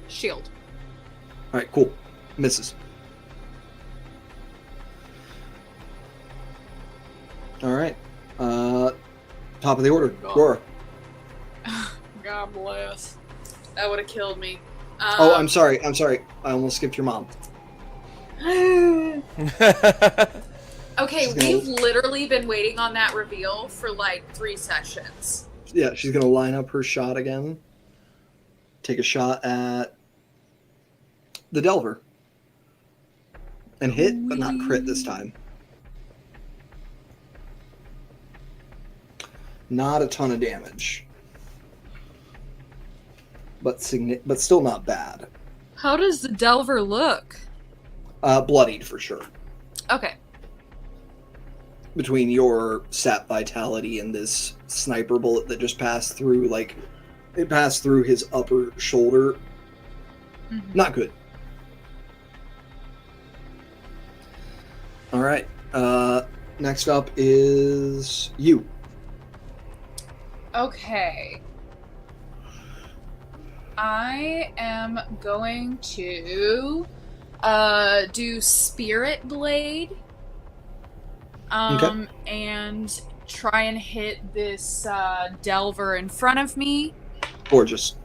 Speaker 5: Shield.
Speaker 2: Alright, cool. Misses. Alright. Top of the order.
Speaker 6: God.
Speaker 2: Aurora.
Speaker 6: God bless. That would have killed me.
Speaker 2: Oh, I'm sorry. I almost skipped your mom.
Speaker 5: Okay,
Speaker 2: She's gonna-
Speaker 5: we've literally been waiting on that reveal for like 3 sessions.
Speaker 2: Yeah, she's gonna line up her shot again. Take a shot at the Delver. And hit, but not crit this time. Not a ton of damage. But still not bad.
Speaker 5: How does the Delver look?
Speaker 2: Bloodied for sure.
Speaker 5: Okay.
Speaker 2: Between your sap vitality and this sniper bullet that just passed through, it passed through his upper shoulder.
Speaker 5: Mm-hmm.
Speaker 2: Not good. All right. Next up is you.
Speaker 5: Okay. I am going to do Spirit Blade.
Speaker 2: Okay.
Speaker 5: And try and hit this Delver in front of me.
Speaker 2: Gorgeous.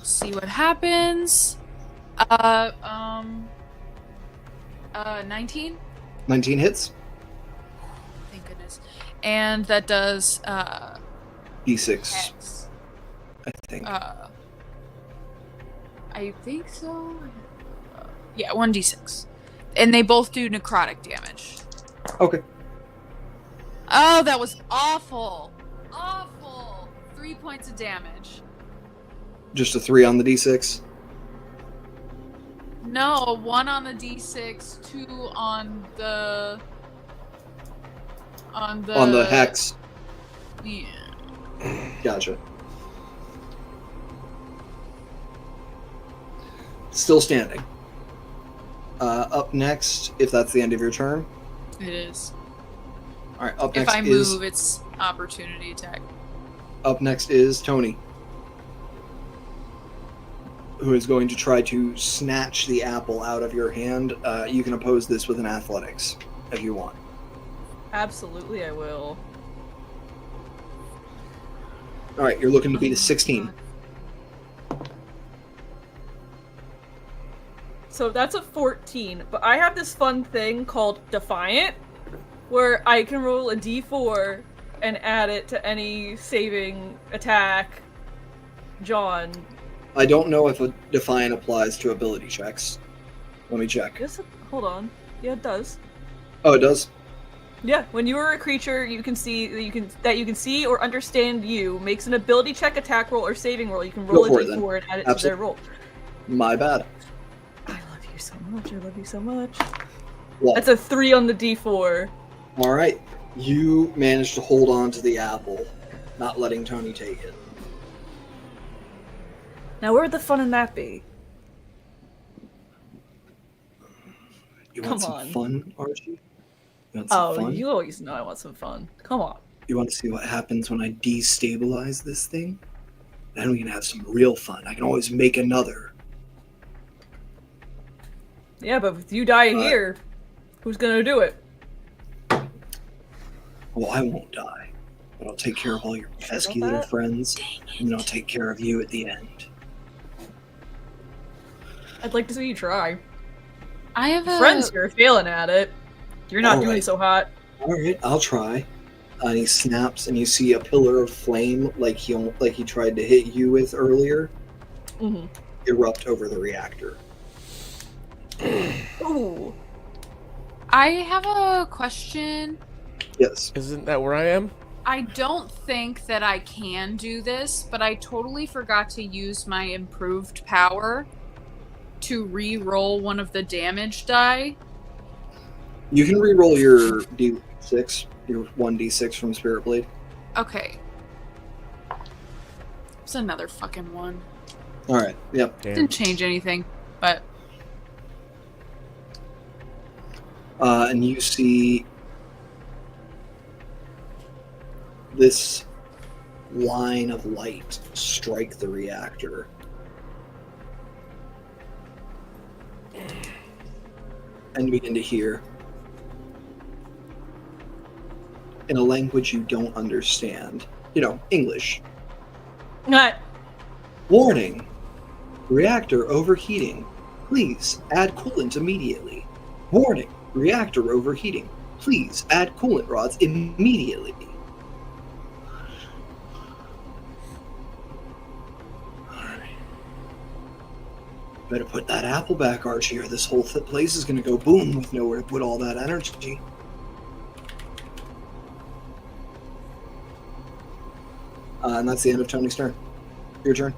Speaker 5: See what happens. 19?
Speaker 2: 19 hits.
Speaker 5: Thank goodness. And that does
Speaker 2: D6,
Speaker 5: X.
Speaker 2: I think.
Speaker 5: I think so. Yeah, 1d6. And they both do necrotic damage.
Speaker 2: Okay.
Speaker 5: Oh, that was awful. Awful. 3 points of damage.
Speaker 2: Just a 3 on the D6.
Speaker 5: No, 1 on the d6, 2 on the... On the
Speaker 2: hex.
Speaker 5: Yeah.
Speaker 2: Gotcha. Still standing. Up next, if that's the end of your turn.
Speaker 5: It is.
Speaker 2: All right. Up
Speaker 5: If
Speaker 2: next
Speaker 5: I
Speaker 2: is
Speaker 5: move, it's opportunity attack.
Speaker 2: Tony, who is going to try to snatch the apple out of your hand. You can oppose this with an athletics if you want.
Speaker 3: Absolutely, I will.
Speaker 2: All right. You're looking to beat a 16.
Speaker 3: So that's a 14, but I have this fun thing called Defiant, where I can roll a d4 and add it to any saving attack. John.
Speaker 2: I don't know if a Defiant applies to ability checks. Let me check.
Speaker 3: Hold on. Yeah, it does.
Speaker 2: Oh, it does?
Speaker 3: Yeah, when you are a creature you can see or understand you makes an ability check, attack roll, or saving roll, you can roll a
Speaker 2: for it,
Speaker 3: d4 and add it to
Speaker 2: Absolutely.
Speaker 3: their roll.
Speaker 2: My bad.
Speaker 3: I love you so much. I love you so much.
Speaker 2: Well,
Speaker 3: That's a 3 on the d4.
Speaker 2: all right. You managed to hold on to the apple, not letting Tony take it.
Speaker 3: Now where would the fun in that be?
Speaker 2: You
Speaker 3: Come
Speaker 2: want some
Speaker 3: on.
Speaker 2: fun, Archie? You want some fun?
Speaker 3: You always know I want some fun. Come on.
Speaker 2: You want to see what happens when I destabilize this thing? Then we can have some real fun. I can always make another.
Speaker 3: Yeah, but if you die here, who's gonna do it?
Speaker 2: Well, I won't die, but I'll take care of all your
Speaker 3: Sure
Speaker 2: pesky
Speaker 3: about
Speaker 2: little
Speaker 3: that?
Speaker 2: friends, and then I'll take care of you at the end.
Speaker 3: I'd like to see you try.
Speaker 5: I have a...
Speaker 3: Friends, you're failing at it. You're not doing
Speaker 2: Alright.
Speaker 3: so hot.
Speaker 2: All right, I'll try. And he snaps, and you see a pillar of flame, like he tried to hit you with earlier,
Speaker 3: Mm-hmm.
Speaker 2: erupt over the reactor.
Speaker 3: Ooh.
Speaker 5: I have a question.
Speaker 2: Yes.
Speaker 1: Isn't that where I am?
Speaker 5: I don't think that I can do this, but I totally forgot to use my improved power to re-roll one of the damage die.
Speaker 2: You can re-roll your D6, your 1d6 from Spirit Blade.
Speaker 5: Okay. It's another fucking one.
Speaker 2: All right. Yep.
Speaker 1: Damn.
Speaker 5: Didn't change anything, but
Speaker 2: And you see this line of light strike the reactor. And begin to hear, in a language you don't understand, English.
Speaker 3: Not.
Speaker 2: Warning! Reactor overheating. Please add coolant immediately. Warning, reactor overheating. Please add coolant rods immediately. Alright. Better put that apple back, Archie, or this whole place is going to go boom with nowhere to put all that energy. And that's the end of Tony's turn. Your turn.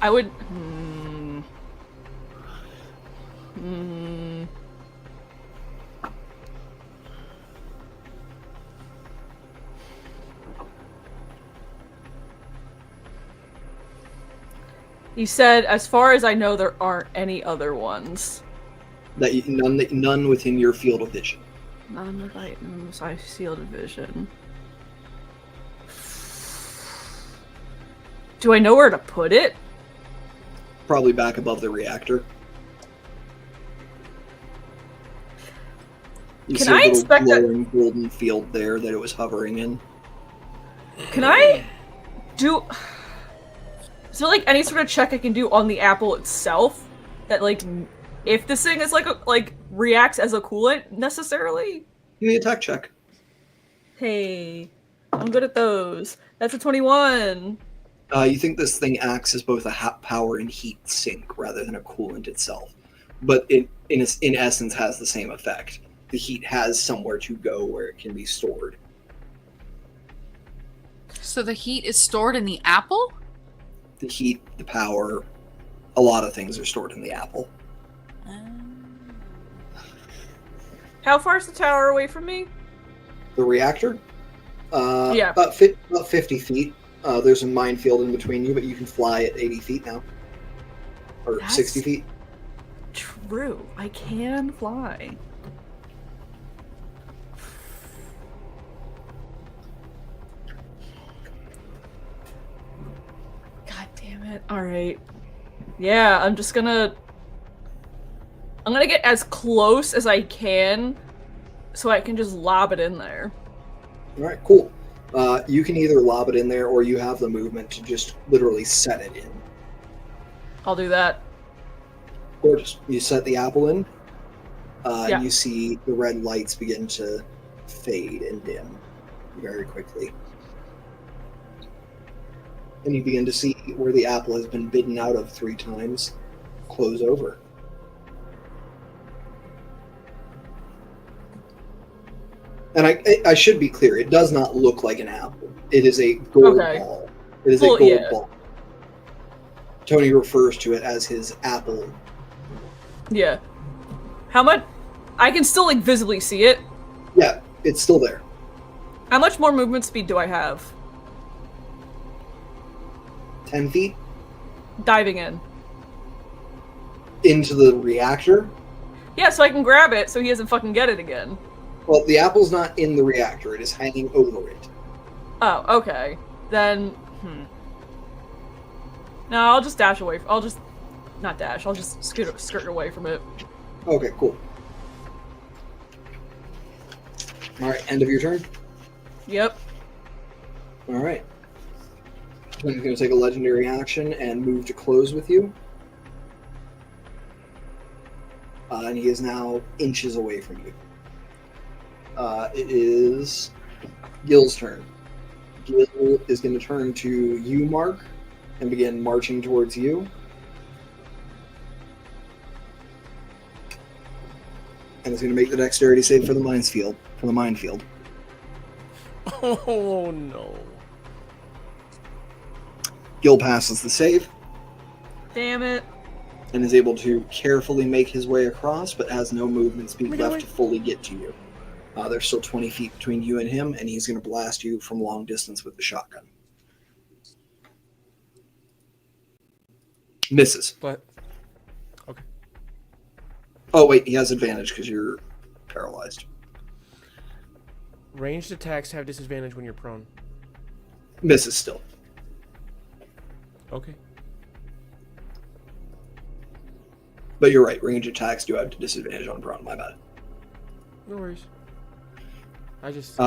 Speaker 3: I would. You said, as far as I know, there aren't any other ones.
Speaker 2: None within your field of vision.
Speaker 3: None of items I field of vision. Do I know where to put it?
Speaker 2: Probably back above the reactor. You
Speaker 3: Can
Speaker 2: see a
Speaker 3: I
Speaker 2: little
Speaker 3: inspect that?
Speaker 2: glowing golden field there that it was hovering in.
Speaker 3: Can I do? Is there like any sort of check I can do on the apple itself that like if this thing is like reacts as a coolant necessarily?
Speaker 2: Give me a tech check.
Speaker 3: Hey, I'm good at those. That's a 21.
Speaker 2: You think this thing acts as both a power and heat sink rather than a coolant itself, but it in essence has the same effect. The heat has somewhere to go where it can be stored.
Speaker 5: So the heat is stored in the apple?
Speaker 2: The heat, the power, a lot of things are stored in the apple.
Speaker 3: How far is the tower away from me?
Speaker 2: The reactor?
Speaker 3: Yeah.
Speaker 2: About 50 feet. There's a minefield in between you, but you can fly at 80 feet now. Or
Speaker 3: That's
Speaker 2: 60 feet.
Speaker 3: True. I can fly. God damn it. Alright. Yeah, I'm gonna get as close as I can so I can just lob it in there.
Speaker 2: Alright, cool. You can either lob it in there or you have the movement to just literally set it in.
Speaker 3: I'll do that.
Speaker 2: Gorgeous. You set the apple in,
Speaker 3: Yeah.
Speaker 2: and you see the red lights begin to fade and dim very quickly. And you begin to see where the apple has been bitten out of 3 times close over. And I should be clear, it does not look like an apple. It is a gold ball. It is a gold ball. Tony refers to it as his apple.
Speaker 3: Yeah. How much? I can still like visibly see it.
Speaker 2: Yeah, it's still there.
Speaker 3: How much more movement speed do I have?
Speaker 2: 10 feet
Speaker 3: Diving in.
Speaker 2: into the reactor.
Speaker 3: Yeah, so I can grab it so he doesn't fucking get it again.
Speaker 2: Well, the apple's not in the reactor. It is hanging over it.
Speaker 3: Oh, okay. Then, No, I'll just dash away. I'll just... Not dash. I'll just skirt away from it.
Speaker 2: Okay, cool. Alright, end of your turn?
Speaker 3: Yep.
Speaker 2: Alright. He's going to take a legendary action and move to close with you. And he is now inches away from you. It is Gil's turn. Gil is going to turn to you, Mark, and begin marching towards you. And is going to make the dexterity save for the minefield.
Speaker 1: Oh no.
Speaker 2: Gil passes the save
Speaker 3: Damn it.
Speaker 2: and is able to carefully make his way across, but has no movement speed left to fully get to you. There's still 20 feet between you and him, and he's going to blast you from long distance with the shotgun. Misses.
Speaker 1: But okay.
Speaker 2: Oh, wait, he has advantage because you're paralyzed.
Speaker 1: Ranged attacks have disadvantage when you're prone.
Speaker 2: Misses still.
Speaker 1: Okay.
Speaker 2: But you're right, range attacks do have disadvantage on prone, my bad.
Speaker 1: No worries. I just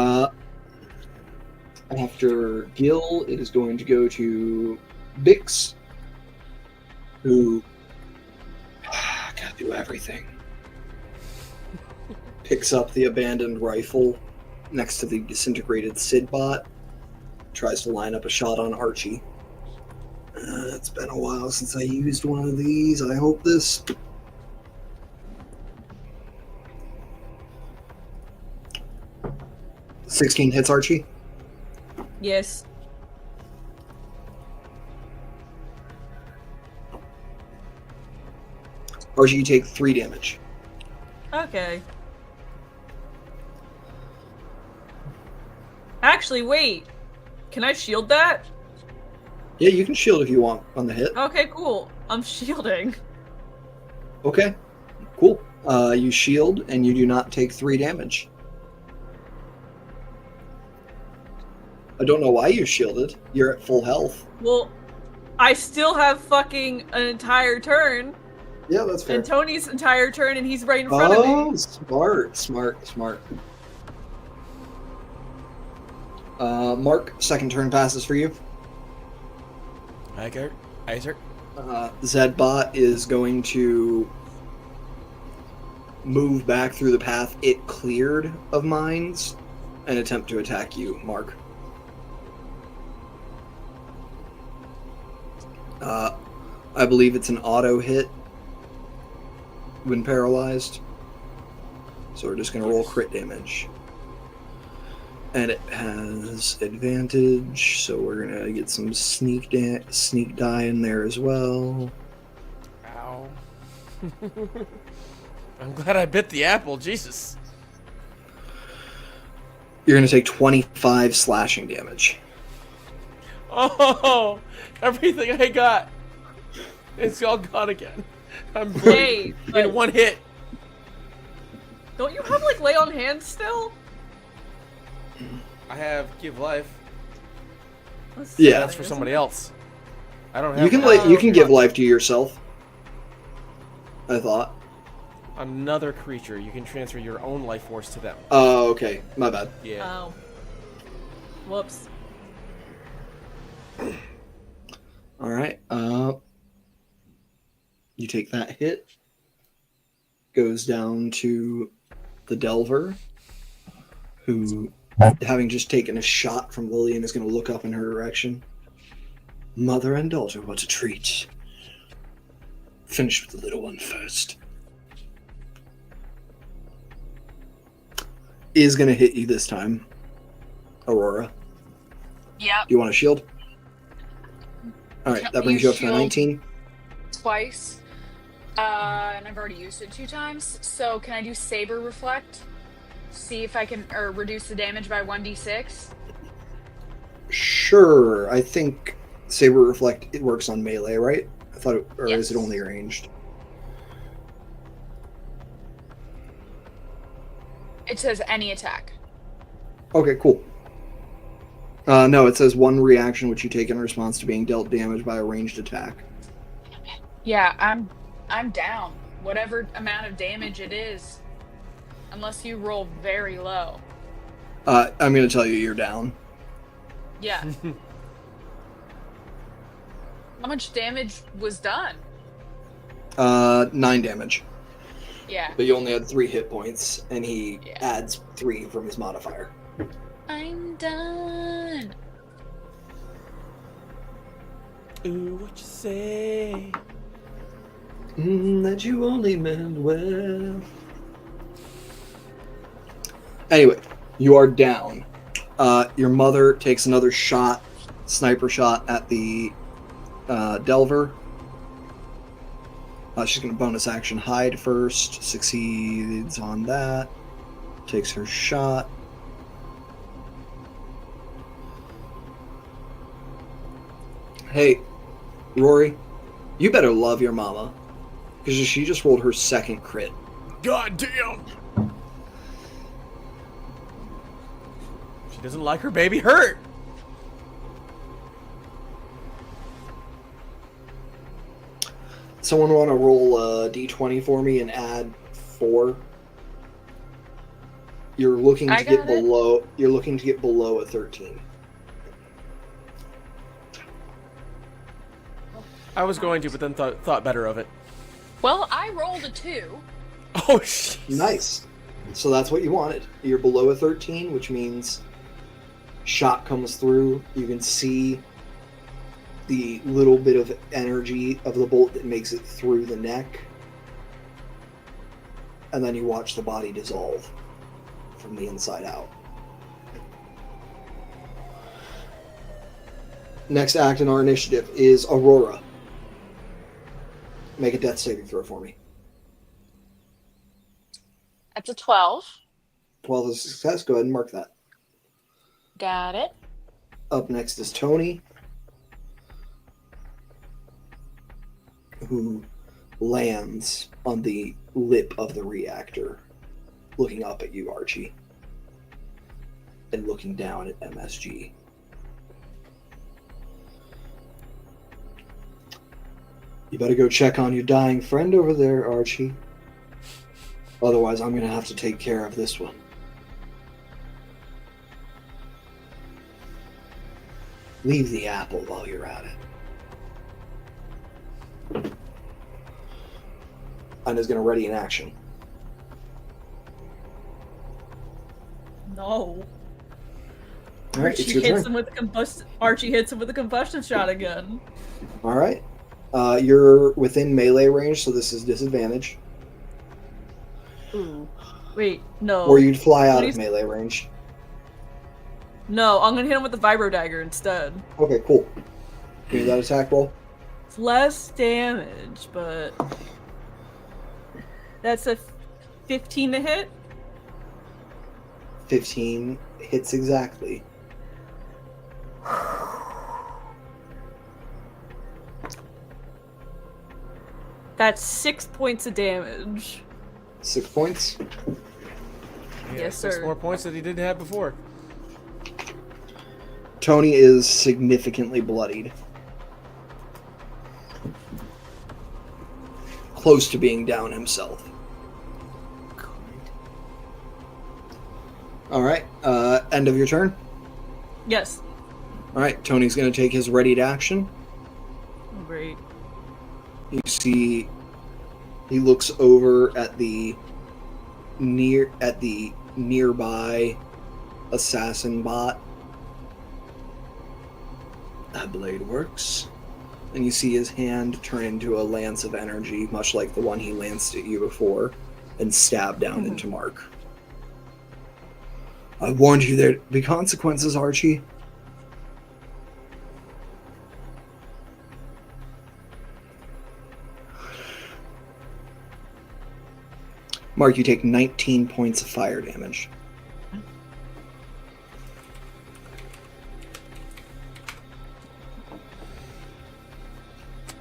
Speaker 2: After Gil, it is going to go to Bix. who gotta do everything. Picks up the abandoned rifle next to the disintegrated Sidbot. Tries to line up a shot on Archie. It's been a while since I used one of these. I hope this... 16 hits Archie.
Speaker 3: Yes.
Speaker 2: Archie, you take 3 damage.
Speaker 3: Okay. Actually, wait. Can I shield that?
Speaker 2: Yeah, you can shield if you want on the hit.
Speaker 3: Okay, cool. I'm shielding.
Speaker 2: Okay, cool. You shield and you do not take 3 damage. I don't know why you shielded. You're at full health.
Speaker 3: Well, I still have fucking an entire turn.
Speaker 2: Yeah, that's fair.
Speaker 3: And Tony's entire turn, and he's right in front of me.
Speaker 2: Oh, smart. Mark, second turn passes for you.
Speaker 1: Iker, Isaac.
Speaker 2: Zedbot is going to move back through the path it cleared of mines and attempt to attack you, Mark. I believe it's an auto hit when paralyzed. So we're just going to roll crit damage. And it has advantage, so we're going to get some sneak die in there as well.
Speaker 1: Ow. I'm glad I bit the apple, Jesus.
Speaker 2: You're going to take 25 slashing damage.
Speaker 1: Oh, everything I got. It's all gone again. I'm
Speaker 3: Hey,
Speaker 1: in one hit.
Speaker 3: don't you have, like, lay on hands still?
Speaker 1: I have give life.
Speaker 2: Yeah.
Speaker 1: That's for somebody else. I don't have.
Speaker 2: You can give life to yourself. I thought.
Speaker 1: Another creature. You can transfer your own life force to them.
Speaker 2: Oh, okay. My bad.
Speaker 1: Yeah.
Speaker 3: Oh. Whoops.
Speaker 2: All right. You take that hit. Goes down to the Delver, who, having just taken a shot from Lillian, is going to look up in her direction. Mother and daughter, what a treat. Finish with the little one first. Is going to hit you this time, Aurora.
Speaker 4: Yep.
Speaker 2: Do you want a shield? All right, that brings you up to a 19.
Speaker 4: Twice. And I've already used it 2 times. So can I do Saber Reflect? See if I can, or reduce the damage by 1d6?
Speaker 2: Sure, I think Saber Reflect, it works on melee, right? I thought it, or
Speaker 4: Yes.
Speaker 2: is it only ranged?
Speaker 4: It says any attack.
Speaker 2: Okay, cool. No, it says 1 reaction which you take in response to being dealt damage by a ranged attack.
Speaker 4: Yeah, I'm down. Whatever amount of damage it is. Unless you roll very low.
Speaker 2: I'm going to tell you you're down.
Speaker 4: Yeah. How much damage was done?
Speaker 2: 9 damage.
Speaker 4: Yeah.
Speaker 2: But you only had 3 hit points, and he
Speaker 4: Yeah.
Speaker 2: adds 3 from his modifier.
Speaker 4: I'm done.
Speaker 1: Ooh, what you say?
Speaker 2: That you only meant well. Anyway, you are down. Your mother takes another shot, sniper shot at the Delver. She's going to bonus action hide first. Succeeds on that. Takes her shot. Hey, Rory, you better love your mama. Because she just rolled her second crit.
Speaker 1: God damn! She doesn't like her baby hurt.
Speaker 2: Someone want to roll a d20 for me and add 4? You're looking
Speaker 4: I
Speaker 2: to get
Speaker 4: got it.
Speaker 2: below. You're looking to get below a 13.
Speaker 1: I was going to, but then thought better of it.
Speaker 4: Well, I rolled a 2.
Speaker 1: Oh, jeez.
Speaker 2: Nice. So that's what you wanted. You're below a 13, which means shot comes through. You can see the little bit of energy of the bolt that makes it through the neck. And then you watch the body dissolve from the inside out. Next act in our initiative is Aurora. Make a death saving throw for me.
Speaker 4: That's a 12.
Speaker 2: 12 is a success. Go ahead and mark that.
Speaker 4: Got it.
Speaker 2: Up next is Tony, who lands on the lip of the reactor, looking up at you, Archie, and looking down at MSG. You better go check on your dying friend over there, Archie. Otherwise, I'm going to have to take care of this one. Leave the apple while you're at it. And is going to ready an action.
Speaker 3: No.
Speaker 2: All right, it's
Speaker 3: Archie
Speaker 2: your
Speaker 3: hits
Speaker 2: turn.
Speaker 3: him with the Archie hits him with the combustion shot again.
Speaker 2: All right. You're within melee range, so this is disadvantage.
Speaker 3: Ooh. Wait, no.
Speaker 2: Or you'd fly out
Speaker 3: What
Speaker 2: of
Speaker 3: is-
Speaker 2: melee range.
Speaker 3: No, I'm gonna hit him with the vibro dagger instead.
Speaker 2: Okay, cool. Give me that attack roll.
Speaker 3: It's less damage, but that's a 15 to hit.
Speaker 2: 15 hits exactly.
Speaker 3: That's 6 points of damage.
Speaker 2: 6 points.
Speaker 1: Yeah,
Speaker 3: Yes,
Speaker 1: 6
Speaker 3: sir.
Speaker 1: more points that he didn't have before.
Speaker 2: Tony is significantly bloodied. Close to being down himself. Alright, end of your turn.
Speaker 3: Yes.
Speaker 2: Alright, Tony's going to take his readied action.
Speaker 3: Oh, great.
Speaker 2: You see, he looks over at the nearby assassin bot. That blade works. And you see his hand turn into a lance of energy, much like the one he lanced at you before, and stab down into Mark. I warned you there'd be consequences, Archie. Mark, you take 19 points of fire damage.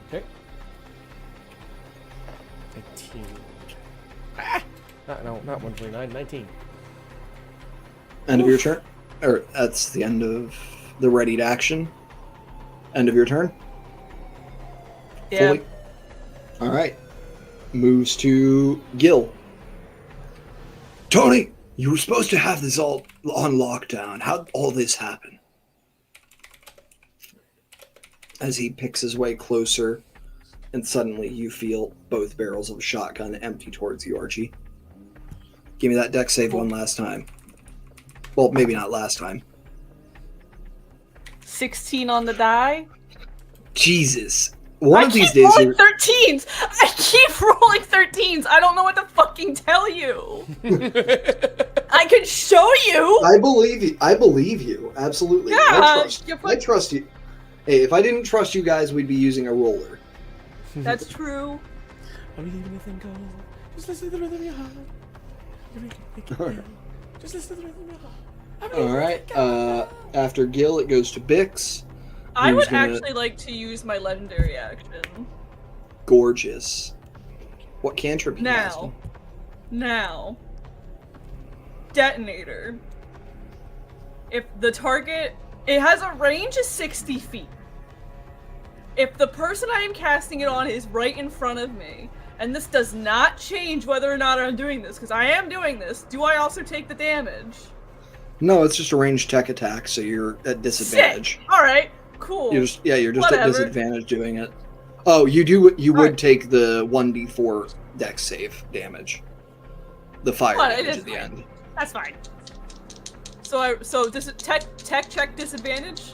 Speaker 1: Okay. 19. Ah! No, not 129, 19.
Speaker 2: End of your turn? Or that's the end of the readied action. End of your turn?
Speaker 3: Yeah.
Speaker 2: Fully? Alright. Moves to Gil. Tony, you were supposed to have this all on lockdown. How'd all this happen? As he picks his way closer, and suddenly you feel both barrels of a shotgun empty towards you, Archie. Give me that deck save one last time. Well, maybe not last time.
Speaker 3: 16 on the die.
Speaker 2: Jesus. One
Speaker 3: I
Speaker 2: of these
Speaker 3: keep
Speaker 2: days
Speaker 3: rolling
Speaker 2: you're...
Speaker 3: 13s. I keep rolling 13s. I don't know what to fucking tell you. I could show you.
Speaker 2: I believe you. I believe you. Absolutely.
Speaker 3: Yeah,
Speaker 2: I trust you. Hey, if I didn't trust you guys, we'd be using a roller.
Speaker 3: That's true.
Speaker 1: I mean, even if go, just listen to the rhythm of your heart. Just listen to the rhythm of your heart.
Speaker 2: All right. After Gil, it goes to Bix.
Speaker 3: I
Speaker 2: Who's
Speaker 3: would
Speaker 2: gonna-
Speaker 3: actually like to use my legendary action.
Speaker 2: Gorgeous. What cantrip? you asking?
Speaker 3: Now. Detonator. If the target... It has a range of 60 feet. If the person I am casting it on is right in front of me, and this does not change whether or not I'm doing this, because I am doing this, do I also take the damage?
Speaker 2: No, it's just a ranged tech attack, so you're at disadvantage.
Speaker 3: Sick! Alright, cool.
Speaker 2: You're just at
Speaker 3: Whatever.
Speaker 2: disadvantage doing it. Oh, you would
Speaker 3: Alright.
Speaker 2: take the 1d4 dex save damage. The fire
Speaker 3: Well, it
Speaker 2: damage
Speaker 3: is
Speaker 2: at the
Speaker 3: fine.
Speaker 2: end.
Speaker 3: That's fine. So this is tech check disadvantage?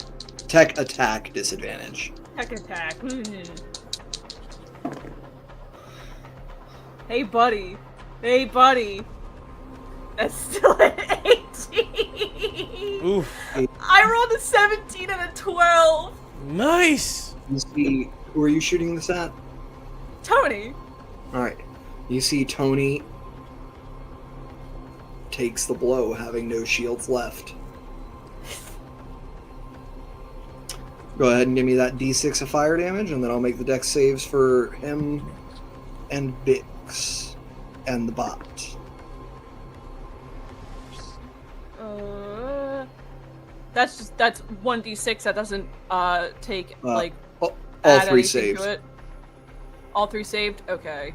Speaker 2: Tech attack disadvantage.
Speaker 3: Tech attack. Hey buddy. Hey buddy. That's still an 18.
Speaker 1: Oof.
Speaker 3: I rolled a 17 and a 12.
Speaker 1: Nice.
Speaker 2: You see, who are you shooting this at?
Speaker 3: Tony.
Speaker 2: Alright. You see Tony takes the blow, having no shields left. Go ahead and give me that d6 of fire damage, and then I'll make the dex saves for him and Bix and the bot.
Speaker 3: That's 1d6. That doesn't take like
Speaker 2: All
Speaker 3: add
Speaker 2: 3
Speaker 3: anything
Speaker 2: saves.
Speaker 3: to it. All 3 saved. Okay.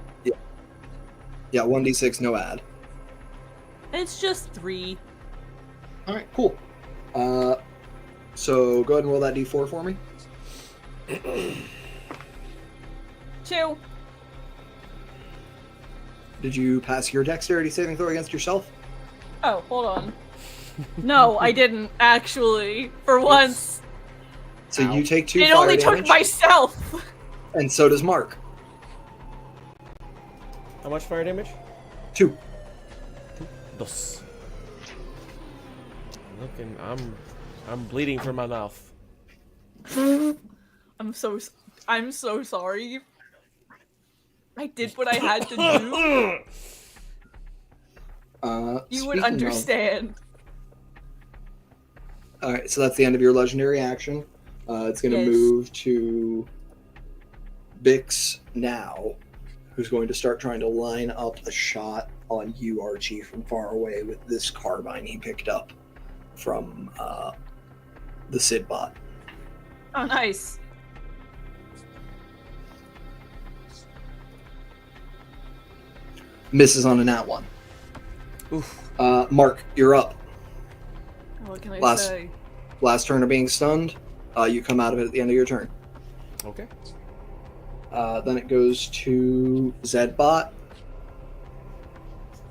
Speaker 2: Yeah, 1d6, no add.
Speaker 3: It's just 3.
Speaker 2: Alright, cool. So go ahead and roll that d4 for me.
Speaker 3: 2.
Speaker 2: Did you pass your dexterity saving throw against yourself?
Speaker 3: Oh, hold on. No, I didn't actually. For once,
Speaker 2: So
Speaker 1: Ow.
Speaker 2: you take 2
Speaker 3: it
Speaker 2: fire
Speaker 3: only
Speaker 2: damage,
Speaker 3: took myself.
Speaker 2: and so does Mark.
Speaker 1: How much fire damage?
Speaker 2: 2.
Speaker 1: Dos. Looking, I'm bleeding from my mouth.
Speaker 3: I'm so sorry. I did what I had to do. You would
Speaker 2: Speaking
Speaker 3: understand.
Speaker 2: Alright, so that's the end of your legendary action. It's going to
Speaker 3: Yes.
Speaker 2: move to Bix now, who's going to start trying to line up a shot on you, Archie, from far away with this carbine he picked up from the Sid bot.
Speaker 3: Oh, nice.
Speaker 2: Misses on a nat 1.
Speaker 1: Oof.
Speaker 2: Mark, you're up.
Speaker 3: What can I
Speaker 2: Last-
Speaker 3: say?
Speaker 2: Last turn of being stunned. You come out of it at the end of your turn.
Speaker 1: Okay.
Speaker 2: Then it goes to Zedbot.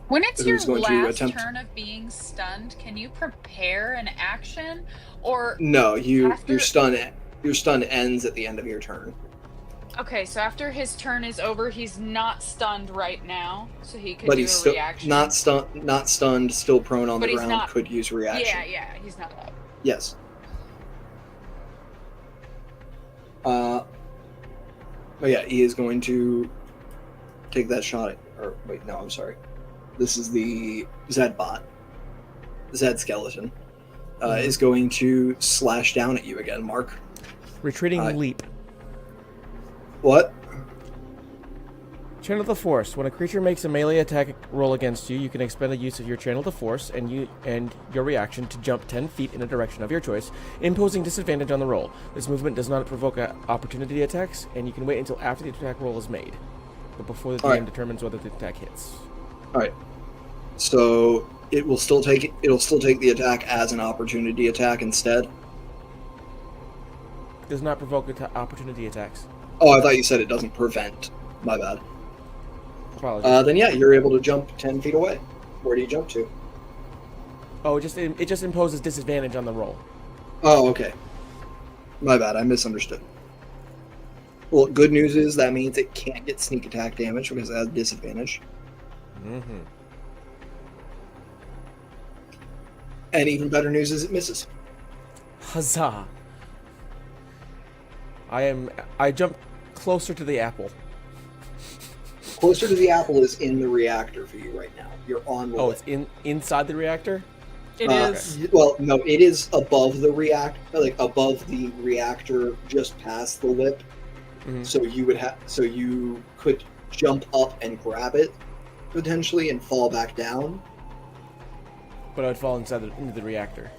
Speaker 4: When it's
Speaker 2: Who's
Speaker 4: your
Speaker 2: going to
Speaker 4: last
Speaker 2: attempt-
Speaker 4: turn of being stunned, can you prepare an action? Or
Speaker 2: No, your
Speaker 4: After-
Speaker 2: stun ends at the end of your turn.
Speaker 4: okay, so after his turn is over, he's not stunned right now, so he could
Speaker 2: But
Speaker 4: do
Speaker 2: he's
Speaker 4: a
Speaker 2: still
Speaker 4: reaction.
Speaker 2: not stunned, still prone on
Speaker 4: But
Speaker 2: the
Speaker 4: he's
Speaker 2: ground.
Speaker 4: not-
Speaker 2: Could use reaction.
Speaker 4: Yeah, he's not up.
Speaker 2: Yes. But yeah, he is going to take that shot at, or wait, no, I'm sorry. This is the Zedbot. Zed skeleton. Is going to slash down at you again, Mark.
Speaker 1: Retreating leap.
Speaker 2: What?
Speaker 1: Channel the Force. When a creature makes a melee attack roll against you, you can expend a use of your Channel the Force and your reaction to jump 10 feet in a direction of your choice, imposing disadvantage on the roll. This movement does not provoke opportunity attacks, and you can wait until after the attack roll is made, but before the DM
Speaker 2: Alright.
Speaker 1: determines whether the attack hits.
Speaker 2: All right. So it'll still take the attack as an opportunity attack instead.
Speaker 1: Does not provoke opportunity attacks.
Speaker 2: Oh, I thought you said it doesn't prevent. My bad.
Speaker 1: Apologies.
Speaker 2: Then yeah, you're able to jump 10 feet away. Where do you jump to?
Speaker 1: Oh, it just imposes disadvantage on the roll.
Speaker 2: Oh, okay. My bad, I misunderstood. Well, good news is that means it can't get sneak attack damage because it has disadvantage.
Speaker 1: Mm-hmm.
Speaker 2: And even better news is it misses.
Speaker 1: Huzzah! I jump closer to the apple.
Speaker 2: Closer to the apple is in the reactor for you right now. You're on the
Speaker 1: Oh,
Speaker 2: lip.
Speaker 1: it's inside the reactor?
Speaker 3: It is.
Speaker 2: Well, no, it is above the reactor, like above the reactor, just past the lip.
Speaker 1: Mhm.
Speaker 2: So you could jump up and grab it potentially and fall back down.
Speaker 1: But I would fall into the reactor.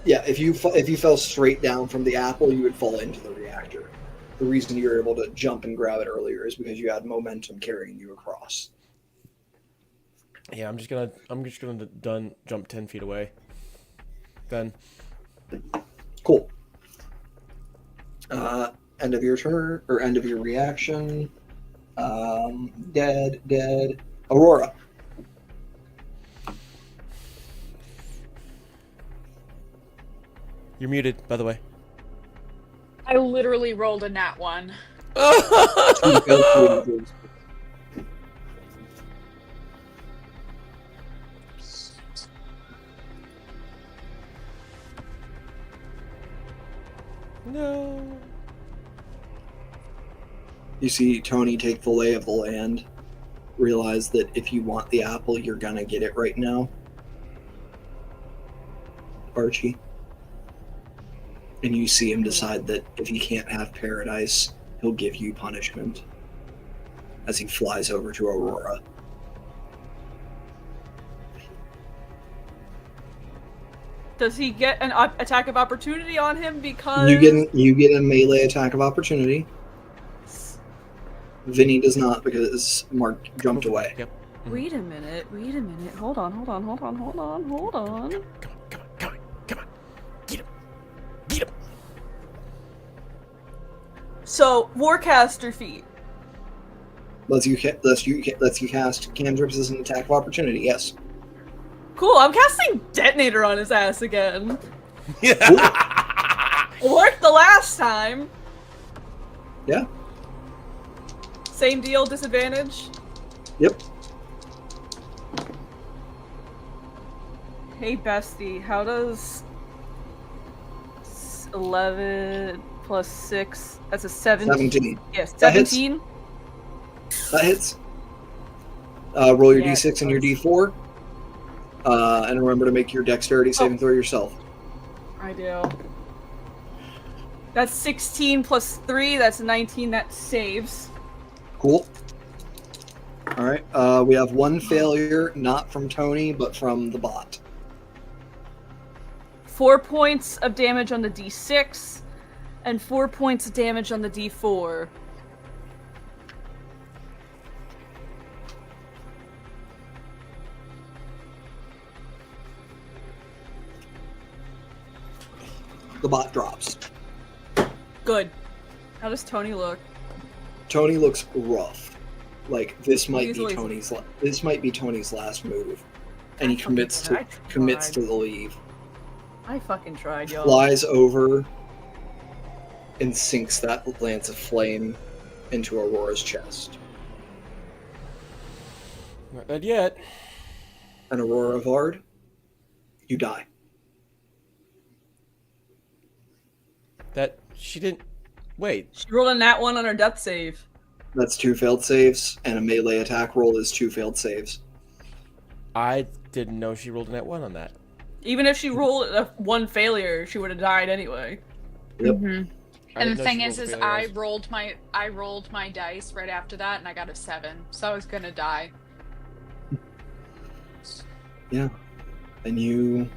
Speaker 2: Yeah, if you fell straight down from the apple, you would fall into the reactor. The reason you were able to jump and grab it earlier is because you had momentum carrying you across.
Speaker 1: Yeah, I'm just gonna jump 10 feet away. Then
Speaker 2: Cool. End of your turn, or end of your reaction. Dead. Aurora.
Speaker 1: You're muted, by the way.
Speaker 4: I literally rolled a nat 1.
Speaker 2: Two failed saves.
Speaker 1: No.
Speaker 2: You see Tony take the lay of the land, realize that if you want the apple, you're gonna get it right now. Archie. And you see him decide that if he can't have paradise, he'll give you punishment. As he flies over to Aurora.
Speaker 3: Does he get an attack of opportunity on him because
Speaker 2: You get a melee attack of opportunity. Vinny does not because Mark jumped away.
Speaker 1: Yep.
Speaker 3: Wait a minute. Hold on.
Speaker 1: Come on. Get him.
Speaker 3: So, Warcaster feat.
Speaker 2: Lets you cast cantrips as an attack of opportunity. Yes.
Speaker 3: Cool, I'm casting Detonator on his ass again.
Speaker 1: Yeah.
Speaker 3: It worked the last time.
Speaker 2: Yeah.
Speaker 3: Same deal, disadvantage.
Speaker 2: Yep.
Speaker 3: Hey, bestie, how does 11 plus 6? That's a 17. Yes,
Speaker 2: That hits.
Speaker 3: 17.
Speaker 2: That hits. Roll your
Speaker 3: Yeah,
Speaker 2: d6 and your
Speaker 3: close.
Speaker 2: d4. And remember to make your dexterity saving throw yourself.
Speaker 3: I do. That's 16 plus 3. That's 19. That saves.
Speaker 2: Cool. Alright. We have one failure, not from Tony, but from the bot.
Speaker 3: 4 points of damage on the d6, and 4 points of damage on the d4.
Speaker 2: The bot drops.
Speaker 3: Good. How does Tony look?
Speaker 2: Tony looks rough. Like this might
Speaker 3: Easily.
Speaker 2: be Tony's last move, and he
Speaker 3: I
Speaker 2: commits
Speaker 3: fucking
Speaker 2: to
Speaker 3: tried.
Speaker 2: the leave.
Speaker 3: I fucking tried, y'all.
Speaker 2: Flies over and sinks that lance of flame into Aurora's chest.
Speaker 1: Not dead yet.
Speaker 2: And Aurora Vard, you die.
Speaker 1: That she didn't. Wait.
Speaker 3: She rolled a nat 1 on her death save.
Speaker 2: That's 2 failed saves, and a melee attack roll is 2 failed saves.
Speaker 1: I didn't know she rolled a net 1 on that.
Speaker 3: Even if she rolled a 1 failure, she would have died anyway.
Speaker 2: Yep.
Speaker 4: Mm-hmm.
Speaker 1: I
Speaker 4: And
Speaker 1: didn't
Speaker 4: the
Speaker 1: know
Speaker 4: thing
Speaker 1: she
Speaker 4: is
Speaker 1: rolled
Speaker 4: I
Speaker 1: failures.
Speaker 4: rolled my dice right after that, and I got a 7, so I was gonna die.
Speaker 2: Yeah. And you,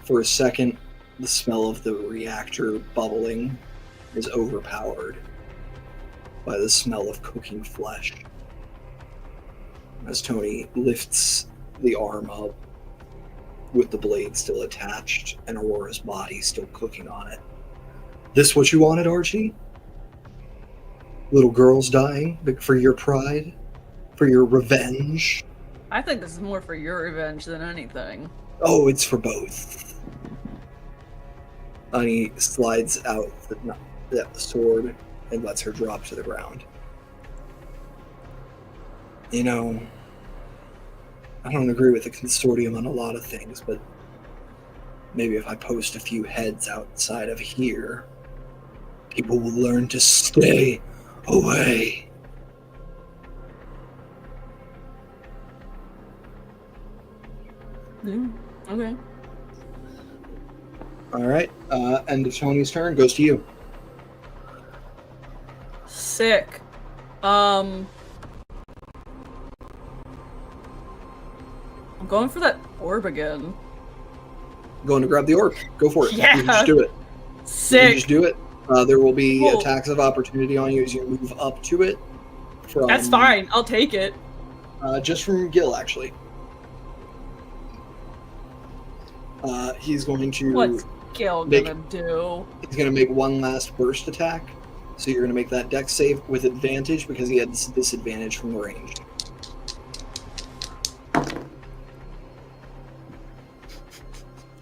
Speaker 2: for a second, the smell of the reactor bubbling is overpowered by the smell of cooking flesh. As Tony lifts the arm up with the blade still attached and Aurora's body still cooking on it. This what you wanted, Archie? Little girls dying for your pride? For your revenge?
Speaker 3: I think this is more for your revenge than anything.
Speaker 2: Oh, it's for both. And he slides out the sword and lets her drop to the ground. You know, I don't agree with the consortium on a lot of things, but maybe if I post a few heads outside of here, people will learn to stay away.
Speaker 3: Yeah, okay.
Speaker 2: Alright, end of Tony's turn, goes to you.
Speaker 3: Sick. I'm going for that orb again.
Speaker 2: Going to grab the orb. Go for it.
Speaker 3: Yeah.
Speaker 2: You can just do it. You can
Speaker 3: Sick.
Speaker 2: just do it. There will be
Speaker 3: Cool.
Speaker 2: attacks of opportunity on you as you move up to it.
Speaker 3: That's fine. I'll take it.
Speaker 2: Just from Gil, actually. He's going to
Speaker 3: What? Gil
Speaker 2: Make-
Speaker 3: gonna do?
Speaker 2: He's going to make one last burst attack. So you're going to make that dex save with advantage because he had this disadvantage from the range.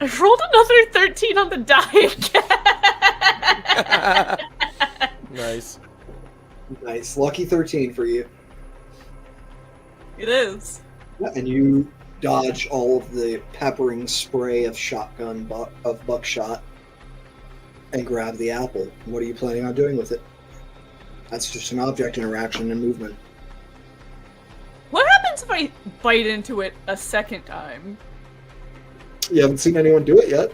Speaker 3: I rolled another 13 on the die again.
Speaker 1: Nice.
Speaker 2: Nice. Lucky 13 for you.
Speaker 3: It is.
Speaker 2: Yeah, and you dodge all of the peppering spray of buckshot and grab the apple. What are you planning on doing with it? That's just an object interaction and movement.
Speaker 3: What happens if I bite into it a second time?
Speaker 2: You haven't seen anyone do it yet.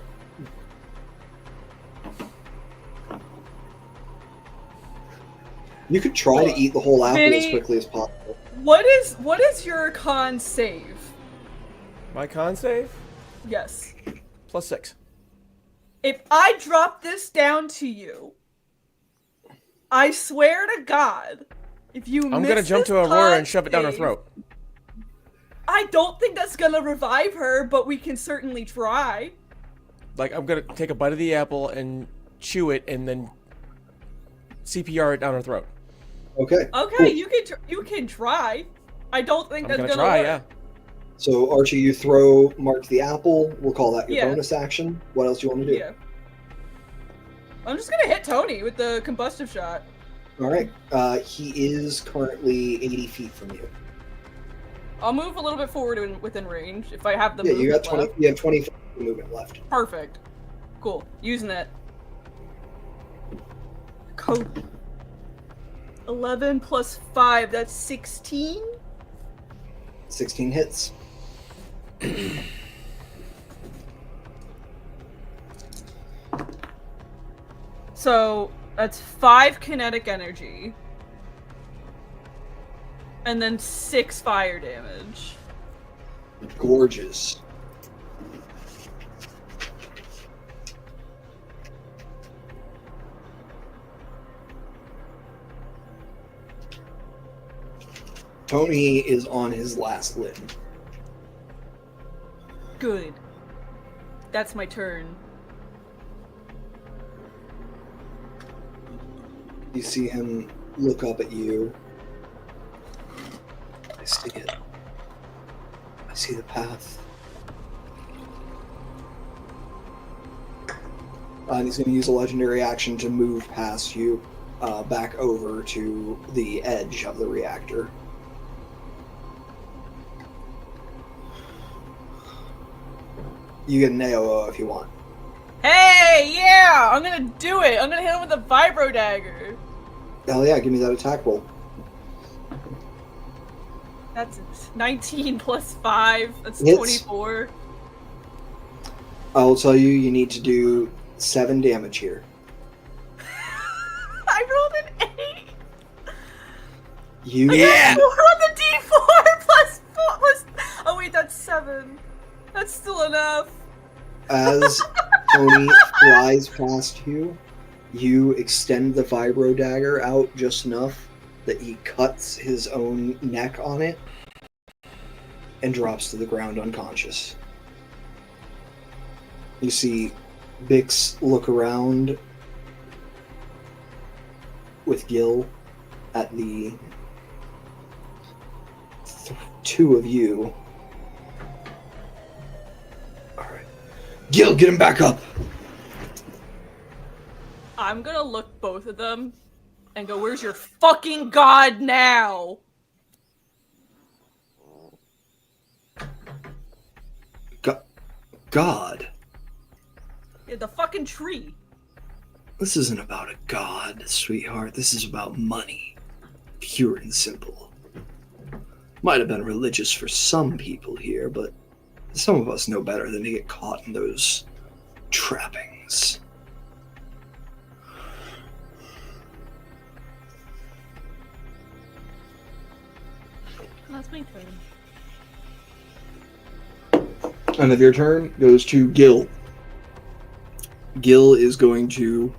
Speaker 2: You could try to eat the whole apple as
Speaker 3: Vinny-
Speaker 2: quickly as possible.
Speaker 3: What is your con save?
Speaker 1: My con save?
Speaker 3: Yes.
Speaker 1: +6.
Speaker 3: If I drop this down to you, I swear to God, if you
Speaker 1: I'm
Speaker 3: miss
Speaker 1: gonna jump
Speaker 3: this
Speaker 1: to Aurora
Speaker 3: con
Speaker 1: and shove it down her
Speaker 3: save,
Speaker 1: throat.
Speaker 3: I don't think that's gonna revive her, but we can certainly try.
Speaker 1: Like, I'm gonna take a bite of the apple and chew it and then CPR it down her throat.
Speaker 2: Okay.
Speaker 3: Okay,
Speaker 2: cool.
Speaker 3: you can try. I don't think
Speaker 1: I'm
Speaker 3: that's
Speaker 1: gonna
Speaker 3: gonna
Speaker 1: try,
Speaker 3: work.
Speaker 1: yeah.
Speaker 2: So Archie, you mark the apple. We'll call that your
Speaker 3: Yeah.
Speaker 2: bonus action. What else do you want to do?
Speaker 3: Yeah. I'm just gonna hit Tony with the combustive shot.
Speaker 2: All right. He is currently 80 feet from you.
Speaker 3: I'll move a little bit forward within range if I have the
Speaker 2: Yeah, you got
Speaker 3: movement
Speaker 2: 20.
Speaker 3: left.
Speaker 2: You have 20 feet of movement left.
Speaker 3: Perfect. Cool. Using it. Code 11 plus 5, that's 16?
Speaker 2: 16 hits.
Speaker 3: So that's 5 kinetic energy. And then 6 fire damage.
Speaker 2: Gorgeous. Tony is on his last limb.
Speaker 3: Good. That's my turn.
Speaker 2: You see him look up at you. I see it. I see the path. And he's going to use a legendary action to move past you, back over to the edge of the reactor. You get an AOO if you want.
Speaker 3: Hey, yeah! I'm gonna do it! I'm gonna hit him with a vibro dagger.
Speaker 2: Hell yeah, give me that attack roll.
Speaker 3: That's 19 plus 5. That's
Speaker 2: Hits.
Speaker 3: 24.
Speaker 2: I will tell you, you need to do 7 damage here.
Speaker 3: I rolled an 8.
Speaker 2: You
Speaker 3: I got 4 on the D4 plus 4 plus. Oh wait, that's 7. That's still enough.
Speaker 2: As Tony flies past you, you extend the vibro dagger out just enough that he cuts his own neck on it and drops to the ground unconscious. You see Bix look around with Gil at the two of you. Alright. Gil, get him back up!
Speaker 3: I'm gonna look both of them and go, "Where's your fucking god now?"
Speaker 2: God.
Speaker 3: Yeah, the fucking tree.
Speaker 2: This isn't about a god, sweetheart. This is about money. Pure and simple. Might have been religious for some people here, but some of us know better than to get caught in those trappings.
Speaker 3: That's my turn.
Speaker 2: End of your turn goes to Gil. Gil is going to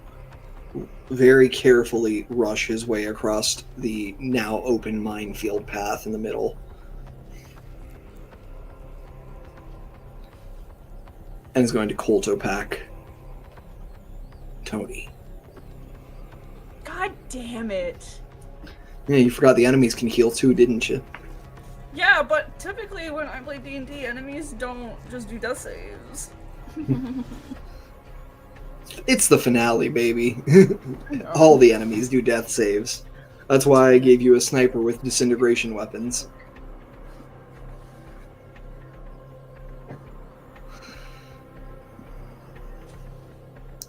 Speaker 2: very carefully rush his way across the now open minefield path in the middle. And is going to Colto pack Tony.
Speaker 3: God damn it.
Speaker 2: Yeah, you forgot the enemies can heal too, didn't you?
Speaker 3: Yeah, but typically when I play D&D, enemies don't just do death saves.
Speaker 2: It's the finale, baby. All the enemies do death saves. That's why I gave you a sniper with disintegration weapons.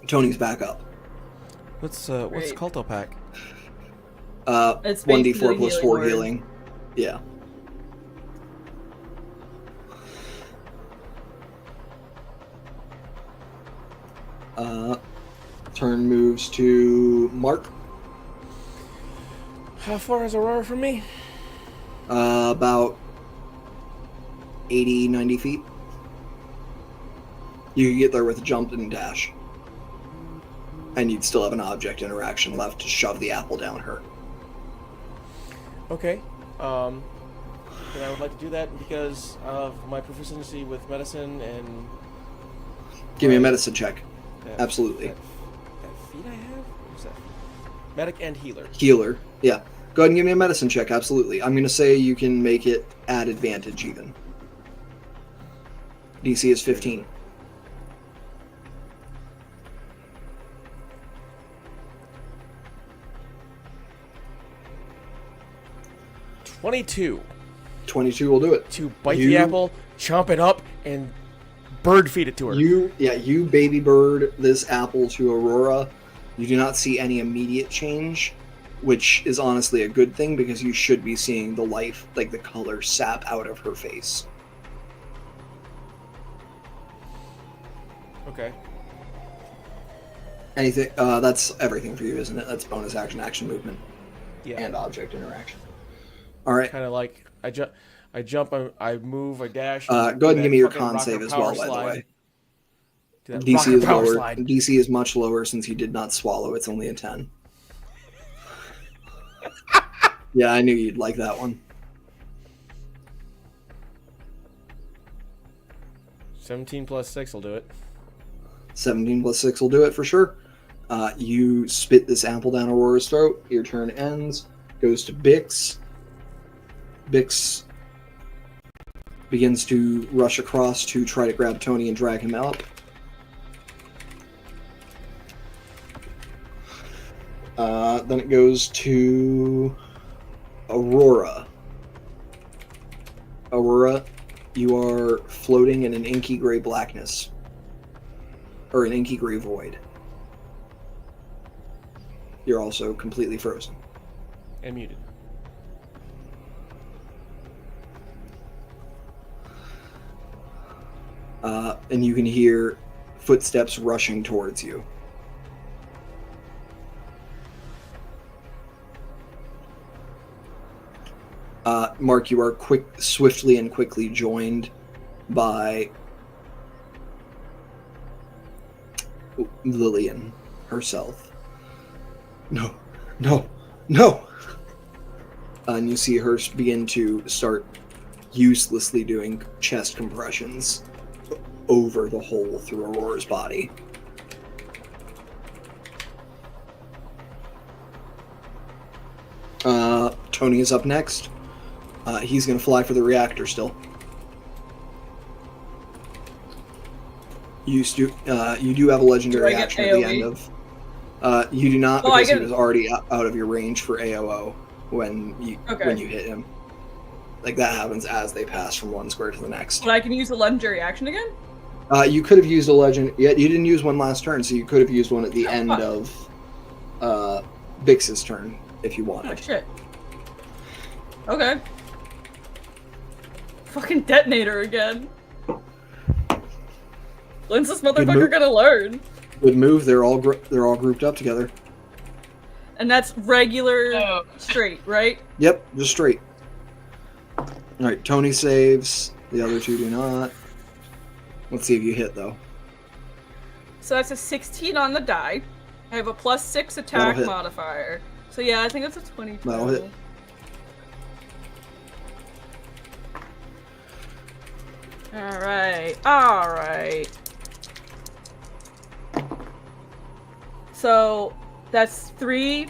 Speaker 2: Tony's back up.
Speaker 1: What's
Speaker 3: Great.
Speaker 1: Culto Pack?
Speaker 3: It's
Speaker 2: 1d4
Speaker 3: basically
Speaker 2: plus
Speaker 3: healing
Speaker 2: 4
Speaker 3: word.
Speaker 2: healing. Yeah. Turn moves to Mark.
Speaker 1: How far is Aurora from me?
Speaker 2: About 80, 90 feet. You can get there with a jump and dash. And you'd still have an object interaction left to shove the apple down her.
Speaker 1: Okay. Then I would like to do that because of my proficiency with medicine and.
Speaker 2: Give me a
Speaker 1: my-
Speaker 2: medicine check. Absolutely.
Speaker 1: That feat I have? What's that? Medic and healer.
Speaker 2: Healer. Yeah. Go ahead and give me a medicine check. Absolutely. I'm going to say you can make it at advantage even. DC is 15.
Speaker 1: $22
Speaker 2: 22 will do it.
Speaker 1: to bite
Speaker 2: You-
Speaker 1: the apple, chomp it up, and bird feed it to her.
Speaker 2: You baby bird this apple to Aurora. You do not see any immediate change, which is honestly a good thing because you should be seeing the life, like the color, sap out of her face.
Speaker 1: Okay.
Speaker 2: Anything? That's everything for you, isn't it? That's bonus action, action movement,
Speaker 1: Yeah.
Speaker 2: and object interaction. All right.
Speaker 1: Kind of like I jump, I move, I dash.
Speaker 2: Go ahead and give me your con save as well, by the way. DC is
Speaker 1: power
Speaker 2: lower.
Speaker 1: slide.
Speaker 2: DC is much lower since you did not swallow. It's only a 10. Yeah, I knew you'd like that one.
Speaker 1: 17 plus 6 will do it.
Speaker 2: 17 plus 6 will do it for sure. You spit this apple down Aurora's throat. Your turn ends. Goes to Bix. Bix begins to rush across to try to grab Tony and drag him up. Then it goes to Aurora. Aurora, you are floating in an inky gray blackness. Or an inky gray void. You're also completely frozen.
Speaker 1: And muted.
Speaker 2: And you can hear footsteps rushing towards you. Mark, you are swiftly and quickly joined by Lillian herself. No, no, no! And you see her begin to start uselessly doing chest compressions over the hole through Aurora's body. Tony is up next. He's going to fly for the reactor still. You do have a legendary
Speaker 3: Do I get
Speaker 2: action at the end
Speaker 3: AoE?
Speaker 2: of. You do not
Speaker 3: Oh, I
Speaker 2: because he
Speaker 3: get-
Speaker 2: was already out of your range for AOO when you hit him. Like that happens as they pass from one square to the next.
Speaker 3: But I can use a legendary action again?
Speaker 2: You could have used a legend. Yeah, you didn't use one last turn, so you could have used one at the end
Speaker 3: fuck.
Speaker 2: of Bix's turn if you
Speaker 3: Oh
Speaker 2: wanted.
Speaker 3: shit. Okay. Fucking detonator again. When's this
Speaker 2: move.
Speaker 3: motherfucker gonna learn?
Speaker 2: Good move. They're all grouped up together.
Speaker 3: And that's regular
Speaker 4: Oh.
Speaker 3: straight, right?
Speaker 2: Yep, just straight. All right, Tony saves. The other two do not. Let's see if you hit though.
Speaker 3: So that's a 16 on the die. I have a +6
Speaker 2: That'll
Speaker 3: attack
Speaker 2: hit.
Speaker 3: modifier. So yeah, I think that's a 22.
Speaker 2: That'll hit. Alright.
Speaker 3: So that's 3.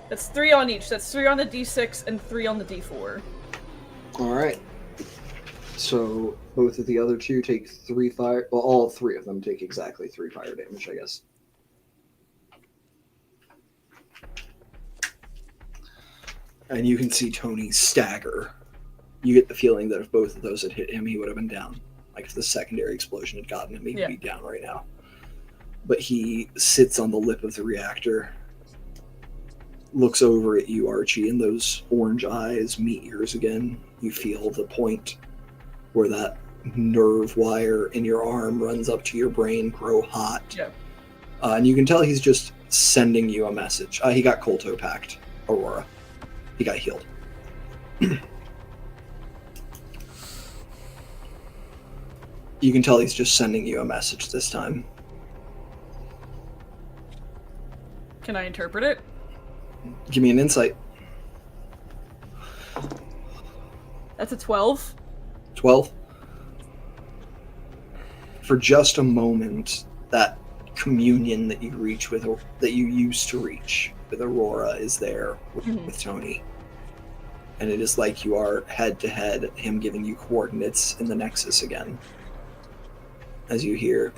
Speaker 3: That's 3 on each. That's 3 on the D6 and 3 on the D4.
Speaker 2: All right. So both of the other two take 3 fire. Well, all 3 of them take exactly 3 fire damage, I guess. And you can see Tony stagger. You get the feeling that if both of those had hit him, he would have been down. Like if the secondary explosion had gotten him, he would be down right now. But he sits on the lip of the reactor, looks over at you, Archie, and those orange eyes meet yours again. You feel the point where that nerve wire in your arm runs up to your brain grow hot.
Speaker 3: Yeah.
Speaker 2: And you can tell he's just sending you a message. He got Colto packed, Aurora. He got healed. You can tell he's just sending you a message this time.
Speaker 3: Can I interpret it?
Speaker 2: Give me an insight.
Speaker 3: That's a 12.
Speaker 2: 12. For just a moment, that communion that you reach with, that you used to reach with Aurora, is there with Tony, and it is like you are head to head, him giving you coordinates in the Nexus again. As you hear,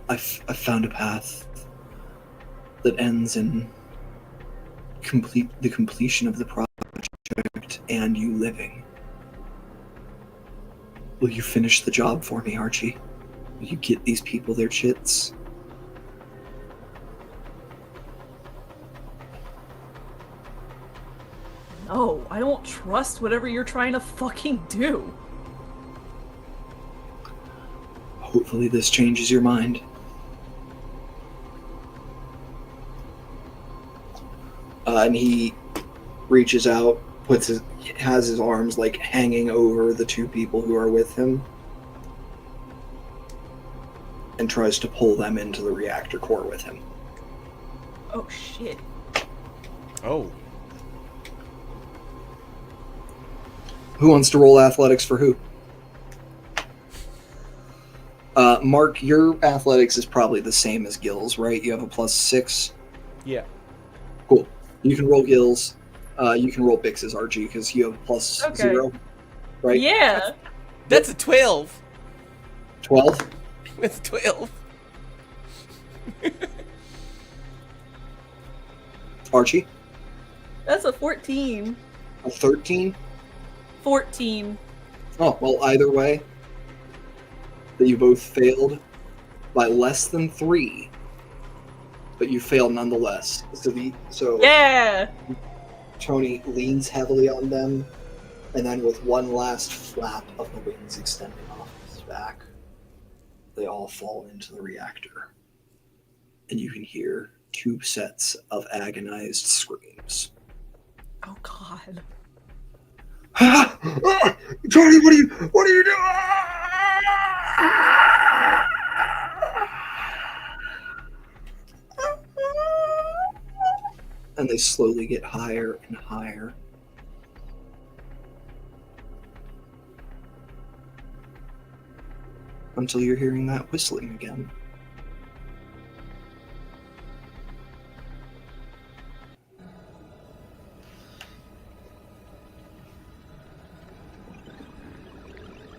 Speaker 2: I've found a path that ends in the completion of the project and you living. Will you finish the job for me, Archie? Will you get these people their chits?
Speaker 3: No, I don't trust whatever you're trying to fucking do.
Speaker 2: Hopefully this changes your mind. And he reaches out, has his arms like hanging over the 2 people who are with him, and tries to pull them into the reactor core with him.
Speaker 3: Oh shit.
Speaker 1: Oh.
Speaker 2: Who wants to roll athletics for who? Mark, your athletics is probably the same as Gil's, right? You have a +6.
Speaker 1: Yeah.
Speaker 2: Cool. You can roll Gil's. You can roll Bix's, Archie, because you have a +0, right?
Speaker 3: Yeah.
Speaker 1: That's a 12.
Speaker 2: 12?
Speaker 1: That's 12.
Speaker 2: Archie?
Speaker 3: That's a 14.
Speaker 2: A 13?
Speaker 3: 14.
Speaker 2: Oh, well, either way, that you both failed by less than 3, but you fail nonetheless. So
Speaker 3: Yeah.
Speaker 2: Tony leans heavily on them, and then with one last flap of the wings extending off his back, they all fall into the reactor. And you can hear 2 sets of agonized screams.
Speaker 3: Oh god.
Speaker 2: Tony, what are you doing? And they slowly get higher and higher. Until you're hearing that whistling again.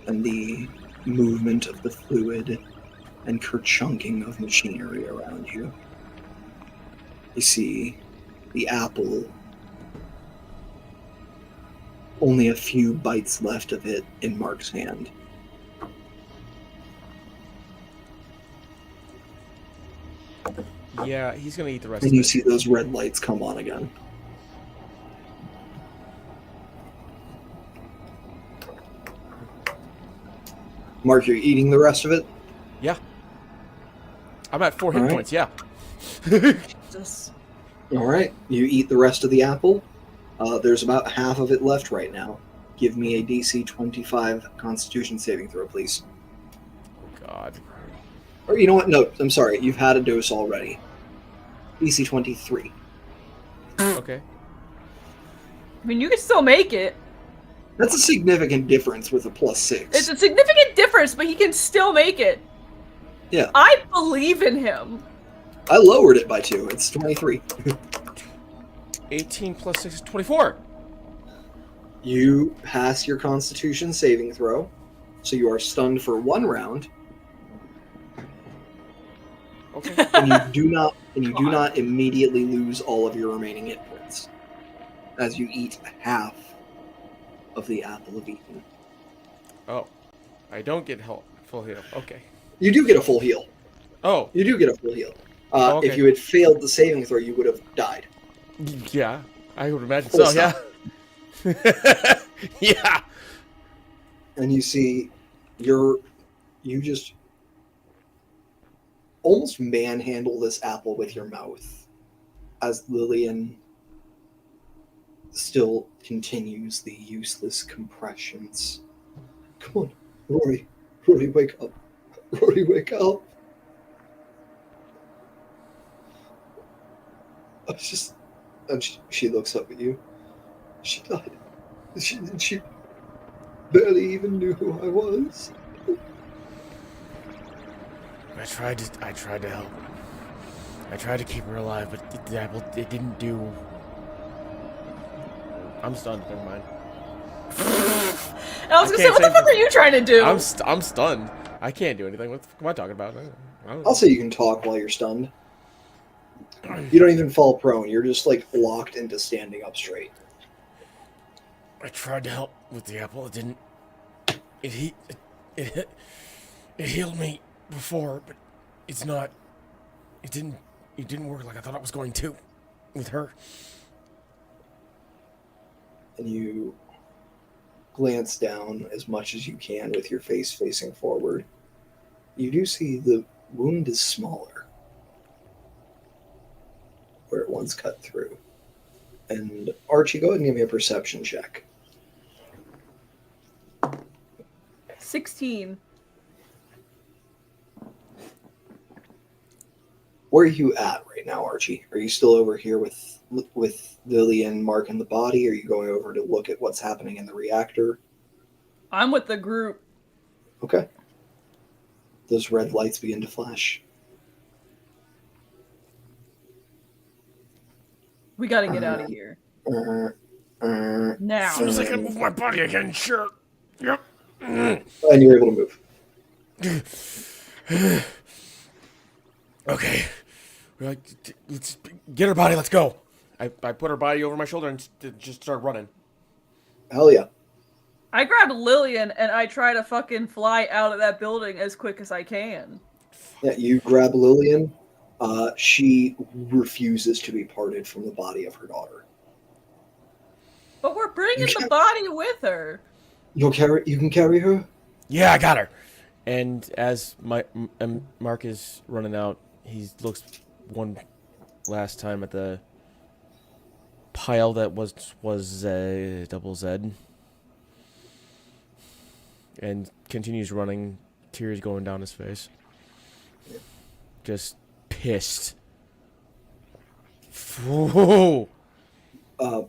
Speaker 2: And the movement of the fluid and kerchunking of machinery around you. You see the apple, only a few bites left of it in Mark's hand.
Speaker 1: Yeah, he's gonna eat the rest
Speaker 2: And
Speaker 1: of
Speaker 2: you
Speaker 1: it.
Speaker 2: see those red lights come on again. Mark, you're eating the rest of it?
Speaker 1: Yeah. I'm at 4 hit
Speaker 2: Alright.
Speaker 1: points, yeah.
Speaker 3: Just
Speaker 2: Alright, you eat the rest of the apple. There's about half of it left right now. Give me a DC 25 Constitution saving throw, please.
Speaker 1: God.
Speaker 2: Or you know what? No, I'm sorry. You've had a dose already. DC 23.
Speaker 1: Okay.
Speaker 3: I mean, you can still make it.
Speaker 2: That's a significant difference with a +6.
Speaker 3: It's a significant difference, but he can still make it.
Speaker 2: Yeah.
Speaker 3: I believe in him.
Speaker 2: I lowered it by 2. It's 23.
Speaker 1: 18 plus 6 is 24.
Speaker 2: You pass your Constitution saving throw, so you are stunned for 1 round,
Speaker 1: Okay.
Speaker 2: and you do not immediately lose all of your remaining hit points as you eat half of the apple of Eden.
Speaker 1: Oh. I don't get full heal. Okay.
Speaker 2: You do get a full heal.
Speaker 1: Oh.
Speaker 2: You do get a full heal.
Speaker 1: Okay.
Speaker 2: If you had failed the saving throw, you would have died.
Speaker 1: Yeah. I would imagine
Speaker 2: Full
Speaker 1: so, yeah. Yeah.
Speaker 2: And you see, you just almost manhandle this apple with your mouth as Lillian still continues the useless compressions. Come on, Rory. Rory, wake up. Rory, wake up. And she looks up at you. She died. She barely even knew who I was.
Speaker 1: I tried to help. I tried to keep her alive, but it didn't do. I'm stunned. Never mind.
Speaker 3: And I was gonna say, what the fuck are you trying to do?
Speaker 1: I'm stunned. I can't do anything. What the fuck am I talking about? I don't know.
Speaker 2: I'll say you can talk while you're stunned. You don't even fall prone. You're just like locked into standing up straight.
Speaker 1: I tried to help with the apple. It didn't. It healed me before, but it's not. It didn't work like I thought it was going to with her.
Speaker 2: And you glance down as much as you can with your face facing forward. You do see the wound is smaller where it once cut through. And Archie, go ahead and give me a perception check.
Speaker 3: 16.
Speaker 2: Where are you at right now, Archie? Are you still over here with Lillian marking the body? Are you going over to look at what's happening in the reactor?
Speaker 3: I'm with the group.
Speaker 2: Okay. Those red lights begin to flash.
Speaker 3: We gotta get out of here. Now.
Speaker 1: As soon as I can move my body again, sure. Yep.
Speaker 2: And you're able to move.
Speaker 1: Okay. Let's get her body. Let's go. I put her body over my shoulder and just start running.
Speaker 2: Hell yeah.
Speaker 3: I grab Lillian and I try to fucking fly out of that building as quick as I can.
Speaker 2: Yeah, you grab Lillian. She refuses to be parted from the body of her daughter.
Speaker 3: But we're bringing the body with her.
Speaker 2: You can carry her?
Speaker 1: Yeah, I got her. And as Mark is running out, he looks one last time at the pile that was double Z, and continues running, tears going down his face. Just pissed. Whoa.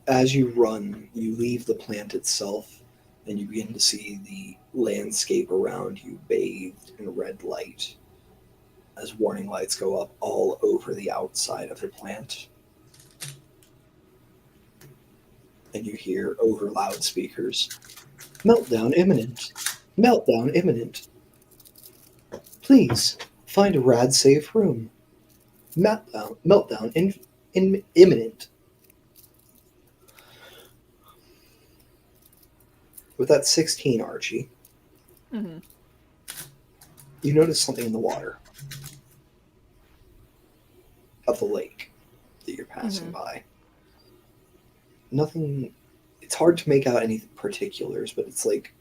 Speaker 2: As you run, you leave the plant itself, and you begin to see the landscape around you bathed in red light as warning lights go up all over the outside of the plant. And you hear over loudspeakers, "Meltdown imminent. Meltdown imminent. Please find a rad safe room. Meltdown imminent." With that 16, Archie,
Speaker 3: Mm-hmm.
Speaker 2: you notice something in the water of the lake that you're passing by. Nothing, it's hard to make out any particulars, but it's like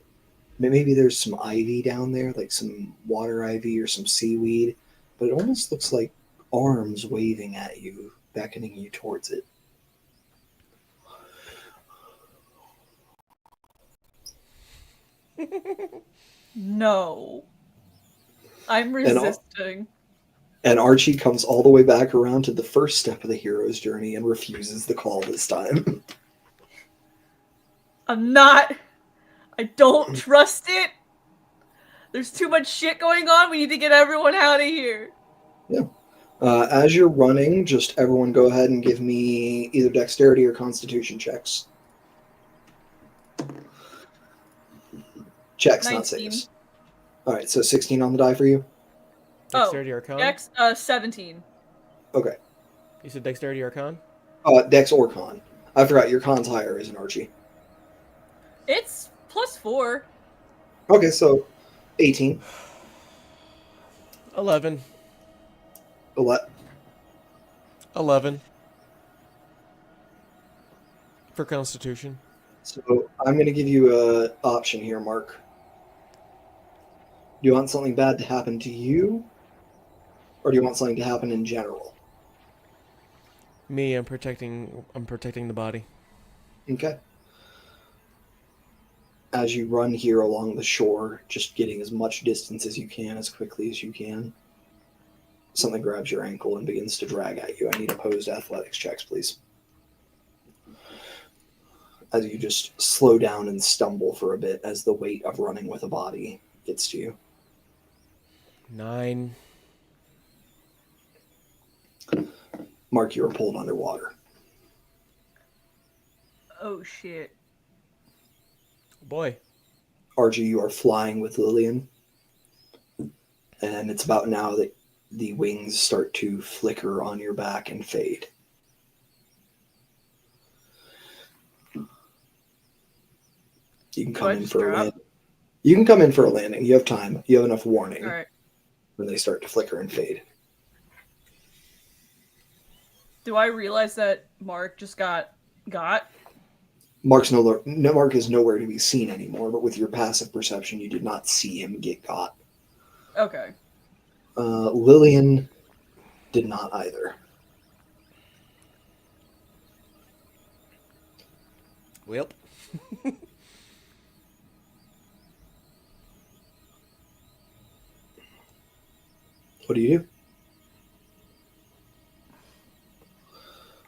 Speaker 2: maybe there's some ivy down there, like some water ivy or some seaweed, but it almost looks like arms waving at you, beckoning you towards it.
Speaker 3: No. I'm resisting.
Speaker 2: And Archie comes all the way back around to the first step of the hero's journey and refuses the call this time.
Speaker 3: I'm not I don't trust it. There's too much shit going on. We need to get everyone out of here.
Speaker 2: As you're running, just everyone go ahead and give me either dexterity or constitution checks. Checks, not
Speaker 3: 19.
Speaker 2: saves. All right, so 16 on the die for you.
Speaker 1: Dexterity Arcana?
Speaker 3: Dex, 17.
Speaker 2: Okay.
Speaker 1: You said Dexterity Arcana?
Speaker 2: Dex or con. I forgot your con's higher, isn't Archie?
Speaker 3: It's +4.
Speaker 2: Okay, so 18.
Speaker 1: 11. 11. For Constitution.
Speaker 2: So I'm going to give you an option here, Mark. Do you want something bad to happen to you? Or do you want something to happen in general?
Speaker 1: Me, I'm protecting the body.
Speaker 2: Okay. As you run here along the shore, just getting as much distance as you can, as quickly as you can, something grabs your ankle and begins to drag at you. I need opposed athletics checks, please. As you just slow down and stumble for a bit as the weight of running with a body gets to you.
Speaker 1: 9.
Speaker 2: Mark, you are pulled underwater.
Speaker 3: Oh shit.
Speaker 1: Boy.
Speaker 2: Archie, you are flying with Lillian. And it's about now that the wings start to flicker on your back and fade. You can come in for a landing. You can come in for a landing. You have time. You have enough warning.
Speaker 3: All right.
Speaker 2: When they start to flicker and fade.
Speaker 3: Do I realize that Mark just got?
Speaker 2: Mark is nowhere to be seen anymore, but with your passive perception, you did not see him get got.
Speaker 3: Okay.
Speaker 2: Lillian did not either.
Speaker 1: Well.
Speaker 2: What do you do?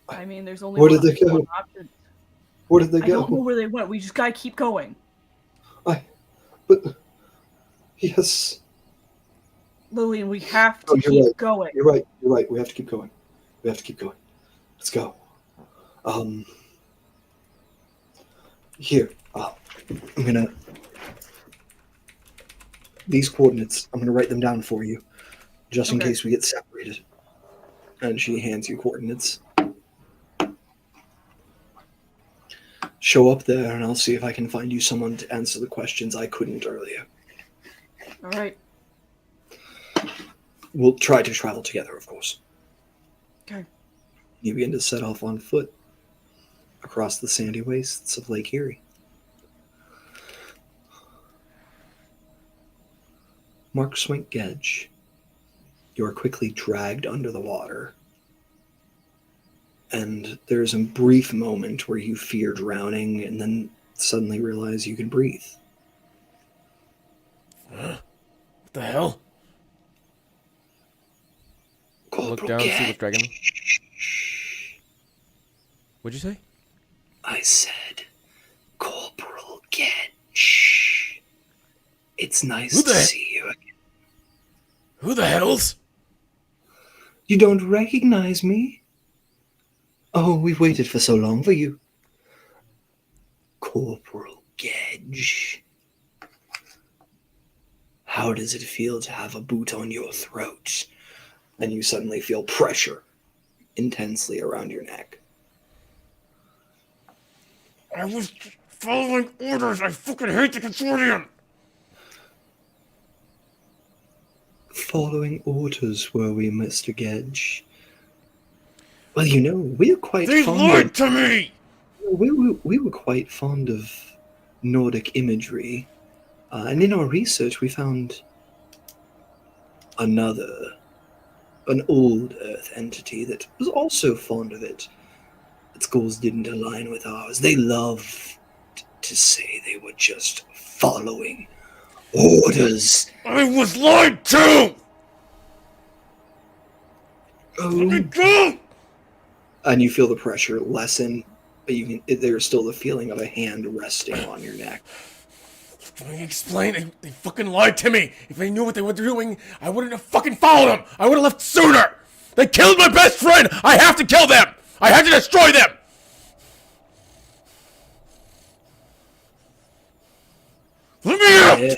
Speaker 3: I mean, there's only
Speaker 2: Where
Speaker 3: one,
Speaker 2: did they go?
Speaker 3: one option.
Speaker 2: Where did they
Speaker 3: I
Speaker 2: go?
Speaker 3: don't know where they went. We just gotta keep going.
Speaker 2: But yes.
Speaker 3: Lillian, we have to
Speaker 2: Oh, you're
Speaker 3: keep
Speaker 2: right.
Speaker 3: going.
Speaker 2: You're right. You're right. We have to keep going. We have to keep going. Let's go. Here. I'm gonna. These coordinates. I'm gonna write them down for you, just in
Speaker 3: Okay.
Speaker 2: case we get separated. And she hands you coordinates. Show up there, and I'll see if I can find you someone to answer the questions I couldn't earlier.
Speaker 3: All right.
Speaker 2: We'll try to travel together, of course.
Speaker 3: Okay.
Speaker 2: You begin to set off on foot across the sandy wastes of Lake Erie. Mark Swink-Gedge, you are quickly dragged under the water. And there's a brief moment where you fear drowning and then suddenly realize you can breathe.
Speaker 1: What the hell? Look
Speaker 2: Corporal
Speaker 1: down, see
Speaker 2: Gedge.
Speaker 1: what's dragging me. What'd you say?
Speaker 2: I said, Corporal Gedge. It's nice
Speaker 1: Who
Speaker 2: to
Speaker 1: the-
Speaker 2: see you again.
Speaker 1: Who the hell's?
Speaker 2: You don't recognize me? Oh, we've waited for so long for you. Corporal Gedge. How does it feel to have a boot on your throat? And you suddenly feel pressure intensely around your neck.
Speaker 1: I was following orders. I fucking hate the consortium.
Speaker 2: Following orders, were we, Mr. Gedge? Well, you know, we're quite
Speaker 1: They
Speaker 2: fond
Speaker 1: lied
Speaker 2: of...
Speaker 1: to me.
Speaker 2: We were quite fond of Nordic imagery. And in our research, we found an old Earth entity that was also fond of it. Its goals didn't align with ours. They loved to say they were just following orders.
Speaker 1: I was lied to. Let me
Speaker 2: Oh.
Speaker 1: go.
Speaker 2: And you feel the pressure lessen, but there's still the feeling of a hand resting on your neck.
Speaker 1: Let me explain. They fucking lied to me. If they knew what they were doing, I wouldn't have fucking followed them. I would have left sooner. They killed my best friend. I have to kill them. I have to destroy them. Let me out.
Speaker 2: Yeah.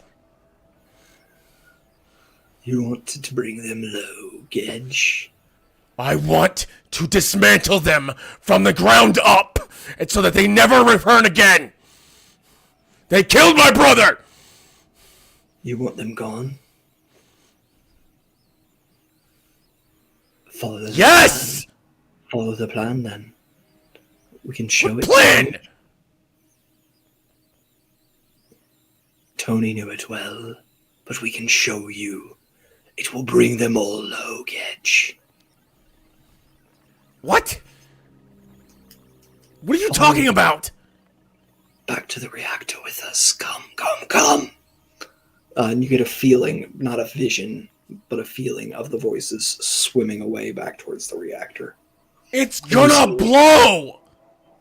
Speaker 2: You wanted to bring them low, Gedge.
Speaker 1: I want to dismantle them from the ground up, and so that they never return again. They killed my brother.
Speaker 2: You want them gone? Follow the
Speaker 1: Yes.
Speaker 2: plan. Follow the plan, then. We can show
Speaker 1: What
Speaker 2: it.
Speaker 1: plan?
Speaker 2: Tony knew it well, but we can show you. It will bring them all low, Gedge.
Speaker 1: What? What are you talking about?
Speaker 2: Back to the reactor with us. Come, come, come. And you get a feeling, not a vision, but a feeling of the voices swimming away back towards the reactor.
Speaker 1: It's gonna blow.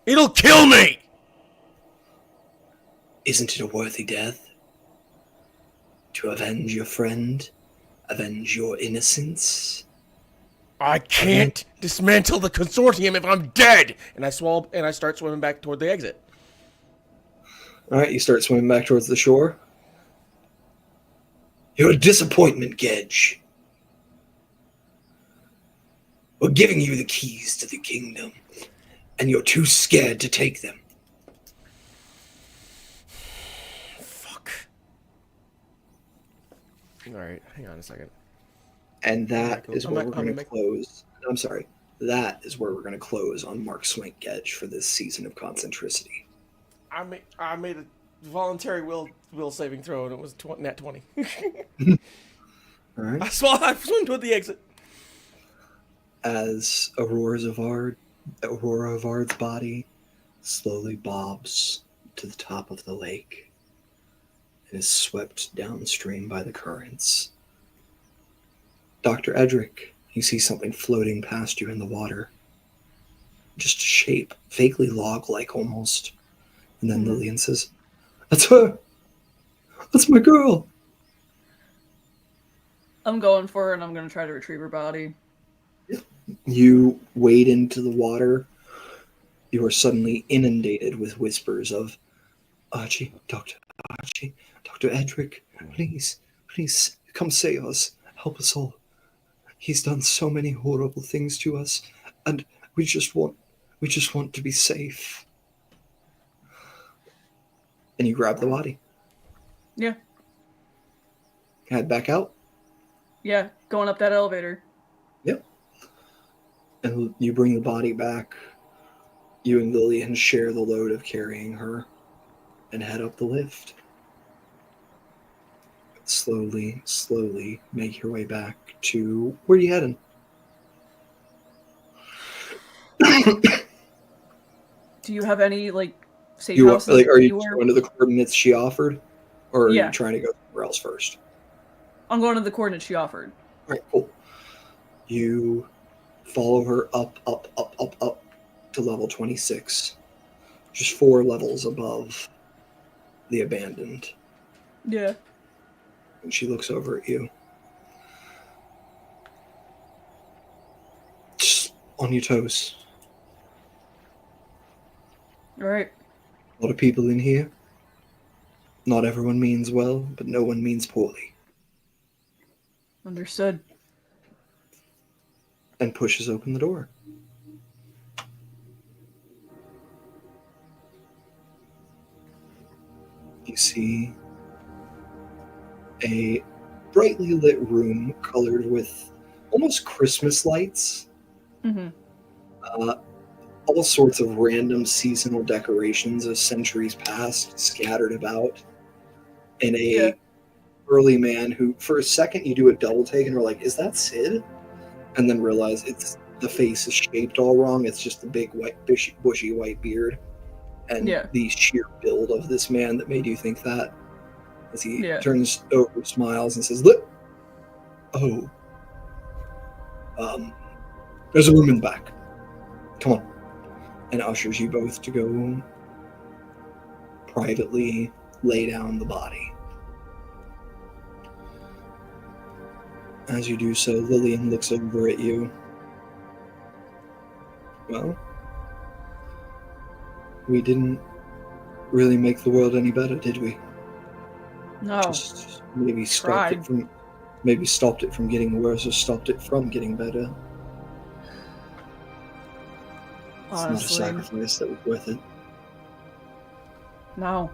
Speaker 1: It'll kill me.
Speaker 2: Isn't it a worthy death? To avenge your friend? Avenge your innocence?
Speaker 1: I can't dismantle the consortium if I'm dead. And I start swimming back toward the exit.
Speaker 2: Alright, you start swimming back towards the shore. You're a disappointment, Gedge. We're giving you the keys to the kingdom, and you're too scared to take them.
Speaker 1: Fuck. Alright, hang on a second.
Speaker 2: And that is
Speaker 1: I'm
Speaker 2: where
Speaker 1: not-
Speaker 2: we're going
Speaker 1: I'm
Speaker 2: to
Speaker 1: not-
Speaker 2: close. I'm sorry. That is where we're going to close on Mark Swink Gedge for this season of Concentricity.
Speaker 1: I made a voluntary will saving throw, and it was nat 20.
Speaker 2: All right.
Speaker 1: I swam toward the exit.
Speaker 2: As Aurora Vard's body slowly bobs to the top of the lake and is swept downstream by the currents. Dr. Edric, you see something floating past you in the water. Just a shape, vaguely log-like almost. And then Lillian says, "That's her! That's my girl!"
Speaker 3: I'm going for her and I'm going to try to retrieve her body.
Speaker 2: You wade into the water. You are suddenly inundated with whispers of, Archie, Dr. Edric, please, come save us. Help us all. He's done so many horrible things to us, and we just want to be safe. And you grab the body.
Speaker 3: Yeah.
Speaker 2: Head back out.
Speaker 3: Yeah, going up that elevator.
Speaker 2: Yep. And you bring the body back. You and Lillian share the load of carrying her and head up the lift. Slowly make your way back to where are you heading?
Speaker 3: Do you have any, like, safe
Speaker 2: You
Speaker 3: houses?
Speaker 2: like are you
Speaker 3: anywhere?
Speaker 2: going to the coordinates she offered? Or are
Speaker 3: Yeah.
Speaker 2: you trying to go somewhere else first?
Speaker 3: I'm going to the coordinates she offered.
Speaker 2: Alright, cool. You follow her up to level 26. Just 4 levels above the abandoned.
Speaker 3: Yeah.
Speaker 2: And she looks over at you. Just on your toes.
Speaker 3: Alright.
Speaker 2: A lot of people in here. Not everyone means well, but no one means poorly.
Speaker 3: Understood.
Speaker 2: And pushes open the door. You see a brightly lit room colored with almost Christmas lights.
Speaker 3: Mm-hmm.
Speaker 2: All sorts of random seasonal decorations of centuries past scattered about. And a burly man who, for a second, you do a double take and are like, is that Sid? And then realize the face is shaped all wrong. It's just the big, white, bushy white beard. And the sheer build of this man that made you think that. As he turns over, smiles, and says, "Look, there's a room in the back. Come on." And ushers you both to go privately lay down the body. As you do so, Lillian looks over at you. Well, we didn't really make the world any better, did we?
Speaker 3: No.
Speaker 2: Just maybe
Speaker 3: Tried.
Speaker 2: stopped it from getting worse, or stopped it from getting better. It's not a
Speaker 3: Honestly,
Speaker 2: sacrifice that was worth it.
Speaker 3: no.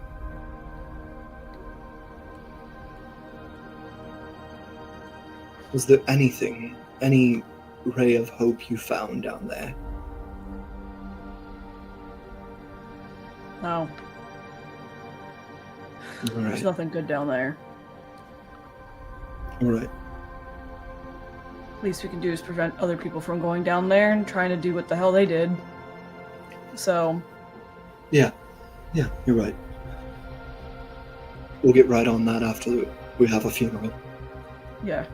Speaker 2: Was there anything, any ray of hope you found down there?
Speaker 3: No.
Speaker 2: All
Speaker 3: There's
Speaker 2: right,
Speaker 3: nothing good down there.
Speaker 2: all right.
Speaker 3: Least we can do is prevent other people from going down there and trying to do what the hell they did. So,
Speaker 2: Yeah, you're right. We'll get right on that after we have a funeral.
Speaker 3: yeah.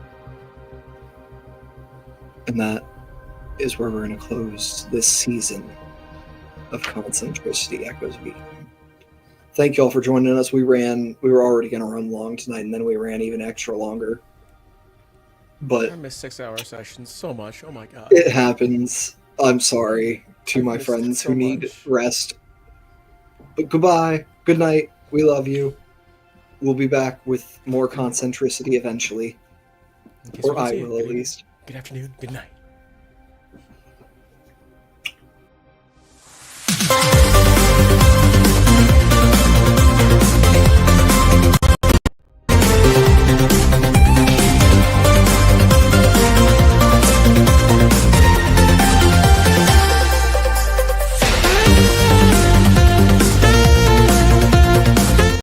Speaker 2: And that is where we're going to close this season of Concentricity Echoes Beat. Thank you all for joining us. We were already going to run long tonight, and then we ran even extra longer. But
Speaker 1: I missed 6-hour sessions so much. Oh my god.
Speaker 2: it happens. I'm sorry to
Speaker 1: I've
Speaker 2: my
Speaker 1: missed
Speaker 2: friends
Speaker 1: so
Speaker 2: who need
Speaker 1: much.
Speaker 2: rest. But goodbye. Good night. We love you. We'll be back with more Concentricity eventually.
Speaker 1: In case we
Speaker 2: Or
Speaker 1: can
Speaker 2: I
Speaker 1: see it.
Speaker 2: will, at least.
Speaker 1: Good afternoon. Good night.